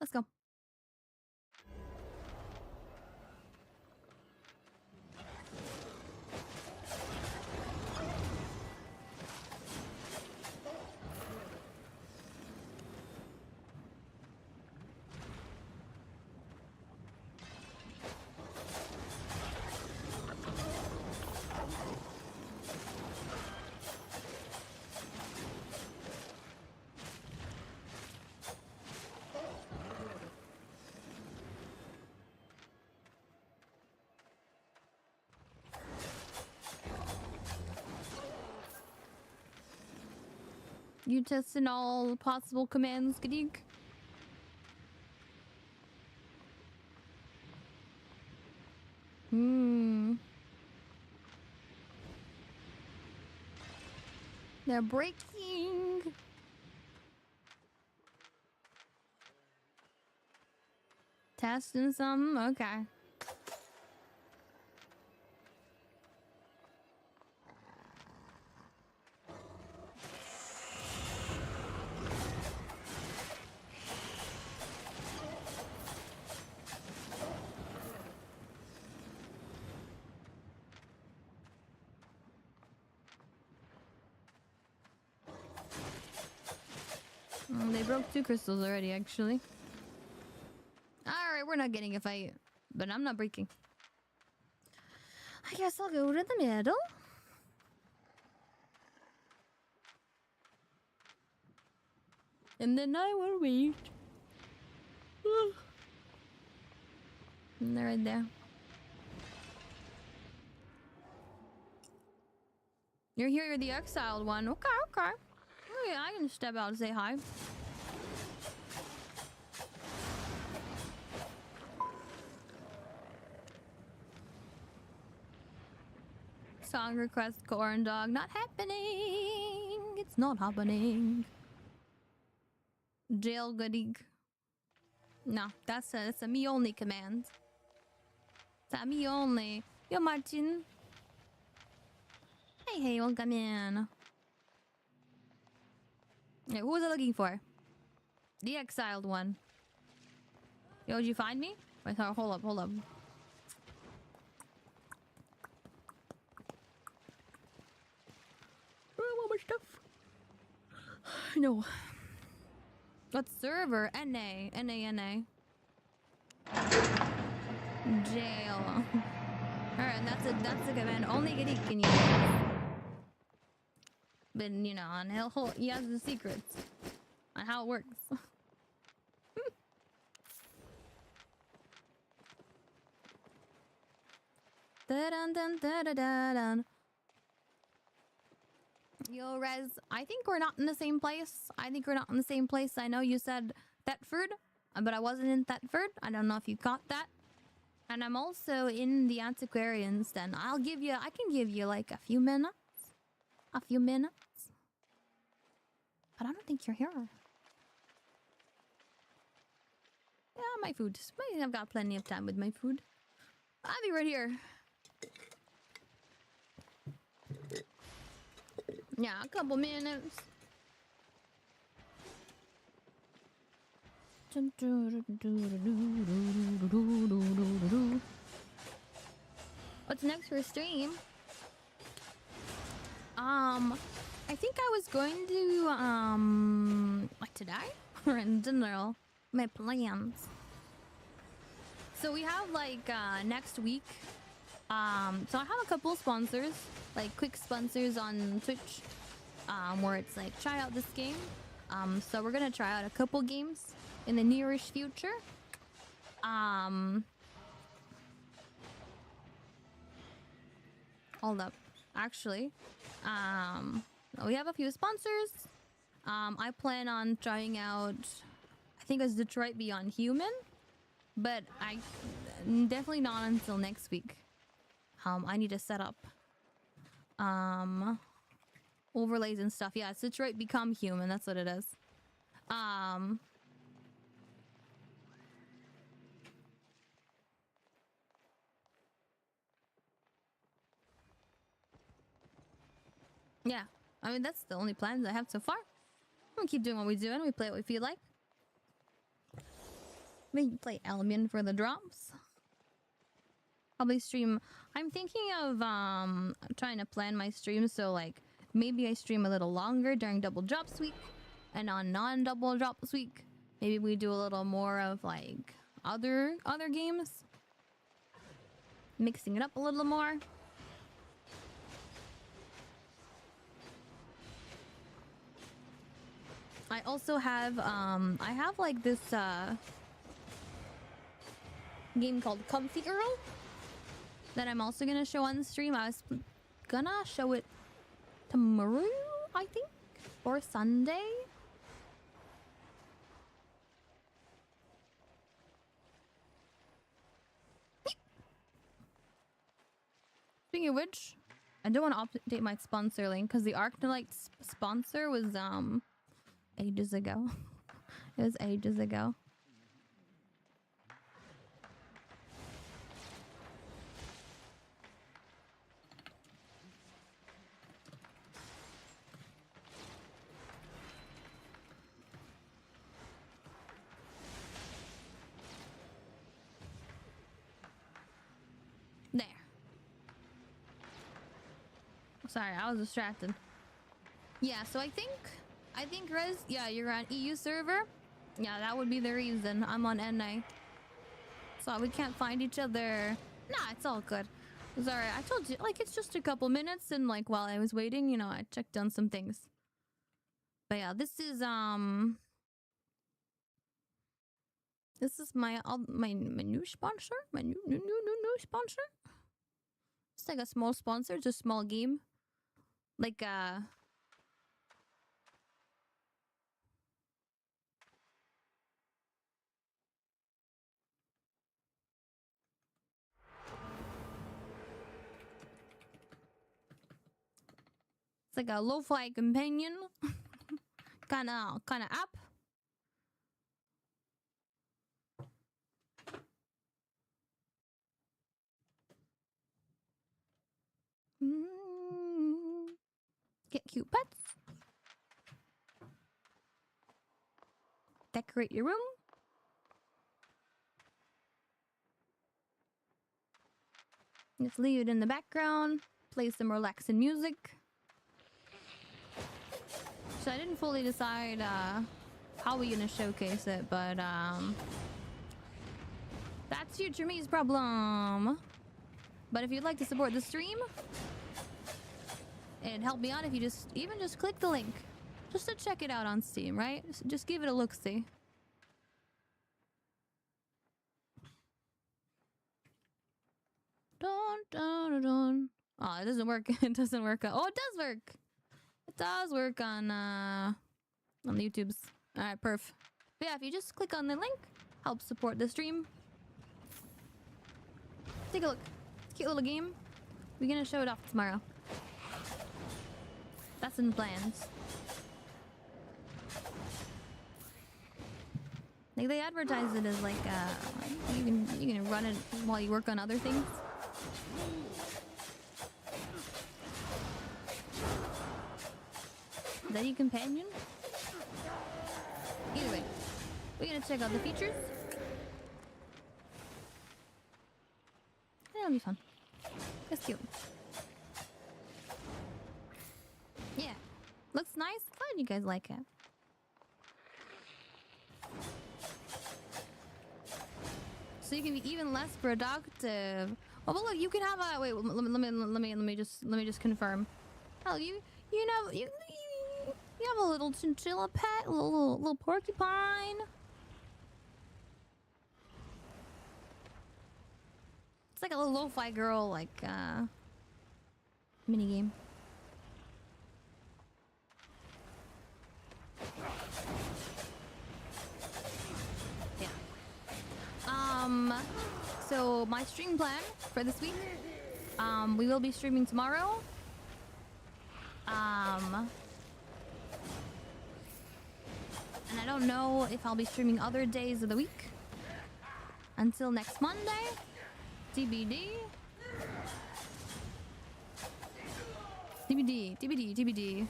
let's go. You testing all possible commands, Gadig? They're breaking. Testing some? Okay. broke 2 crystals already, actually. Alright, we're not getting a fight. But I'm not breaking. I guess I'll go to the middle. And then I will wait. And they're right there. You're here, you're the exiled one. Okay, okay. Oh yeah, I can step out and say hi. Song request, corn dog. Not happening. It's not happening. Jail goodie. No, that's a me only command. That's me only. Yo, Martin. Hey, welcome in. Yeah, who was I looking for? The exiled one. Yo, did you find me? Wait, hold up. Where all my stuff? No. What server? NA. Jail. Alright, that's a command only Giddy can use. But you know, and he has the secrets on how it works. Da-dun-dun-da-da-da-dun. Yo, Rez, I think we're not in the same place. I know you said Thetford, but I wasn't in Thetford. I don't know if you caught that. And I'm also in the Antiquarians den. I can give you like a few minutes. But I don't think you're here. Yeah, my food. I've got plenty of time with my food. I'll be right here. Yeah, a couple minutes. What's next for stream? I think I was going to like today or in general my plans. So we have like next week. So I have a couple sponsors, like quick sponsors on Twitch, where it's like try out this game. So we're gonna try out a couple games in the nearish future. Hold up, actually, we have a few sponsors. I plan on trying out, I think it's Detroit Beyond Human, but I definitely not until next week. I need to set up overlays and stuff. Yeah, it's Detroit Become Human. That's what it is. Yeah, I mean, that's the only plans I have so far. I'm gonna keep doing what we're doing. We play what we feel like. Maybe play Albion for the drops. Probably stream. I'm thinking of trying to plan my streams so like maybe I stream a little longer during double drops week, and on non-double drops week maybe we do a little more of like other games, mixing it up a little more. I also have I have like this game called Comfy Girl that I'm also gonna show on the stream. I was gonna show it tomorrow, I think, or Sunday. Speaking of which, I do want to update my sponsor link because the Arcanite sponsor was ages ago. It was ages ago. There. Sorry, I was distracted. Yeah, so I think I think Rez, yeah, you're on EU server. Yeah, that would be the reason. I'm on NA. So we can't find each other. Nah, it's all good. It's alright. I told you, like, it's just a couple minutes, and like while I was waiting, you know, I checked on some things. But yeah, this is my new sponsor, my new sponsor. It's like a small sponsor, it's a small game, like it's like a lo-fi companion kind of app. Get cute pets. Decorate your room. Just leave it in the background. Play some relaxing music. So I didn't fully decide how we're gonna showcase it, but that's future me's problem. But if you'd like to support the stream, it'd help me out if you just click the link. Just to check it out on Steam, right? Just give it a look-see. Dun, dun, dun, dun. Oh, it doesn't work. It doesn't work. Oh, it does work. It does work on the YouTubes. All right, perf. But yeah, if you just click on the link, help support the stream. Take a look. Cute little game. We're gonna show it off tomorrow. That's in plans. Like they advertise it as like you can run it while you work on other things. Is that your companion? Either way, we're gonna check out the features. That'll be fun. That's cute. Yeah. Looks nice. Glad you guys like it. So you can be even less productive. Oh, but look, you can have a wait. Let me just confirm. Hell, you have a little chinchilla pet, a little porcupine. It's like a little lo-fi girl, like mini game. Yeah. So my stream plan for this week, we will be streaming tomorrow. And I don't know if I'll be streaming other days of the week until next Monday. TBD. TBD.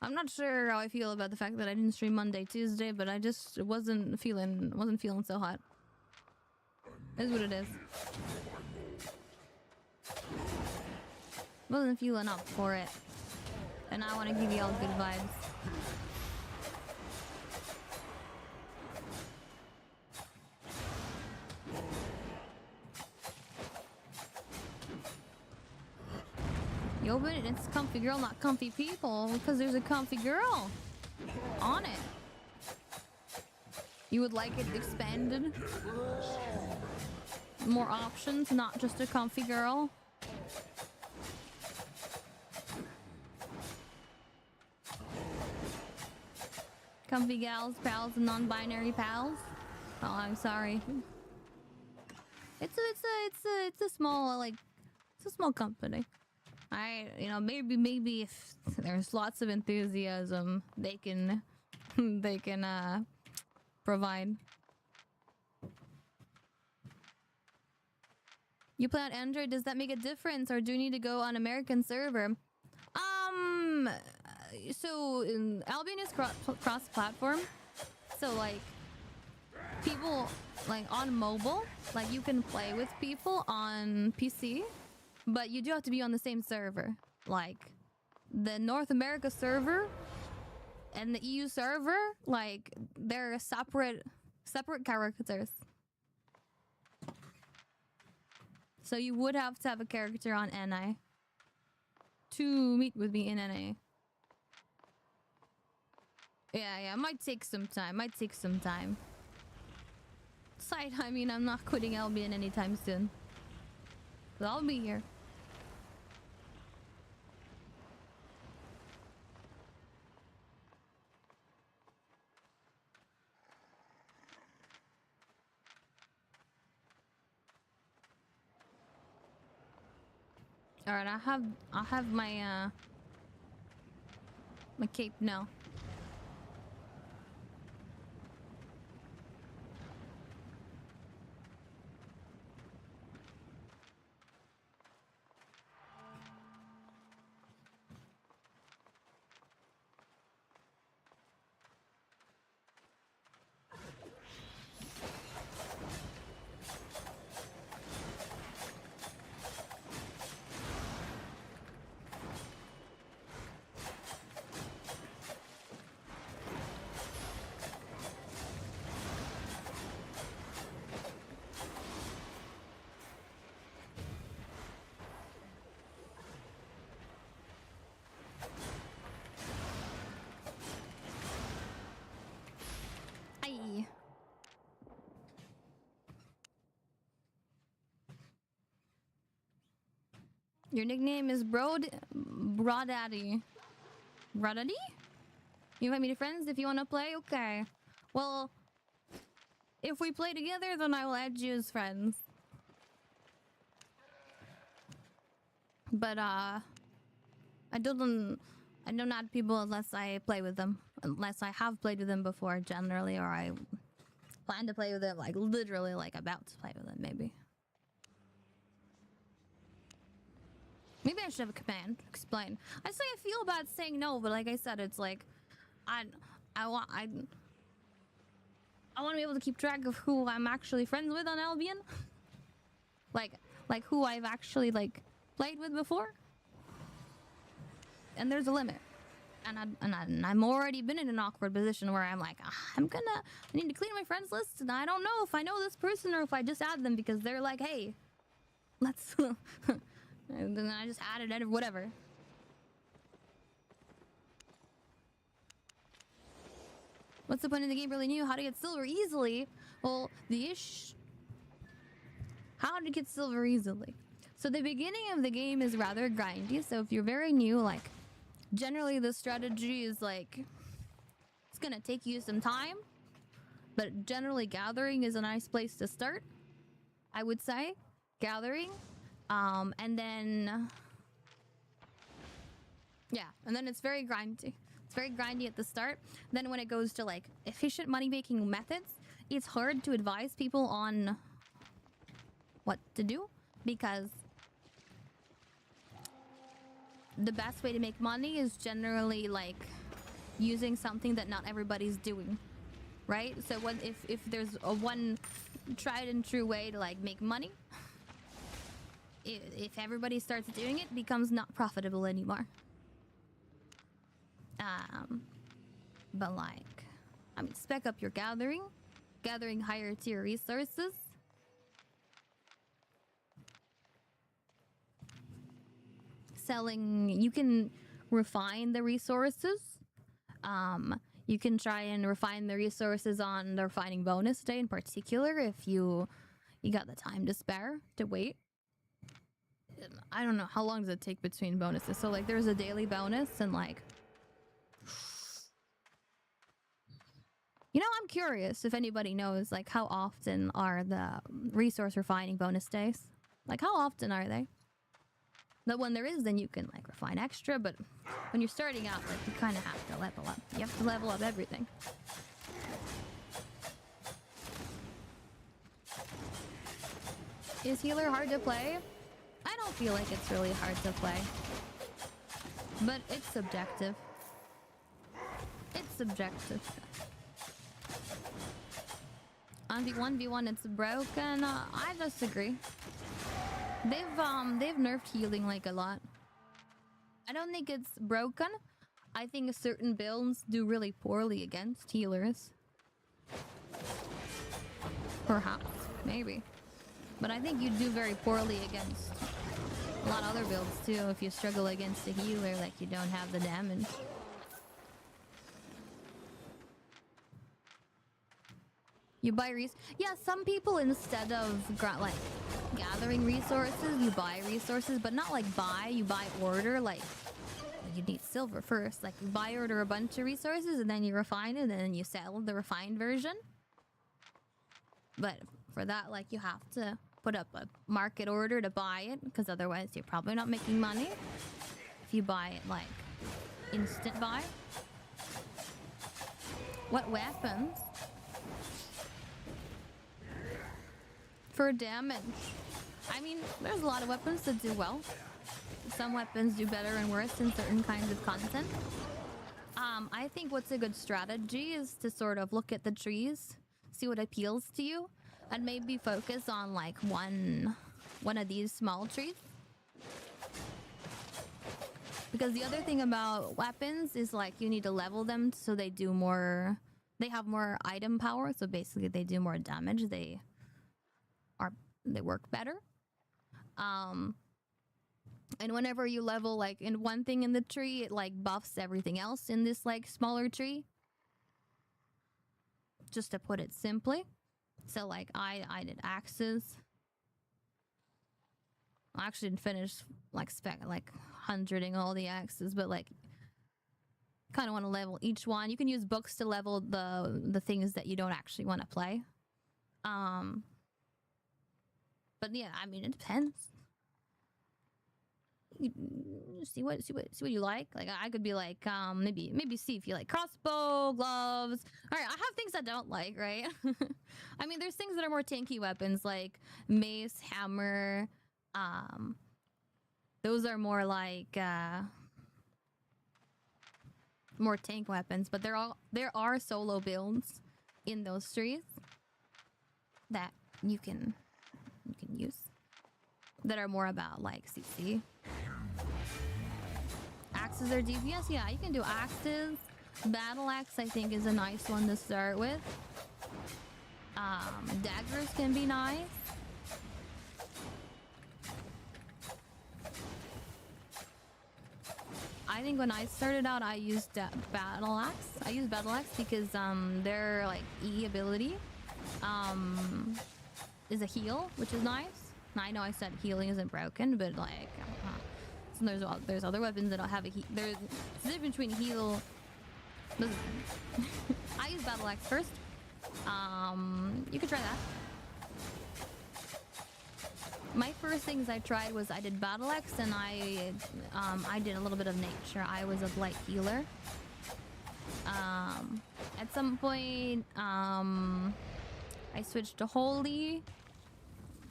I'm not sure how I feel about the fact that I didn't stream Monday, Tuesday, but I just wasn't feeling so hot. It is what it is. Wasn't feeling up for it. And I want to give you all good vibes. You open it and it's comfy girl, not comfy people, because there's a comfy girl on it. You would like it expanded? More options, not just a comfy girl? Comfy gals, pals, and non-binary pals? Oh, I'm sorry. It's a small, like, it's a small company. Maybe if there's lots of enthusiasm, they can provide. You play on Android, does that make a difference, or do you need to go on American server? So Albion is cross-platform, so like people like on mobile, like you can play with people on PC, but you do have to be on the same server. Like the North America server and the EU server, like they're separate characters. So you would have to have a character on NI to meet with me in NA. Yeah, might take some time. Side, I mean, I'm not quitting Albion anytime soon. But I'll be here. All right, I have my my cape now. Aye. Your nickname is Broadaddy. Broadaddy? You invite me to friends if you want to play? Okay. Well, if we play together, then I will add you as friends. But, I don't add people unless I play with them. Unless I have played with them before, generally, or I plan to play with them, like, literally, like, about to play with them, maybe. Maybe I should have a command. Explain. I say I feel bad saying no, but like I said, it's like, I want to be able to keep track of who I'm actually friends with on Albion. like who I've actually, like, played with before. And there's a limit. And I'm already been in an awkward position where I'm like, I need to clean my friends list, and I don't know if I know this person or if I just add them because they're like, hey, let's... And then I just added it, whatever. What's the point of the game really new? How to get silver easily? Well, how to get silver easily? So the beginning of the game is rather grindy, so if you're very new, like, generally the strategy is like, it's gonna take you some time, but generally gathering is a nice place to start, I would say. Gathering. And then... yeah, and then it's very grindy. It's very grindy at the start. Then when it goes to, like, efficient money-making methods, it's hard to advise people on what to do, because the best way to make money is generally, like, using something that not everybody's doing, right? So if there's a one tried and true way to, like, make money, if everybody starts doing it, it becomes not profitable anymore. But, like, I mean, spec up your gathering higher tier resources. Selling, you can refine the resources. You can try and refine the resources on the refining bonus day in particular if you got the time to spare to wait. I don't know, how long does it take between bonuses? So, like, there's a daily bonus and, like... You know, I'm curious if anybody knows, like, how often are the resource refining bonus days? Like, how often are they? But when there is, then you can, like, refine extra, but when you're starting out, like, you kind of have to level up. You have to level up everything. Is healer hard to play? I don't feel like it's really hard to play. But it's subjective. It's subjective. On the 1v1, it's broken. I disagree. They've nerfed healing like a lot. I don't think it's broken. I think certain builds do really poorly against healers. Perhaps, maybe. But I think you do very poorly against a lot of other builds too if you struggle against a healer, like you don't have the damage. You buy yeah, some people instead of like gathering resources, you buy resources, but not like buy, you buy order, like you need silver first. Like you buy order a bunch of resources and then you refine it and then you sell the refined version. But for that, like you have to put up a market order to buy it, because otherwise you're probably not making money if you buy it like instant buy. What weapons? For damage, I mean, there's a lot of weapons that do well. Some weapons do better and worse in certain kinds of content. I think what's a good strategy is to sort of look at the trees, see what appeals to you, and maybe focus on like one of these small trees. Because the other thing about weapons is like you need to level them so they do more, they have more item power, so basically they do more damage. They work better. And whenever you level like in one thing in the tree, it like buffs everything else in this like smaller tree. Just to put it simply. So like I did axes. I actually didn't finish like hundreding all the axes, but like kind of want to level each one. You can use books to level the things that you don't actually want to play. But yeah, I mean, it depends. You see what you like. Like I could be like, maybe see if you like crossbow, gloves. All right, I have things I don't like, right? I mean, there's things that are more tanky weapons like mace, hammer. Those are more like more tank weapons. But there are solo builds in those trees that you can use that are more about like CC. Axes are DPS, yeah, you can do axes. Battle axe I think is a nice one to start with. Daggers can be nice. I think when I started out I used battle axe. I used battle axe because their like E ability is a heal, which is nice. I know I said healing isn't broken, but like so there's other weapons that don't have a heal. There's a difference between heal. I use battle axe first. You could try that. My first things I tried was I did battle axe and I did a little bit of nature. I was a light healer. At some point I switched to holy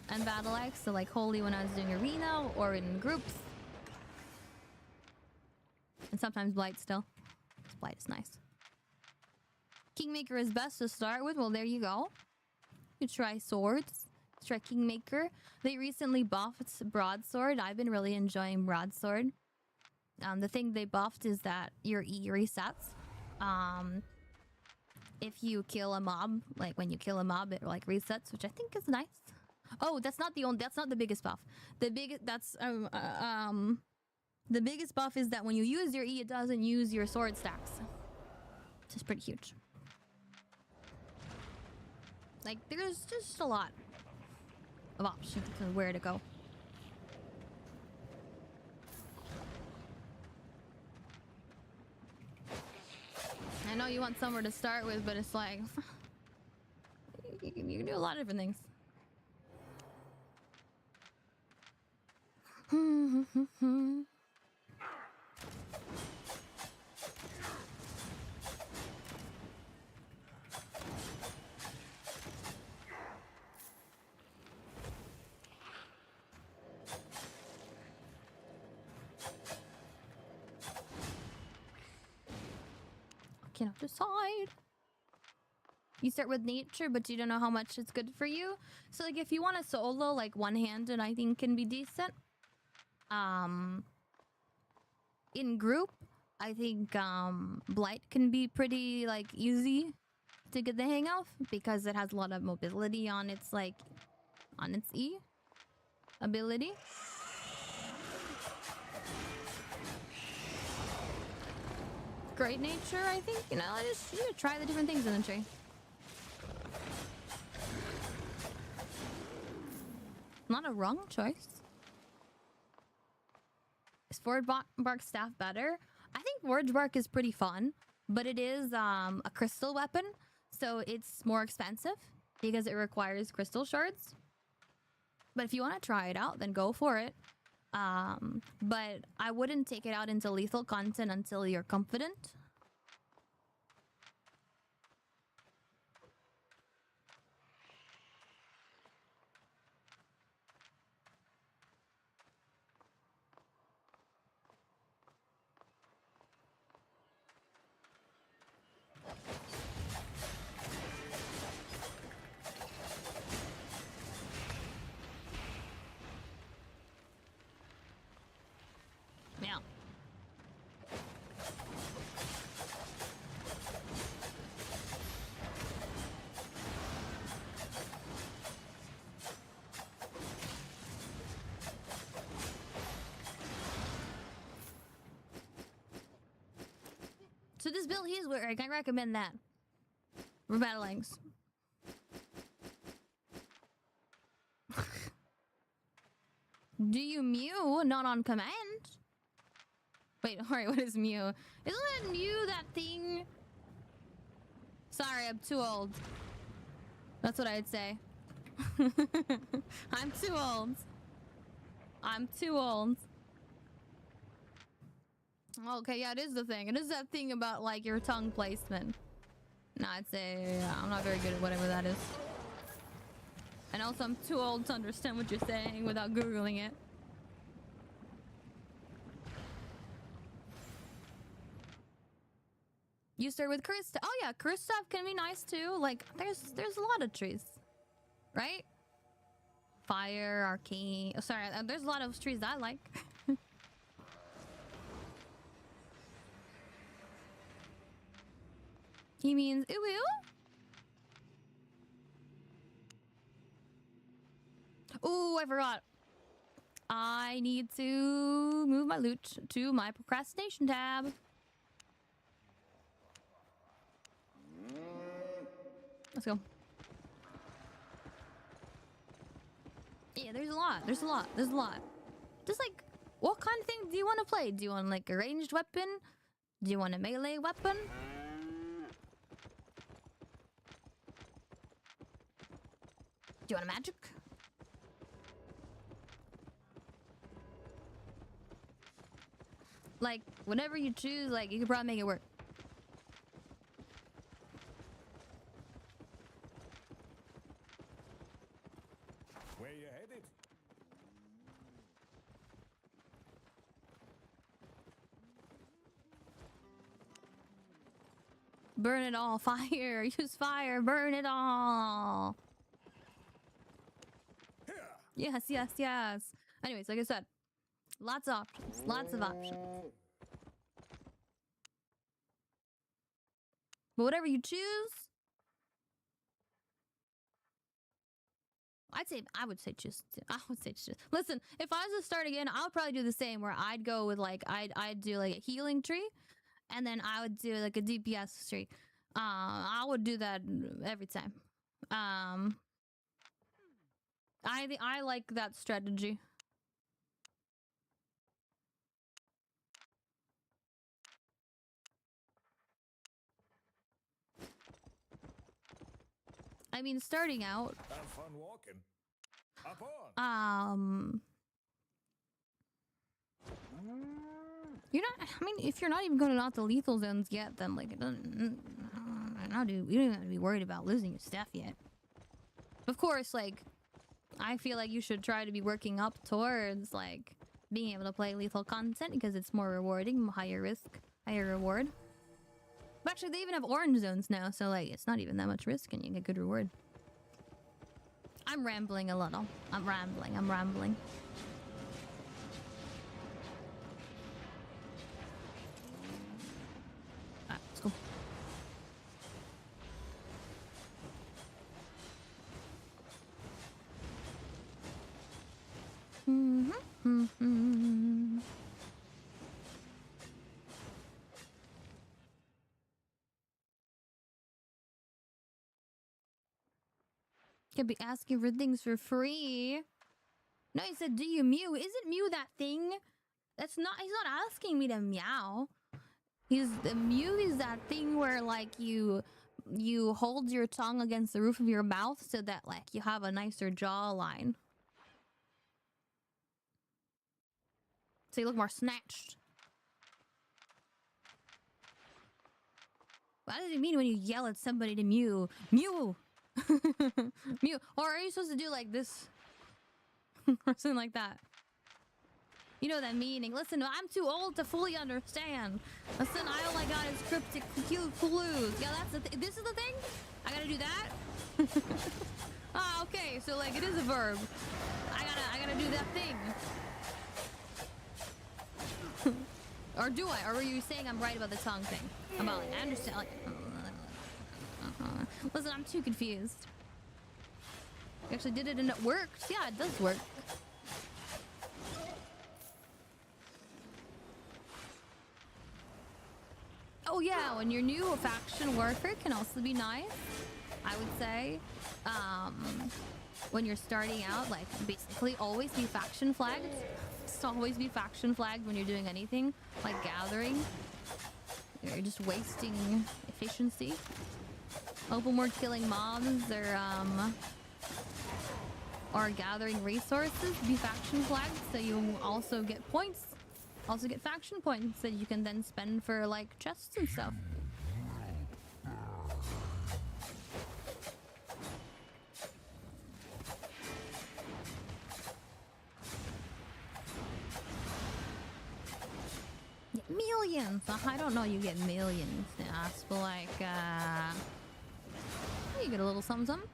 and battle axe, so like holy when I was doing arena or in groups, and sometimes blight still. Blight is nice. Kingmaker is best to start with. Well, there you go. You try swords. Try Kingmaker. They recently buffed Broadsword. I've been really enjoying Broadsword. The thing they buffed is that your E resets. If you kill a mob, like when you kill a mob, it like resets, which I think is nice. Oh, that's not the biggest buff. The biggest buff is that when you use your E, it doesn't use your sword stacks. Which is pretty huge. Like, there's just a lot of options of where to go. I know you want somewhere to start with, but it's like you can do a lot of different things. I cannot decide. You start with nature, but you don't know how much it's good for you. So like if you want to solo, like one-handed, I think can be decent. In group, I think Blight can be pretty like easy to get the hang of because it has a lot of mobility on its like on its E ability. Great nature, I think, you know, I just try the different things in the tree. Not a wrong choice. Is Forge Bark staff better? I think Forge Bark is pretty fun, but it is a crystal weapon, so it's more expensive because it requires crystal shards. But if you want to try it out, then go for it. But I wouldn't take it out into lethal content until you're confident. Yeah. So this build he's wearing, I recommend that. For battlings. Do you mew? Not on command? Wait, alright, what is mew? Isn't that mew that thing? Sorry, I'm too old. That's what I'd say. I'm too old. I'm too old. Okay, yeah, it is the thing. It is that thing about, like, your tongue placement. No, I'd say I'm not very good at whatever that is. And also, I'm too old to understand what you're saying without Googling it. You start with curse stuff. Oh yeah, curse stuff can be nice too. Like, there's a lot of trees. Right? Fire, arcane. Oh, sorry, there's a lot of trees I like. He means ooh ooh? Ooh, I forgot. I need to move my loot to my procrastination tab. Let's go. Yeah, there's a lot. There's a lot. There's a lot. Just like, what kind of thing do you want to play? Do you want like a ranged weapon? Do you want a melee weapon? Do you want a magic? Like, whatever you choose, like, you could probably make it work. Where you headed? Burn it all. Fire. Use fire. Burn it all. Yes, yes, yes. Anyways, like I said, lots of options. Lots of options. But whatever you choose, I would say just. Listen, if I was to start again, I would probably do the same. Where I'd go with like I'd do like a healing tree, and then I would do like a DPS tree. I would do that every time. I like that strategy. I mean, starting out. Have fun walking. Up on. You're not. I mean, if you're not even going out the lethal zones yet, then like it doesn't. No, dude, you don't even have to be worried about losing your stuff yet. Of course, like, I feel like you should try to be working up towards like being able to play lethal content because it's more rewarding, higher risk, higher reward. But actually, they even have orange zones now, so like it's not even that much risk, and you get good reward. I'm rambling a little. I'm rambling. Alright, let's go. Could be asking for things for free. No, he said, do you mew? Isn't mew that thing? That's not, he's not asking me to meow. The mew is that thing where like you hold your tongue against the roof of your mouth so that like you have a nicer jawline. So you look more snatched. What does it mean when you yell at somebody to mew? Mew! Mew. Or are you supposed to do like this? Or something like that. You know that meaning. Listen, I'm too old to fully understand. Listen, all I got is cryptic clues. Yeah, that's the this is the thing? I gotta do that? Ah, okay. So like it is a verb. I gotta do that thing. Or do I? Or were you saying I'm right about the tongue thing? About like, I understand like listen, I'm too confused. You actually did it and it worked. Yeah, it does work. Oh yeah, when you're new, a faction worker can also be nice, I would say. When you're starting out, like basically always be faction flagged. Just always be faction flagged when you're doing anything, like gathering. You're just wasting efficiency. Open world killing mobs or gathering resources, be faction flagged so you also get points. Also get faction points that you can then spend for like chests and stuff. Get millions! I don't know you get millions. That's like you get a little something something.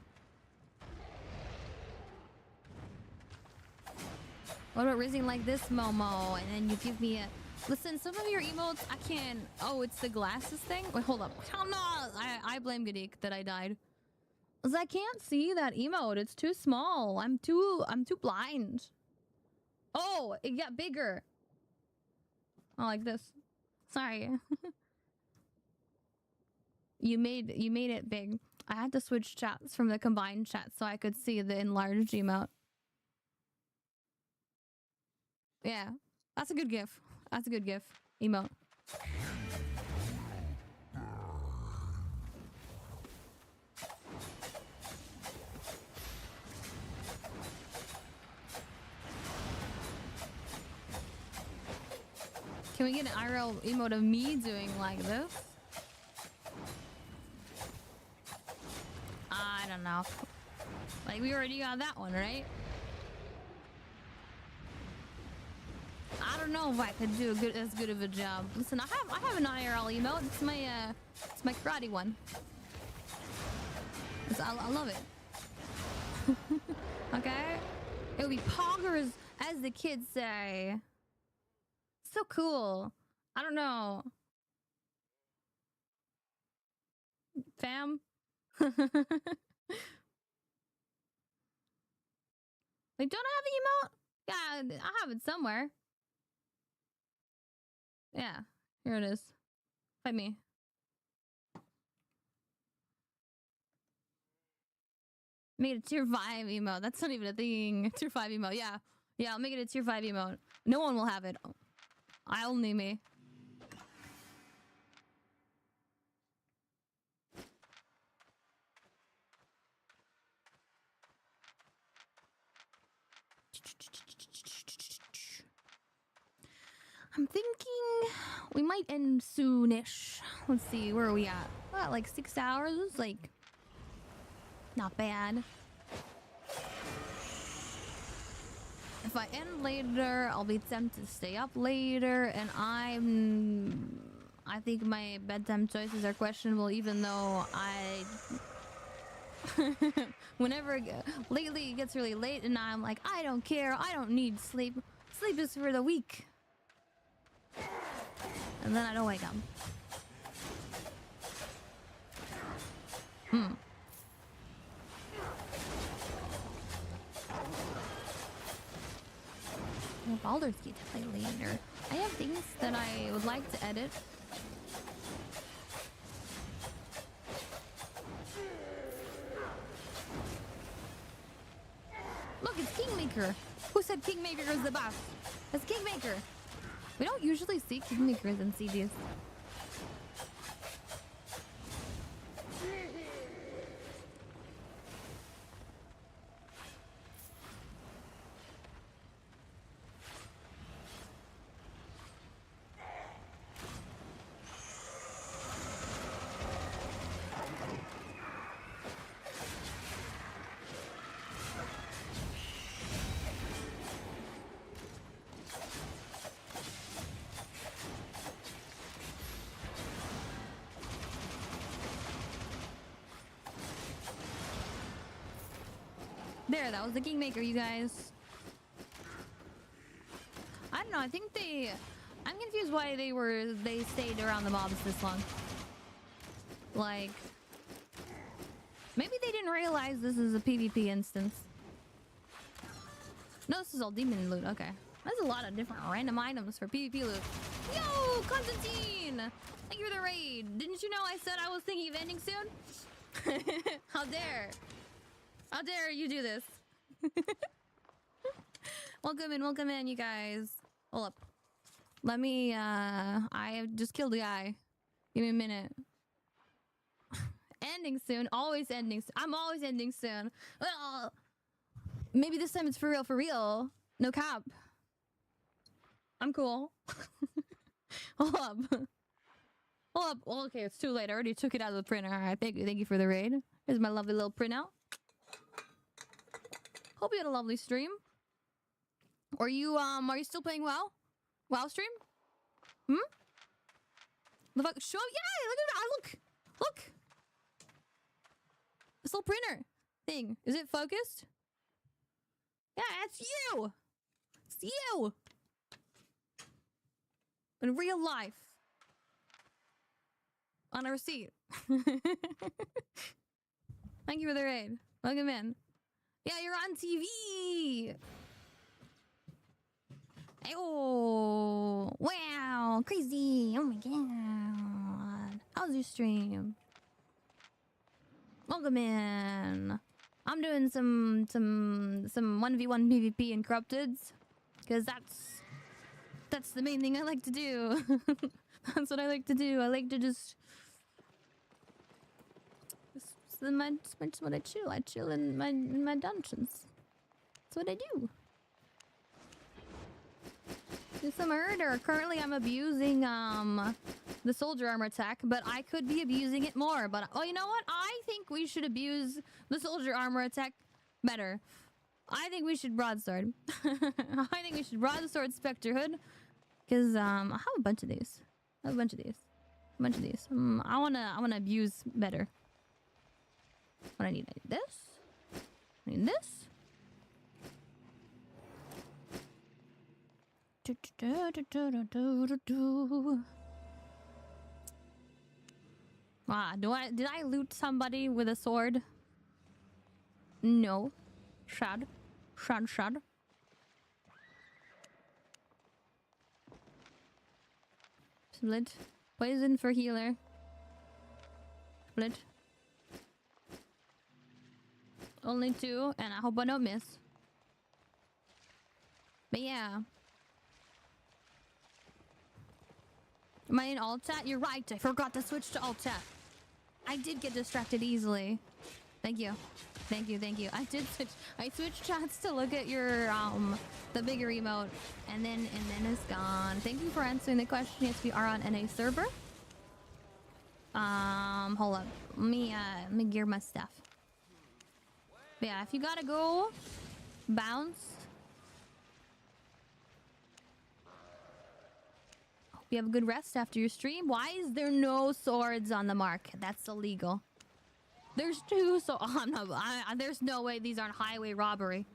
What about rizzing like this, Momo? And then you give me a... Listen, some of your emotes, I can't... Oh, it's the glasses thing? Wait, hold up. Oh, no! I blame Gadik that I died. Because I can't see that emote. It's too small. I'm too blind. Oh, it got bigger. Oh, like this. Sorry. You made it big. I had to switch chats from the combined chat so I could see the enlarged emote. Yeah, that's a good gif. That's a good gif. Emote. Can we get an IRL emote of me doing like this? I don't know. Like we already got that one, right? I don't know if I could do as good of a job. Listen, I have an IRL emote. It's my karate one. I love it. Okay? It would be poggers, as the kids say. So cool. I don't know. Fam? Like, don't I have an emote? Yeah, I have it somewhere. Yeah, here it is. Fight me. Made a tier 5 emote. That's not even a thing. Tier 5 emote. Yeah. Yeah, I'll make it a tier 5 emote. No one will have it. I only me. I'm thinking we might end soonish. Let's see, where are we at? What, like 6 hours? Like, not bad. If I end later, I'll be tempted to stay up later, and I'm I think my bedtime choices are questionable, even though I... lately it gets really late and I'm like, I don't care, I don't need sleep. Sleep is for the weak. And then I don't wake up. Baldur's Gate to play later. I have things that I would like to edit. Look, it's Kingmaker. Who said Kingmaker is the best? It's Kingmaker. We don't usually see Kingmakers in CDs. There, that was the Kingmaker, you guys. I don't know, I think I'm confused why they stayed around the mobs this long. Like, maybe they didn't realize this is a PvP instance. No, this is all demon loot, okay. There's a lot of different random items for PvP loot. Yo, Constantine! Thank you for the raid. Didn't you know I said I was thinking of ending soon? How dare? How dare you do this? Welcome in, you guys. Hold up. Let me, I just killed a guy. Give me a minute. Ending soon. Always ending soon. I'm always ending soon. Well, maybe this time it's for real, for real. No cap. I'm cool. Hold up. Hold up. Well, okay, it's too late. I already took it out of the printer. Alright, thank you for the raid. Here's my lovely little printout. Hope you had a lovely stream. Are you still playing WoW? WoW stream? The fuck? Show up? Yeah, look at that. Look. This little printer thing. Is it focused? Yeah, it's you. It's you. In real life. On a receipt. Thank you for the raid. Welcome in. Yeah, you're on TV. Oh, wow, crazy. Oh my god. How's your stream? Welcome in. I'm doing some 1v1 PvP in Corrupteds, because that's the main thing I like to do. That's what I like to do. I like to just what I chill. I chill in my dungeons. That's what I do. Do some murder. Currently, I'm abusing the soldier armor attack, but I could be abusing it more. But oh, you know what? I think we should abuse the soldier armor attack better. I think we should broadsword. I think we should broadsword Specter Hood, because I have a bunch of these. I wanna abuse better. What I need this. I need this. Did I loot somebody with a sword? No. Shad. Split. Poison for healer. Split. Only 2, and I hope I don't miss. But yeah. Am I in alt chat? You're right. I forgot to switch to alt chat. I did get distracted easily. Thank you. I did switch. I switched chats to look at your the bigger emote, and then it's gone. Thank you for answering the question. Yes, we are on NA server. Hold up. Let me gear my stuff. But yeah, if you gotta go, bounce. You have a good rest after your stream. Why is there no swords on the market? That's illegal. There's 2 so I'm not, there's no way these aren't highway robbery.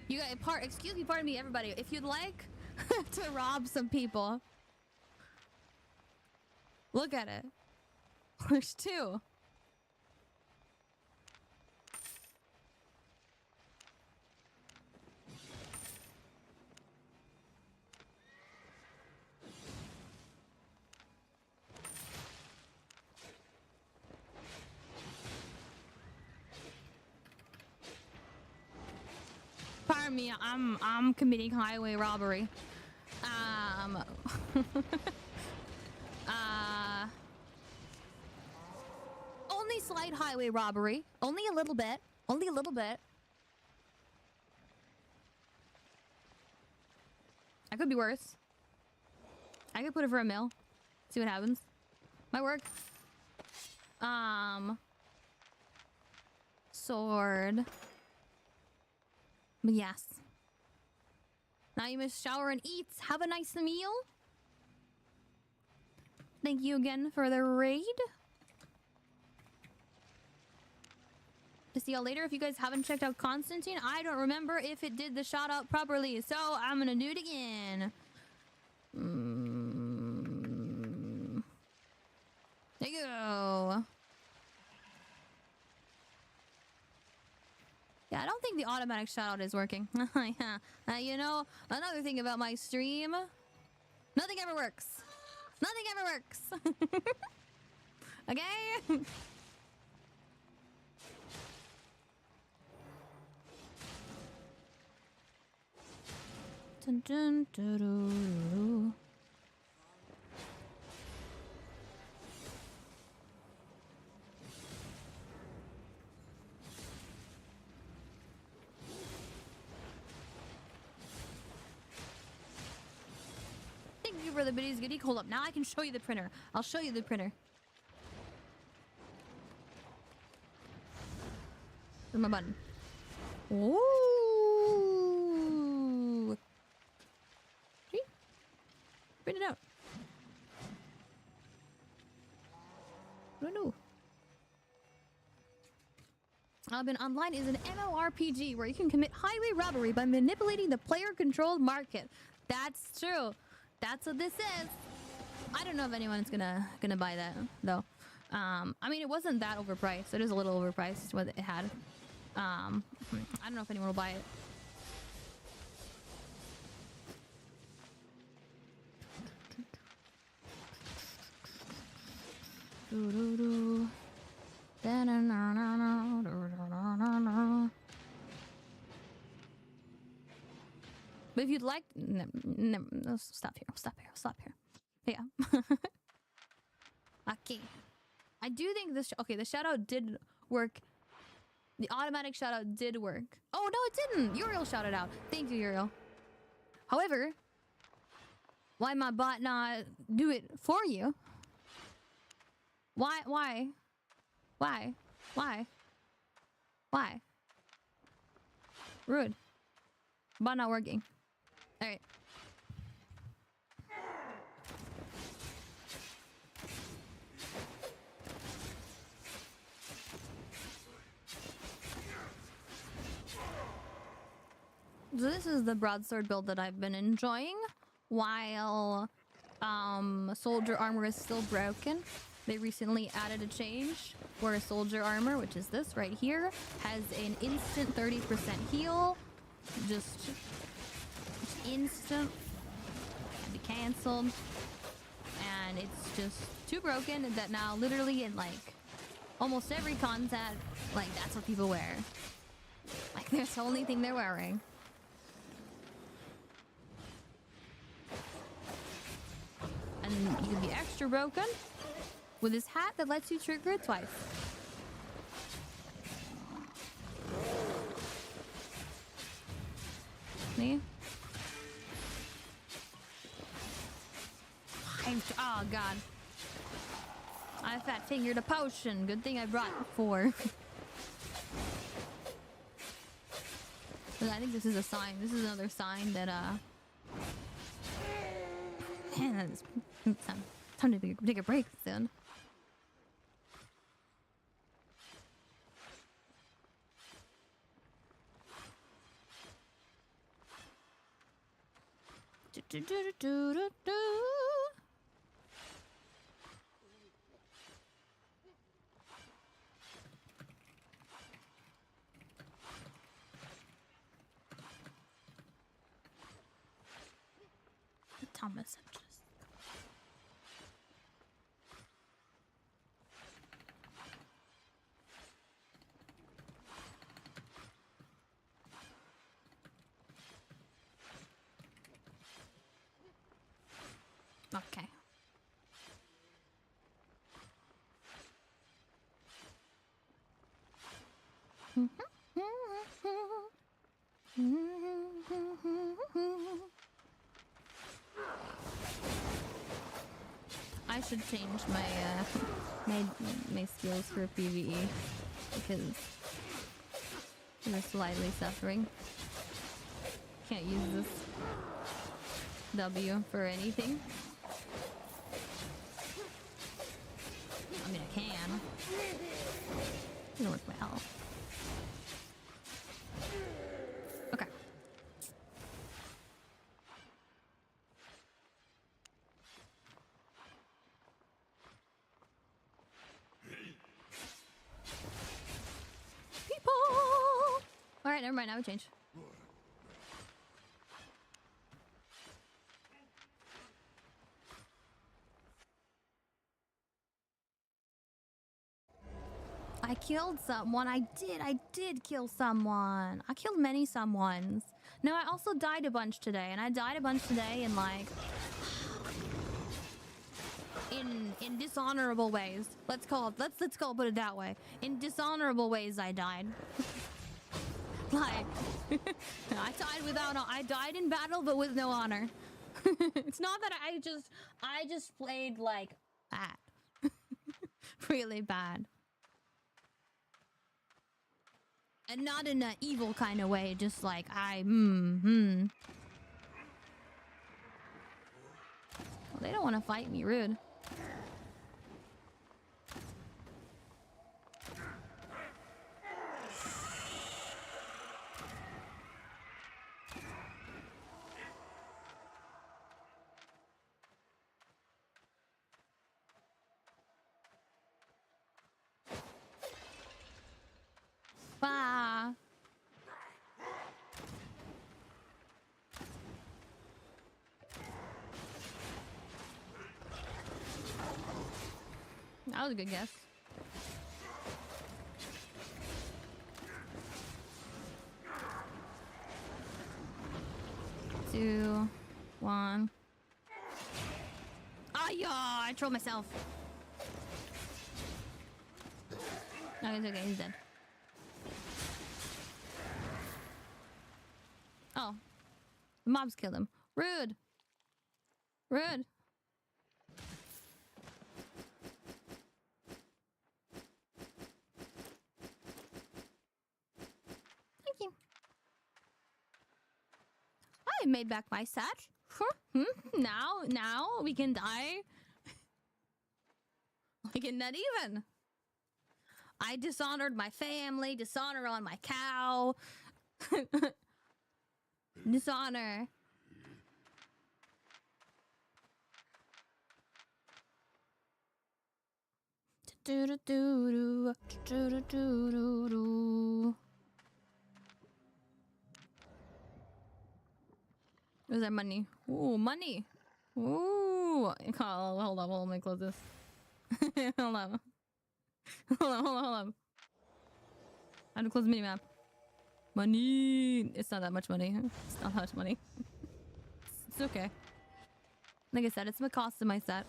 You guys, excuse me, pardon me, everybody. If you'd like to rob some people, look at it. There's 2. Pardon me, I'm committing highway robbery. Only slight highway robbery. Only a little bit. Only a little bit. I could be worse. I could put it for a mill. See what happens. Might work. Sword. But yes. Now you must shower and eat. Have a nice meal. Thank you again for the raid. To see y'all later. If you guys haven't checked out Constantine, I don't remember if it did the shout out properly, so I'm gonna do it again. There you go. Yeah, I don't think the automatic shout out is working. Yeah. You know, another thing about my stream, nothing ever works. Nothing ever works. Okay? Dun, dun, dun, dun. Thank you for the biddies, goodie. Hold up. Now I can show you the printer. I'll show you the printer. Where's my button? Ooh. See? Print it out. No. Been Online is an MMORPG where you can commit highway robbery by manipulating the player-controlled market. That's true. That's what this is. I don't know if anyone's gonna buy that though. I mean, it wasn't that overpriced. It is a little overpriced what it had. I don't know if anyone will buy it. But if you'd like, no, stop here. Yeah. Okay. I do think this. Okay, the shout out did work. The automatic shout out did work. Oh no, it didn't. Uriel shouted out. Thank you, Uriel. However, why my bot not do it for you? Why? Rude. Bot not working. All right. So this is the broadsword build that I've been enjoying while soldier armor is still broken. They recently added a change where soldier armor, which is this right here, has an instant 30% heal. Just instant. Can be cancelled. And it's just too broken that now literally in like almost every content, like that's what people wear. Like that's the only thing they're wearing. And you can be extra broken with this hat that lets you trigger it twice. See? Oh god. I fat fingered a potion. Good thing I brought 4. I think this is a sign. This is another sign that Man, it's time to take a break soon. Thomas just. Okay. I should change my my skills for PvE because they're slightly suffering. Can't use this W for anything. I mean, I can. Doesn't work well. Okay. People. All right, never mind. Now we change. I killed someone. I did kill someone. I killed many someones. No, I also died a bunch today, and I died a bunch today in like in dishonorable ways. Let's put it that way. In dishonorable ways I died. Like I died in battle but with no honor. It's not that I just played like bad. Really bad. And not in an evil kind of way, just like Well, they don't want to fight me, rude. Bah. That was a good guess. Two, one. Ah, yeah, I trolled myself. No, he's okay. He's dead. Oh, the mobs killed him. Rude. Rude. Thank you. I made back my sat. Now we can die. Like in not even. I dishonored my family. Dishonor on my cow. Dishonor. Where's our money? Ooh, money. Ooh. Oh, hold on, let me close this. Hold on. Hold on. I have to close the mini map. Money. It's not that much money. It's not that much money. It's okay. Like I said, it's the cost of my set.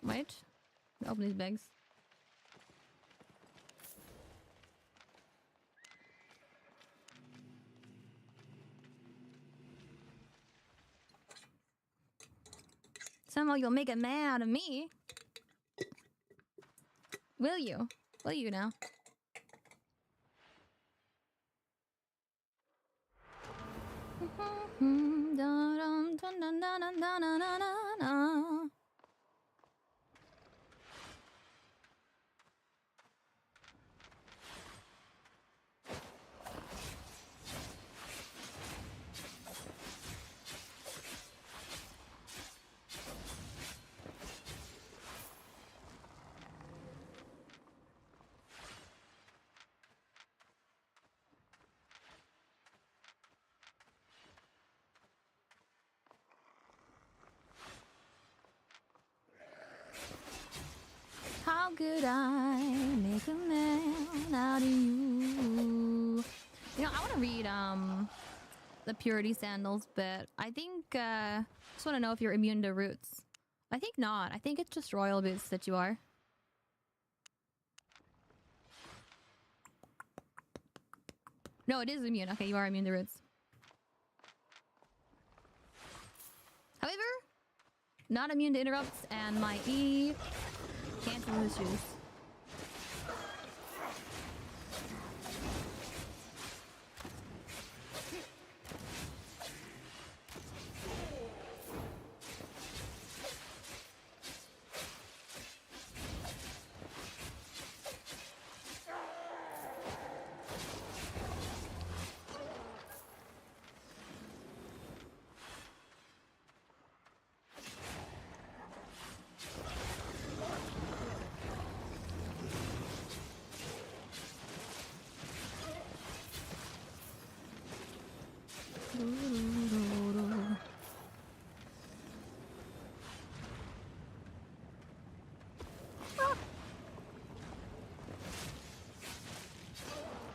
Wait. Open these bags. Somehow you'll make a man out of me. Will you? Will you now? How could I make a man out of you? You know, I want to read the Purity Sandals bit. I think just want to know if you're immune to roots. I think not. I think it's just royal boots that you are. No, it is immune. Okay, you are immune to roots. However, not immune to interrupts, and my E cancel his shoes.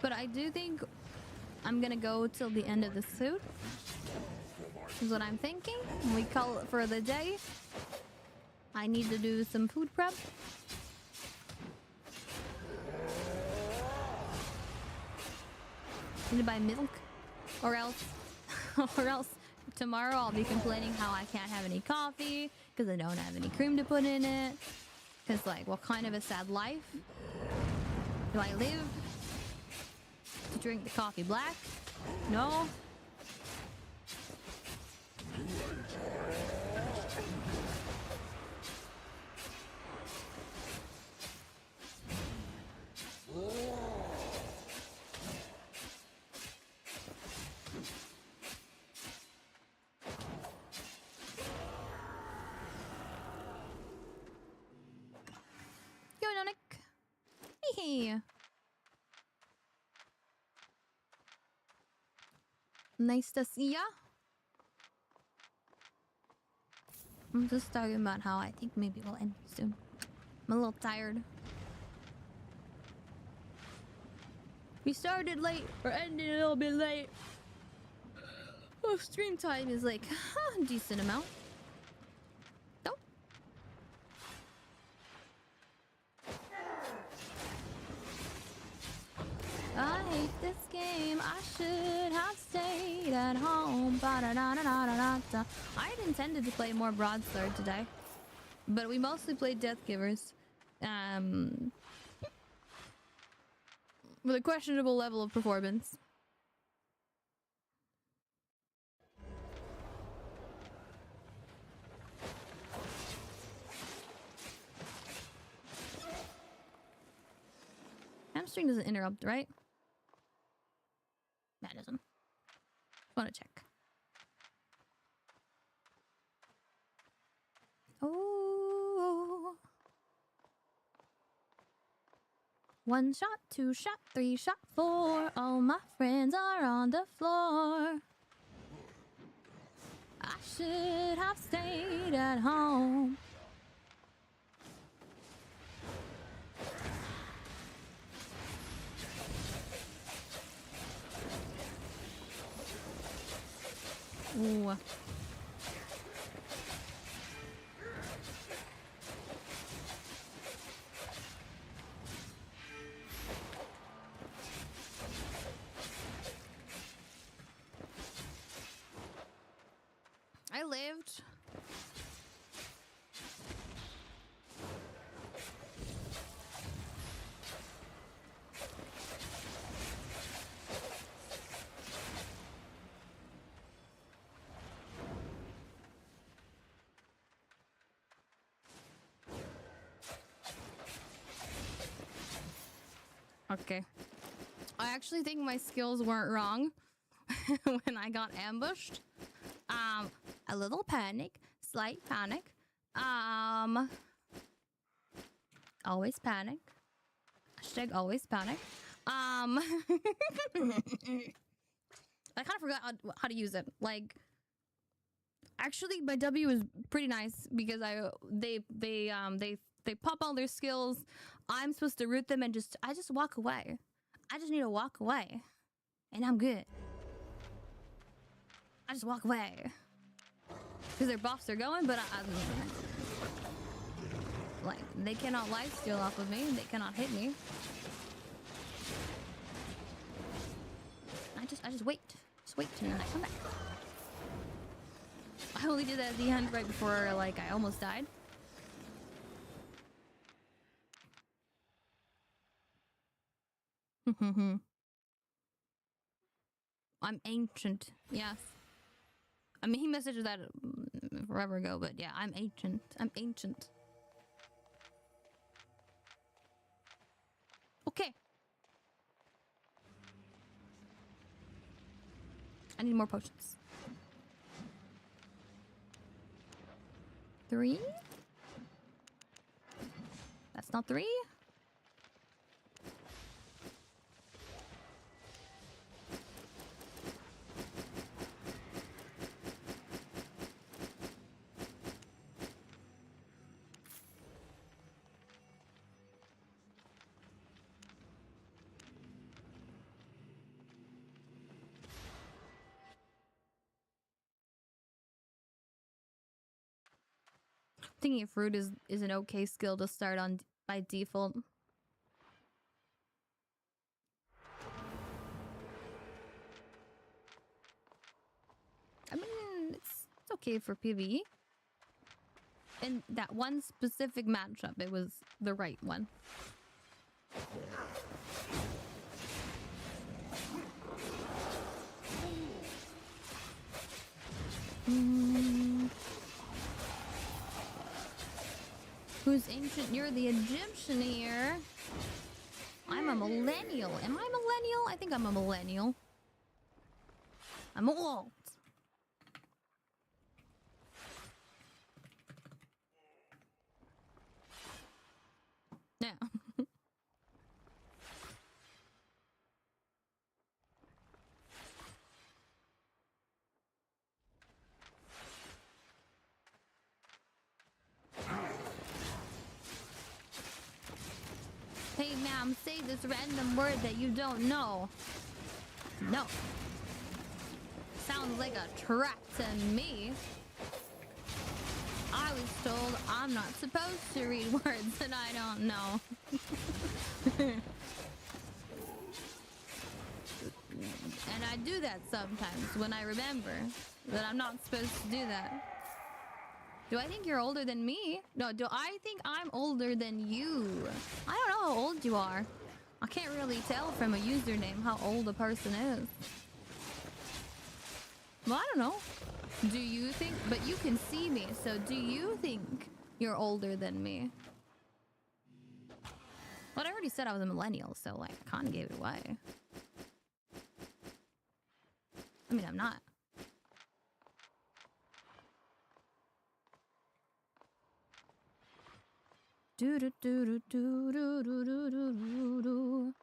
But I do think I'm gonna go till the end of the suit. Is what I'm thinking. We call it for the day. I need to do some food prep. Need to buy milk, or else tomorrow I'll be complaining how I can't have any coffee because I don't have any cream to put in it. Because like, what kind of a sad life do I live? To drink the coffee black? No. Yo, Nonik. Hey. Nice to see ya. I'm just talking about how I think maybe we'll end soon. I'm a little tired. We started late, we're ending a little bit late. Oh, stream time is like a decent amount. Nope. I hate this game. I should have stayed at home. Ba-da-da-da-da-da-da. I had intended to play more Broadsword today, but we mostly played Death Givers. With a questionable level of performance. Hamstring doesn't interrupt, right? That doesn't. Want to check. Oh. 1 shot, 2 shot, 3 shot, 4. All my friends are on the floor. I should have stayed at home. Ooh. I lived. actually think my skills weren't wrong when I got ambushed. A little panic, slight panic. Always panic. Hashtag always panic. I kind of forgot how to use it. Like, actually, my W is pretty nice because they pop all their skills. I'm supposed to root them and I just walk away. I just need to walk away, and I'm good. I just walk away because their buffs are going, but like they cannot lifesteal off of me. They cannot hit me. I just wait. Just wait and then I come back. I only did that at the end right before like I almost died. I'm ancient. Yes. I mean, he messaged that forever ago, but yeah, I'm ancient. I'm ancient. Okay. I need more potions. 3? That's not 3? Thinking if root is an okay skill to start on by default. I mean, it's okay for PvE. In that one specific matchup, it was the right one. Who's ancient? You're the Egyptian here. I'm a millennial. Am I a millennial? I think I'm a millennial. I'm old. Yeah. Hey, ma'am, say this random word that you don't know. No. Sounds like a threat to me. I was told I'm not supposed to read words that I don't know. And I do that sometimes when I remember that I'm not supposed to do that. Do I think you're older than me? No, do I think I'm older than you? I don't know how old you are. I can't really tell from a username how old a person is. Well, I don't know. Do you think? But you can see me, so do you think you're older than me? But I already said I was a millennial, so like I kind of gave it away. I mean, I'm not. Do do do do do do do do do do.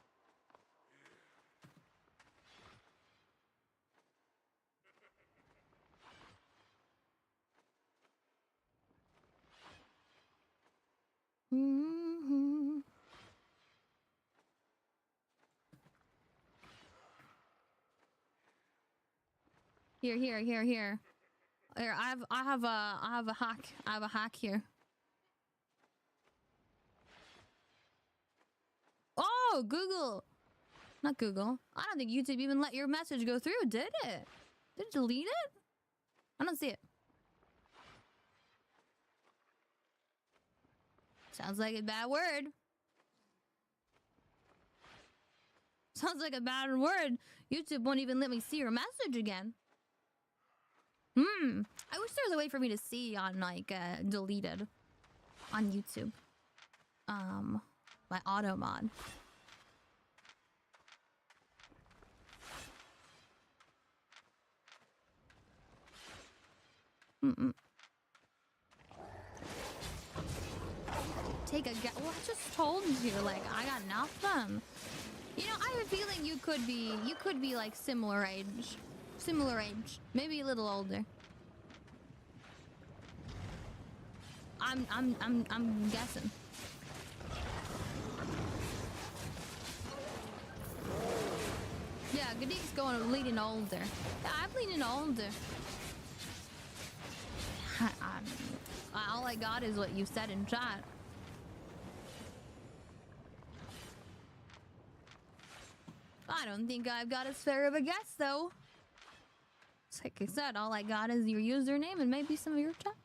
Here. Here, I have a hack. I have a hack here. Oh, Google. Not Google. I don't think YouTube even let your message go through, did it? Did it delete it? I don't see it. Sounds like a bad word. Sounds like a bad word. YouTube won't even let me see your message again. I wish there was a way for me to see on like deleted on YouTube. By auto mod. Mm-mm. Take a guess. Well, I just told you, like, I got nothing. You know, I have a feeling you could be like similar age, maybe a little older. I'm guessing. Yeah, Gadeek's leaning older. Yeah, I'm leaning older. All I got is what you said in chat. I don't think I've got as fair of a guess, though. Like I said, all I got is your username and maybe some of your chats.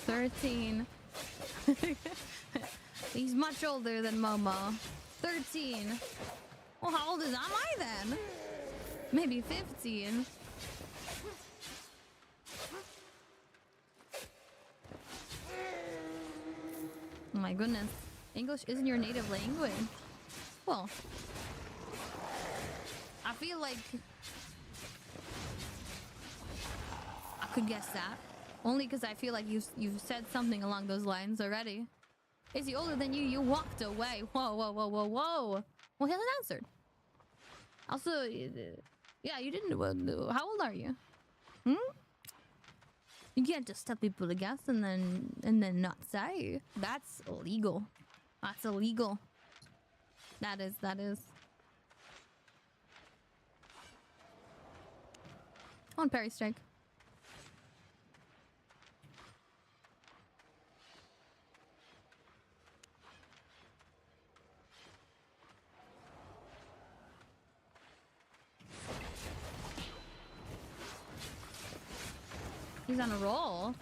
$13. He's much older than Momo. 13. Well, how old am I then? Maybe 15. Oh my goodness. English isn't your native language. Well, I feel like I could guess that. Only because I feel like you've said something along those lines already. Is he older than you? You walked away. Whoa, whoa, whoa, whoa, whoa. Well, he hasn't answered. Also, yeah, you didn't. How old are you? You can't just tell people to guess and then not say. That's illegal. That's illegal. That is. On Perry Strike. He's on a roll.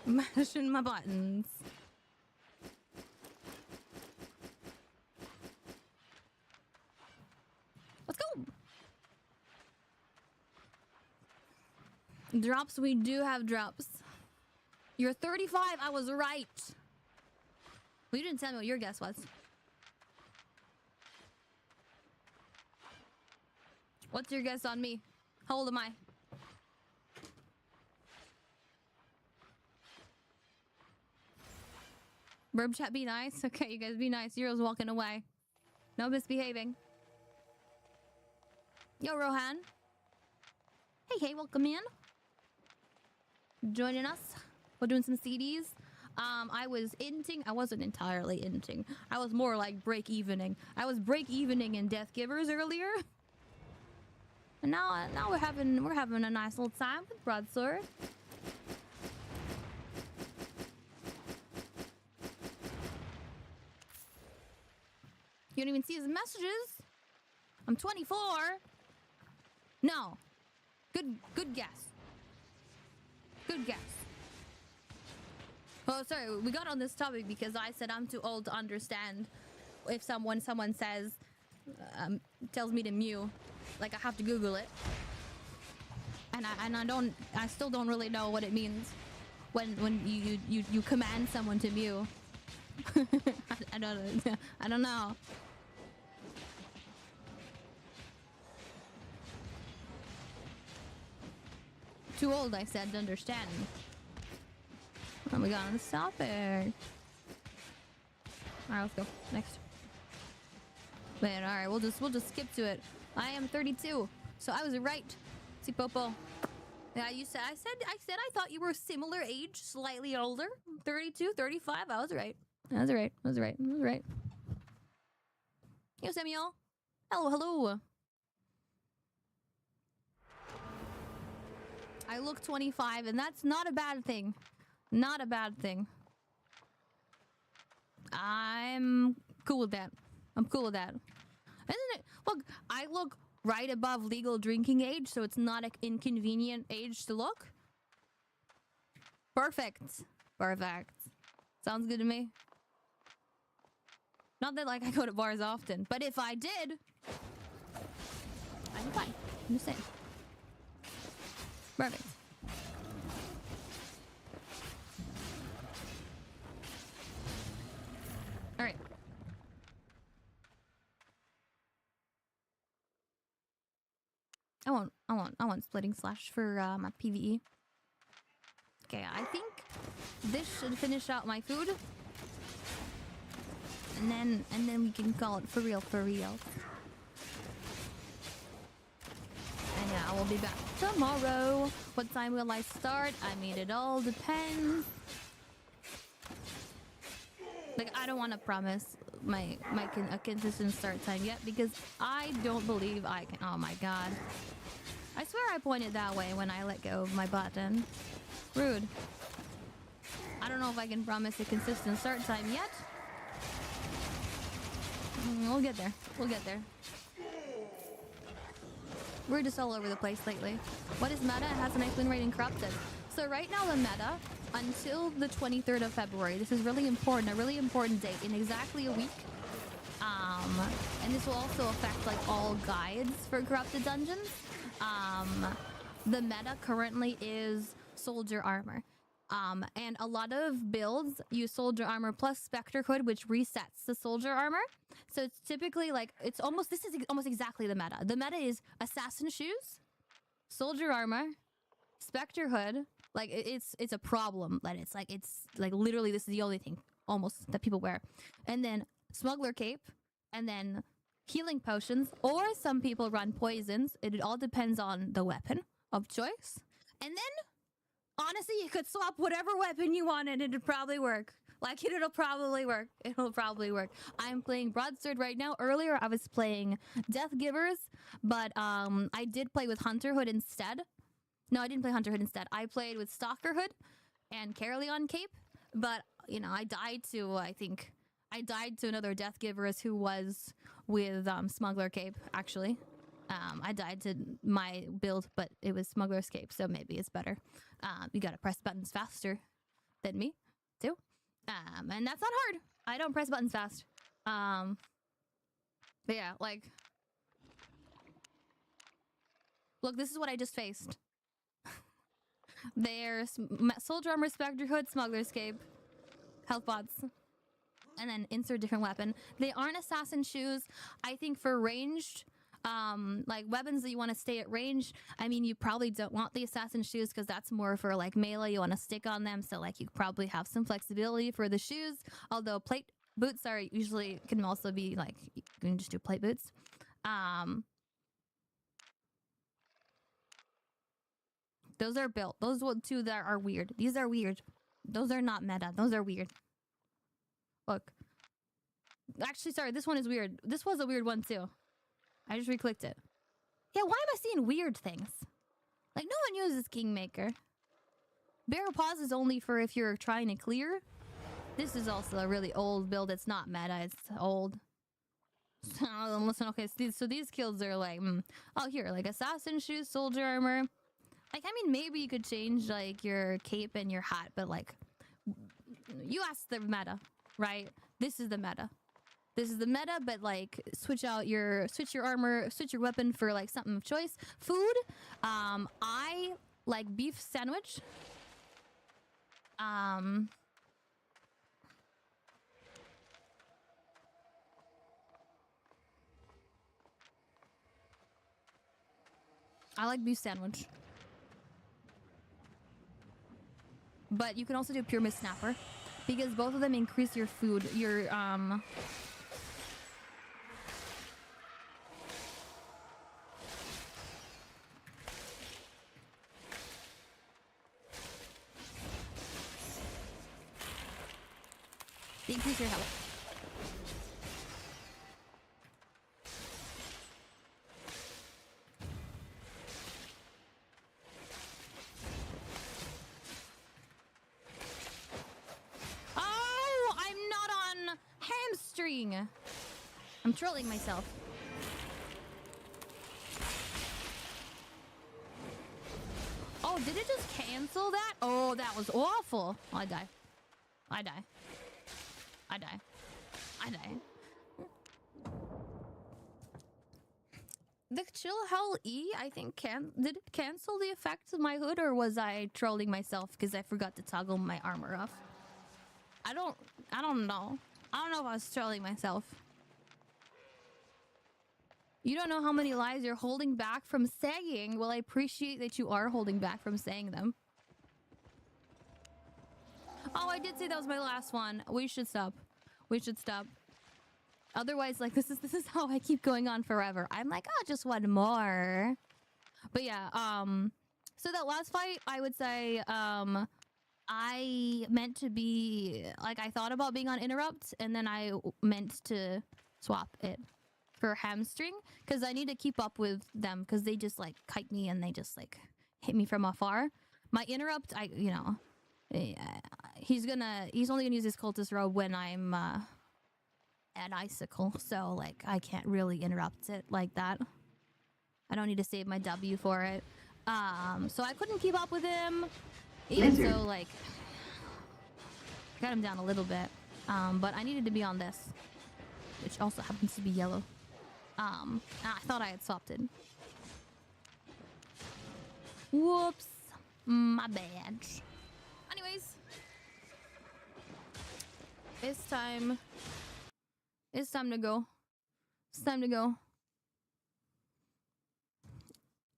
Mashing my buttons. Let's go. Drops, we do have drops. You're 35. I was right. Well, you didn't tell me what your guess was. What's your guess on me? How old am I? Burb chat, be nice. Okay, you guys be nice. Zero's walking away. No misbehaving. Yo, Rohan. Hey, welcome in. Joining us. We're doing some CDs. I was inting. I wasn't entirely inting. I was more like break-evening. I was break-evening in Death Givers earlier. And now we're having a nice little time with Broadsword. You don't even see his messages. I'm 24. No. Good guess. Good guess. Oh, sorry. We got on this topic because I said I'm too old to understand if someone says, tells me to mew. Like, I have to Google it. And I still don't really know what it means when you command someone to mew. I don't know. Too old, I said, to understand. Oh, we got on this topic. Alright, let's go. Next. Man, alright, we'll just skip to it. I am 32, so I was right. See, Popo. Yeah, I said I thought you were similar age, slightly older. 32, 35. I was right. I was right. I was right. I was right. Yo, Samuel. Hello, hello. I look 25, and that's not a bad thing. Not a bad thing. I'm cool with that. I'm cool with that. Isn't it? Look, I look right above legal drinking age, so it's not an inconvenient age to look. Perfect. Perfect. Sounds good to me. Not that, like, I go to bars often, but if I did, I'm fine. I'm just saying. Perfect. All right. I want splitting slash for my PvE. Okay, I think this should finish out my food. And then we can call it for real, for real. And yeah, I will be back tomorrow. What time will I start? I mean, it all depends. Like, I don't want to promise a consistent start time yet because I don't believe I can. Oh my god. I swear I pointed that way when I let go of my button. Rude. I don't know if I can promise a consistent start time yet. We'll get there. We'll get there. We're just all over the place lately. What is meta? It has a nice win rate in corrupted. So right now the meta, until the 23rd of February, this is really important, a really important date, in exactly a week. And this will also affect like all guides for corrupted dungeons. The meta currently is soldier armor. And a lot of builds use soldier armor plus Specter Hood, which resets the soldier armor. So it's typically like, this is almost exactly the meta. The meta is assassin shoes, soldier armor, Specter Hood. Like it's a problem that it's like literally this is the only thing almost that people wear. And then Smuggler Cape, and then healing potions, or some people run poisons. It all depends on the weapon of choice. And then honestly, you could swap whatever weapon you wanted and it'd probably work. Like, it'll probably work. It'll probably work. I'm playing Broadsword right now. Earlier, I was playing Death Givers, but I did play with Hunter Hood instead. No, I didn't play Hunter Hood instead. I played with Stalker Hood and Caerleon Cape, but, you know, I died to another Death Givers who was with Smuggler Cape, actually. I died to my build, but it was Smuggler's Cape, so maybe it's better. You gotta press buttons faster than me, too. And that's not hard. I don't press buttons fast. But yeah, like... Look, this is what I just faced. There's Soldier Armor, Specter Hood, Smuggler's Cape, Health Bots, and then insert different weapon. They aren't assassin shoes. I think for ranged... like weapons that you want to stay at range, I mean, you probably don't want the assassin shoes because that's more for like melee. You want to stick on them, so like you probably have some flexibility for the shoes. Although plate boots are usually can also be like you can just do plate boots. Those are built. Those two that are weird. These are weird. Those are not meta. Those are weird. Look. Actually, sorry. This one is weird. This was a weird one too. I just re-clicked it. Yeah, why am I seeing weird things? Like, no one uses Kingmaker. Barrel Pause is only for if you're trying to clear. This is also a really old build. It's not meta. It's old. Listen, okay, so these kills are like... Oh, here, like Assassin Shoes, Soldier Armor. Like, I mean, maybe you could change, like, your cape and your hat, but, like... You asked the meta, right? This is the meta. This is the meta, but like switch your armor, switch your weapon for like something of choice. Food, I like beef sandwich. I like beef sandwich. But you can also do pyramid snapper because both of them increase your food, your Thank you for your help. Oh, I'm not on hamstring. I'm trolling myself. Oh, did it just cancel that? Oh, that was awful. I die. I die. I die. I die. The chill hell E, I think, did it cancel the effect of my hood, or was I trolling myself because I forgot to toggle my armor off? I don't know. I don't know if I was trolling myself. You don't know how many lies you're holding back from saying. Well, I appreciate that you are holding back from saying them. Oh, I did say that was my last one. We should stop. We should stop. Otherwise, like, this is how I keep going on forever. I'm like, oh, just one more. But yeah, so that last fight, I would say, I meant to be, like, I thought about being on interrupt, and then I meant to swap it for hamstring, because I need to keep up with them, because they just, like, kite me, and they just, like, hit me from afar. My interrupt, he's only gonna use his cultist robe when I'm, at icicle, so, like, I can't really interrupt it like that. I don't need to save my W for it. So I couldn't keep up with him, even so, like, got him down a little bit. But I needed to be on this, which also happens to be yellow. I thought I had swapped it. Whoops. My bad. Anyways. It's time. It's time to go. It's time to go.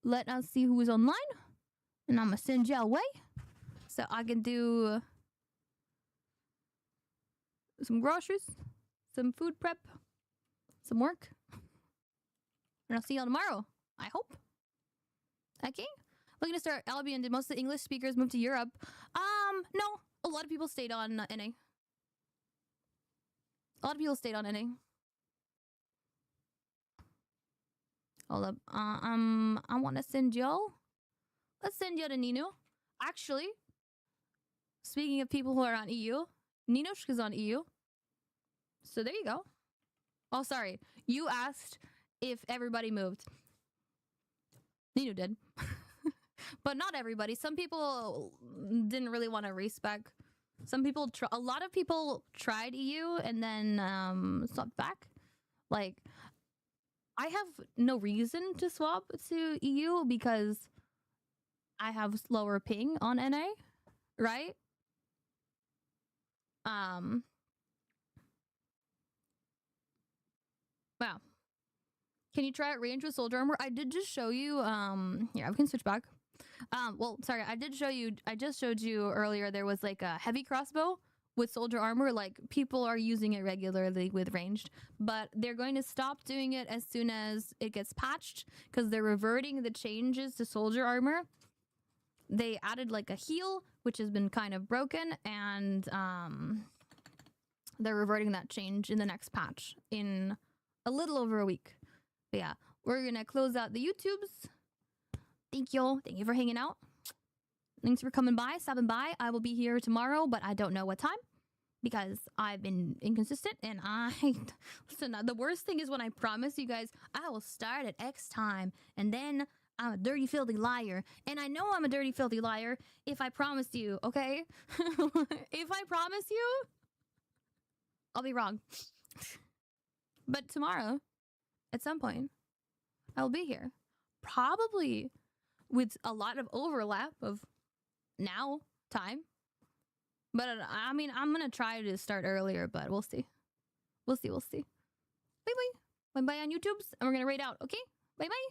Let us see who is online. And I'm gonna send you away. So I can do some groceries, some food prep, some work. And I'll see y'all tomorrow, I hope. Okay. Looking to start Albion. Did most of the English speakers move to Europe? No. A lot of people stayed on NA. A lot of people stayed on NA. Hold up. I want to send y'all. Let's send you to Nino. Actually, speaking of people who are on EU, Ninoshka's on EU. So there you go. Oh, sorry. You asked if everybody moved. Nino did. But not everybody. Some people didn't really want to respec. Some people, a lot of people tried EU and then swapped back. Like, I have no reason to swap to EU because I have slower ping on NA, right? Wow. Can you try it range with soldier armor? I did just show you, here, I can switch back. Well, sorry, I just showed you earlier there was like a heavy crossbow with soldier armor. Like, people are using it regularly with ranged, but they're going to stop doing it as soon as it gets patched because they're reverting the changes to soldier armor. They added like a heal, which has been kind of broken, and they're reverting that change in the next patch in a little over a week. But yeah, we're gonna close out the YouTubes. Thank you for hanging out. Thanks for coming by, stopping by. I will be here tomorrow, but I don't know what time because I've been inconsistent, and listen, the worst thing is when I promise you guys I will start at X time, and then I'm a dirty, filthy liar. And I know I'm a dirty, filthy liar if I promise you, okay? If I promise you, I'll be wrong. But tomorrow, at some point, I'll be here. Probably with a lot of overlap of now time. But I mean, I'm going to try to start earlier, but we'll see. We'll see. Bye-bye. Bye-bye on YouTubes, and we're going to raid out, okay? Bye-bye.